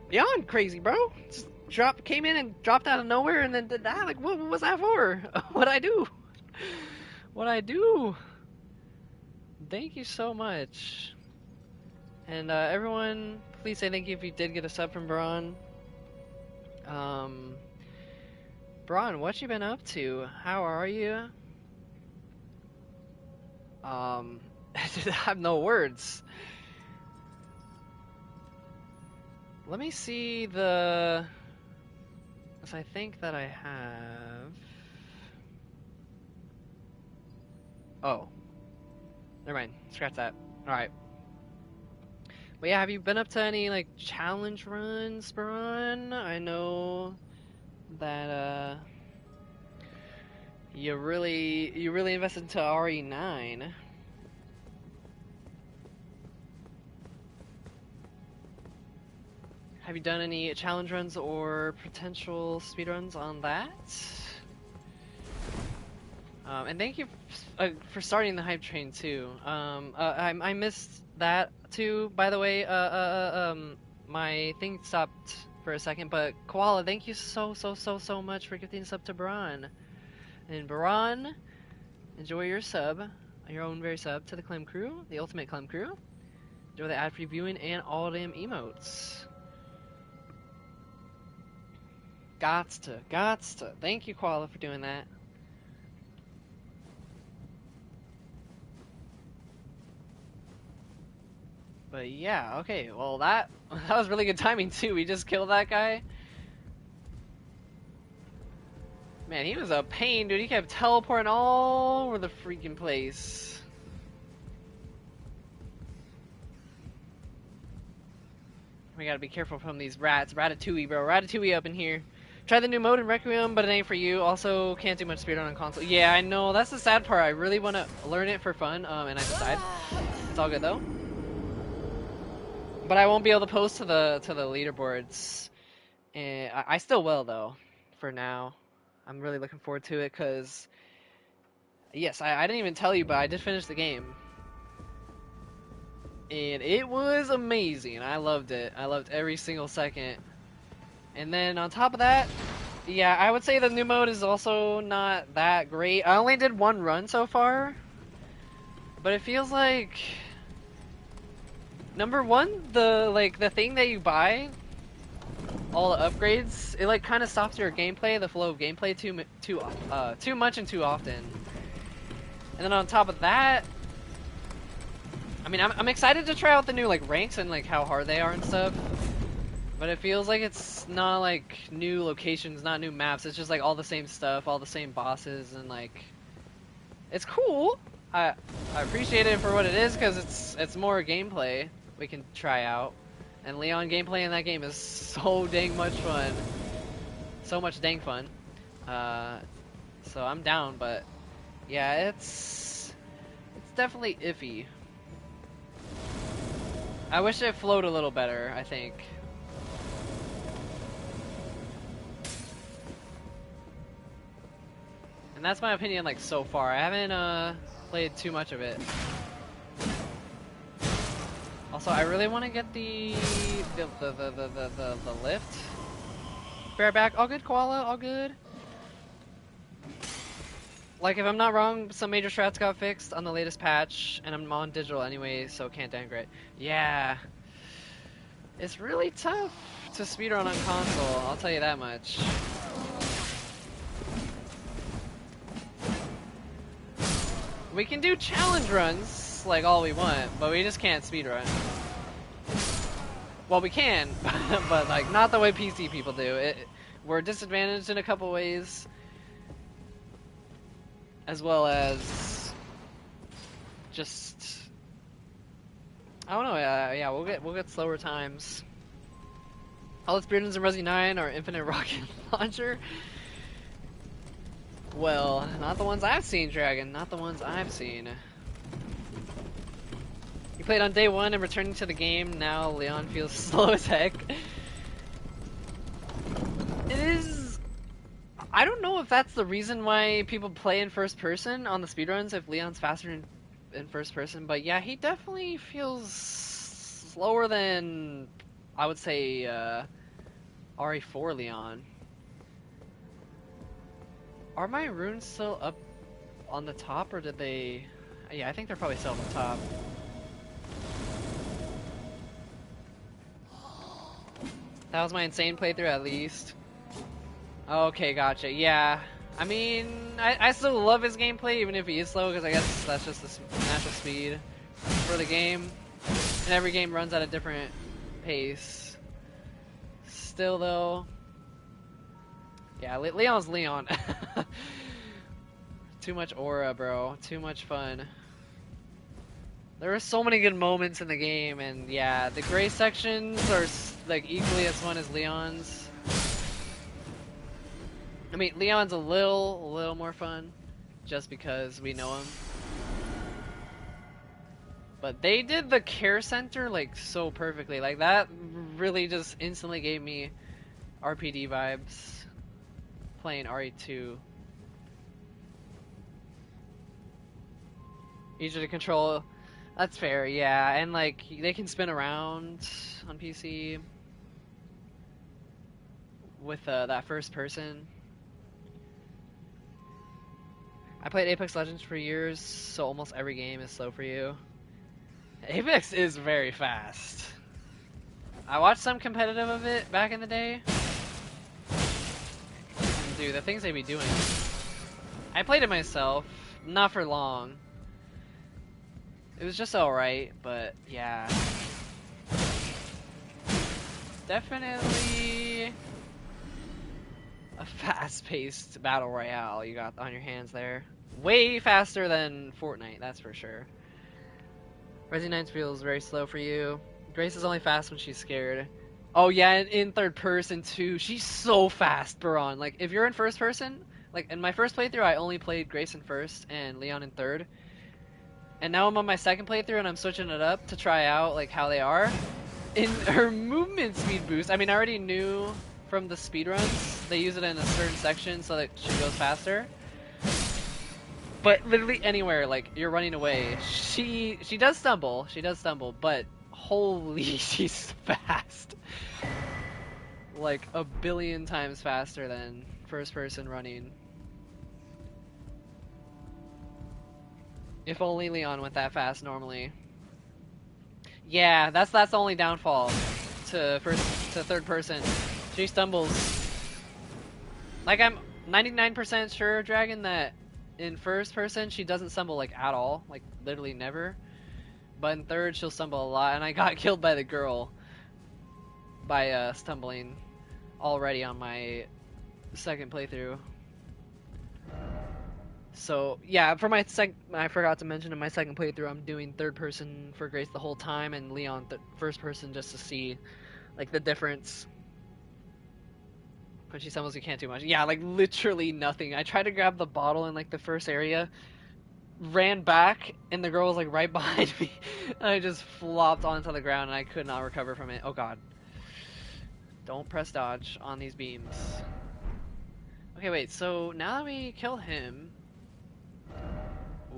beyond crazy, bro. Just came in and dropped out of nowhere and then did that. Like, what was that for? What'd I do? What'd I do? Thank you so much. And everyone, please say thank you if you did get a sub from Braun. Braun, what you been up to? How are you? I have no words. Let me see the... Because I think that I have... Oh. Never mind. Scratch that. Alright. But yeah, have you been up to any, like, challenge runs, Baron? I know that, you really invested into RE9. Have you done any challenge runs or potential speedruns on that? And thank you for starting the hype train too. I missed that too, by the way. My thing stopped for a second, but Koala, thank you so much for gifting a sub to Baran. And Baran, enjoy your sub. your own very sub to the Clem Crew, the ultimate Clem Crew. Enjoy the ad-free viewing and all them emotes. Gots to. Thank you, Koala, for doing that. But yeah, okay, well that was really good timing too. We just killed that guy. Man, he was a pain, dude. He kept teleporting all over the freaking place. We gotta be careful from these rats. Ratatouille, bro. Ratatouille up in here. Try the new mode in Requiem, but it ain't for you. Also, can't do much speedrun on console. Yeah, I know. That's the sad part. I really want to learn it for fun, and I just died. It's all good, though. But I won't be able to post to the leaderboards. And I still will, though, for now. I'm really looking forward to it, because... Yes, I didn't even tell you, but I did finish the game. And it was amazing. I loved it. I loved every single second. And then on top of that, yeah, I would say the new mode is also not that great. I only did one run so far, but it feels like number one, the thing that you buy, all the upgrades, it like kind of stops your gameplay, the flow of gameplay too much and too often. And then on top of that, I mean, I'm excited to try out the new like ranks and like how hard they are and stuff. But it feels like it's not like new locations, not new maps. It's just like all the same stuff, all the same bosses, and like it's cool. I appreciate it for what it is because it's more gameplay we can try out. And Leon gameplay in that game is so dang much fun, so much dang fun. So I'm down, but yeah, it's definitely iffy. I wish it flowed a little better. I think. And that's my opinion, like, so far. I haven't, played too much of it. Also, I really want to get the lift. Fair back. All good, Koala. All good. Like, if I'm not wrong, some major strats got fixed on the latest patch, and I'm on digital anyway, so can't downgrade. Yeah. It's really tough to speedrun on console, I'll tell you that much. We can do challenge runs, like, all we want, but we just can't speedrun. Well, we can, but, like, not the way PC people do. We're disadvantaged in a couple ways, as well as just... I don't know, yeah, we'll get slower times. All the speedruns in Resi 9 are infinite rocket launcher. Well, not the ones I've seen, Dragon. Not the ones I've seen. You played on day one and returning to the game, now Leon feels slow as heck. It is... I don't know if that's the reason why people play in first person on the speedruns, if Leon's faster in first person, but yeah, he definitely feels slower than, I would say, RE4 Leon. Are my runes still up on the top, or did they... Yeah, I think they're probably still on the top. That was my insane playthrough, at least. Okay, gotcha. Yeah. I mean, I still love his gameplay, even if he is slow, because I guess that's just the natural speed for the game. And every game runs at a different pace. Still, though... Yeah, Leon's Leon. Too much aura, bro. Too much fun. There are so many good moments in the game, and yeah, the gray sections are like equally as fun as Leon's. I mean, Leon's a little more fun, just because we know him. But they did the care center like so perfectly. Like that really just instantly gave me RPD vibes. Playing RE2. Easier to control. That's fair, yeah. And like they can spin around on PC with that first person. I played Apex Legends for years, so almost every game is slow for you. Apex is very fast. I watched some competitive of it back in the day. Dude, the things they be doing. I played it myself, not for long. It was just alright, but yeah. Definitely a fast-paced battle royale you got on your hands there. Way faster than Fortnite, that's for sure. Resi 9 feels very slow for you. Grace is only fast when she's scared. Oh yeah, and in third person too. She's so fast, Baron. Like, if you're in first person, like in my first playthrough, I only played Grace in first and Leon in third. And now I'm on my second playthrough and I'm switching it up to try out like how they are. In her movement speed boost, I mean, I already knew from the speedruns, they use it in a certain section so that she goes faster. But literally anywhere, like, you're running away, she does stumble, but holy, she's fast. Like, a billion times faster than first person running. If only Leon went that fast normally. Yeah, that's the only downfall to third person. She stumbles. Like, I'm 99% sure, Dragon, that in first person she doesn't stumble like at all, like literally never. But in third she'll stumble a lot, and I got killed by the girl by stumbling already on my second playthrough. So yeah, for my I forgot to mention in my second playthrough I'm doing third person for Grace the whole time, and Leon first person just to see like the difference. When she stumbles, you can't do much. Yeah, like literally nothing. I tried to grab the bottle in like the first area, ran back, and the girl was like right behind me, and I just flopped onto the ground and I could not recover from it. Oh god. Don't press dodge on these beams. Okay, wait, so now that we kill him,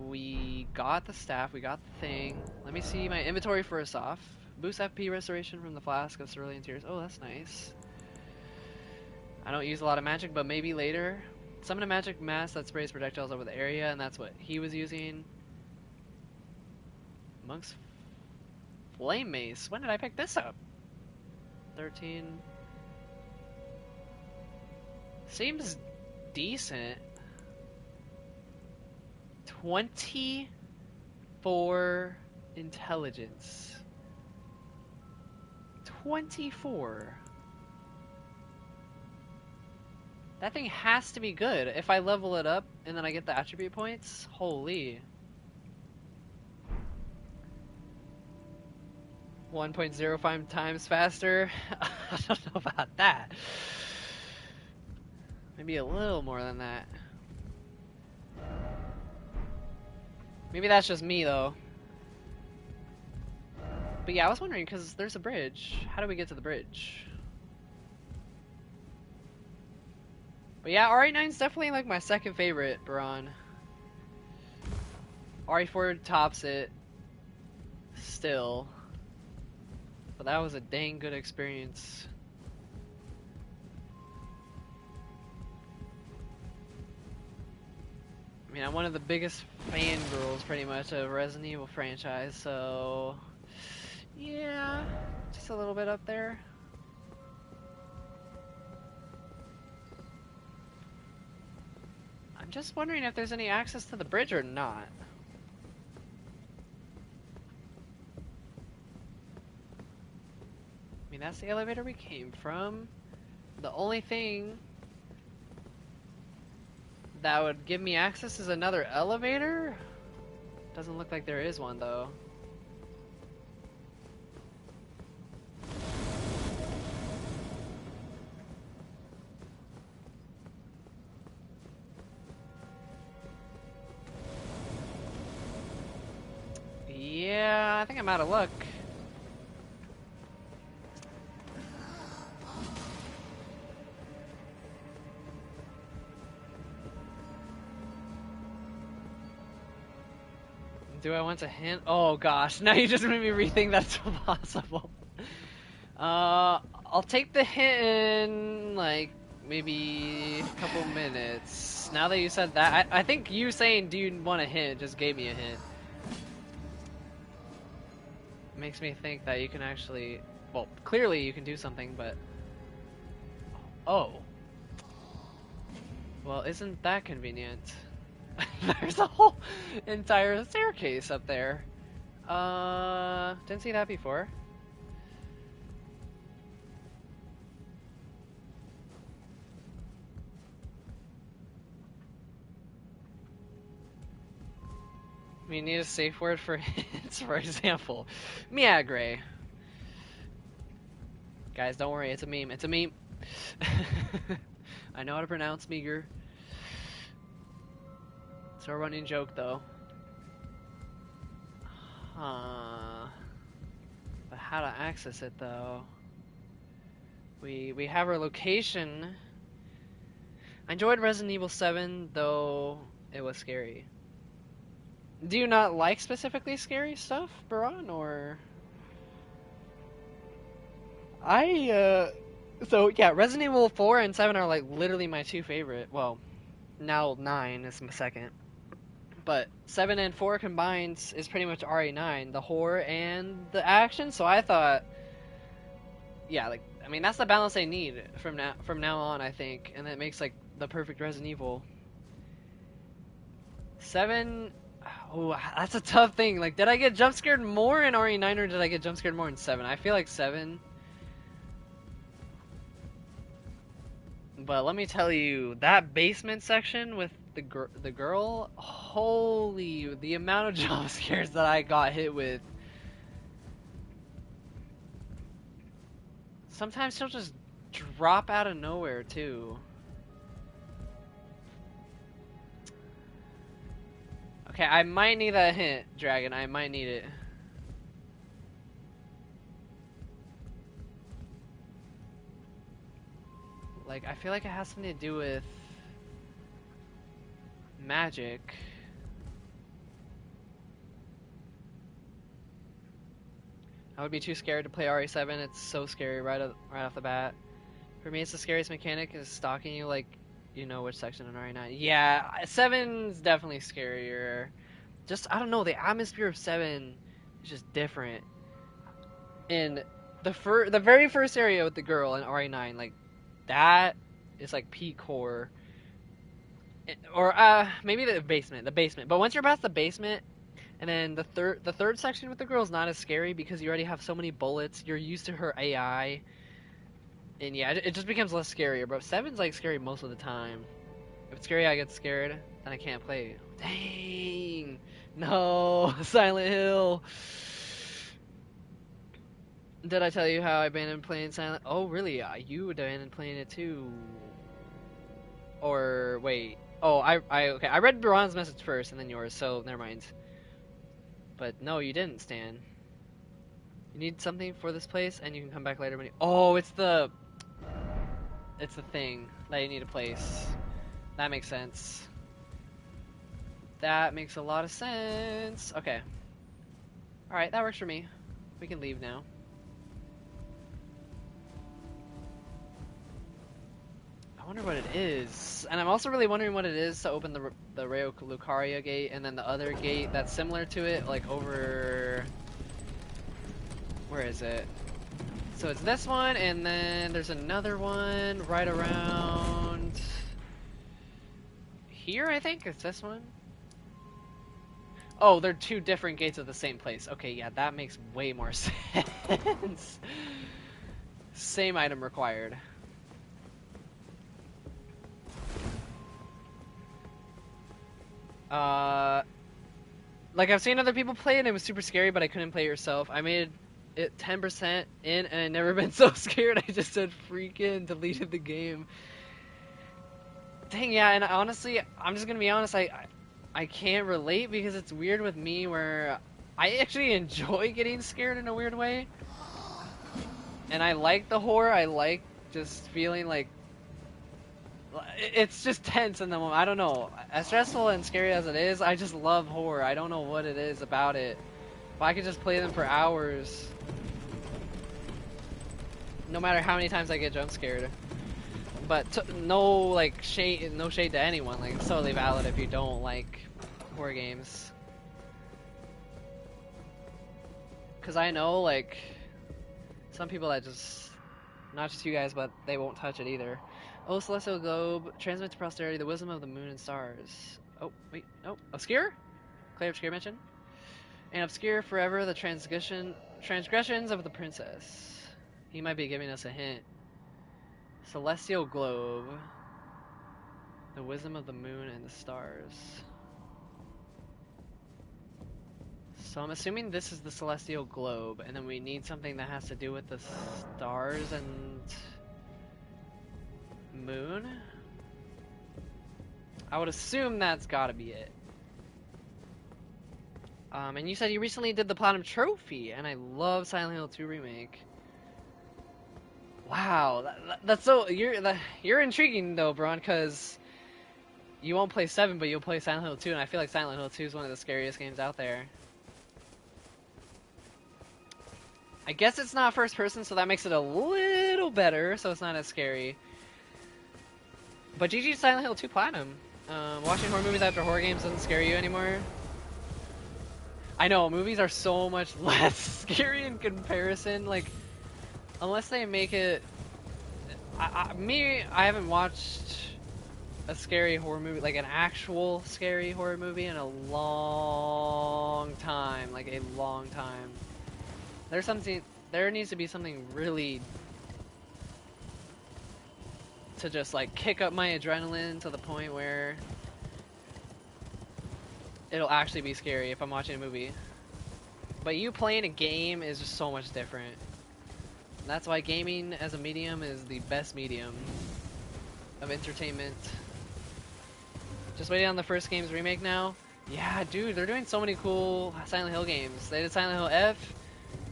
we got the staff, we got the thing. Let me see my inventory first off. Boost FP restoration from the flask of cerulean tears. Oh, that's nice. I don't use a lot of magic, but maybe later. Summon a magic mass that sprays projectiles over the area, and that's what he was using. Monk's Flame Mace. When did I pick this up? 13. Seems decent. 24 intelligence. 24. That thing has to be good. If I level it up and then I get the attribute points, holy. 1.05 times faster. I don't know about that. Maybe a little more than that. Maybe that's just me though. But yeah, I was wondering because there's a bridge. How do we get to the bridge? But yeah, RE9 is definitely like my second favorite, Baron. RE4 tops it. Still. But that was a dang good experience. I mean, I'm one of the biggest fangirls, pretty much, of Resident Evil franchise, so... yeah, just a little bit up there. I'm just wondering if there's any access to the bridge or not. I mean, that's the elevator we came from. The only thing that would give me access is another elevator? Doesn't look like there is one, though. Yeah, I think I'm out of luck. Do I want to hint? Oh gosh, now you just made me rethink that's possible. I'll take the hint in like maybe a couple minutes. Now that you said that, I think you saying, do you want a hint, just gave me a hint. Makes me think that you can actually, well, clearly you can do something, but... Oh. Well, isn't that convenient? There's a whole entire staircase up there. Didn't see that before. We need a safe word for hints, for example. Miagre. Guys, don't worry, it's a meme. It's a meme. I know how to pronounce meager. It's a running joke, though. Huh. But how to access it, though? We have our location. I enjoyed Resident Evil 7, though it was scary. Do you not like specifically scary stuff, Baron, or... So, yeah, Resident Evil 4 and 7 are, like, literally my two favorite. Well, now 9 is my second. But 7 and 4 combined is pretty much RE9, the horror and the action, so I thought... Yeah, like, I mean, that's the balance they need from now on, I think, and it makes, like, the perfect Resident Evil. 7... Oh, that's a tough thing. Like, did I get jump scared more in RE9 or did I get jump scared more in 7? I feel like 7. But let me tell you, that basement section with the girl, holy, the amount of jump scares that I got hit with. Sometimes she'll just drop out of nowhere too. Okay, I might need a hint, Dragon. I might need it. Like, I feel like it has something to do with magic. I would be too scared to play RE7. It's so scary right off the bat. For me, it's the scariest mechanic is stalking you, like, you know which section in RE9. Yeah, 7's definitely scarier. Just, I don't know, the atmosphere of 7 is just different. In the very first area with the girl in RE9, like, that is like peak horror. Or maybe the basement. But once you're past the basement, and then the third section with the girl is not as scary because you already have so many bullets. You're used to her AI, and yeah, it just becomes less scarier. But 7's like scary most of the time. If it's scary, I get scared, then I can't play. Dang, no, Silent Hill. Did I tell you how I abandoned playing Silent? Oh, really? You abandoned playing it too. Or wait. Oh, okay. I read Baron's message first and then yours, so never mind. But no, you didn't, Stan. You need something for this place, and you can come back later when you... Oh, it's the thing that you need to place. That makes sense. That makes a lot of sense. Okay. Alright, that works for me. We can leave now. I wonder what it is. And I'm also really wondering what it is to open the Rayo Lucaria gate, and then the other gate that's similar to it, like over... Where is it? So it's this one, and then there's another one right around... Here, I think? It's this one? Oh, they're two different gates of the same place. Okay, yeah, that makes way more sense. Same item required. Like I've seen other people play it and it was super scary, but I couldn't play it yourself. I made it 10% in and I've never been so scared. I just said freaking deleted the game. Dang, yeah, and honestly, I'm just gonna be honest, I can't relate because it's weird with me where I actually enjoy getting scared in a weird way. And I like the horror, I like just feeling like it's just tense in the moment. I don't know. As stressful and scary as it is, I just love horror. I don't know what it is about it. If I could just play them for hours, no matter how many times I get jump scared. but no like shade, no shade to anyone. Like it's totally valid if you don't like horror games. Cause I know like some people that just, not just you guys, but they won't touch it either. Oh, celestial globe, transmit to posterity the wisdom of the moon and stars. Oh wait, no, obscure. Clay obscure mention. And obscure forever the transgressions of the princess. He might be giving us a hint. Celestial globe. The wisdom of the moon and the stars. So I'm assuming this is the celestial globe, and then we need something that has to do with the stars and moon? I would assume that's gotta be it. And you said you recently did the Platinum Trophy, and I love Silent Hill 2 Remake. Wow, that's so, you're intriguing though, Braun, because you won't play 7, but you'll play Silent Hill 2, and I feel like Silent Hill 2 is one of the scariest games out there. I guess it's not first person, so that makes it a little better, so it's not as scary. But GG Silent Hill 2 Platinum. Watching horror movies after horror games doesn't scare you anymore. I know, movies are so much less scary in comparison, like, unless they make it... I haven't watched a scary horror movie, like an actual scary horror movie in a long time, like a long time. There needs to be something really to just like kick up my adrenaline to the point where it'll actually be scary if I'm watching a movie. But you playing a game is just so much different. That's why gaming as a medium is the best medium of entertainment. Just waiting on the first game's remake now. Yeah, dude, they're doing so many cool Silent Hill games. They did Silent Hill F,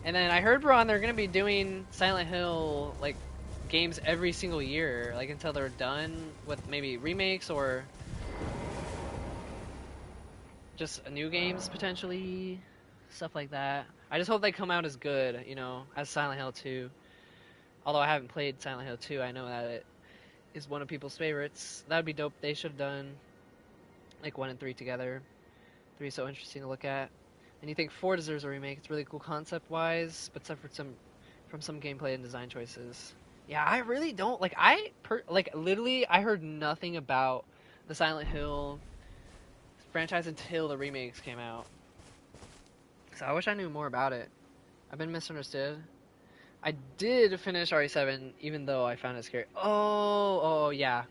and then I heard, Braun, they're gonna be doing Silent Hill like games every single year, like until they're done with maybe remakes or just new games potentially, stuff like that. I just hope they come out as good, you know, as Silent Hill 2. Although I haven't played Silent Hill 2, I know that it is one of people's favorites. That would be dope. They should have done like 1 and 3 together. 3 is so interesting to look at. And you think 4 deserves a remake. It's really cool concept-wise, but suffered from some gameplay and design choices. Yeah, I really don't like. Literally, I heard nothing about the Silent Hill franchise until the remakes came out. So I wish I knew more about it. I've been misunderstood. I did finish RE7, even though I found it scary. Oh yeah.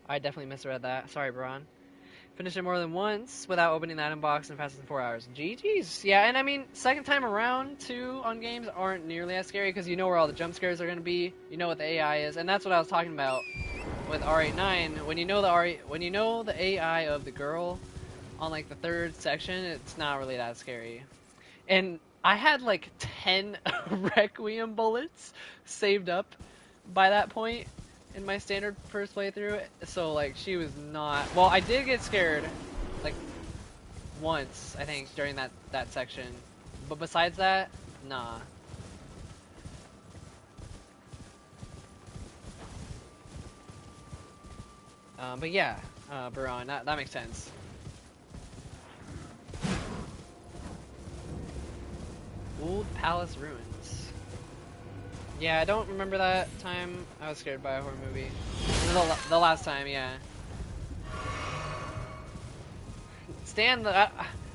I definitely misread that. Sorry, Braun. Finished it more than once without opening that inbox in faster than 4 hours. GG's. Yeah, and I mean, second time around, too, on games aren't nearly as scary because you know where all the jump scares are going to be. You know what the AI is, and that's what I was talking about with R89. When you know the AI of the girl on like the 3rd section, it's not really that scary. And I had like 10 Requiem bullets saved up by that point in my standard first playthrough, so like she was not... Well, I did get scared like once, I think, during that section, but besides that, nah. But yeah, Baron, that makes sense. Old Palace Ruins. Yeah, I don't remember that time I was scared by a horror movie. The last time, yeah. Stan, I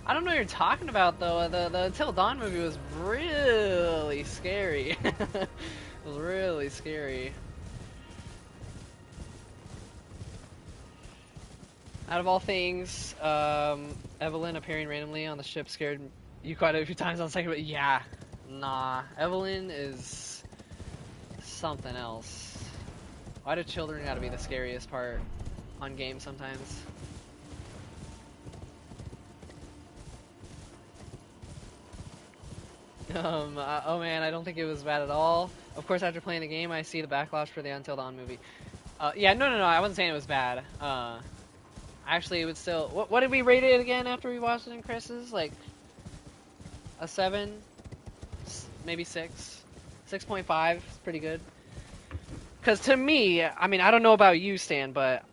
don't know what you're talking about though. The Until Dawn movie was really scary. It was really scary. Out of all things, Evelyn appearing randomly on the ship scared you quite a few times on the second, but yeah, nah. Evelyn is something else. Why do children gotta be the scariest part on games sometimes? Oh man, I don't think it was bad at all. Of course, after playing the game, I see the backlash for the Until Dawn movie. Yeah, no, I wasn't saying it was bad. Actually, it would still... What did we rate it again after we watched it in Chris's? Like, a 7? Maybe 6? 6.5 is pretty good. Because to me, I mean, I don't know about you, Stan, but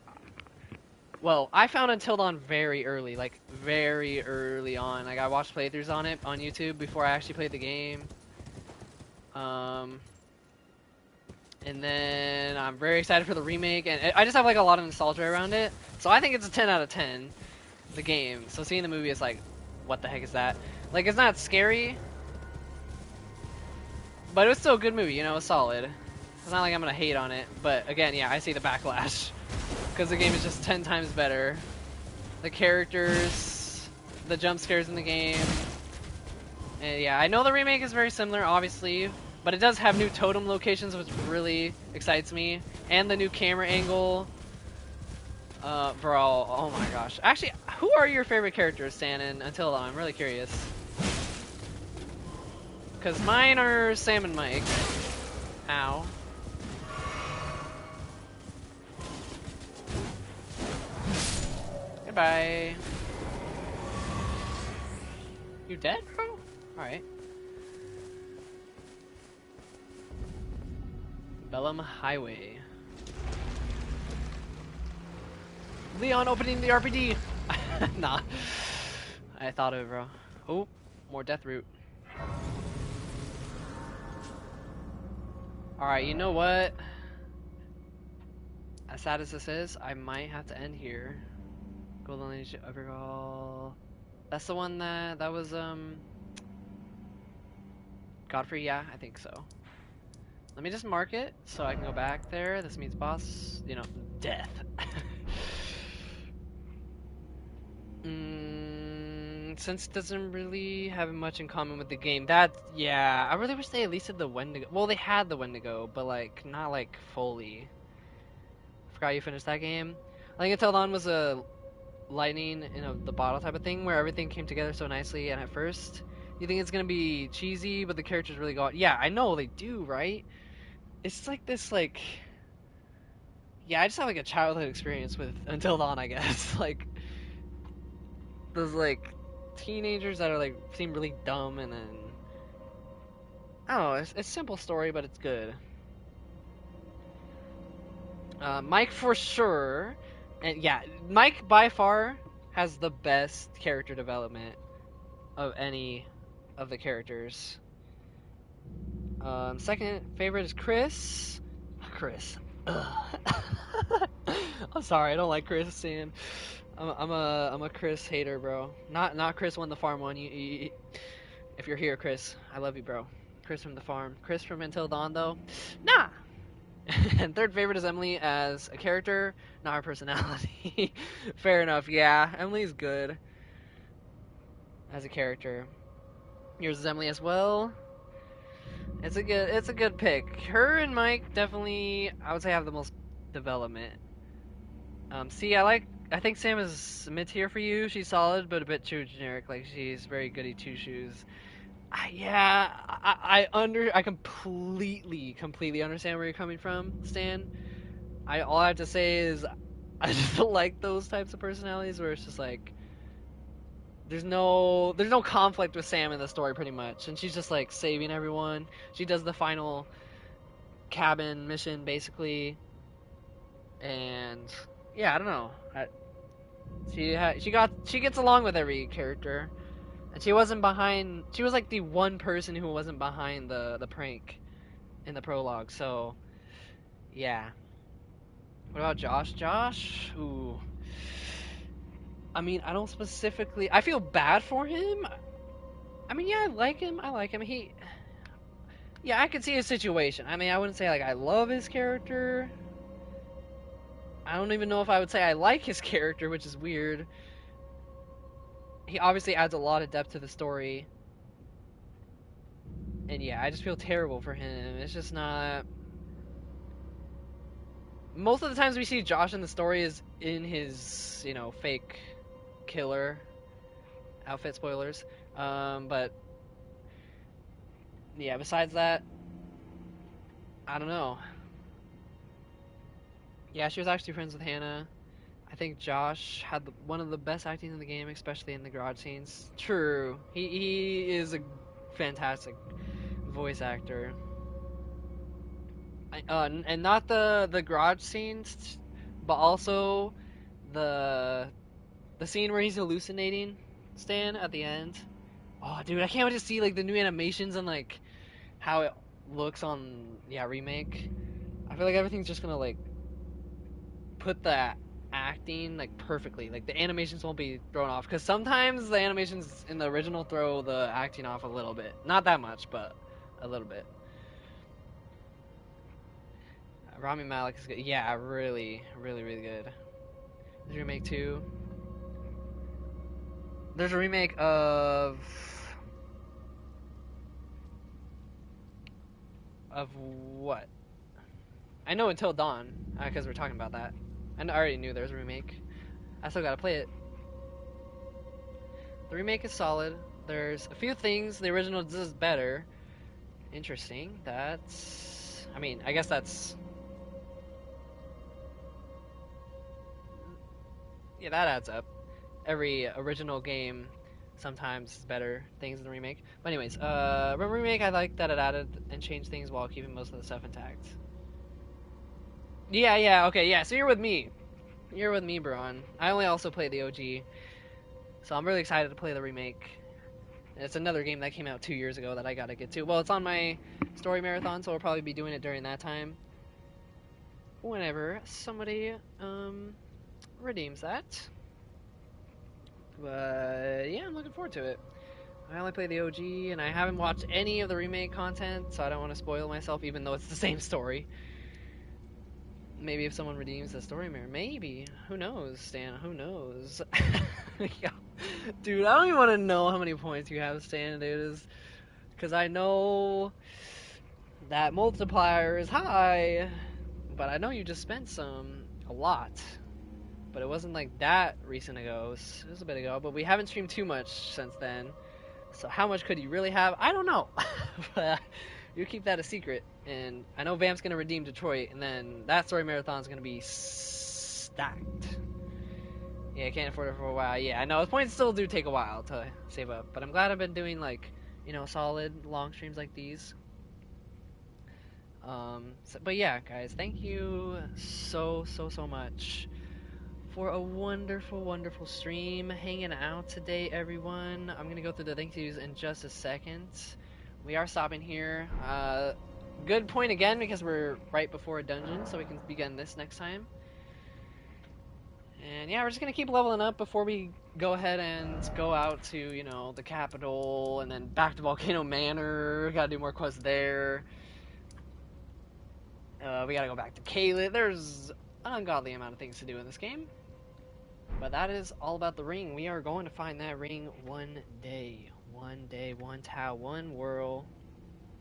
well, I found Until Dawn very early, like very early on. Like I watched playthroughs on it on YouTube before I actually played the game. Um, and then I'm very excited for the remake, and I just have like a lot of nostalgia around it. So I think it's a 10 out of 10, the game. So seeing the movie is like, what the heck is that? Like it's not scary, but it was still a good movie, you know, it's solid. It's not like I'm gonna hate on it, but again, yeah, I see the backlash because the game is just 10 times better. The characters, the jump scares in the game, and yeah, I know the remake is very similar, obviously, but it does have new totem locations, which really excites me, and the new camera angle. Bro, oh my gosh. Actually, who are your favorite characters, Stan, in Until Dawn? I'm really curious. Because mine are Sam and Mike. Ow. Goodbye. You dead, bro? Alright. Bellum Highway. Leon opening the RPD! Nah. I thought of it, bro. Oh, more death route. Alright, you know what? As sad as this is, I might have to end here. Golden Age Overhaul. That's the one that was Godfrey, yeah, I think so. Let me just mark it so I can go back there. This means boss, you know, death. Since it doesn't really have much in common with the game, yeah, I really wish they at least had the Wendigo. Well, they had the Wendigo, but like not like fully. Forgot you finished that game. I think Until Dawn was a lightning in the bottle type of thing where everything came together so nicely. And at first, you think it's gonna be cheesy, but the characters really go. Yeah, I know they do, right? It's like this, like, yeah, I just have like a childhood experience with Until Dawn, I guess. Like those like teenagers that are like seem really dumb, and then I don't know. It's a simple story, but it's good. Mike for sure, and yeah, Mike by far has the best character development of any of the characters. Second favorite is Chris. Chris. Ugh. I'm sorry, I don't like Chris. Saying I'm a Chris hater, bro. Not Chris won the farm one. If you're here, Chris, I love you, bro. Chris from the farm. Chris from Until Dawn, though, nah. And third favorite is Emily as a character, not her personality. Fair enough. Yeah, Emily's good as a character. Yours is Emily as well. It's a good pick. Her and Mike definitely, I would say, have the most development. See, I think Sam is mid tier for you. She's solid, but a bit too generic. Like she's very goody two shoes. Yeah, I completely understand where you're coming from, Stan. All I have to say is I just don't like those types of personalities where it's just like there's no conflict with Sam in the story pretty much, and she's just like saving everyone. She does the final cabin mission basically, and yeah, I don't know. She gets along with every character, and she wasn't behind. She was like the one person who wasn't behind the prank in the prologue. So yeah. What about Josh? Josh, ooh. I mean, I don't specifically. I feel bad for him. I mean, yeah, I like him. I like him. Yeah, I can see his situation. I mean, I wouldn't say like I love his character. I don't even know if I would say I like his character, which is weird. He obviously adds a lot of depth to the story. And yeah, I just feel terrible for him. It's just not. Most of the times we see Josh in the story is in his, fake killer outfit, spoilers. But yeah, besides that, I don't know. Yeah, she was actually friends with Hannah. I think Josh had one of the best acting in the game, especially in the garage scenes. True, he is a fantastic voice actor. And not the garage scenes, but also the the scene where he's hallucinating, Stan, at the end. Oh, dude, I can't wait to see like the new animations and like how it looks on remake. I feel like everything's just gonna like put the acting like perfectly. Like the animations won't be thrown off because sometimes the animations in the original throw the acting off a little bit. Not that much, but a little bit. Rami Malek is good. Yeah, really, really, really good. There's a remake too. There's a remake of what? I know Until Dawn because we're talking about that. I already knew there was a remake. I still gotta play it. The remake is solid. There's a few things the original does better. Interesting. That's. I mean, I guess that's. Yeah, that adds up. Every original game sometimes is better things in the remake. But anyways, remake I like that it added and changed things while keeping most of the stuff intact. Yeah, yeah, okay, yeah. So you're with me. You're with me, Braun. I only also played the OG, so I'm really excited to play the remake. It's another game that came out 2 years ago that I gotta get to. Well, it's on my story marathon, so I'll probably be doing it during that time. Whenever somebody redeems that. But yeah, I'm looking forward to it. I only played the OG, and I haven't watched any of the remake content, so I don't want to spoil myself, even though it's the same story. Maybe if someone redeems the story mirror, maybe. Who knows, Stan? Who knows? Yeah. Dude, I don't even want to know how many points you have, Stan, dude. Because I know that multiplier is high, but I know you just spent a lot. But it wasn't like that recent ago. It was a bit ago, but we haven't streamed too much since then. So how much could you really have? I don't know. But you keep that a secret. And I know Vamp's gonna redeem Detroit, and then that story marathon's gonna be stacked. Yeah, I can't afford it for a while. Yeah, I know. The points still do take a while to save up, but I'm glad I've been doing like, solid long streams like these. But yeah, guys, thank you so much for a wonderful, wonderful stream. Hanging out today, everyone. I'm gonna go through the thank yous in just a second. We are stopping here. Good point again because we're right before a dungeon, so we can begin this next time. And yeah, we're just gonna keep leveling up before we go ahead and go out to, the capital and then back to Volcano Manor. Gotta do more quests there. We gotta go back to Caelid. There's an ungodly amount of things to do in this game. But that is all about the ring. We are going to find that ring one day. One day, one Tau, one world.